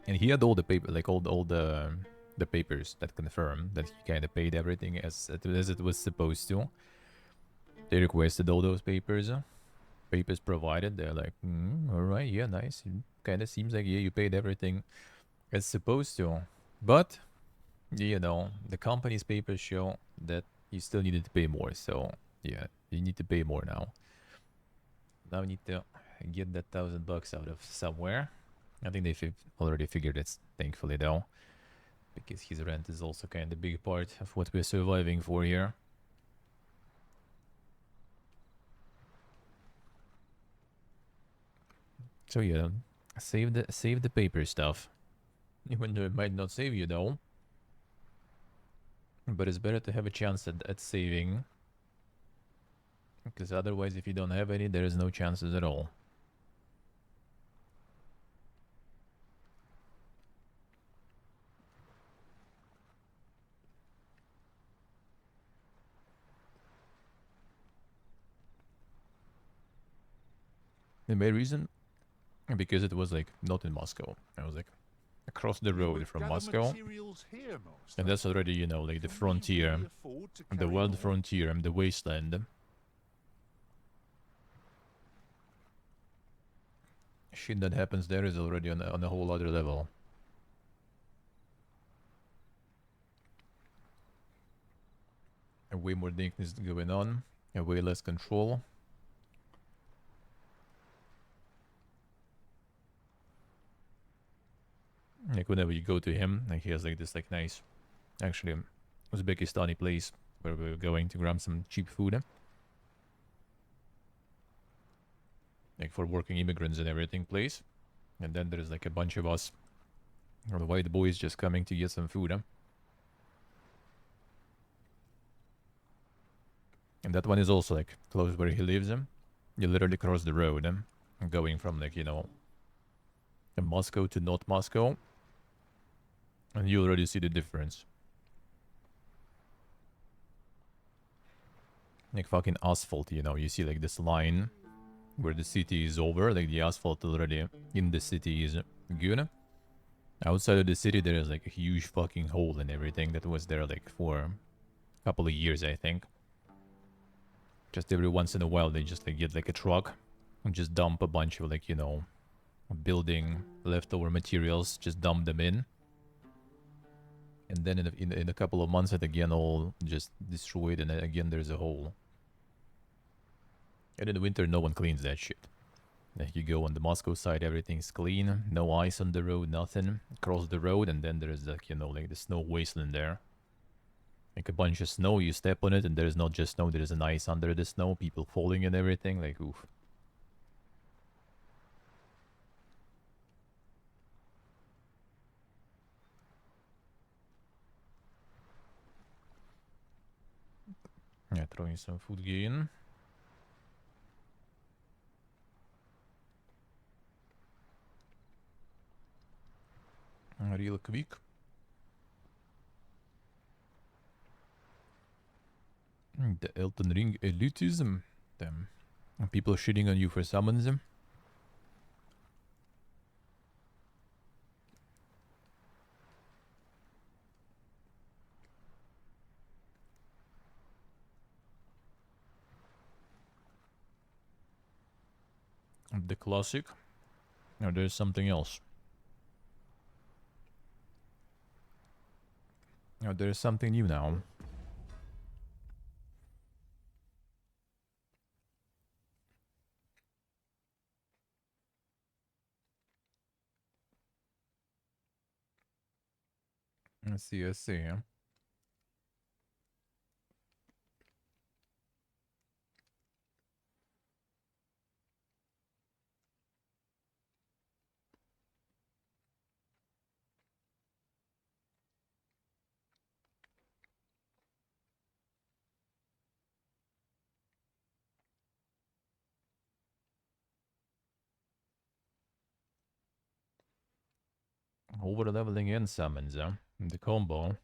And he had all the paper, like all the papers that confirm that he kind of paid everything as it was supposed to. They requested all those papers. Papers provided. They're like, all right, yeah, nice. Kind of seems like, yeah, you paid everything as supposed to. But, you know, the company's papers show that you still needed to pay more. So, yeah, you need to pay more now. Now we need to get that $1,000 out of somewhere. I think they already figured it, thankfully, though. Because his rent is also kind of a big part of what we're surviving for here. So yeah, save the paper stuff. Even though it might not save you though. But it's better to have a chance at saving. Because otherwise if you don't have any, there is no chances at all. The main reason? Because it was like not in Moscow. I was like across the road from Moscow. And that's already, you know, like the frontier, the wild frontier and the wasteland. Shit that happens there is already on a whole other level. And way more things going on, and way less control. Like whenever you go to him, like he has like this like nice, actually Uzbekistani place where we're going to grab some cheap food. Like for working immigrants and everything place. And then there's like a bunch of us, or the white boys just coming to get some food. And that one is also like close where he lives. You literally cross the road, going from like, you know, Moscow to not Moscow. And you already see the difference. Like fucking asphalt, you know, you see like this line where the city is over, like the asphalt already in the city is good. Outside of the city there is like a huge fucking hole and everything that was there like for a couple of years, I think. Just every once in a while they just like get like a truck and just dump a bunch of like, you know, building leftover materials, just dump them in. And then in a couple of months it again all just destroyed and again there's a hole. And in the winter no one cleans that shit. Like you go on the Moscow side, everything's clean, no ice on the road, nothing. Cross the road and then there's like, you know, like the snow wasteland there. Like a bunch of snow, you step on it and there's not just snow, there's an ice under the snow, people falling and everything, like oof. Yeah, throwing some food gain. Real quick. The Elden Ring elitism. Damn. People shitting on you for summons. The classic. Or there's something else. Oh, there's something new now. I see, I see. Over leveling in summons, huh? The combo.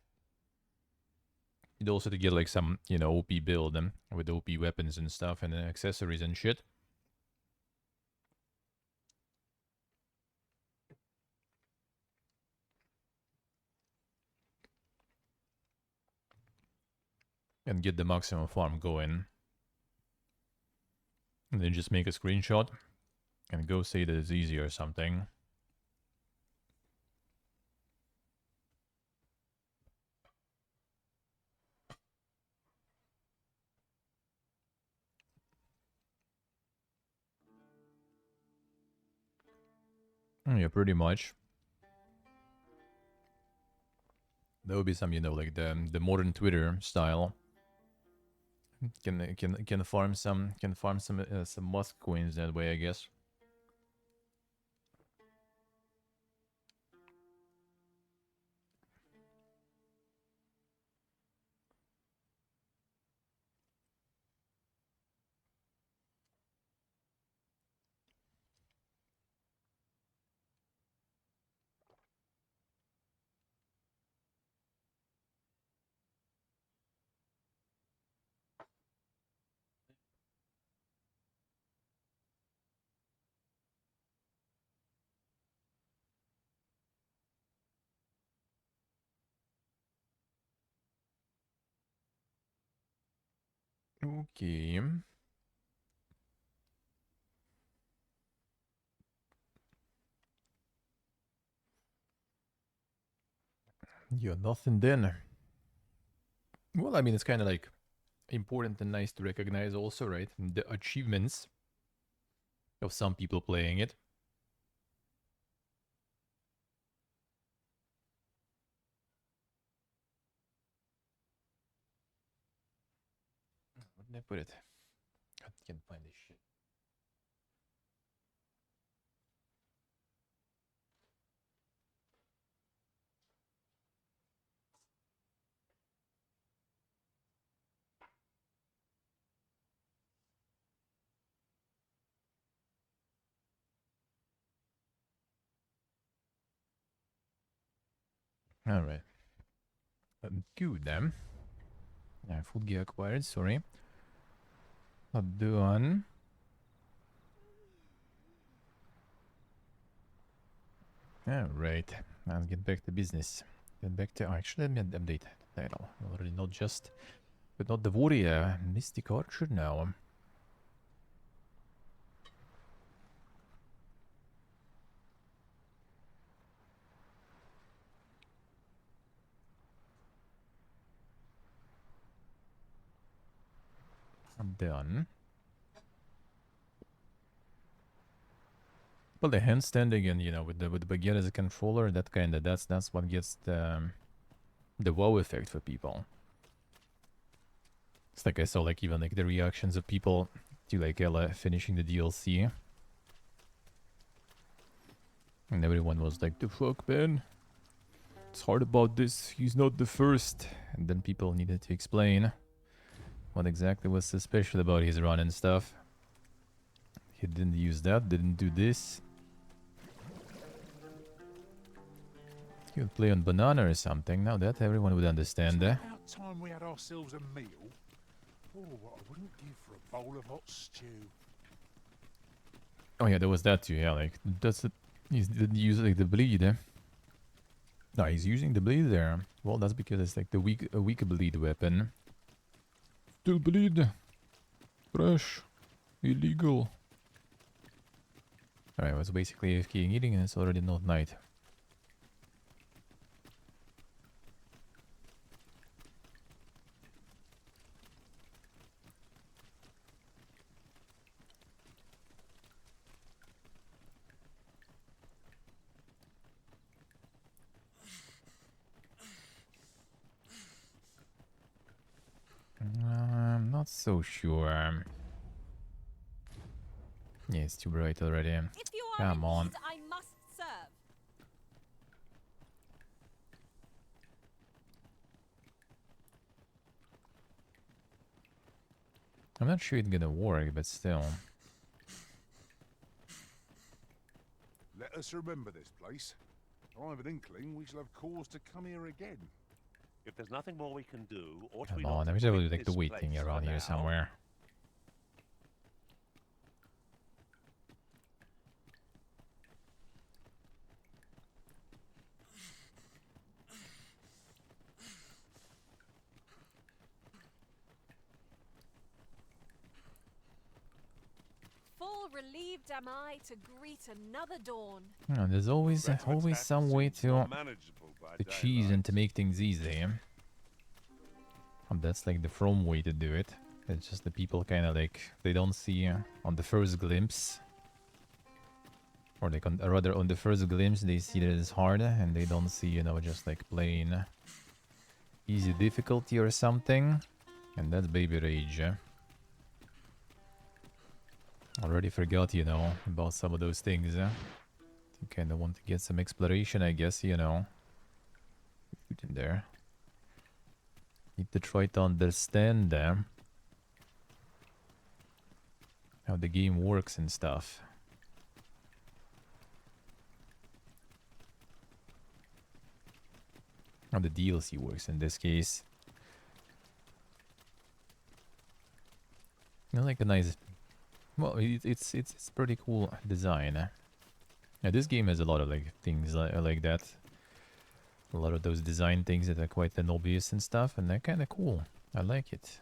You'd also to get like some, you know, OP build with OP weapons and stuff and accessories and shit. And get the maximum farm going. And then just make a screenshot and go say that it's easy or something. Yeah, pretty much. There would be some, you know, like the modern Twitter style. Can farm some some musk coins that way, I guess. Okay. You're nothing then. Well, I mean, it's kind of like important and nice to recognize also, right? The achievements of some people playing it. Where did I put it? I can't find this shit. Alright. Good then. Yeah, food gear acquired, sorry. Not done. Alright, let's get back to business. Get back to... actually, let me update the title. Already not just... but not the warrior. Mystic Archer now. I'm done. Well, the handstanding and, you know, with the baguette as a controller, that kind of, that's what gets the wow effect for people. It's like I saw like even like the reactions of people to like Ella finishing the DLC. And everyone was like, the fuck, man? It's hard about this, he's not the first. And then people needed to explain what exactly was so special about his run and stuff. He didn't use that, didn't do this. He would play on banana or something. Now that everyone would understand. It's about time we had ourselves a meal. Oh, what I wouldn't give for a bowl of hot stew. Oh yeah, there was that too. Yeah, like that's it. He didn't use like the bleed. No, he's using the bleed there. Well, that's because it's like the weak bleed weapon. Still bleed. Fresh. Illegal. Alright, I was basically AFK eating and it's already not night. I'm not so sure. Yeah, it's too bright already. If you are Come on. I must serve. I'm not sure it's gonna work, but still. Let us remember this place. I have an inkling we shall have cause to come here again. If there's nothing more we can do, ought Come we on, not I wish to I would quit like the this waiting place around for here now? somewhere. Full relieved am I to greet another dawn. Yeah, there's always some way to cheese and to make things easy. And that's like the From way to do it. It's just the people kind of like, they don't see on the first glimpse, or like rather on the first glimpse they see that it's hard, and they don't see, you know, just like plain easy difficulty or something, and that's baby rage. Already forgot, you know, about some of those things. You kind of want to get some exploration, I guess, you know. Food in there. Need to try to understand how the game works and stuff. How the DLC works in this case. You know, like a nice... Well, it's pretty cool design. Yeah, this game has a lot of like things like that. A lot of those design things that are quite obvious and stuff, and they're kind of cool. I like it.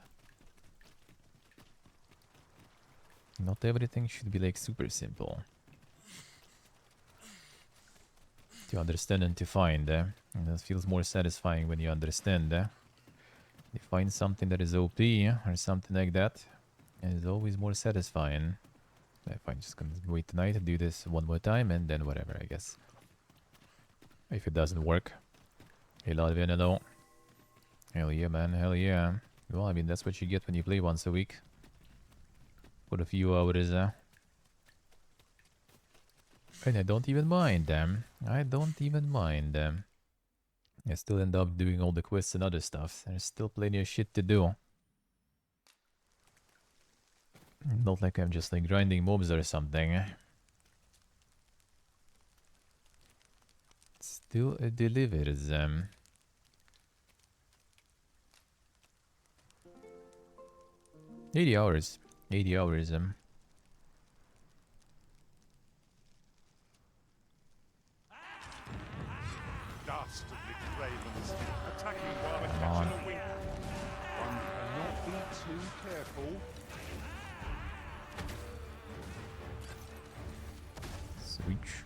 Not everything should be like super simple to understand and to find. And it feels more satisfying when you understand. You find something that is OP or something like that. And it's always more satisfying. If I'm just gonna wait tonight to do this one more time and then whatever, I guess. If it doesn't work. Hey Latvian, hello. Hell yeah, man, hell yeah. Well, I mean, that's what you get when you play once a week. For a few hours, And I don't even mind them. I don't even mind them. I still end up doing all the quests and other stuff. There's still plenty of shit to do. Not like I'm just like grinding mobs or something. Still delivers them. 80 hours. 80 hours. Dastardly ravens, attacking while we're Come catching on. a wink. One cannot be too careful. Switch.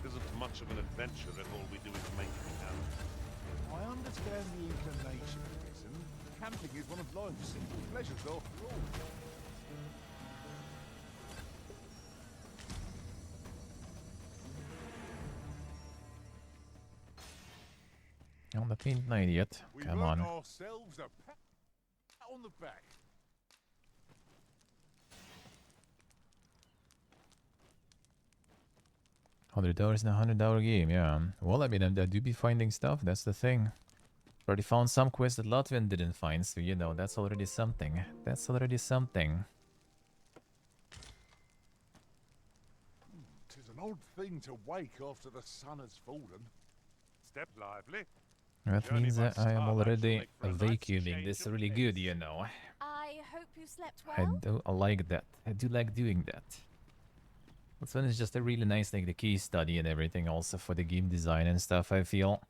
Isn't much of an adventure if all we do is make it now. I understand the inclination, Mason. Camping is one of life's simple pleasures after all. On the pin 9 yet. We've Come earned on. ourselves a pat on the back. $100 in a $100 game, yeah. Well, I mean, I do be finding stuff, that's the thing. Already found some quests that Latvian didn't find, so you know, that's already something. That's already something. Tis an odd thing to wake after the sun has fallen. Step lively. That Journey means by that I am starlight already shall make for a nice vacuuming change this of really pace. good, you know. I hope you slept I well. like that. I do like doing that. This one is just a really nice, like, the case study and everything also for the game design and stuff, I feel.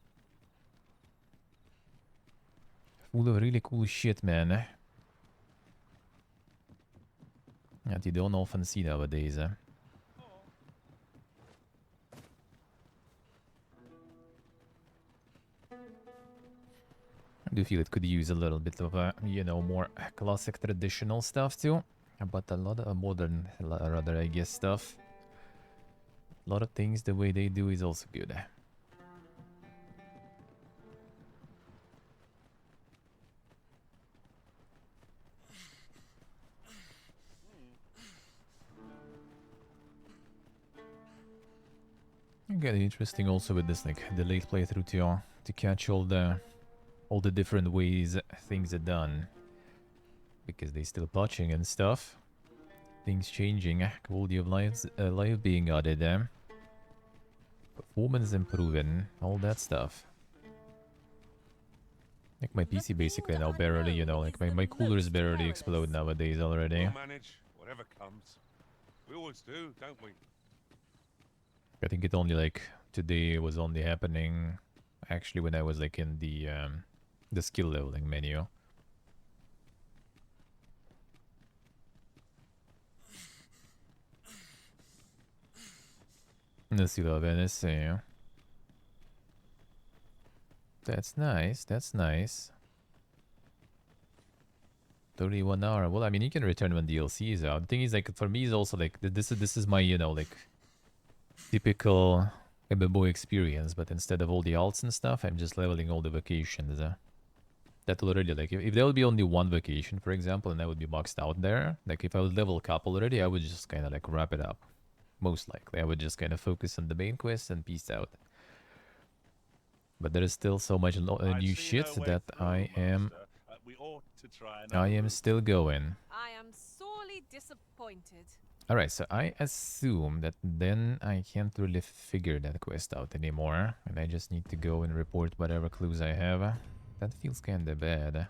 Full of really cool shit, man. That you don't often see nowadays, I do feel it could use a little bit of, you know, more classic traditional stuff too. But a lot of modern, rather, I guess, stuff. A lot of things, the way they do is also good. Again, interesting also with this, like, delayed playthrough to catch all the different ways things are done. Because they still patching and stuff. Things changing, quality of life being added. Performance improving, all that stuff. Like my PC basically now barely, you know, like my coolers barely explode nowadays already. We'll manage whatever comes. We always do, don't we? I think it only like today was only happening actually when I was like in the skill leveling menu. Let's see the Venice. That's nice. That's nice. 31 hour. Well, I mean, you can return when DLC is out. The thing is, like, for me, is also like this is my, you know, like typical MMO experience. But instead of all the alts and stuff, I'm just leveling all the vacations. That already, like, if there would be only one vacation, for example, and I would be maxed out there, like, if I would level a couple already, I would just kind of like wrap it up. Most likely, I would just kind of focus on the main quest and peace out. But there is still so much new shit that I am still going. I am sorely disappointed. Alright, so I assume that then I can't really figure that quest out anymore. And I just need to go and report whatever clues I have. That feels kinda bad.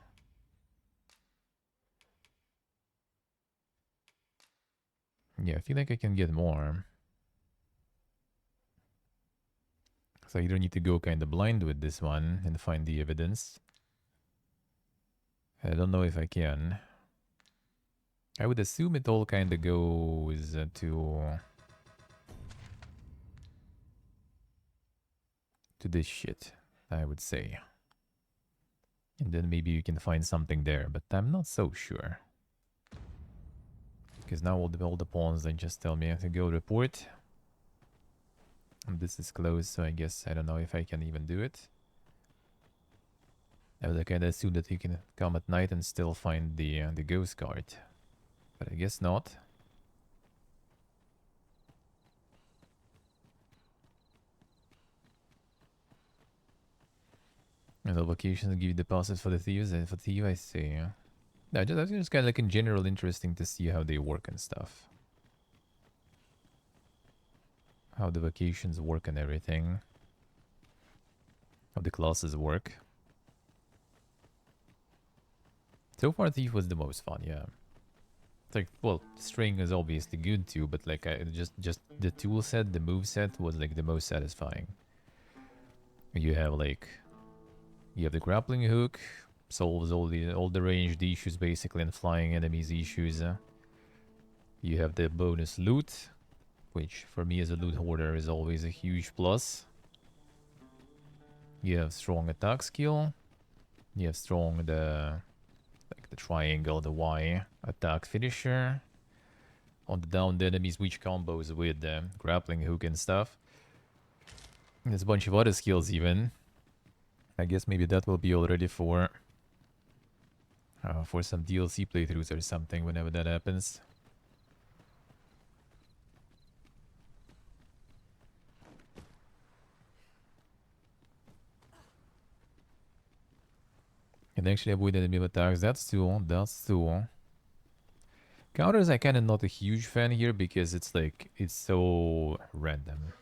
Yeah, I feel like I can get more. So I either need to go kinda blind with this one and find the evidence. I don't know if I can. I would assume it all kinda goes to this shit, I would say. And then maybe you can find something there, but I'm not so sure. Because now all the pawns, they just tell me I have to go report. And this is closed, so I guess I don't know if I can even do it. I would kind of assume that you can come at night and still find the ghost card. But I guess not. And the locations give you deposits for the thieves and for thief, I see. No, that's just kind of like in general interesting to see how they work and stuff. How the vacations work and everything. How the classes work. So far, Thief was the most fun, yeah. It's like, well, String is obviously good too, but like, just the tool set, the move set was like the most satisfying. You have like, you have the grappling hook, solves all the ranged issues basically, and flying enemies issues. You have the bonus loot, which for me as a loot hoarder is always a huge plus. You have strong attack skill. You have strong the triangle, the Y attack finisher. On the downed enemies, which combos with the grappling hook and stuff. There's a bunch of other skills even. I guess maybe that will be already for some DLC playthroughs or something whenever that happens. Can actually avoid enemy attacks. That's too. Counters, I kind of not a huge fan here because it's like, it's so random.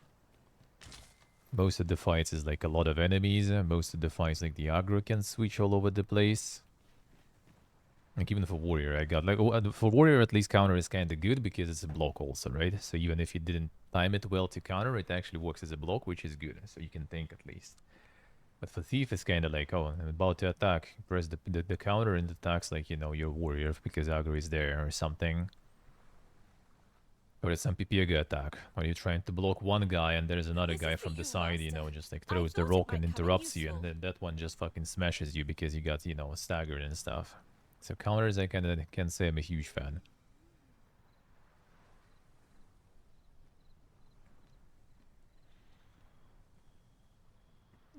Most of the fights is like a lot of enemies. Most of the fights, like the aggro can switch all over the place. Like even for warrior, I got like, for warrior at least counter is kind of good because it's a block also, right? So even if you didn't time it well to counter, it actually works as a block, which is good. So you can think at least. But for thief, it's kind of like, oh, I'm about to attack. You press the counter and it attacks like, you know, your warrior because aggro is there or something. Or it's some PPG attack. Or you're trying to block one guy and there's another guy from the side, you know, just like throws the rock and interrupts you. And then that one just fucking smashes you because you got, you know, staggered and stuff. So counters, I kind of can say I'm a huge fan.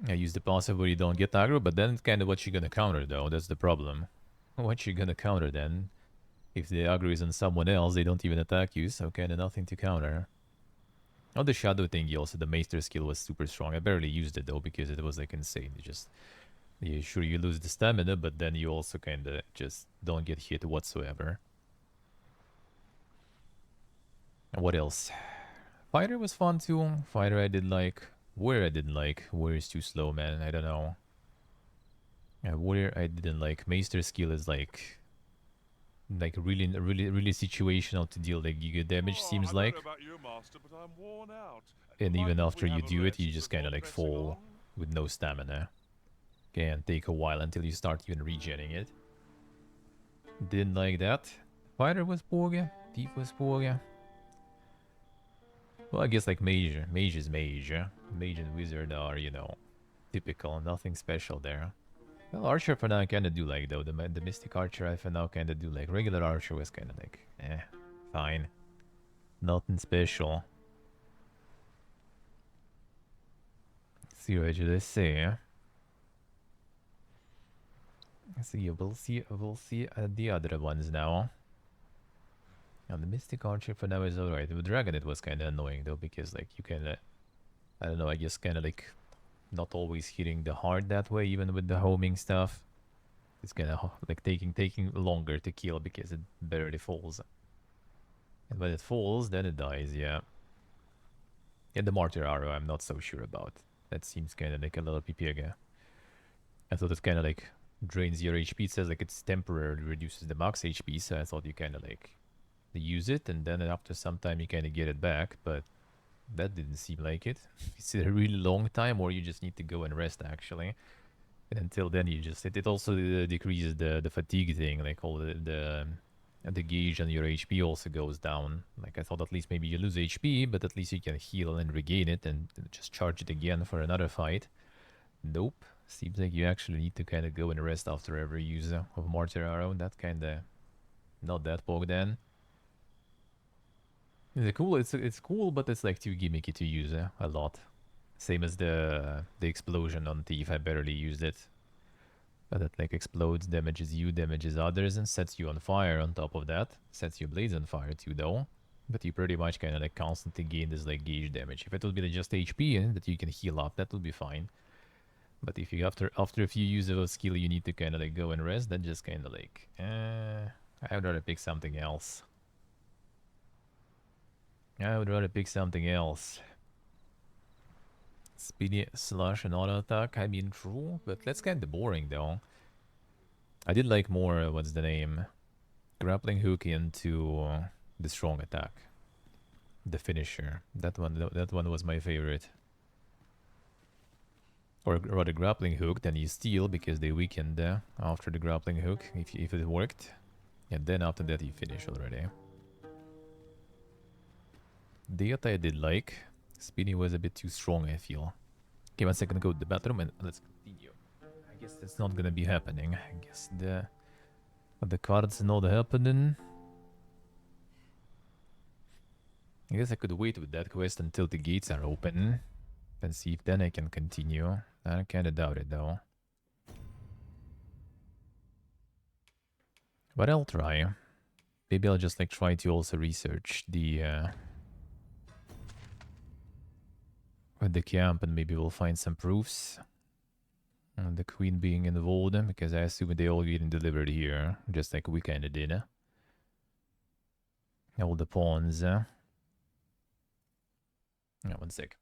I use the passive where you don't get aggro, but then it's kind of what you're gonna counter though, that's the problem. What you're gonna counter then? If the aggro is on someone else, they don't even attack you, so kind of nothing to counter. Oh, the shadow thingy also, the Maester skill was super strong. I barely used it though, because it was like insane. Sure, you lose the stamina, but then you also kind of just don't get hit whatsoever. And what else? Fighter was fun too. Fighter I did like Warrior I didn't like. Warrior is too slow, man. I don't know. Yeah, Warrior I didn't like. Maester skill is like really situational to deal like giga damage, seems I like. don't know about you, Master, but I'm worn out. And even Mind if after we you have a do it, you rest just before kind of like pressing fall on? with no stamina. Okay, and take a while until you start even regenning it. Didn't like that. Fighter was Borga. Thief was Borga. Well, I guess like mage is mage. Mage and wizard are, you know, typical. Nothing special there. Well, archer for now I kind of do like though. The mystic archer I for now kind of do like. Regular archer was kind of like, fine. Nothing special. Let's see what you say. See, we'll see the other ones now. And the mystic archer for now is alright. With dragon it was kind of annoying though, because like you kind of, I don't know, I guess kind of like not always hitting the heart that way, even with the homing stuff. It's kind of like taking longer to kill because it barely falls. And when it falls, then it dies, yeah. And the martyr arrow I'm not so sure about. That seems kind of like a little PPG. I thought it kind of like drains your HP. It says like it's temporarily reduces the max HP, so I thought you kind of like use it and then after some time you kind of get it back, but that didn't seem like it. It's a really long time, or you just need to go and rest actually. And until then you just it also decreases the fatigue thing, like all the gauge on your HP also goes down. Like I thought at least maybe you lose HP, but at least you can heal and regain it and just charge it again for another fight. Nope. Seems like you actually need to kind of go and rest after every use of Martyr Arrow. That kind of not that bog then. It's cool. It's cool, but it's like too gimmicky to use a lot. Same as the explosion on Thief. I barely used it. But that like explodes, damages you, damages others, and sets you on fire on top of that. Sets your blades on fire too, though. But you pretty much kind of like constantly gain this like gauge damage. If it would be just HP that you can heal up, that would be fine. But if you after a few uses of a skill you need to kind of like go and rest, then just kind of like, I would rather pick something else. I would rather pick something else. Speedy slash and auto attack, I mean true, but that's kind of boring though. I did like more, what's the name? Grappling hook into the strong attack. The finisher. That one was my favorite. Or rather grappling hook, then you steal because they weakened after the grappling hook, if it worked. And then after that you finish already. Data I did like. Speedy was a bit too strong, I feel. Okay, 1 second, go to the bathroom and let's continue. I guess that's not gonna be happening. I guess the cards not happening. I guess I could wait with that quest until the gates are open. And see if then I can continue. I kinda doubt it though. But I'll try. Maybe I'll just like try to also research the camp and maybe we'll find some proofs. And the queen being involved, because I assume they all getting delivered here, just like we kinda did. All the pawns. Yeah, 1 sec.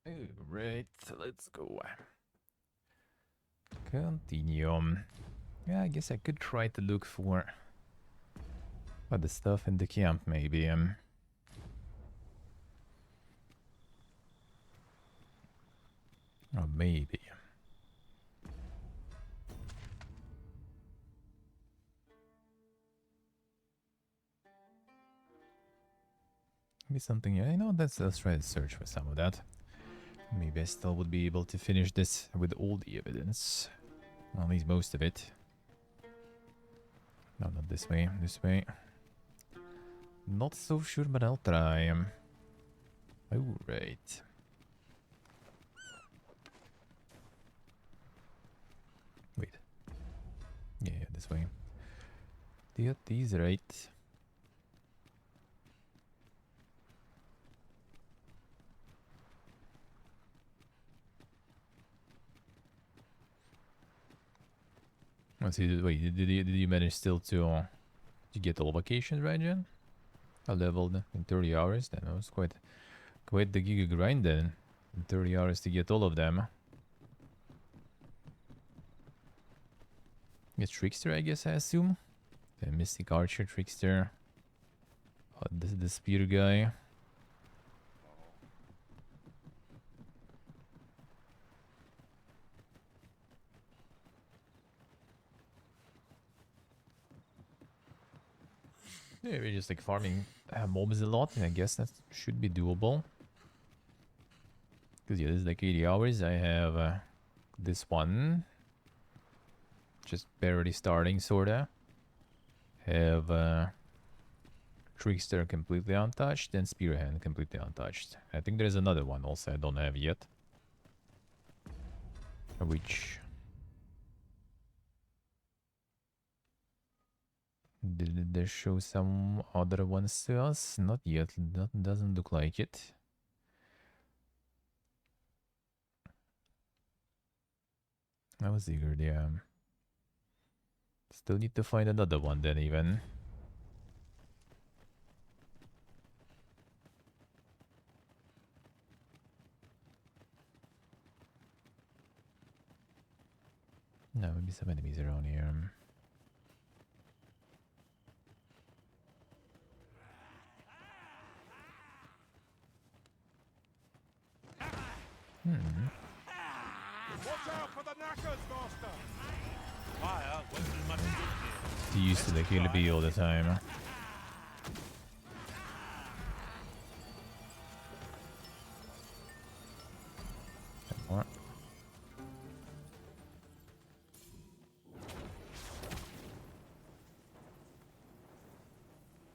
Alright, let's go. Continue. Yeah, I guess I could try to look for other stuff in the camp, maybe. Or maybe. Maybe something. Yeah, you know, let's try to search for some of that. Maybe I still would be able to finish this with all the evidence. Well, at least most of it. No, not this way. This way. Not so sure, but I'll try. Alright. Wait. Yeah, this way. That is right. Let's see. Wait, did you manage still to get all vacations, right, Jen? I leveled in 30 hours. That was quite the giga grind then. In 30 hours to get all of them. Get Trickster, I guess, I assume. The Mystic Archer, Trickster. The Spear guy. Yeah, we're just like farming mobs a lot, and I guess that should be doable. Because yeah, this is like 80 hours. I have this one. Just barely starting, sorta. Have Trickster completely untouched, and Spearhand completely untouched. I think there's another one also I don't have yet. Which... Did they show some other ones to us? Not yet. That doesn't look like it. I was eager, yeah. Still need to find another one then even. No, maybe some enemies around here. Watch out for the knackers, master! Fire wasn't much good here. He used to the kill bee all the time. What?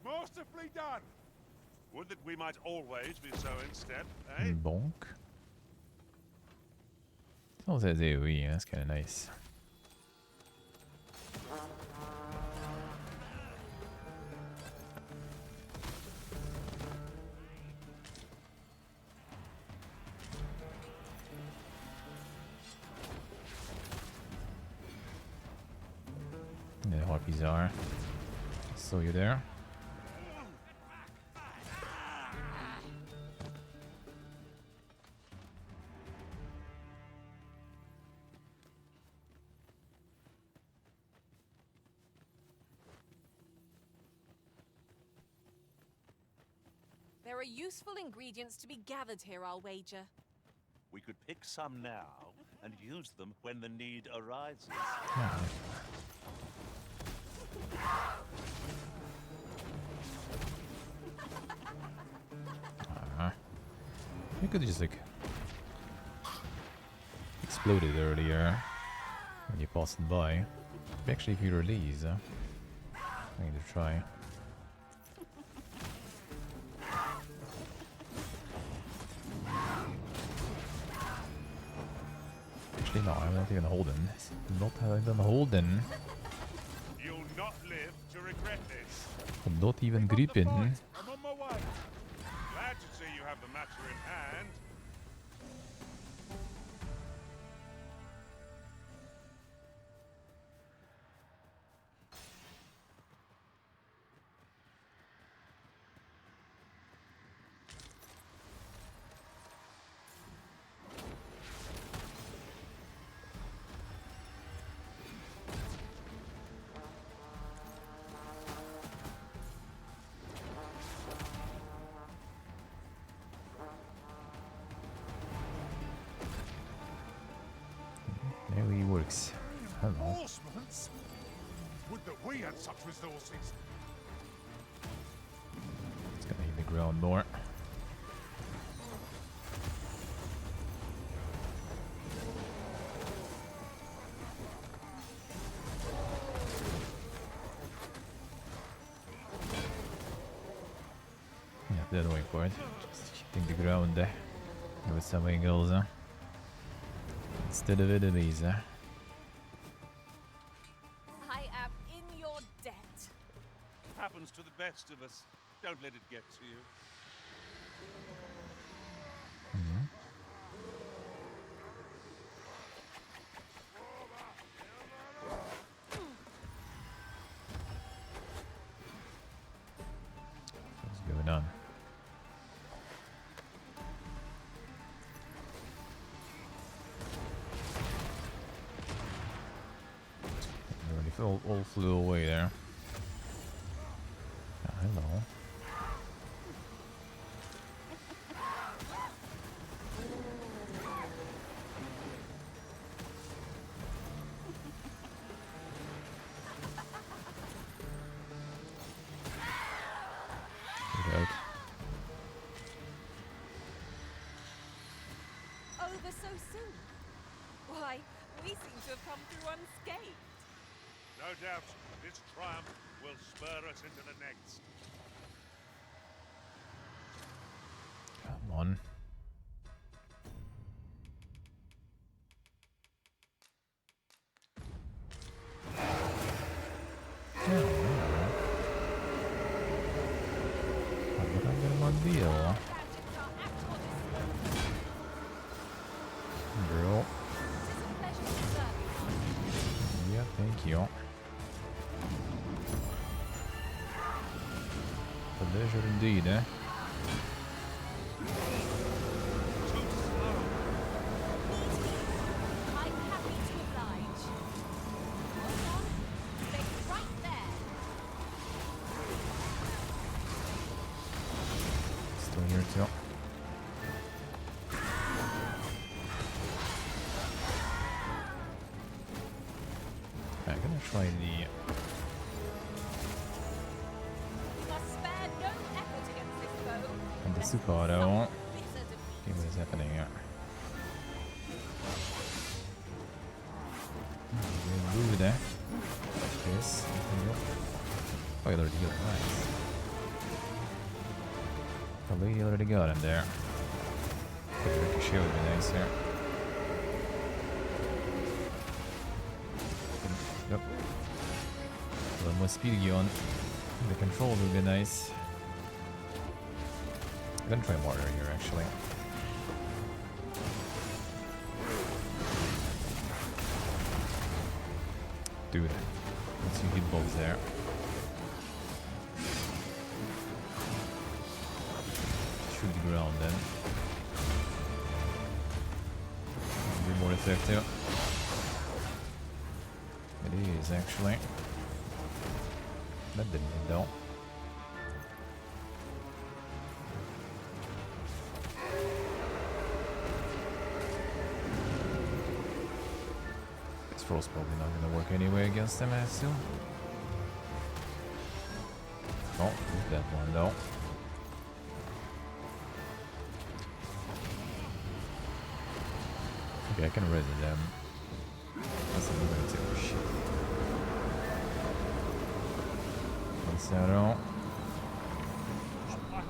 Masterfully done! Would that we might always be so in step, eh? Bonk. Oh, there's AoE, that's kind of nice. The harpies are. So you there? There are useful ingredients to be gathered here, I'll wager. We could pick some now and use them when the need arises. You could just like exploded earlier when you passed by. Actually, if you release, I need to try. Actually, no, I'm not even holding. Not even holding. You'll not live to regret this. I'm not even gripping. I'm on my way. Glad to see you have the matter in hand. Yes! Would that we had such resources! It's gonna hit the ground more. Yeah, the annoying part. Just hitting the ground there with some angles instead of enemies. I am in your debt. Happens to the best of us. Don't let it get to you. What's going on? All flew away there. Ah, hello. Get out. Over so soon? Why, we seem to have come through unscathed. No doubt, this triumph will spur us into the next. Come on. Deal. Girl. Yeah, thank you. Pleasure indeed, eh? I'm happy to oblige. Hold on. Stay right there. Still here too. I'm gonna try the We must spare no effort against this foe. and the Sukato. Okay, what is happening here? Move there. Yes. Oh, he already healed. Nice. Probably he already got him there. Quick ricochet would be nice here. Yep. A little more speed on. The control would be nice. I'm gonna try mortar here actually. Dude, let's you hit both there. Shoot the ground then. Be more effective. It is actually. That didn't hit though. This throw's probably not gonna work anyway against him, I assume. Oh, with that one though. Okay, I can resist them. That's what I'm gonna do. Oh, shit. Zero.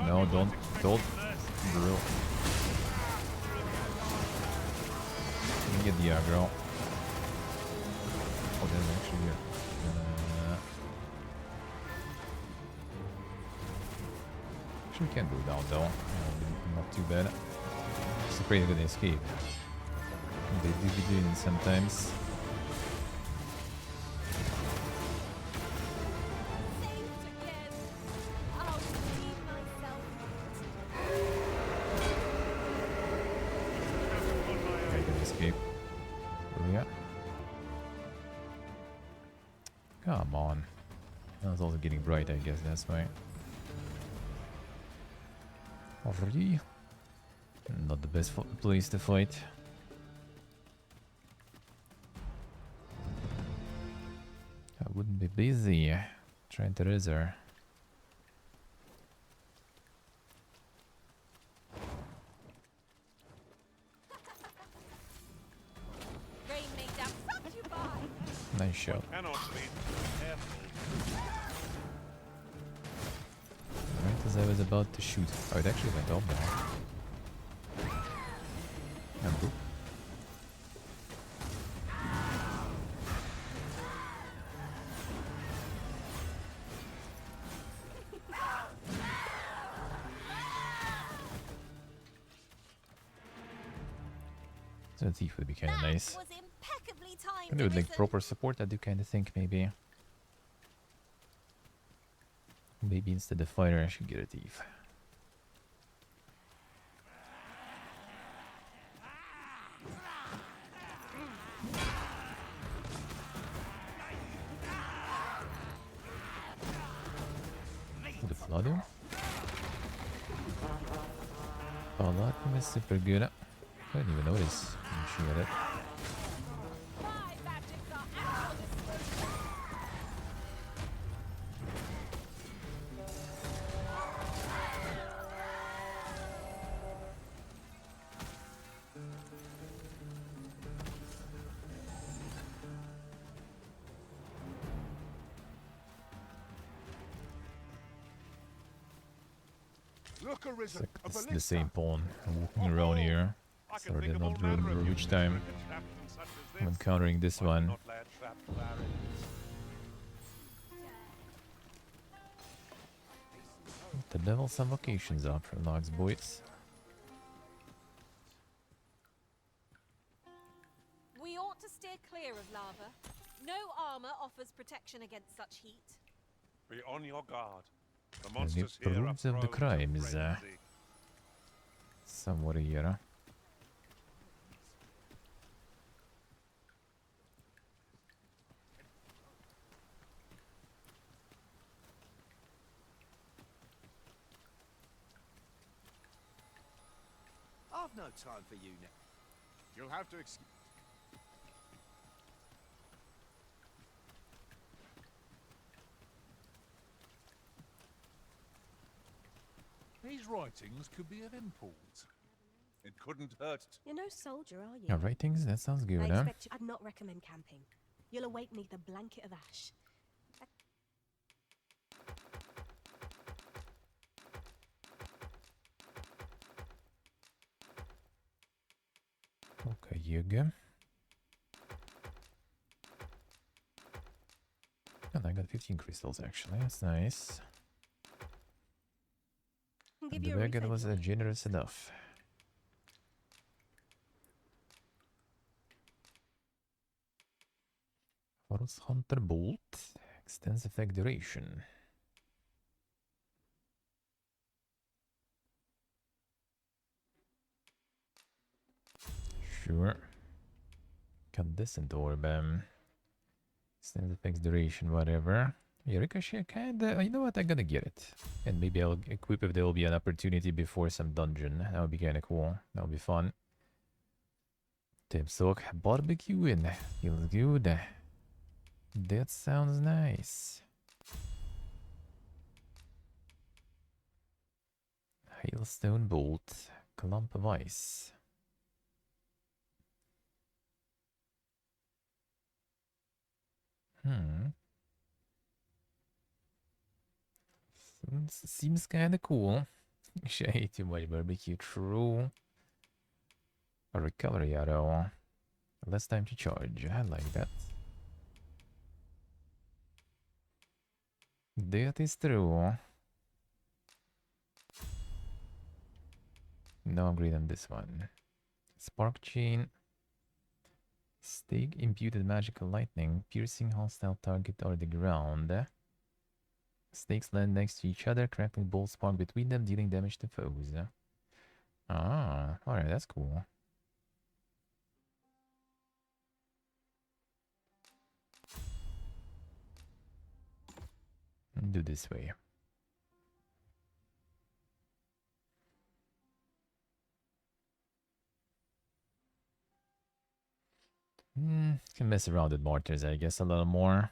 No, don't. Bro. Let me get the aggro. Oh, there's actually here. Actually, can't go down though. Not too bad. Just a pretty good escape. They do be doing sometimes. Escape. Yeah. Come on. That was also getting bright, I guess that's why. Already. Not the best place to fight. be busy trying to raise her. Rain may damp suck you by. Nice shot. Cannot be careful. Right as I was about to shoot. Oh, it actually went off now. And boop. So a thief would be kind of nice. Was impeccably timed. And with like proper support, I do kind of think maybe. Maybe instead of fighter, I should get a thief. The flood him? Oh, that one is super good. I didn't even notice when she had it. Look, It's like the same pawn walking around here. So they're not ruined each time when countering this one. The devil's some vocations up for Logs boys. We ought to steer clear of lava. No armor offers protection against such heat. Be on your guard. The And the monsters here are proofs of the prone to crimes frenzy. somewhere here. I've no time for you now. You'll have to excuse. These writings could be of import. It couldn't hurt. You're no soldier, are you? Yeah, ratings, that sounds good, I huh? expect you. I'd not recommend camping. You'll awake neath a blanket of ash. Okay, Yuga. And I got 15 crystals actually, that's nice. And the wagon was generous enough. Forest Hunter Bolt, extends effect duration. Sure. Incandescent orb, extends effects duration, whatever. Yeah, Ricochet kinda, you know what, I'm gonna get it. And maybe I'll equip if there will be an opportunity before some dungeon. That would be kinda cool. That would be fun. Tim Soak, barbecuing. Feels good. That sounds nice. Hailstone Bolt, Clump of Ice. Seems kinda cool. I ate too much barbecue, true. A recovery arrow. Less time to charge, I like that. That is true. No upgrade on this one. Spark chain. Stake imputed magical lightning, piercing hostile target or the ground. Stakes land next to each other, crackling bolts spark between them, dealing damage to foes. Ah, alright, that's cool. Do this way. Can mess around with mortars, I guess, a little more.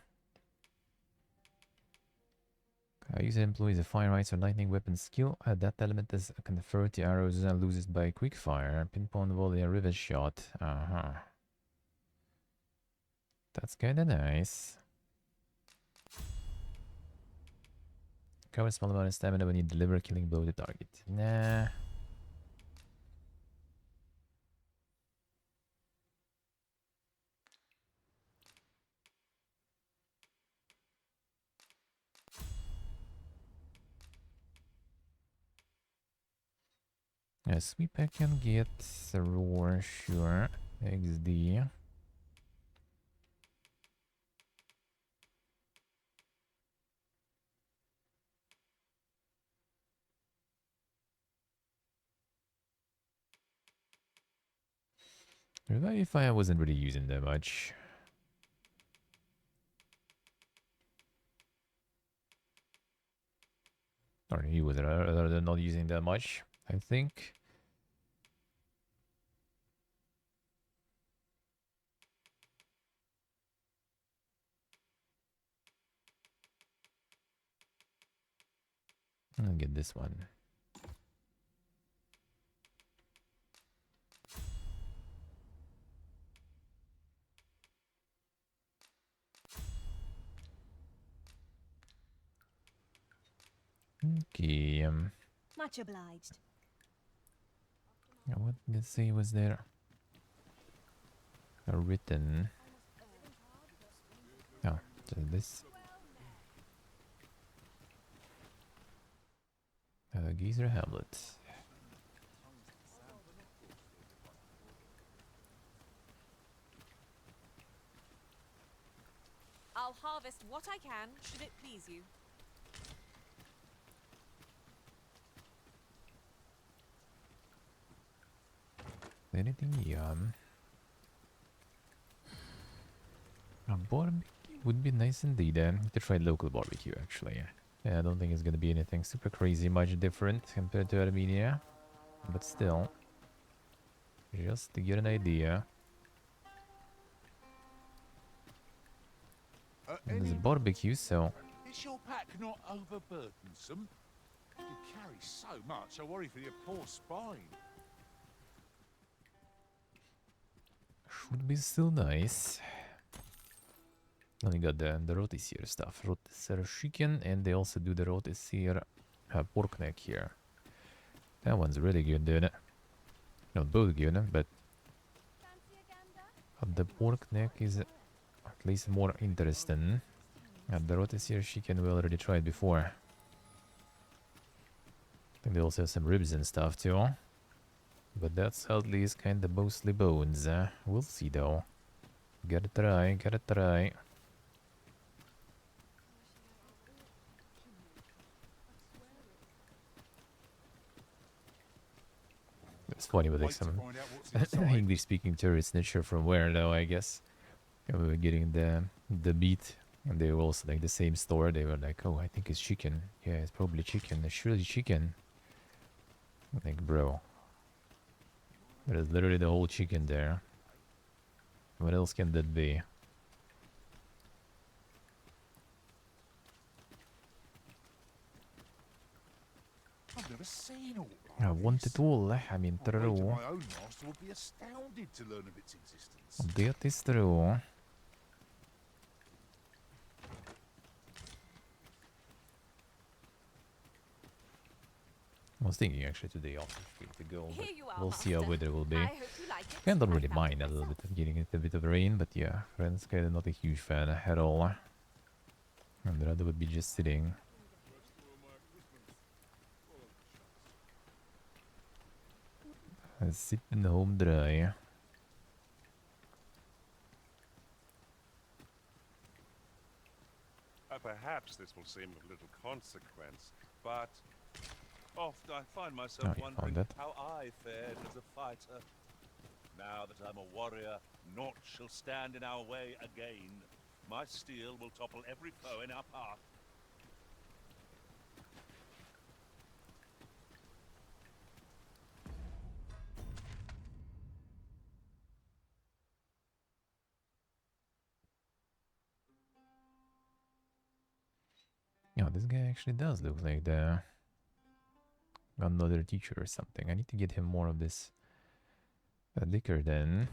User employs a fire ice or lightning weapon skill. That element is conferred to arrows loses by quick fire, pinpoint volley, and rivet shot. That's kinda nice. Cover small amount of stamina when you deliver a killing blow to target. Nah. A sweep I can get. A roar, sure. XD. Revive Fire I wasn't really using that much. Or he was rather not using that much, I think. I'll get this one. Okay. Much obliged. What did it say was there? Written. Oh, just this. Geezer Hamlet. I'll harvest what I can, should it please you. Anything yum? A barbecue would be nice indeed. To try local barbecue actually. Yeah, I don't think it's gonna be anything super crazy much different compared to Armenia, but still, just to get an idea. There's a barbecue, so Is your pack not overburdensome? You carry so much, I worry for your poor spine. should be still nice. Then you got the rotisserie stuff, rotisserie chicken, and they also do the rotisserie pork neck here. That one's really good, dude. Not both good, but the pork neck is at least more interesting. And the rotisserie chicken we already tried before. I think they also have some ribs and stuff too. But that sadly is kinda mostly bones. We'll see though. Gotta try, gotta try. It's funny with like some English-speaking tourists, not sure from where though, I guess. And we were getting the meat, and they were also like the same store. They were like, "Oh, I think it's chicken. Yeah, it's probably chicken. It's surely chicken." I'm like, bro, there's literally the whole chicken there. What else can that be? I've never seen all I want it all. I mean, true. my own master would be astounded to learn of its existence. That is true. I was thinking actually today off to go, but we'll see how weather will be. I don't really mind a little bit of getting a bit of rain, but yeah, friends, kind of not a huge fan at all. I'd rather would be just sitting. Sitting home dry. Perhaps this will seem of little consequence, but oft I find myself wondering how I fared as a fighter. Now that I'm a warrior, naught shall stand in our way again. My steel will topple every foe in our path. Oh, this guy actually does look like the another teacher or something. I need to get him more of this liquor then.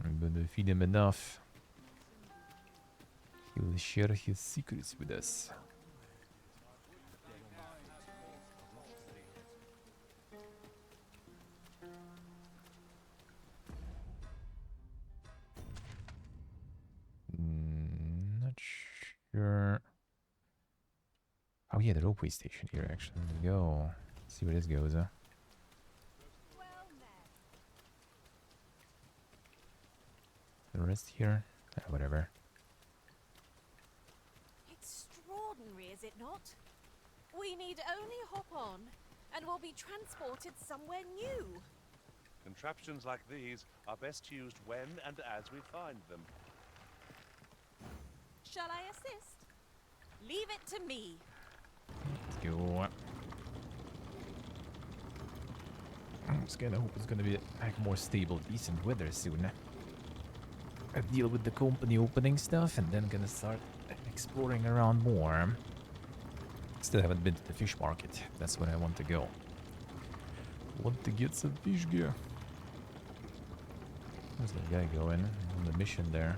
I'm gonna feed him enough. He will share his secrets with us. Not sure. Oh yeah, the ropeway station here actually. Let's go. See where this goes, huh? The rest here? Whatever. Extraordinary, is it not? We need only hop on, and we'll be transported somewhere new. Contraptions like these are best used when and as we find them. Shall I assist? Leave it to me. Let's go. I'm just gonna hope it's gonna be like more stable, decent weather soon. I deal with the company opening stuff and then gonna start exploring around more. Still haven't been to the fish market. That's where I want to go. Want to get some fish gear. Where's that guy going? On the mission there.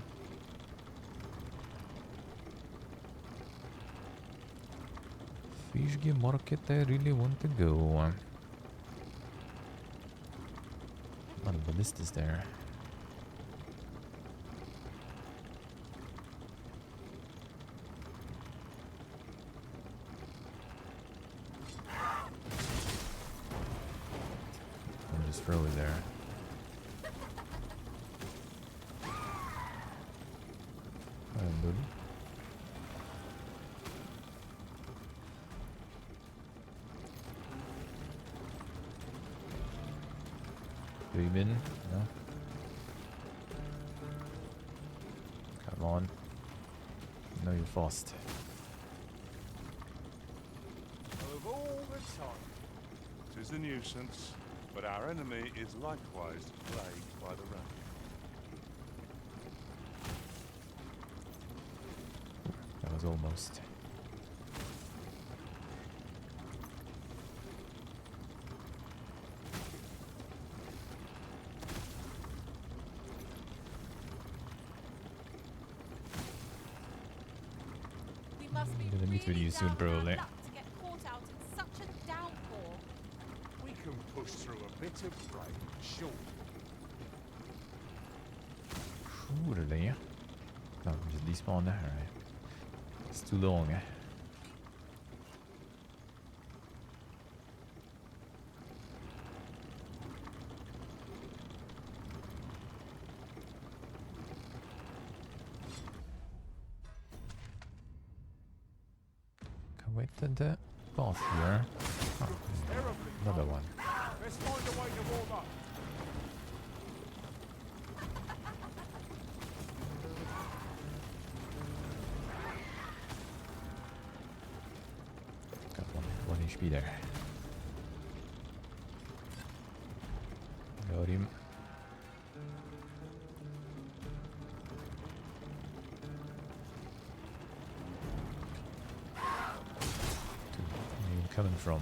Fish gear market, I really want to go. Not a ballistas there. I'll just throw it there. Good. Dream in? No? Come on. No, you're fast. Of all the time. 'Tis a nuisance, but our enemy is likewise plagued by the rat. That was almost. We must be Gonna meet with you soon, probably. luck to get caught out in such a downpour. We can push through a bit of rain, sure. Surely. Oh, just despawn there. Alright. It's too long, eh? Can wait to the path here. Oh, another one. Let's find a way to warm up. Got one HP there. Got him. Where are you coming from?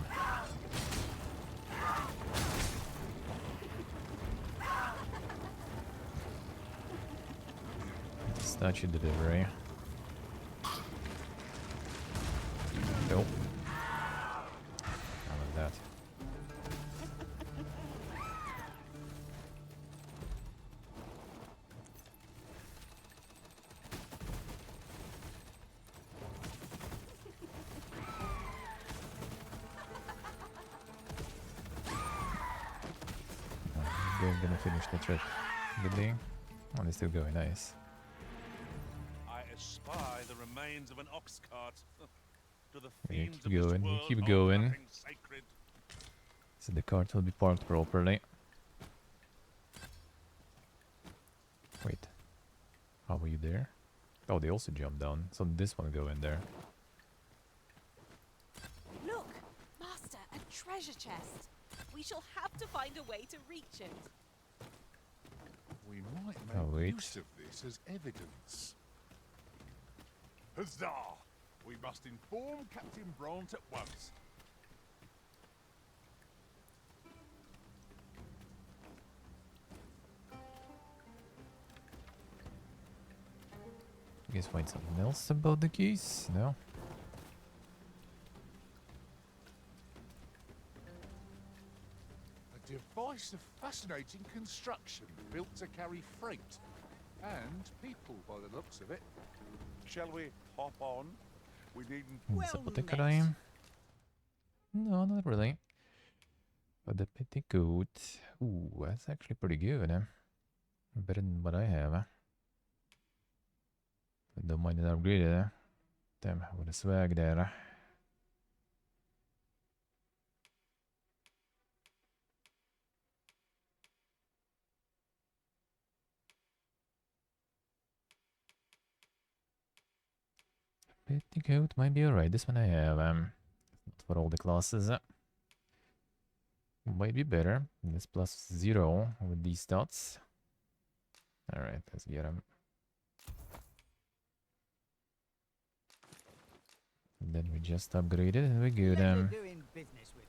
Statue delivery. Nope. How about that? They're gonna finish the trip. Good day. Oh, they're still going, nice. I espy the remains of an ox cart. To the Yeah, fiends keep of this going, world keep hold going. nothing sacred. So the cart will be parked properly. Wait. How were you there? Oh, they also jumped down. So did this one go in there? Look, Master, a treasure chest. We shall have to find a way to reach it. We might Oh, make wait. use of this as evidence. Huzzah! We must inform Captain Brant at once. You guys find something else about the keys? No? A device of fascinating construction, built to carry freight and people by the looks of it. Shall we hop on? We needn't. Apothecary? No, not really. But the petticoat. Ooh, that's actually pretty good, eh? Better than what I have, eh? But don't mind it upgraded, eh? Damn, what a swag there, eh? Petticoat might be alright. This one I have, not for all the classes. Might be better. This plus 0 with these stats. Alright, let's get him. And then we just upgraded and we're good. Doing business with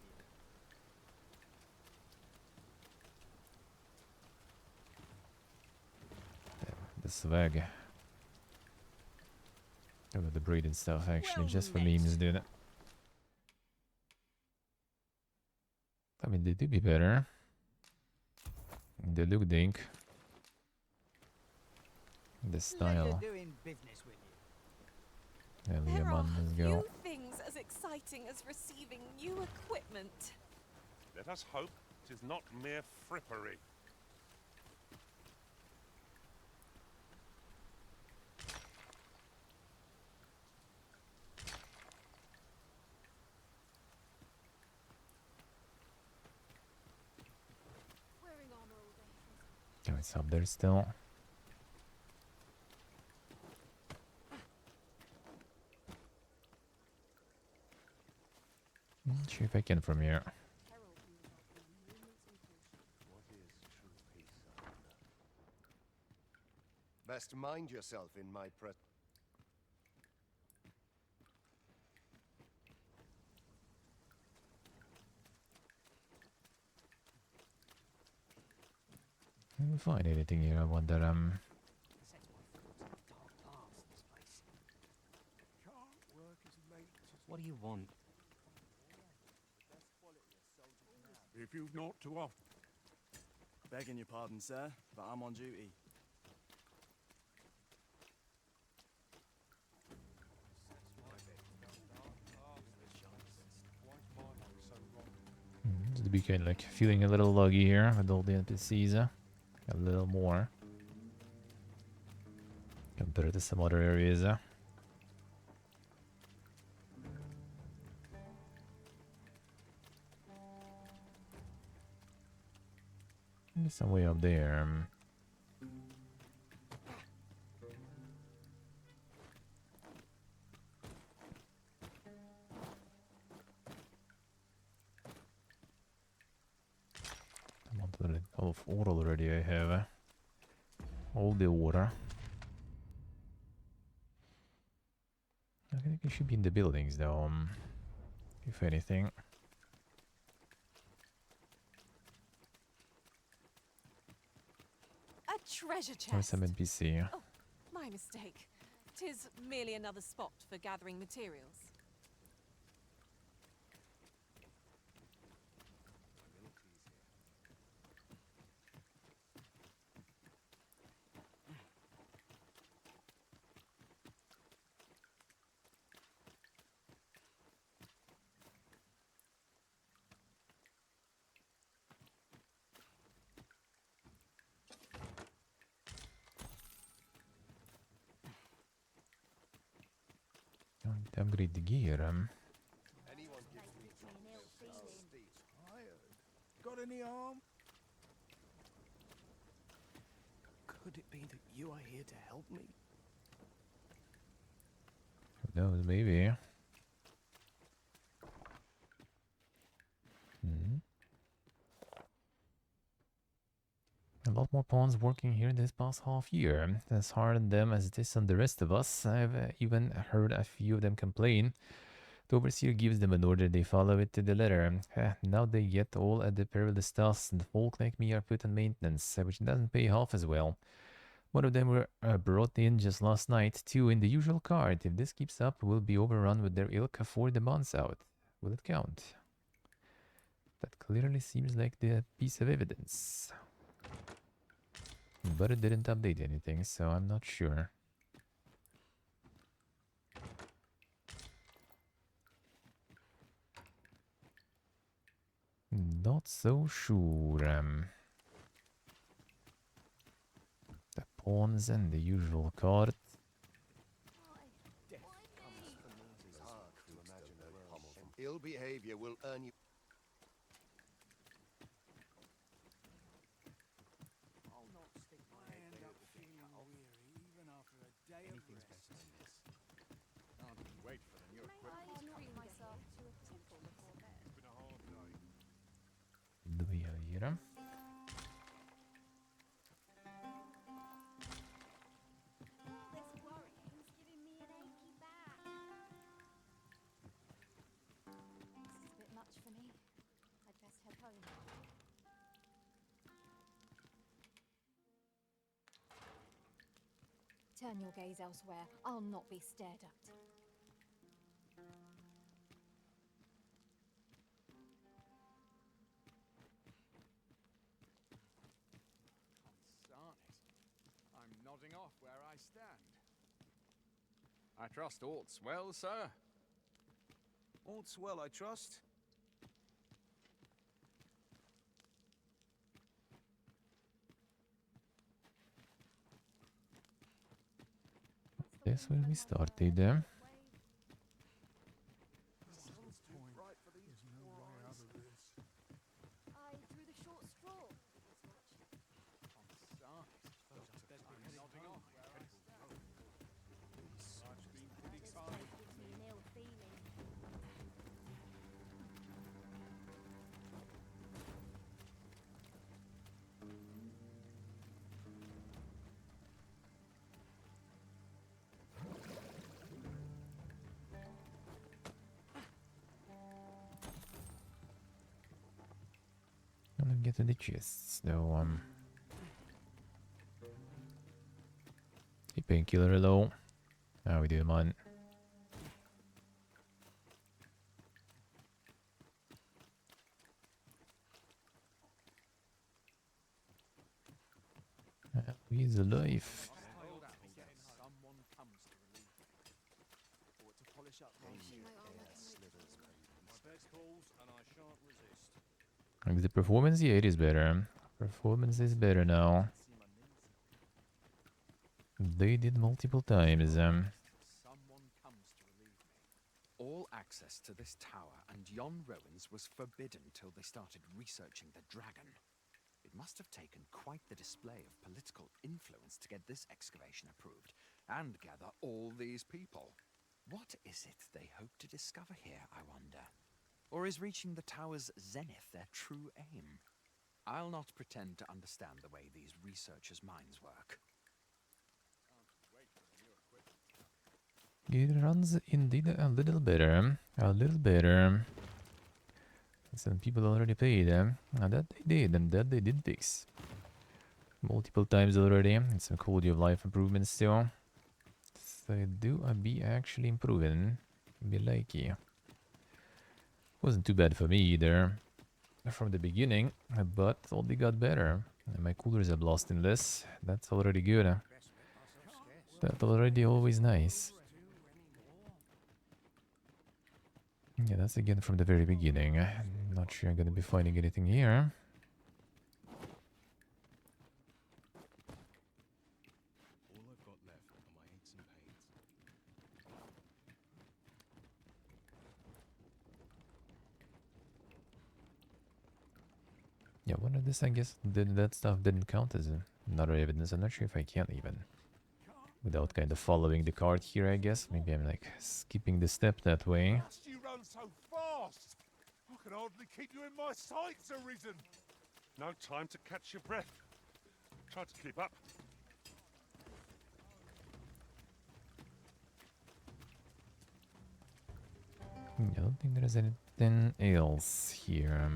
you. The swag. Oh, the breeding stuff actually, just for memes, dude. I mean, they do be better. They look dink. The style. Doing business with you. Yeah, There are let's go. few things as exciting as receiving new equipment. Let us hope it is not mere frippery. Wearing armor all day. Oh, it's up there still. See if I can from here. Best mind yourself in my pre... Can't find anything here. I wonder, What do you want? If you've not too often. Begging your pardon, sir, but I'm on duty. to be kind of like feeling a little luggy here with all the NPCs. A little more compared to some other areas. There's some way up there. Of ore already I have. All the water. I think it should be in the buildings though, if anything. A treasure chest. Or some NPC. Oh, my mistake. 'Tis merely another spot for gathering materials. Upgrade the gear. Anyone gives me tired. Got any arm? Could it be that you are here to help me? Who knows, maybe. lot more pawns working here this past half year. As hard on them as it is on the rest of us. I've even heard a few of them complain. The overseer gives them an order, they follow it to the letter. Now they get all at the perilous tasks, and folk like me are put on maintenance, which doesn't pay half as well. One of them were brought in just last night, two in the usual cart. If this keeps up, we'll be overrun with their ilk before the month's out. Will it count? That clearly seems like the piece of evidence. But it didn't update anything, so I'm not sure. Not so sure. The pawns and the usual cart. Ill behavior will earn you. I'll not stick my head up feeling weary even after a day of rest. Can't wait for the new equipment. Treat myself to a tickle before bed. It's been a hard day. Do we have here? This worrying's giving me an achy back. This is a bit much for me. I'd best head home. Turn your gaze elsewhere. I'll not be stared at. Consarn it. I'm nodding off where I stand. I trust all's well, sir. All's well, I trust. This will be started. There's no way out of this. I drew the short straw. Consarn it. I'm nodding off where I stand. Life's been pretty tight. Gives me an ill feeling. I'm gonna get to the chests, though. Hey, painkiller, hello. How we doing, man? He's alive. Someone comes to relieve me. Or to polish up My best calls, and I shan't resist. Like the performance, yeah, it is better. Performance is better now. They did multiple times. Someone comes to relieve me. All access to this tower and yon ruins was forbidden till they started researching the dragon. It must have taken quite the display of political influence to get this excavation approved and gather all these people. What is it they hope to discover here, I wonder? Or is reaching the tower's zenith their true aim? I'll not pretend to understand the way these researchers' minds work. It runs indeed a little better. A little better. Some people already paid, and that they did, and that they did fix. Multiple times already, and some quality of life improvements still. So do be actually improving. Be likey. Wasn't too bad for me either. From the beginning, but only got better. And my coolers have lost in this. That's already good. That's already always nice. Yeah, that's again from the very beginning. I'm not sure I'm gonna be finding anything here. All I've got left are my aches and pains. Yeah, one of this, I guess, that stuff didn't count as another evidence. I'm not sure if I can even. Without kind of following the card here, I guess. Maybe I'm like skipping the step that way. You run so fast! I can hardly keep you in my sights, Arisen! No time to catch your breath. Try to keep up. I don't think there's anything else here.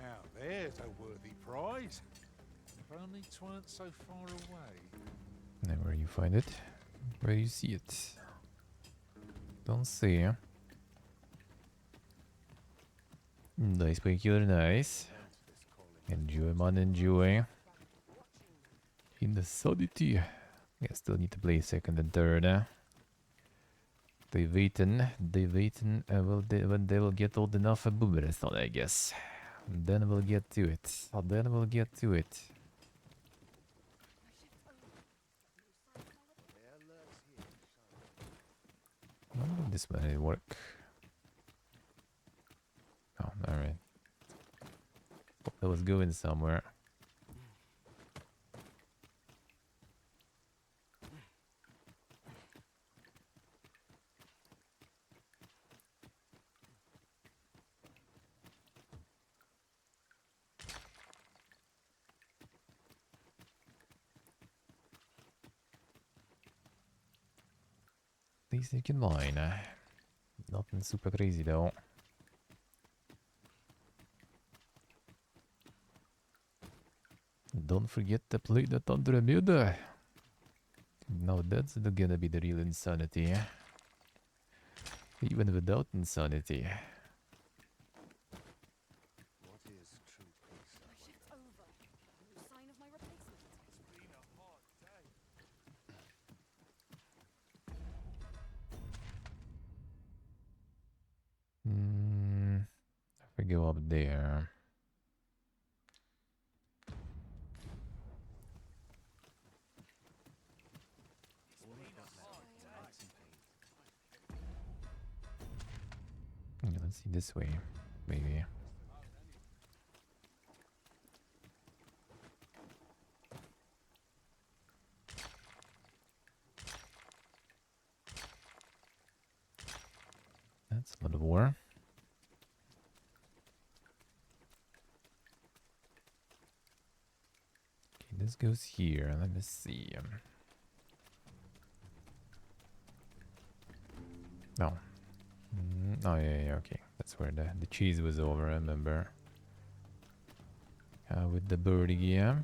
Now there's a worthy prize. If only 'tweren't so far away. Now where you find it? Where you see it? Don't see. Nice painkiller, nice. Enjoy, man, enjoy. In the solitude. I still need to play second and third. They waiting. When they will get old enough for boomers, I guess. Then we'll get to it. I wonder if this might work. Oh, alright. That was going somewhere. At least you can mine. Nothing super crazy though. Don't forget to play the Thunder Muda. Now that's gonna be the real insanity. Even without insanity. What is true peace? My shift's over. No sign of my replacement. It's been a hard day. If we go up there. Yeah, let's see this way, maybe. That's a lot of war. Okay, this goes here. Let me see. No. Oh yeah, okay. That's where the cheese was over, I remember. With the birdie, yeah.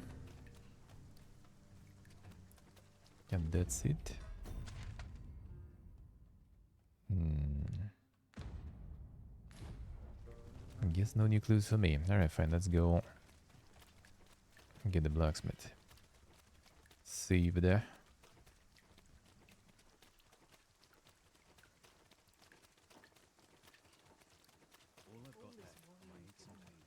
And that's it. I guess no new clues for me. Alright, fine, let's go. Get the blacksmith. Save there. All I've got left are my aches and pains.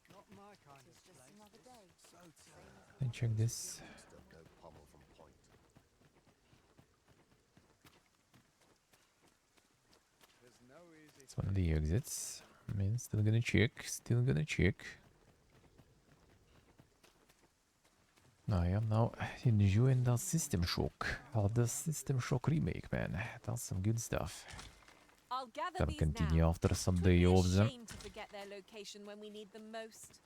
Not my kind of It's just place. another day. So Let me check this. No pommel from point. There's no easy. It's one of the exits. I mean, still gonna check. I am now enjoying the System Shock. The System Shock remake, man. That's some good stuff. I'll gather Gonna these continue now. after some Could day be a off them. shame to forget their location when we need them most.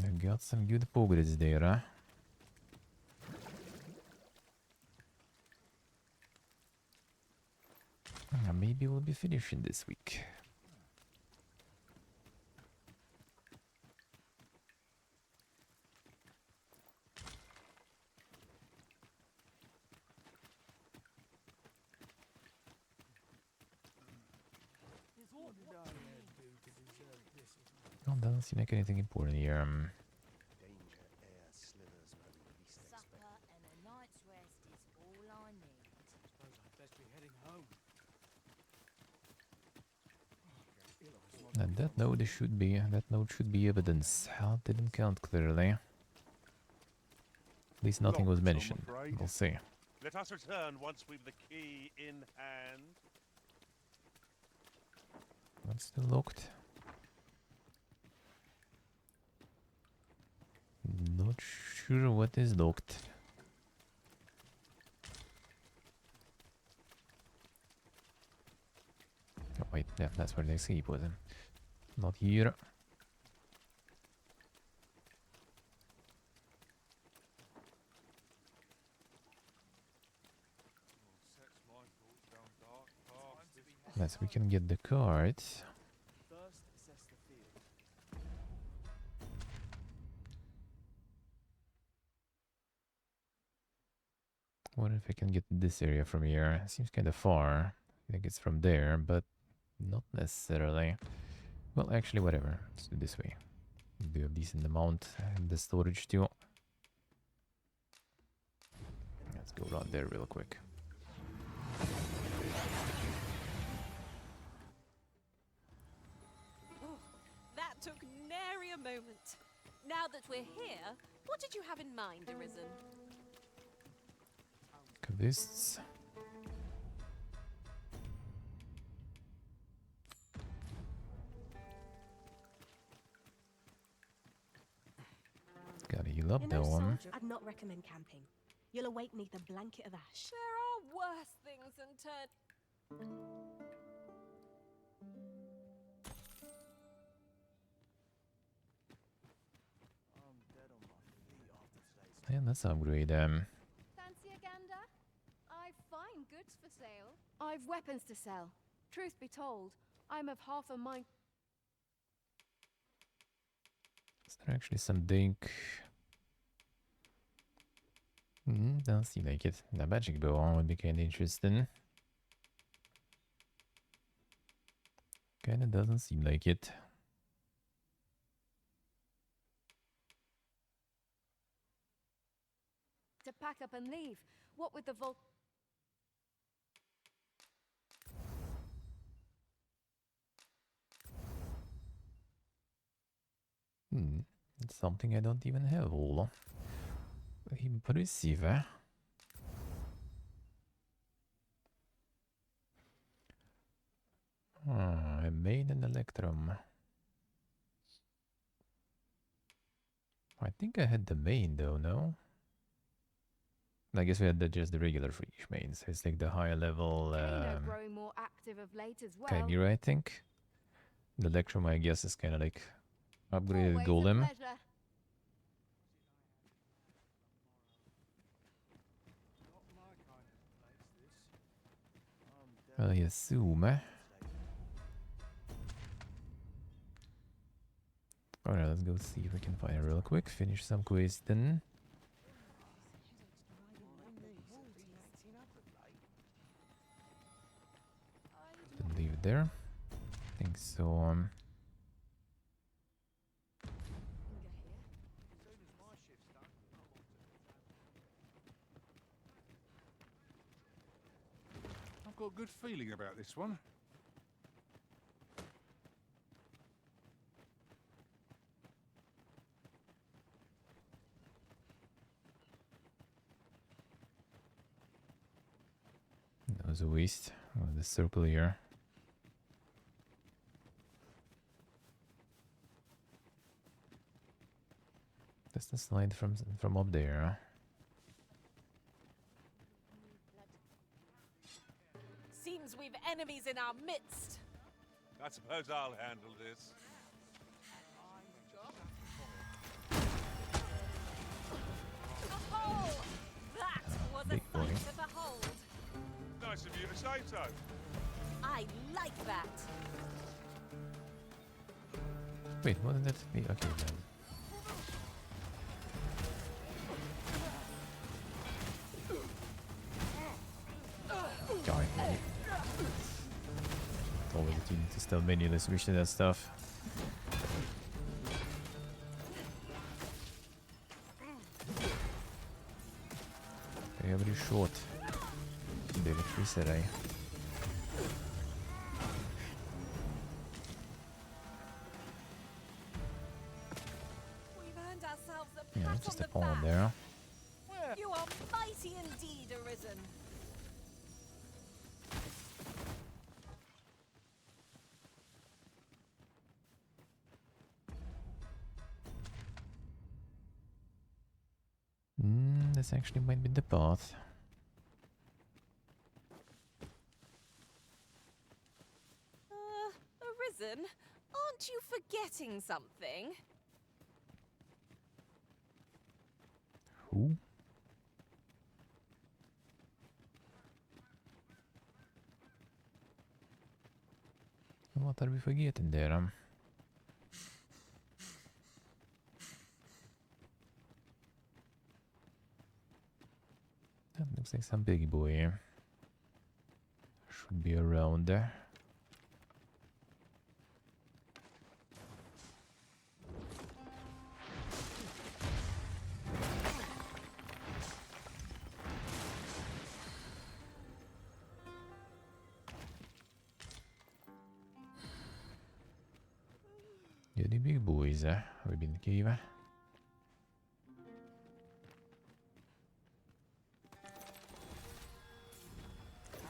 I got some good progress there, huh? Maybe we'll be finishing this week. Oh, doesn't seem like anything important here. Danger air slithers where we least expect. Supper and a night's rest is all I need. Suppose I'd best be heading home. And that note should be evidence. I didn't count clearly. At least nothing was mentioned. We'll see. Let us return once we've the key in hand. That's still locked. Not sure what is locked. Oh wait, yeah, that's where the escape was. Not here. Yes, we can get the cards. First, assess the field. What if I can get this area from here? Seems kind of far. I think it's from there, but not necessarily. Well, actually, whatever. Let's do this way. We do a decent amount in the storage too. Let's go around there real quick. Oh, that took nary a moment. Now that we're here, what did you have in mind, Arisen? Look at this. Gotta heal up You that know, one. soldier, I'd not recommend camping. You'll awake neath a blanket of ash. There are worse things than I'm dead on my feet after today's. Yeah, let's upgrade them. Fancy a gander? I've fine goods for sale. I've weapons to sell. Truth be told, I'm of half a mind. Is there actually some dink? Doesn't seem like it. The magic bow would be kinda interesting. Kinda doesn't seem like it. To pack up and leave. What with the vol... It's something I don't even have all. Impressive. I made an electrum. I think I had the main though, no? I guess we had just the regular freakish main, so it's like the higher level growing more active of late as well. Chimera, I think. The electrum, I guess, is kind of like upgraded Always a golem. pleasure. I assume. Alright, let's go see if we can find it real quick. Finish some quests then. Leave it there. I think so. I've got a good feeling about this one. That was a waste. Oh, the circle here. That's the slide from up there. Seems we've enemies in our midst. I suppose I'll handle this. Oh, that was a Big boy. sight to behold. Nice of you to say so. I like that. Wait, wasn't that me? Okay, then. Die. Always that you need to still menu the switch to that stuff. Every shot. The electricity. We've earned ourselves a Yeah, pat just on a the pawn back. there. You are mighty indeed, Arisen. this actually might be the path. Arisen, aren't you forgetting something? Who? What are we forgetting there? That looks like some big boy. Should be around there. Yeah, the big boys we've been cave.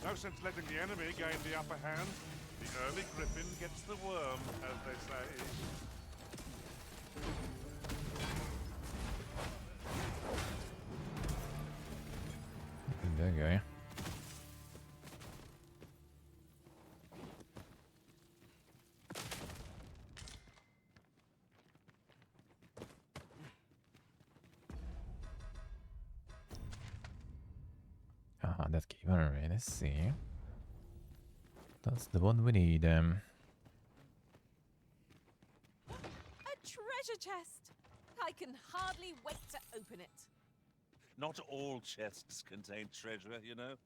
No sense letting the enemy gain the upper hand. The early griffin gets the worm, as they say. That guy. Ah, that cave. Alright, let's see. That's the one we need. A treasure chest! I can hardly wait to open it. Not all chests contain treasure, you know.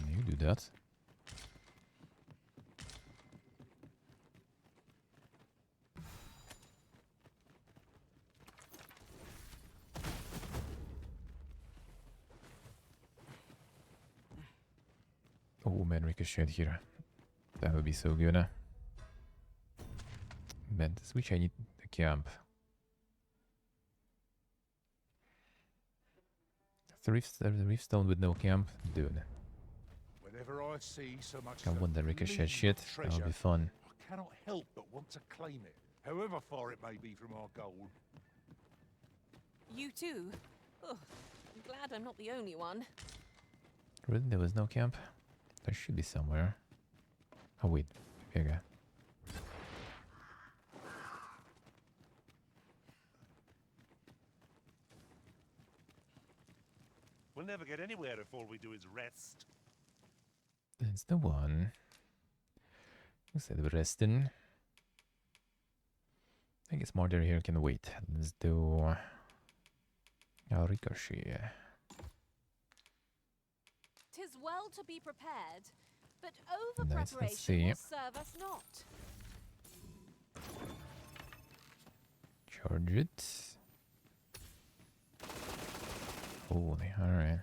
You do that. Oh man, ricochet here. That would be so good. Man, this wish I need the camp. The rift stone with no camp, dude. Whenever I see so much I want the ricochet shit. That'll treasure, be fun. I cannot help but want to claim it, however far it may be from our goal. You too? Oh, I'm glad I'm not the only one. Really, there was no camp? There should be somewhere. Oh wait, here you go. We'll never get anywhere if all we do is rest. That's the one. Instead of resting. I guess Murder here can wait. Let's do Ricochet. 'Tis well to be prepared, but over Nice, let's preparation see. will serve us not. Charge it. Holy, alright.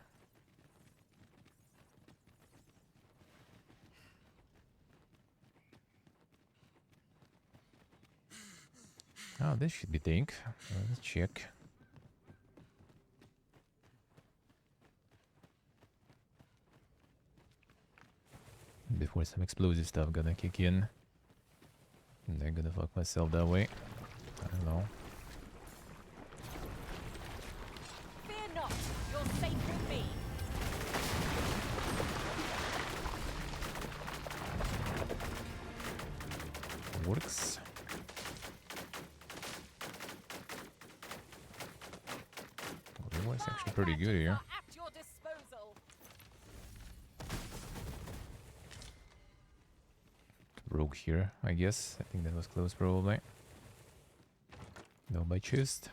Oh, this should be think. Let's check. Before some explosive stuff gonna kick in. And I'm gonna fuck myself that way. I don't know. Fear not, you're safe with me. Works. Well, the voice actually pretty good here. At your disposal. Rogue here, I guess. I think that was close, probably. No, my chest.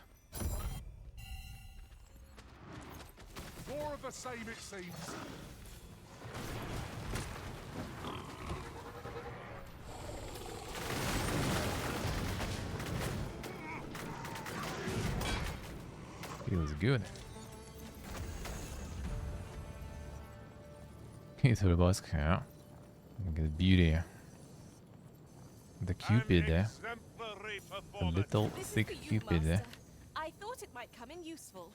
More of the same, it seems. Feels good. He's a boss. Yeah. Look at the beauty. The Cupid there. The little This is thick for you, Cupid there. Master. I thought it might come in useful.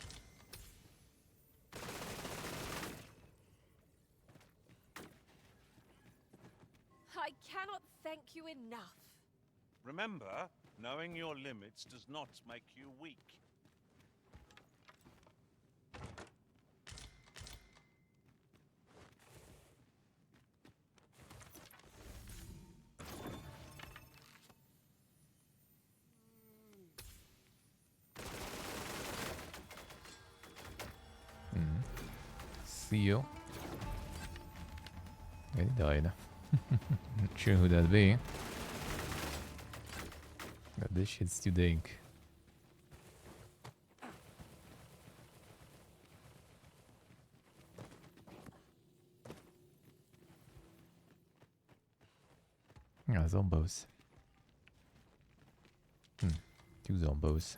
cannot thank you enough. Remember, knowing your limits does not make you weak. See you. He died. Not sure who that'd be. But this shit's too dank. Ah, zombos. Two zombos.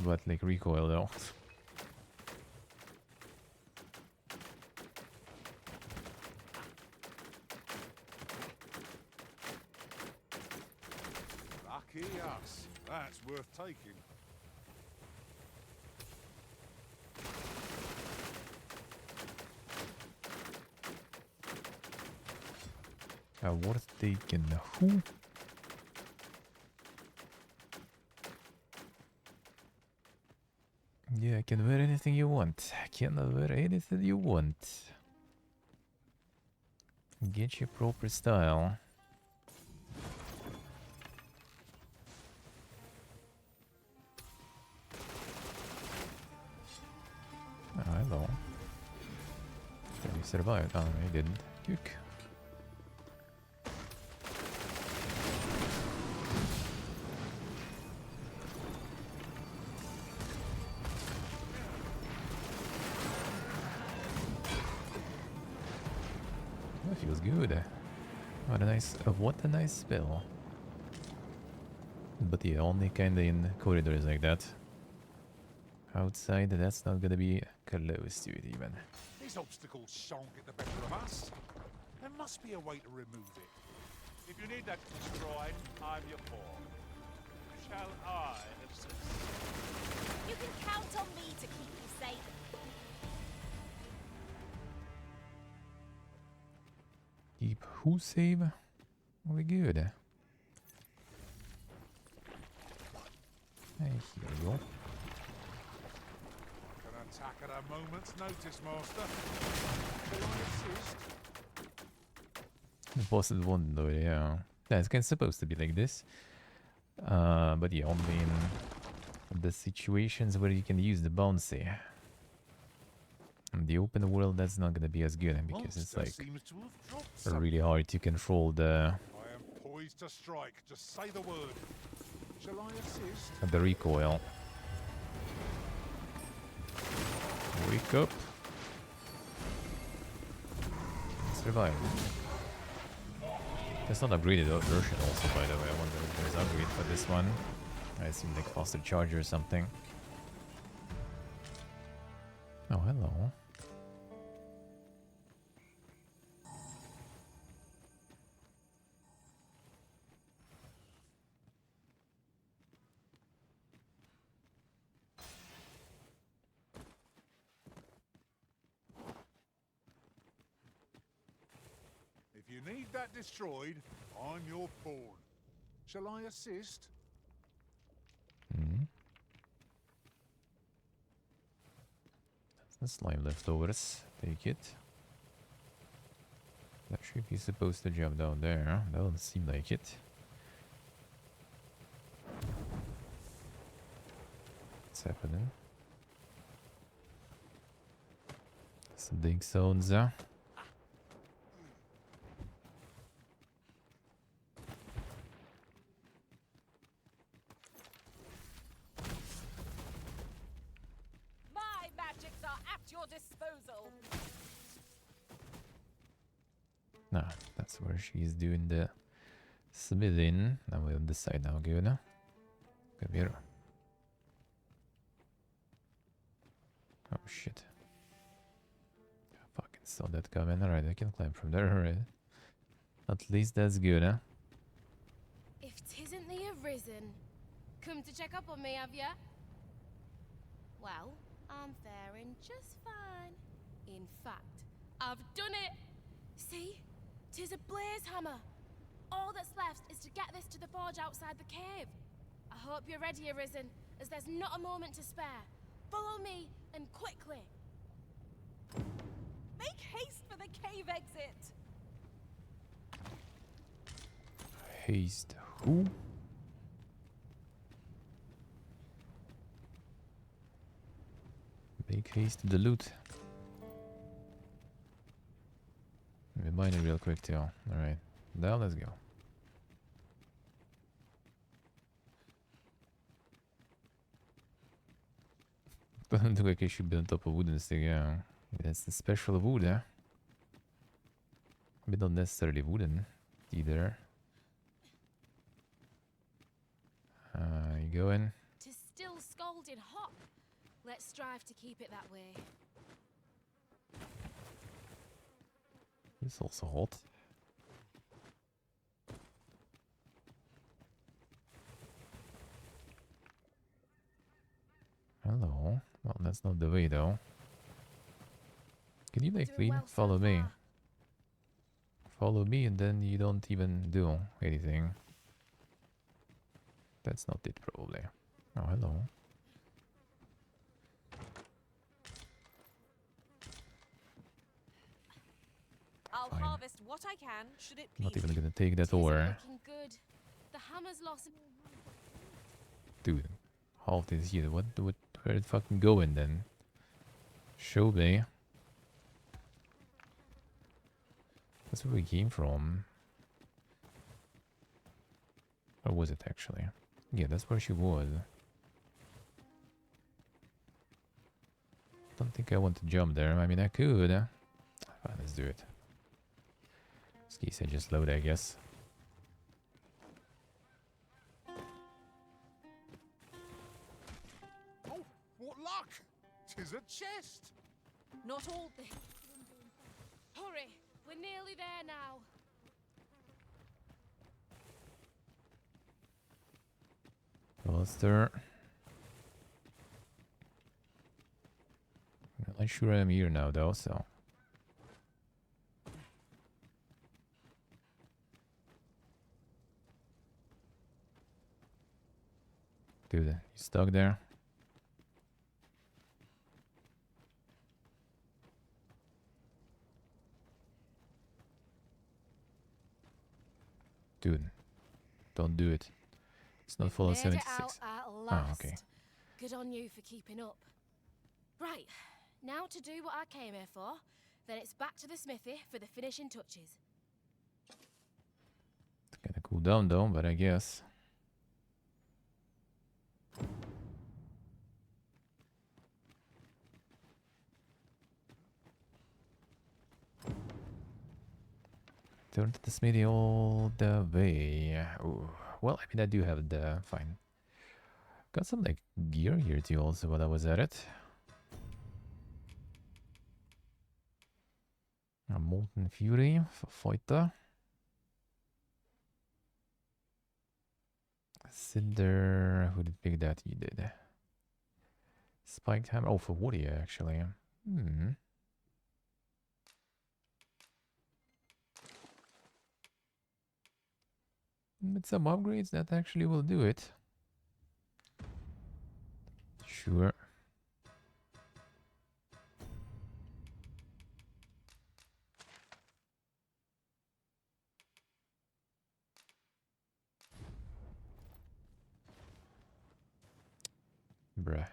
But like recoil though. Lucky us. That's worth taking. Worth taking. Who? Yeah, I can wear anything you want. I can wear anything you want. Get your proper style. Oh, hello. Did he survive? Oh, he didn't. Juke. That feels good. What a nice spell. But yeah, only kinda in corridors like that. Outside, that's not gonna be close to it even. These obstacles shan't get the better of us. There must be a way to remove it. If you need that destroyed, I'm your pawn. Shall I assist? You can count on me to keep you safe. Keep who save? We good. Hey, here we go. Can attack at a moment's notice, Master. Shall I assist? The boss is one though, yeah. That's kind of supposed to be like this. But yeah, only in the situations where you can use the bouncy. In the open world, that's not gonna be as good because it's like really hard to control the I am poised to strike. Just say the word. Shall I assist? recoil. Wake up. Survive. It's not upgraded version also, by the way. I wonder if there's upgrade for this one. I assume like faster charger or something. Oh, hello. If you need that destroyed, I'm your pawn. Shall I assist? The slime leftovers. Take it. That should be supposed to jump down there. That doesn't seem like it. What's happening? Some big zones. My magics are at your disposal. Nah, that's where she's doing the smithing. Now we're on this side now, good. Come here. Oh shit. I fucking saw that coming. Alright, I can climb from there, alright. At least that's good, huh? If 'tisn't the Arisen, come to check up on me, have ya? Well, I'm faring just fine. In fact, I've done it! See? 'Tis a blaze hammer. All that's left is to get this to the forge outside the cave. I hope you're ready, Arisen, as there's not a moment to spare. Follow me, and quickly. Make haste for the cave exit! Haste who? Make haste to the loot. We mine it real quick too. Alright. Now let's go. Doesn't look like it should be on top of wooden stick, yeah. That's the special wood, eh? But not necessarily wooden either. You go in. 'Tis still scalding hot. Let's strive to keep it that way. It's also hot. Hello. Well, that's not the way though. Can you like clean? Well Follow so me. far. Follow me and then you don't even do anything. That's not it probably. Oh, hello. I'll Fine. harvest what I can, should it please Not even you. gonna take that 'Tis ore. looking good. The hammer's lost. Dude, half is here. What, where it fucking going then? Show me. That's where we came from. Or was it actually? Yeah, that's where she was. Don't think I want to jump there. I mean, I could. Fine, let's do it. This case I just load, I guess. Oh, what luck! 'Tis a chest! Not all the... Hurry! We're nearly there now. Faster. I'm not sure I'm here now though, so. Dude, you stuck there? Dude, don't do it. It's not full of Made it out 76. at Oh, last. okay. Good on you for keeping up. Right, now to do what I came here for. Then it's back to the smithy for the finishing touches. It's gonna cool down though, but I guess. Turn to the smithy all the way. Ooh. Well, I mean, I do have the fine. Got some like gear here too, also while I was at it. A Molten Fury for fighter. Cinder. Who did pick that? You did. Spiked hammer. Oh, for warrior actually. Hmm. With some upgrades, that actually will do it. Sure. Bruh.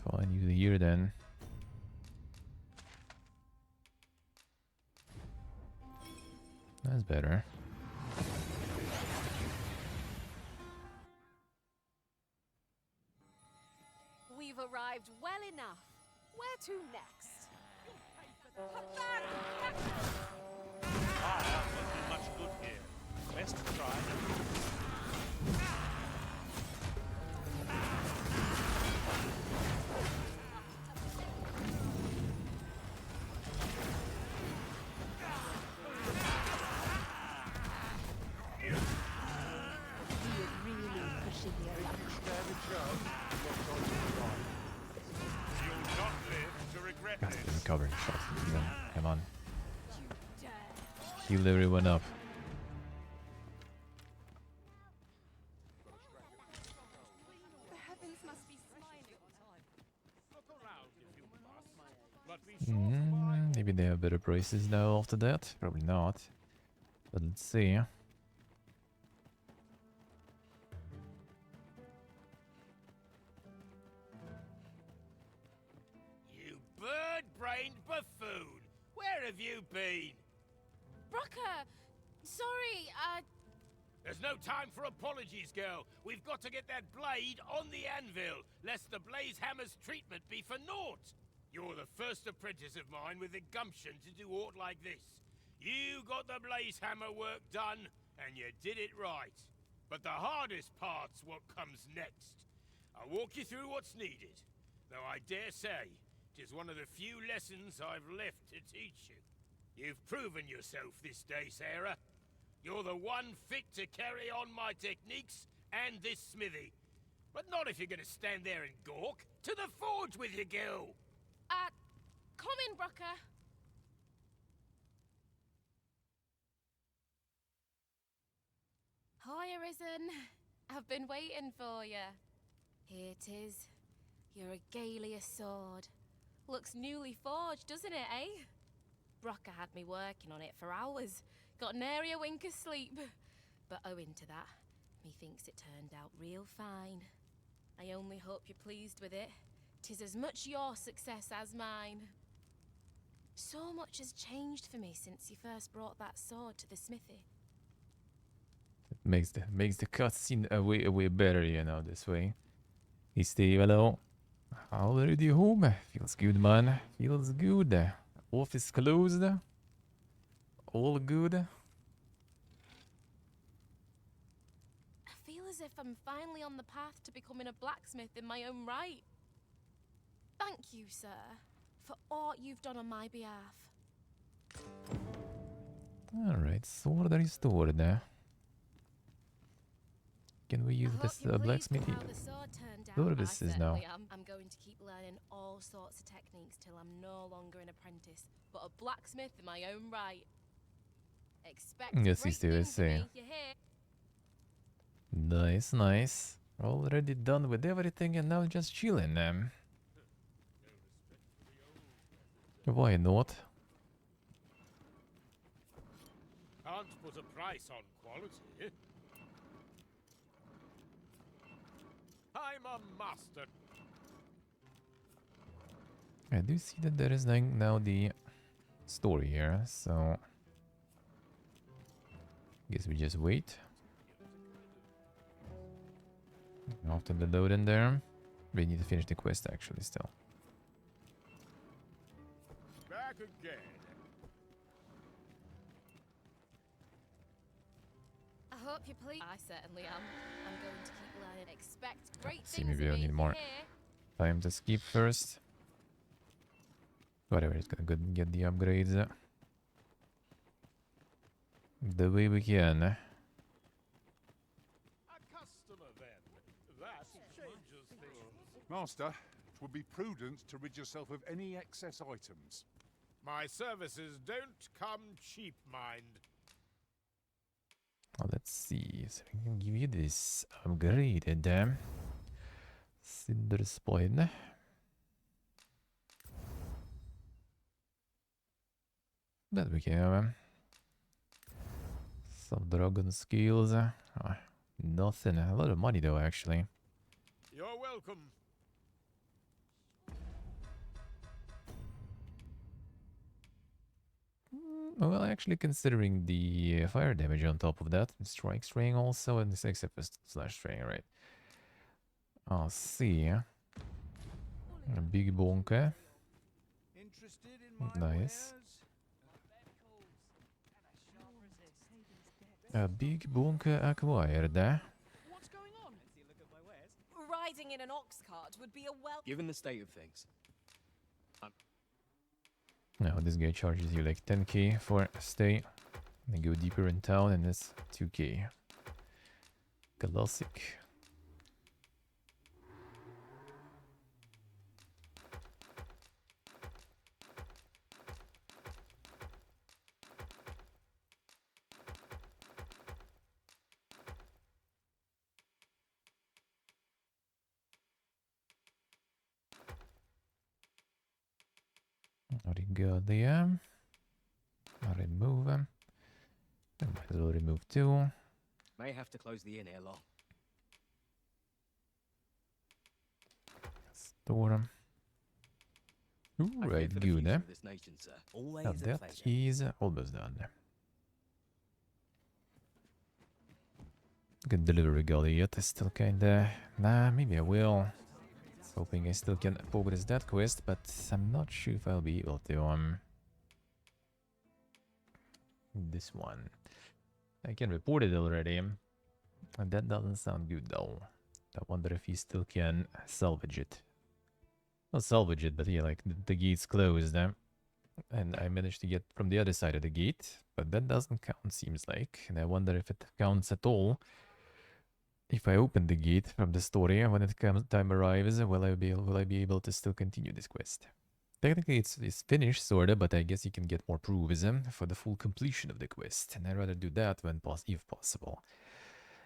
Fine, use the here then. That's better. We've arrived well enough. Where to next? Fire won't do much good here. Best try. Covering shots. Come on. Heal everyone up. The heavens must be smiling. Maybe they have better prices now after that. Probably not. But let's see. You bird-brained buffoon! Where have you been? Brocker! Sorry, There's no time for apologies, girl. We've got to get that blade on the anvil, lest the blaze hammer's treatment be for naught. You're the first apprentice of mine with the gumption to do aught like this. You got the blaze hammer work done, and you did it right. But the hardest part's what comes next. I'll walk you through what's needed, though I dare say 'tis one of the few lessons I've left to teach you. You've proven yourself this day, Sarah. You're the one fit to carry on my techniques and this smithy. But not if you're gonna stand there and gawk. To the forge with you, girl! come in, Brocker. Hi, Arisen. I've been waiting for you. Here it is. Your regalia sword. Looks newly forged, doesn't it, eh? Brocker had me working on it for hours. Got nary a wink of sleep. But owing to that, methinks it turned out real fine. I only hope you're pleased with it. 'Tis as much your success as mine. So much has changed for me since you first brought that sword to the smithy. It makes the cutscene way better, you know, this way. Hey Steve, hello. Already home. Feels good, man. Feels good. Office closed. All good. I feel as if I'm finally on the path to becoming a blacksmith in my own right. Thank you, sir, for all you've done on my behalf. Alright, sword restored. Can we use this blacksmithy services now? I'm going to keep learning all sorts of techniques till I'm no longer an apprentice, but a blacksmith in my own right. Expect Yes, great Steve, I things of see. me, you hear? Nice, nice. Already done with everything and now just chilling. Why not? Can't put a price on quality. I'm a master. I do see that there is now the story here, so guess we just wait. After the load in there, we need to finish the quest actually still. Back again. I hope you're pleased. I certainly am. I'm going to keep learning. Expect great See, things maybe of I me, need you more hear? time to skip first. Whatever, it's gonna go get the upgrades the way we can. A customer then. That changes things. Master, it would be prudent to rid yourself of any excess items. My services don't come cheap, mind. Let's see, so we can give you this upgraded Cinder Spine. That we can have some dragon skills. Nothing, a lot of money though actually. You're welcome. Well, actually considering the fire damage on top of that, strike string also, and this except for slash string, right? I'll see. A big bonker. Nice. A big bunker acquired. What's going on? Riding in an ox cart would be a well. Given the state of things. Now this guy charges you like 10k for a stay. Then go deeper in town and it's 2k. Classic. Regalia. Remove them. Might as well remove 2. May have to close the inn ere long. Store them. Ooh, right, good, eh? This nation, sir. Now that is almost done. Good delivery goal yet. Still kinda... Nah, maybe I will. Hoping I still can progress that quest, but I'm not sure if I'll be able to. This one. I can report it already. And that doesn't sound good though. I wonder if he still can salvage it. Not salvage it, but yeah, like the gate's closed. And I managed to get from the other side of the gate, but that doesn't count, seems like. And I wonder if it counts at all. If I open the gate from the story, when it time arrives, will I be able to still continue this quest? Technically, it's finished, sorta, but I guess you can get more proofs for the full completion of the quest, and I'd rather do that if possible.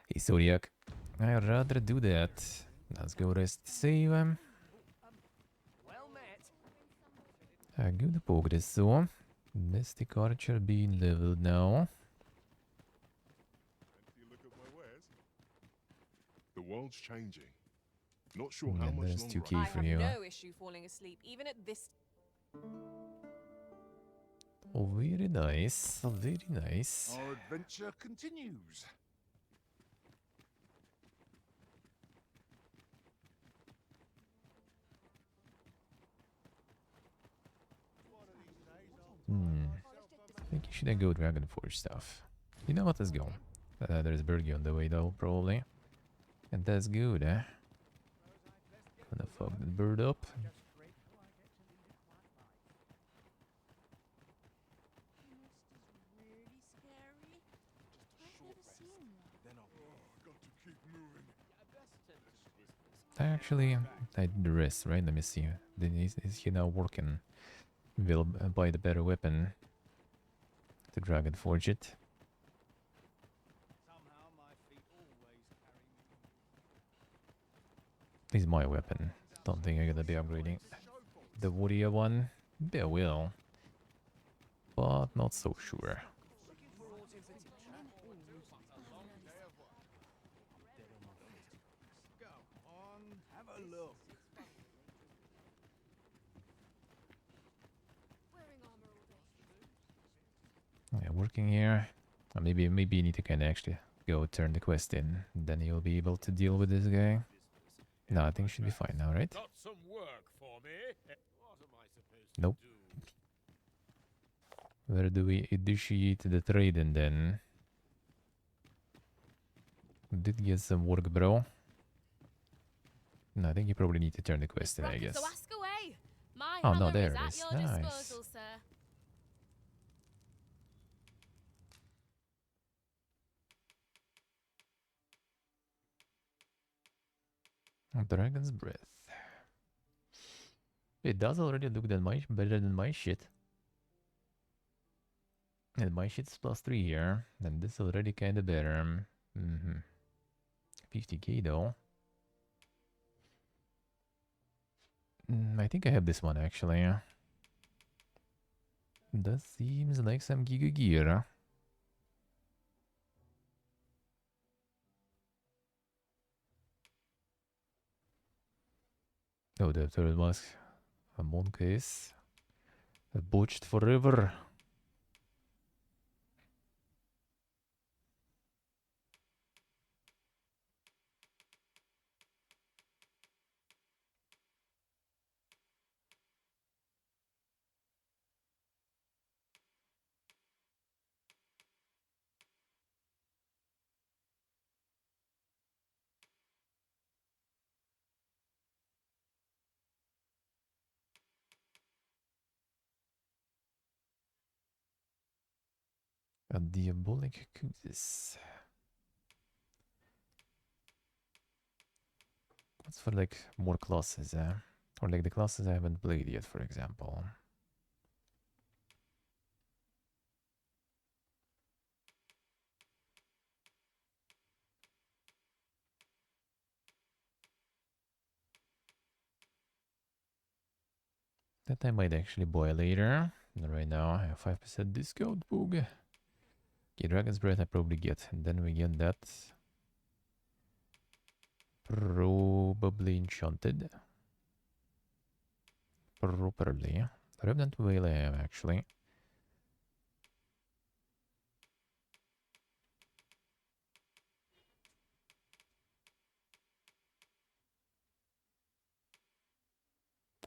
Hey, Zodiac, I'd rather do that. Let's go rest save. Good progress, so. Mystic Archer being leveled now. The world's changing. Not sure how much There's longer 2k I for have you. no issue falling asleep, even at this. Oh, very nice. Very nice. Our adventure continues. I think you should go Dragon Forge stuff. You know what? Let's go. There's Bergie on the way though, probably. And that's good, eh? Gonna fuck the bird up. Actually, I did the rest, right? Let me see. Then is he now working? Will buy the better weapon to Dragon Forge it. This is my weapon. Don't think I'm gonna be upgrading the warrior one. Maybe I will, but not so sure. Yeah, working here. Maybe you need to kind of actually go turn the quest in. Then you'll be able to deal with this guy. No, I think it should be fine now, right? Got some work for me. What am I supposed Nope. to do? Where do we initiate the trade and then? Did get some work, bro. No, I think you probably need to turn the quest in, I guess. So ask away. My Oh, no, hammer there is it at is. your Nice. disposal, sir. Dragon's Breath. It does already look better than my shit. And my shit's +3 here. And this already kinda better. 50k though. I think I have this one actually. That seems like some giga gear. Oh, the third mask. A Moncase. Botched forever. A Diabolic Cutis. What's for like more classes, or like the classes I haven't played yet, for example. That I might actually buy later. Right now I have 5% discount. Boog. Okay, Dragon's Breath I probably get. And then we get that. Probably Enchanted. Properly. Revenant Whale I have actually.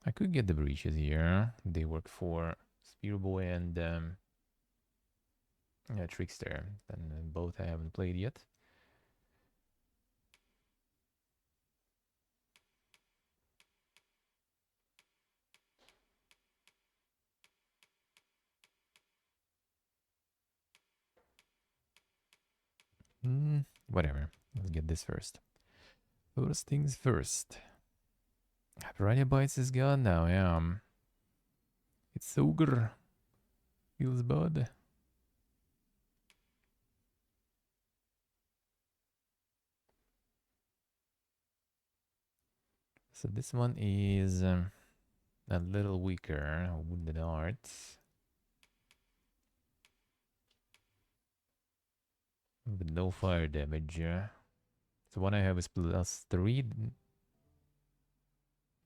I could get the breaches here. They work for Spearboy and Trickster. And both I haven't played yet. Whatever. Let's get this first. First things first. Piranha Bytes is gone now, yeah. It's Ogre. Feels bad. So this one is a little weaker. Wounded Arts. With no fire damage. The one I have is +3.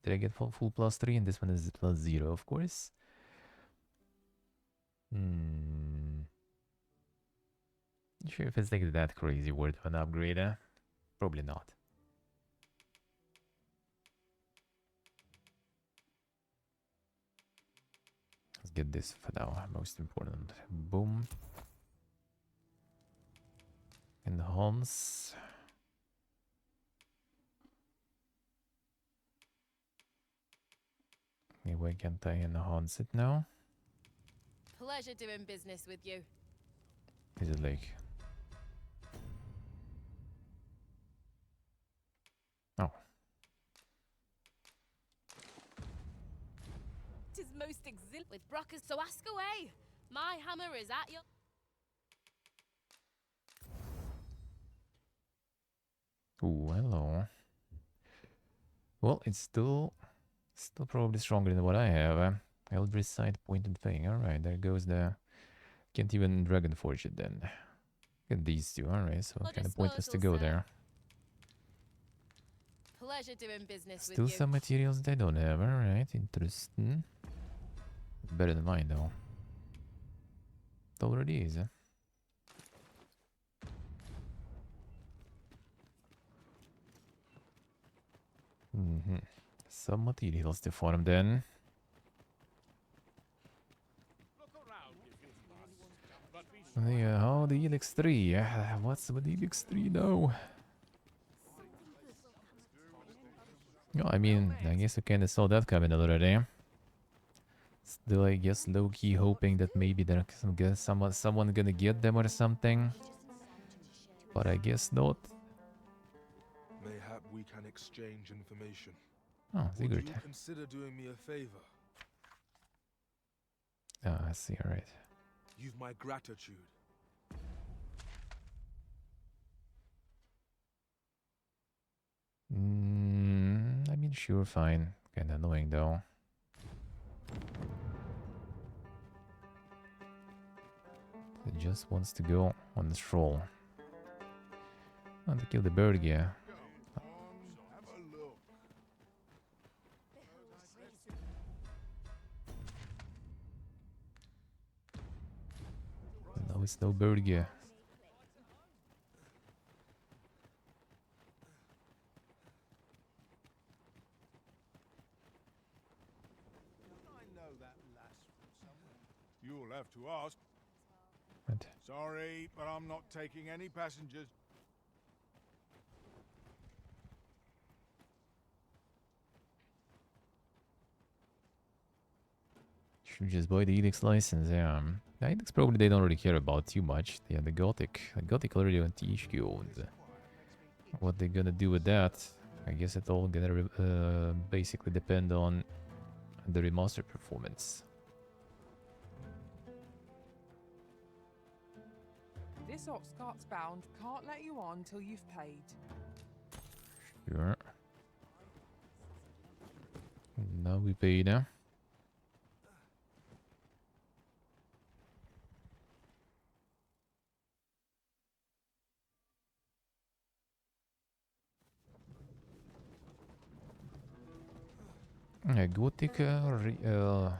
Did I get full +3? And this one is +0, of course. Not sure if it's like that crazy worth of an upgrade. Probably not. Let's get this for now. Most important. Boom. Enhance. Why can't I enhance it now? Pleasure doing business with you. Is it like... Oh. Tis most exhilarating with Brockers, so ask away. My hammer is at your... Ooh, hello. Well, it's still probably stronger than what I have. Eldritch Sight, Pointed Fang. Alright, there goes the... Can't even Dragon Forge it then. Get these two, alright, so kind of pointless to go there. Pleasure doing business Still with you. some materials they don't have, alright, interesting. Better than mine though. It already is. Some materials to farm then. Oh, the Helix 3. What's with the Helix 3 now? No, I mean, I guess I kind of saw that coming already. Still, I guess, low-key hoping that maybe there's someone gonna get them or something. But I guess not. Mayhap we can exchange information. Oh, Sigurd. Would you consider doing me a favor? Ah, I see, alright. You've my gratitude. I mean, sure, fine. Kinda annoying though. It just wants to go on the stroll. Want to kill the bird, yeah. No, it's no bird, yeah. You'll have to ask. What? Sorry, but I'm not taking any passengers. Should just buy the Helix license, yeah. The Helix probably they don't really care about too much. Yeah, the Gothic. The Gothic already went THQ owned. What they're gonna do with that, I guess it all gonna basically depend on the remastered performance. This ox cart's bound. Can't let you on till you've paid. Sure. Now we pay now. Gothic being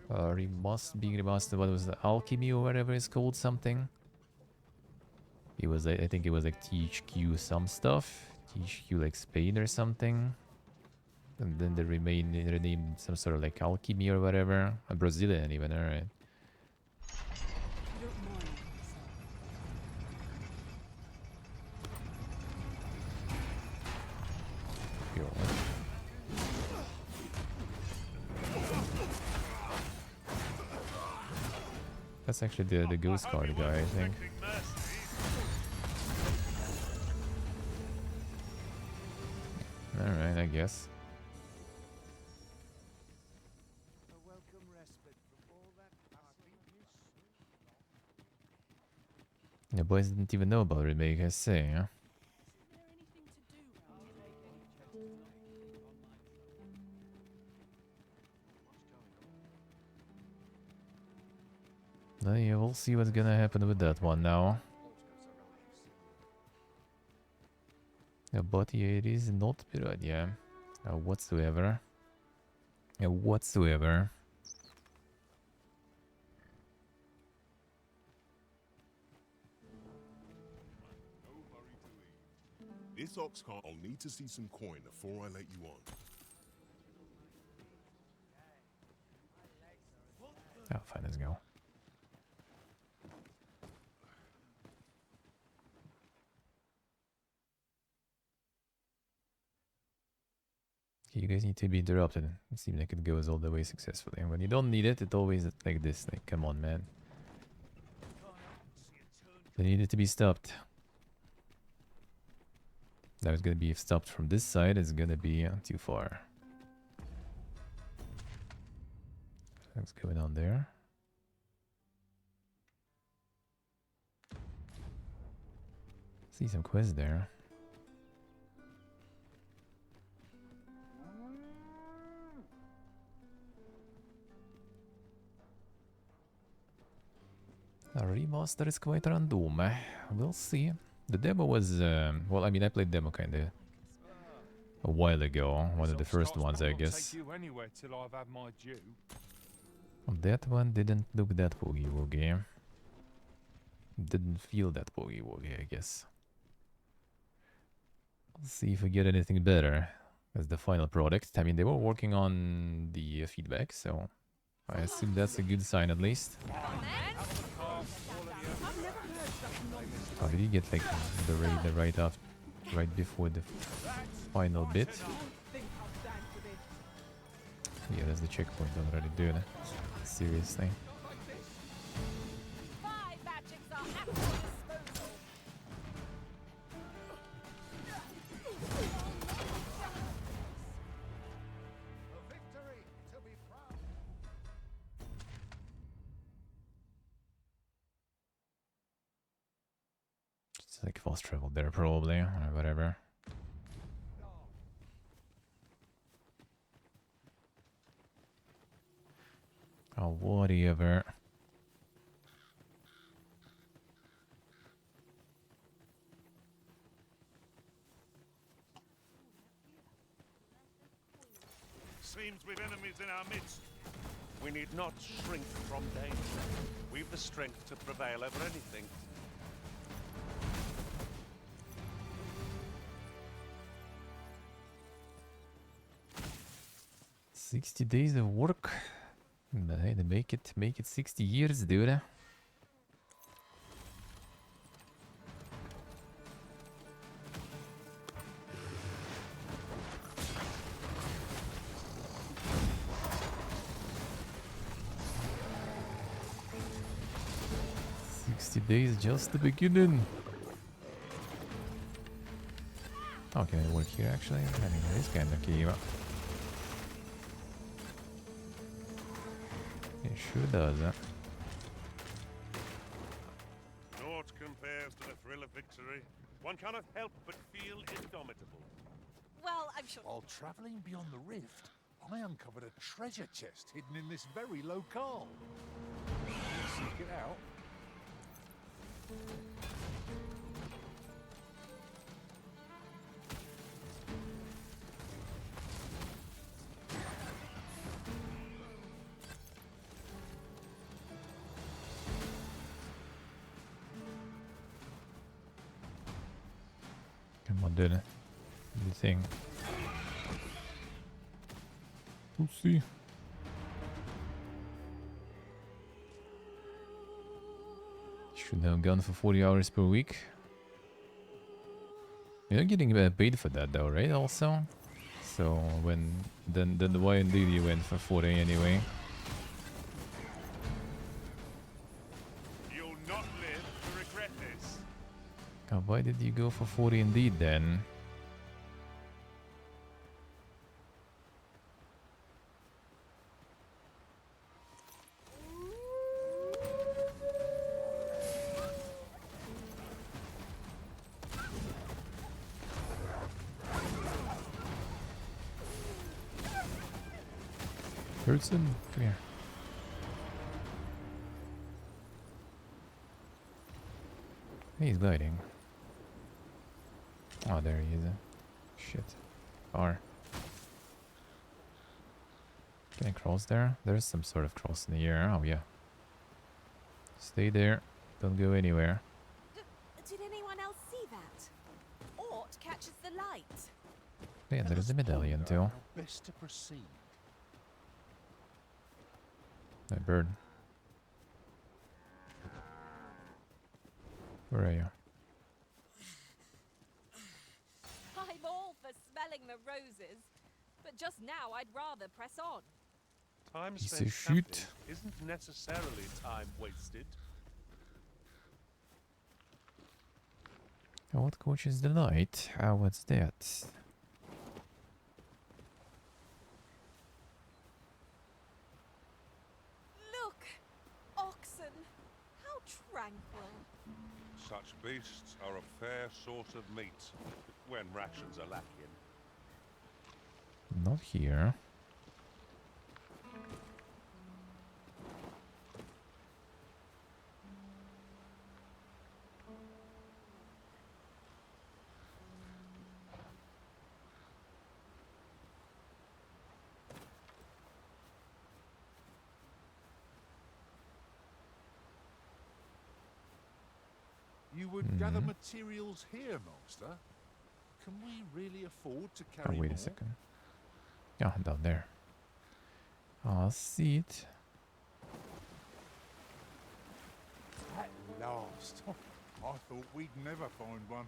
remastered. What was the Alchemy or whatever it's called? Something. It was. I think it was like THQ some stuff. THQ like Spain or something. And then they renamed some sort of like Alchemy or whatever. A Brazilian even. All right. That's actually the ghost card guy, I think. Alright, I guess. The boys didn't even know about remake, I say, huh? No, yeah, we'll see what's gonna happen with that one now. Yeah, but yeah, it is not bad, yeah. Whatsoever. Yeah, whatsoever. This ox cart, I'll need to see some coin before I let you on. Oh, fine, let's go. You guys need to be interrupted. It seems like it goes all the way successfully. And when you don't need it, it always like this. Like, come on, man. They need it to be stopped. Now it's gonna be stopped from this side. It's gonna be too far. What's going on there? See some quests there. A remaster is quite random. We'll see. The demo was, well, I mean, I played demo kind of a while ago. One of the first ones, I guess. That one didn't look that boogie-woogie. Didn't feel that boogie-woogie, I guess. Let's see if we get anything better as the final product. I mean, they were working on the feedback, so I assume that's a good sign at least. Oh, did you get like the raid right before the final bit? Yeah, that's the checkpoint already, dude. Seriously. It's like fast travel there probably, or whatever. Oh, whatever. Seems we've enemies in our midst. We need not shrink from danger. We've the strength to prevail over anything. $60 days of work. Hey, to make it 60 years, dude. Days just the beginning. Oh, can it work here actually? I mean, it is kind of key. It sure does. Naught compares to the thrill of victory. One cannot help but feel indomitable. Well, I'm sure. While travelling beyond the rift, I uncovered a treasure chest hidden in this very locale. Seek it out. Come on, dude. Do the thing. We'll see. Should have gone for 40 hours per week. You're not getting paid for that though, right? Also, so then why indeed you went for 40 anyway? You'll not live to regret this. God, why did you go for 40 indeed then? Hurtson, come here. He's gliding. Oh, there he is. Shit. R. Can I cross there? There's some sort of cross in the air. Oh, yeah. Stay there. Don't go anywhere. Did anyone else see that? Ort catches the light. Yeah, there's a medallion too. Best to proceed. That bird. Where are you? I'm all for smelling the roses, but just now I'd rather press on. Time Piece spent of shit. camping isn't necessarily time wasted. Oh, what coaches the light? What's that? Look! Oxen! How tranquil. Such beasts are a fair source of meat when rations are lacking. Not here. You would gather materials here, Master? Can we really afford to Oh, carry wait more? a second. Yeah, down there. I see it. At last. I thought we'd never find one.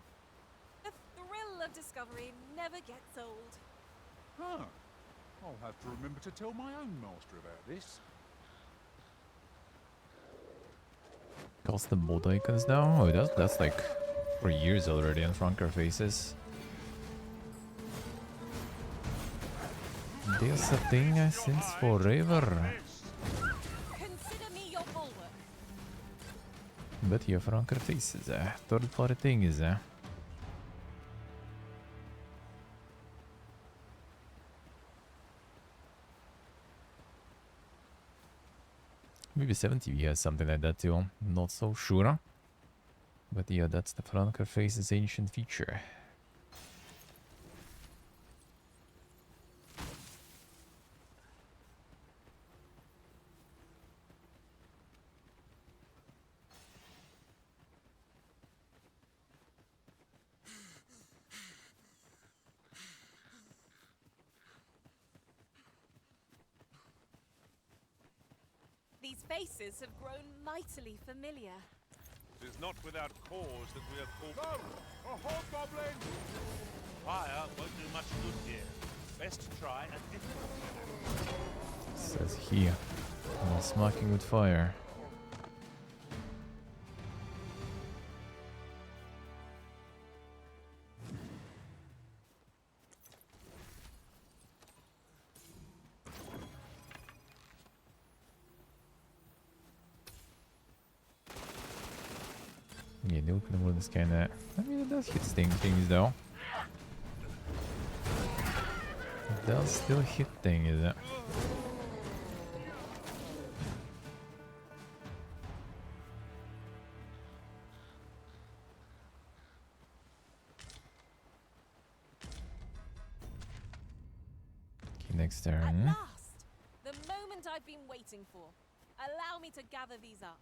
The thrill of discovery never gets old. Huh. I'll have to remember to tell my own master about this. Custom mod icons now? Oh, that's like for years already on Franker faces. There's a thing since forever. Consider me your bulwark. But your Franker faces, third party thing is Maybe 7TV has something like that too. Not so sure. But yeah, that's the Franker faces ancient feature. These faces have grown mightily familiar. It is not without cause that we are called... No! A hobgoblin! Fire won't do much good here. Best try a different method. Says here. I'm smacking with fire. Yeah, the open world is kinda... I mean, it does hit things though. It does still hit things. Okay, next turn. At last! The moment I've been waiting for. Allow me to gather these up.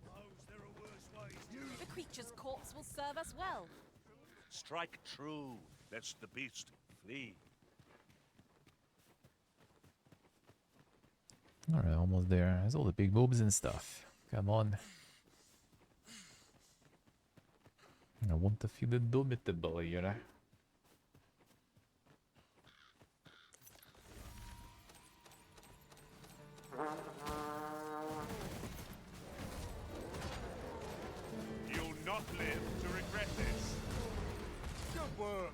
Suppose there are worse ways butcher's corpse will serve us well. Strike true, lest the beast flee. Alright, almost there. There's all the big boobs and stuff. Come on. I want to feel the domitable here. You'll not live to regret this. Good work.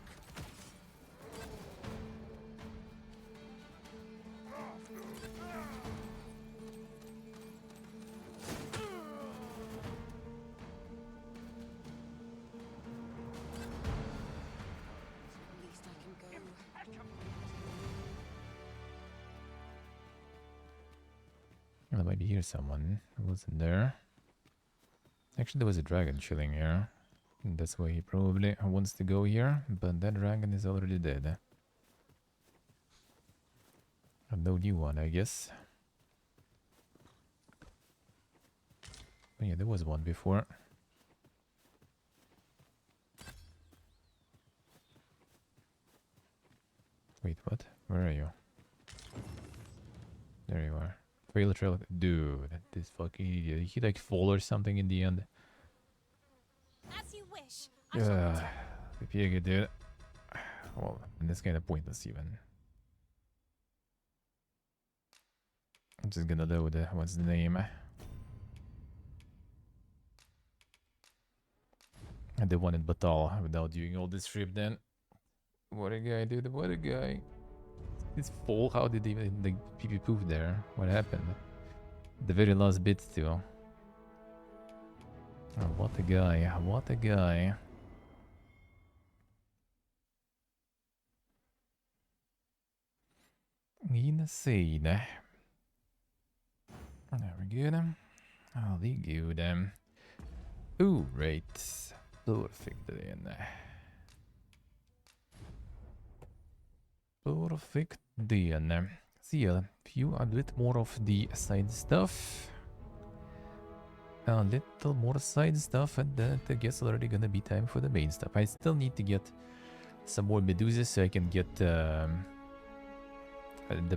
At least I can go. Well, there might be here someone who wasn't there. Actually, there was a dragon chilling here. And that's why he probably wants to go here, but that dragon is already dead. And no new one, I guess. Oh yeah, there was one before. Wait, what? Where are you? There you are. Fail trail. Dude, this fucking idiot. He like fall or something in the end. As you wish. The pig, dude. Well, and that's kind of pointless even. I'm just gonna load what's the name? And the one in Battahl without doing all this trip then. What a guy, dude. What a guy. This fall, how did he even like pee poof there? What happened? The very last bit still. Oh, what a guy. What a guy. Insane. Very good. Very good. Ooh, right. Perfect then. Perfect then. See a bit more of the side stuff. A little more side stuff, and then I guess already gonna be time for the main stuff. I still need to get some more Medusas so I can get the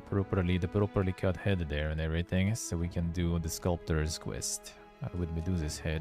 properly cut head there and everything, so we can do the sculptor's quest with Medusa's head.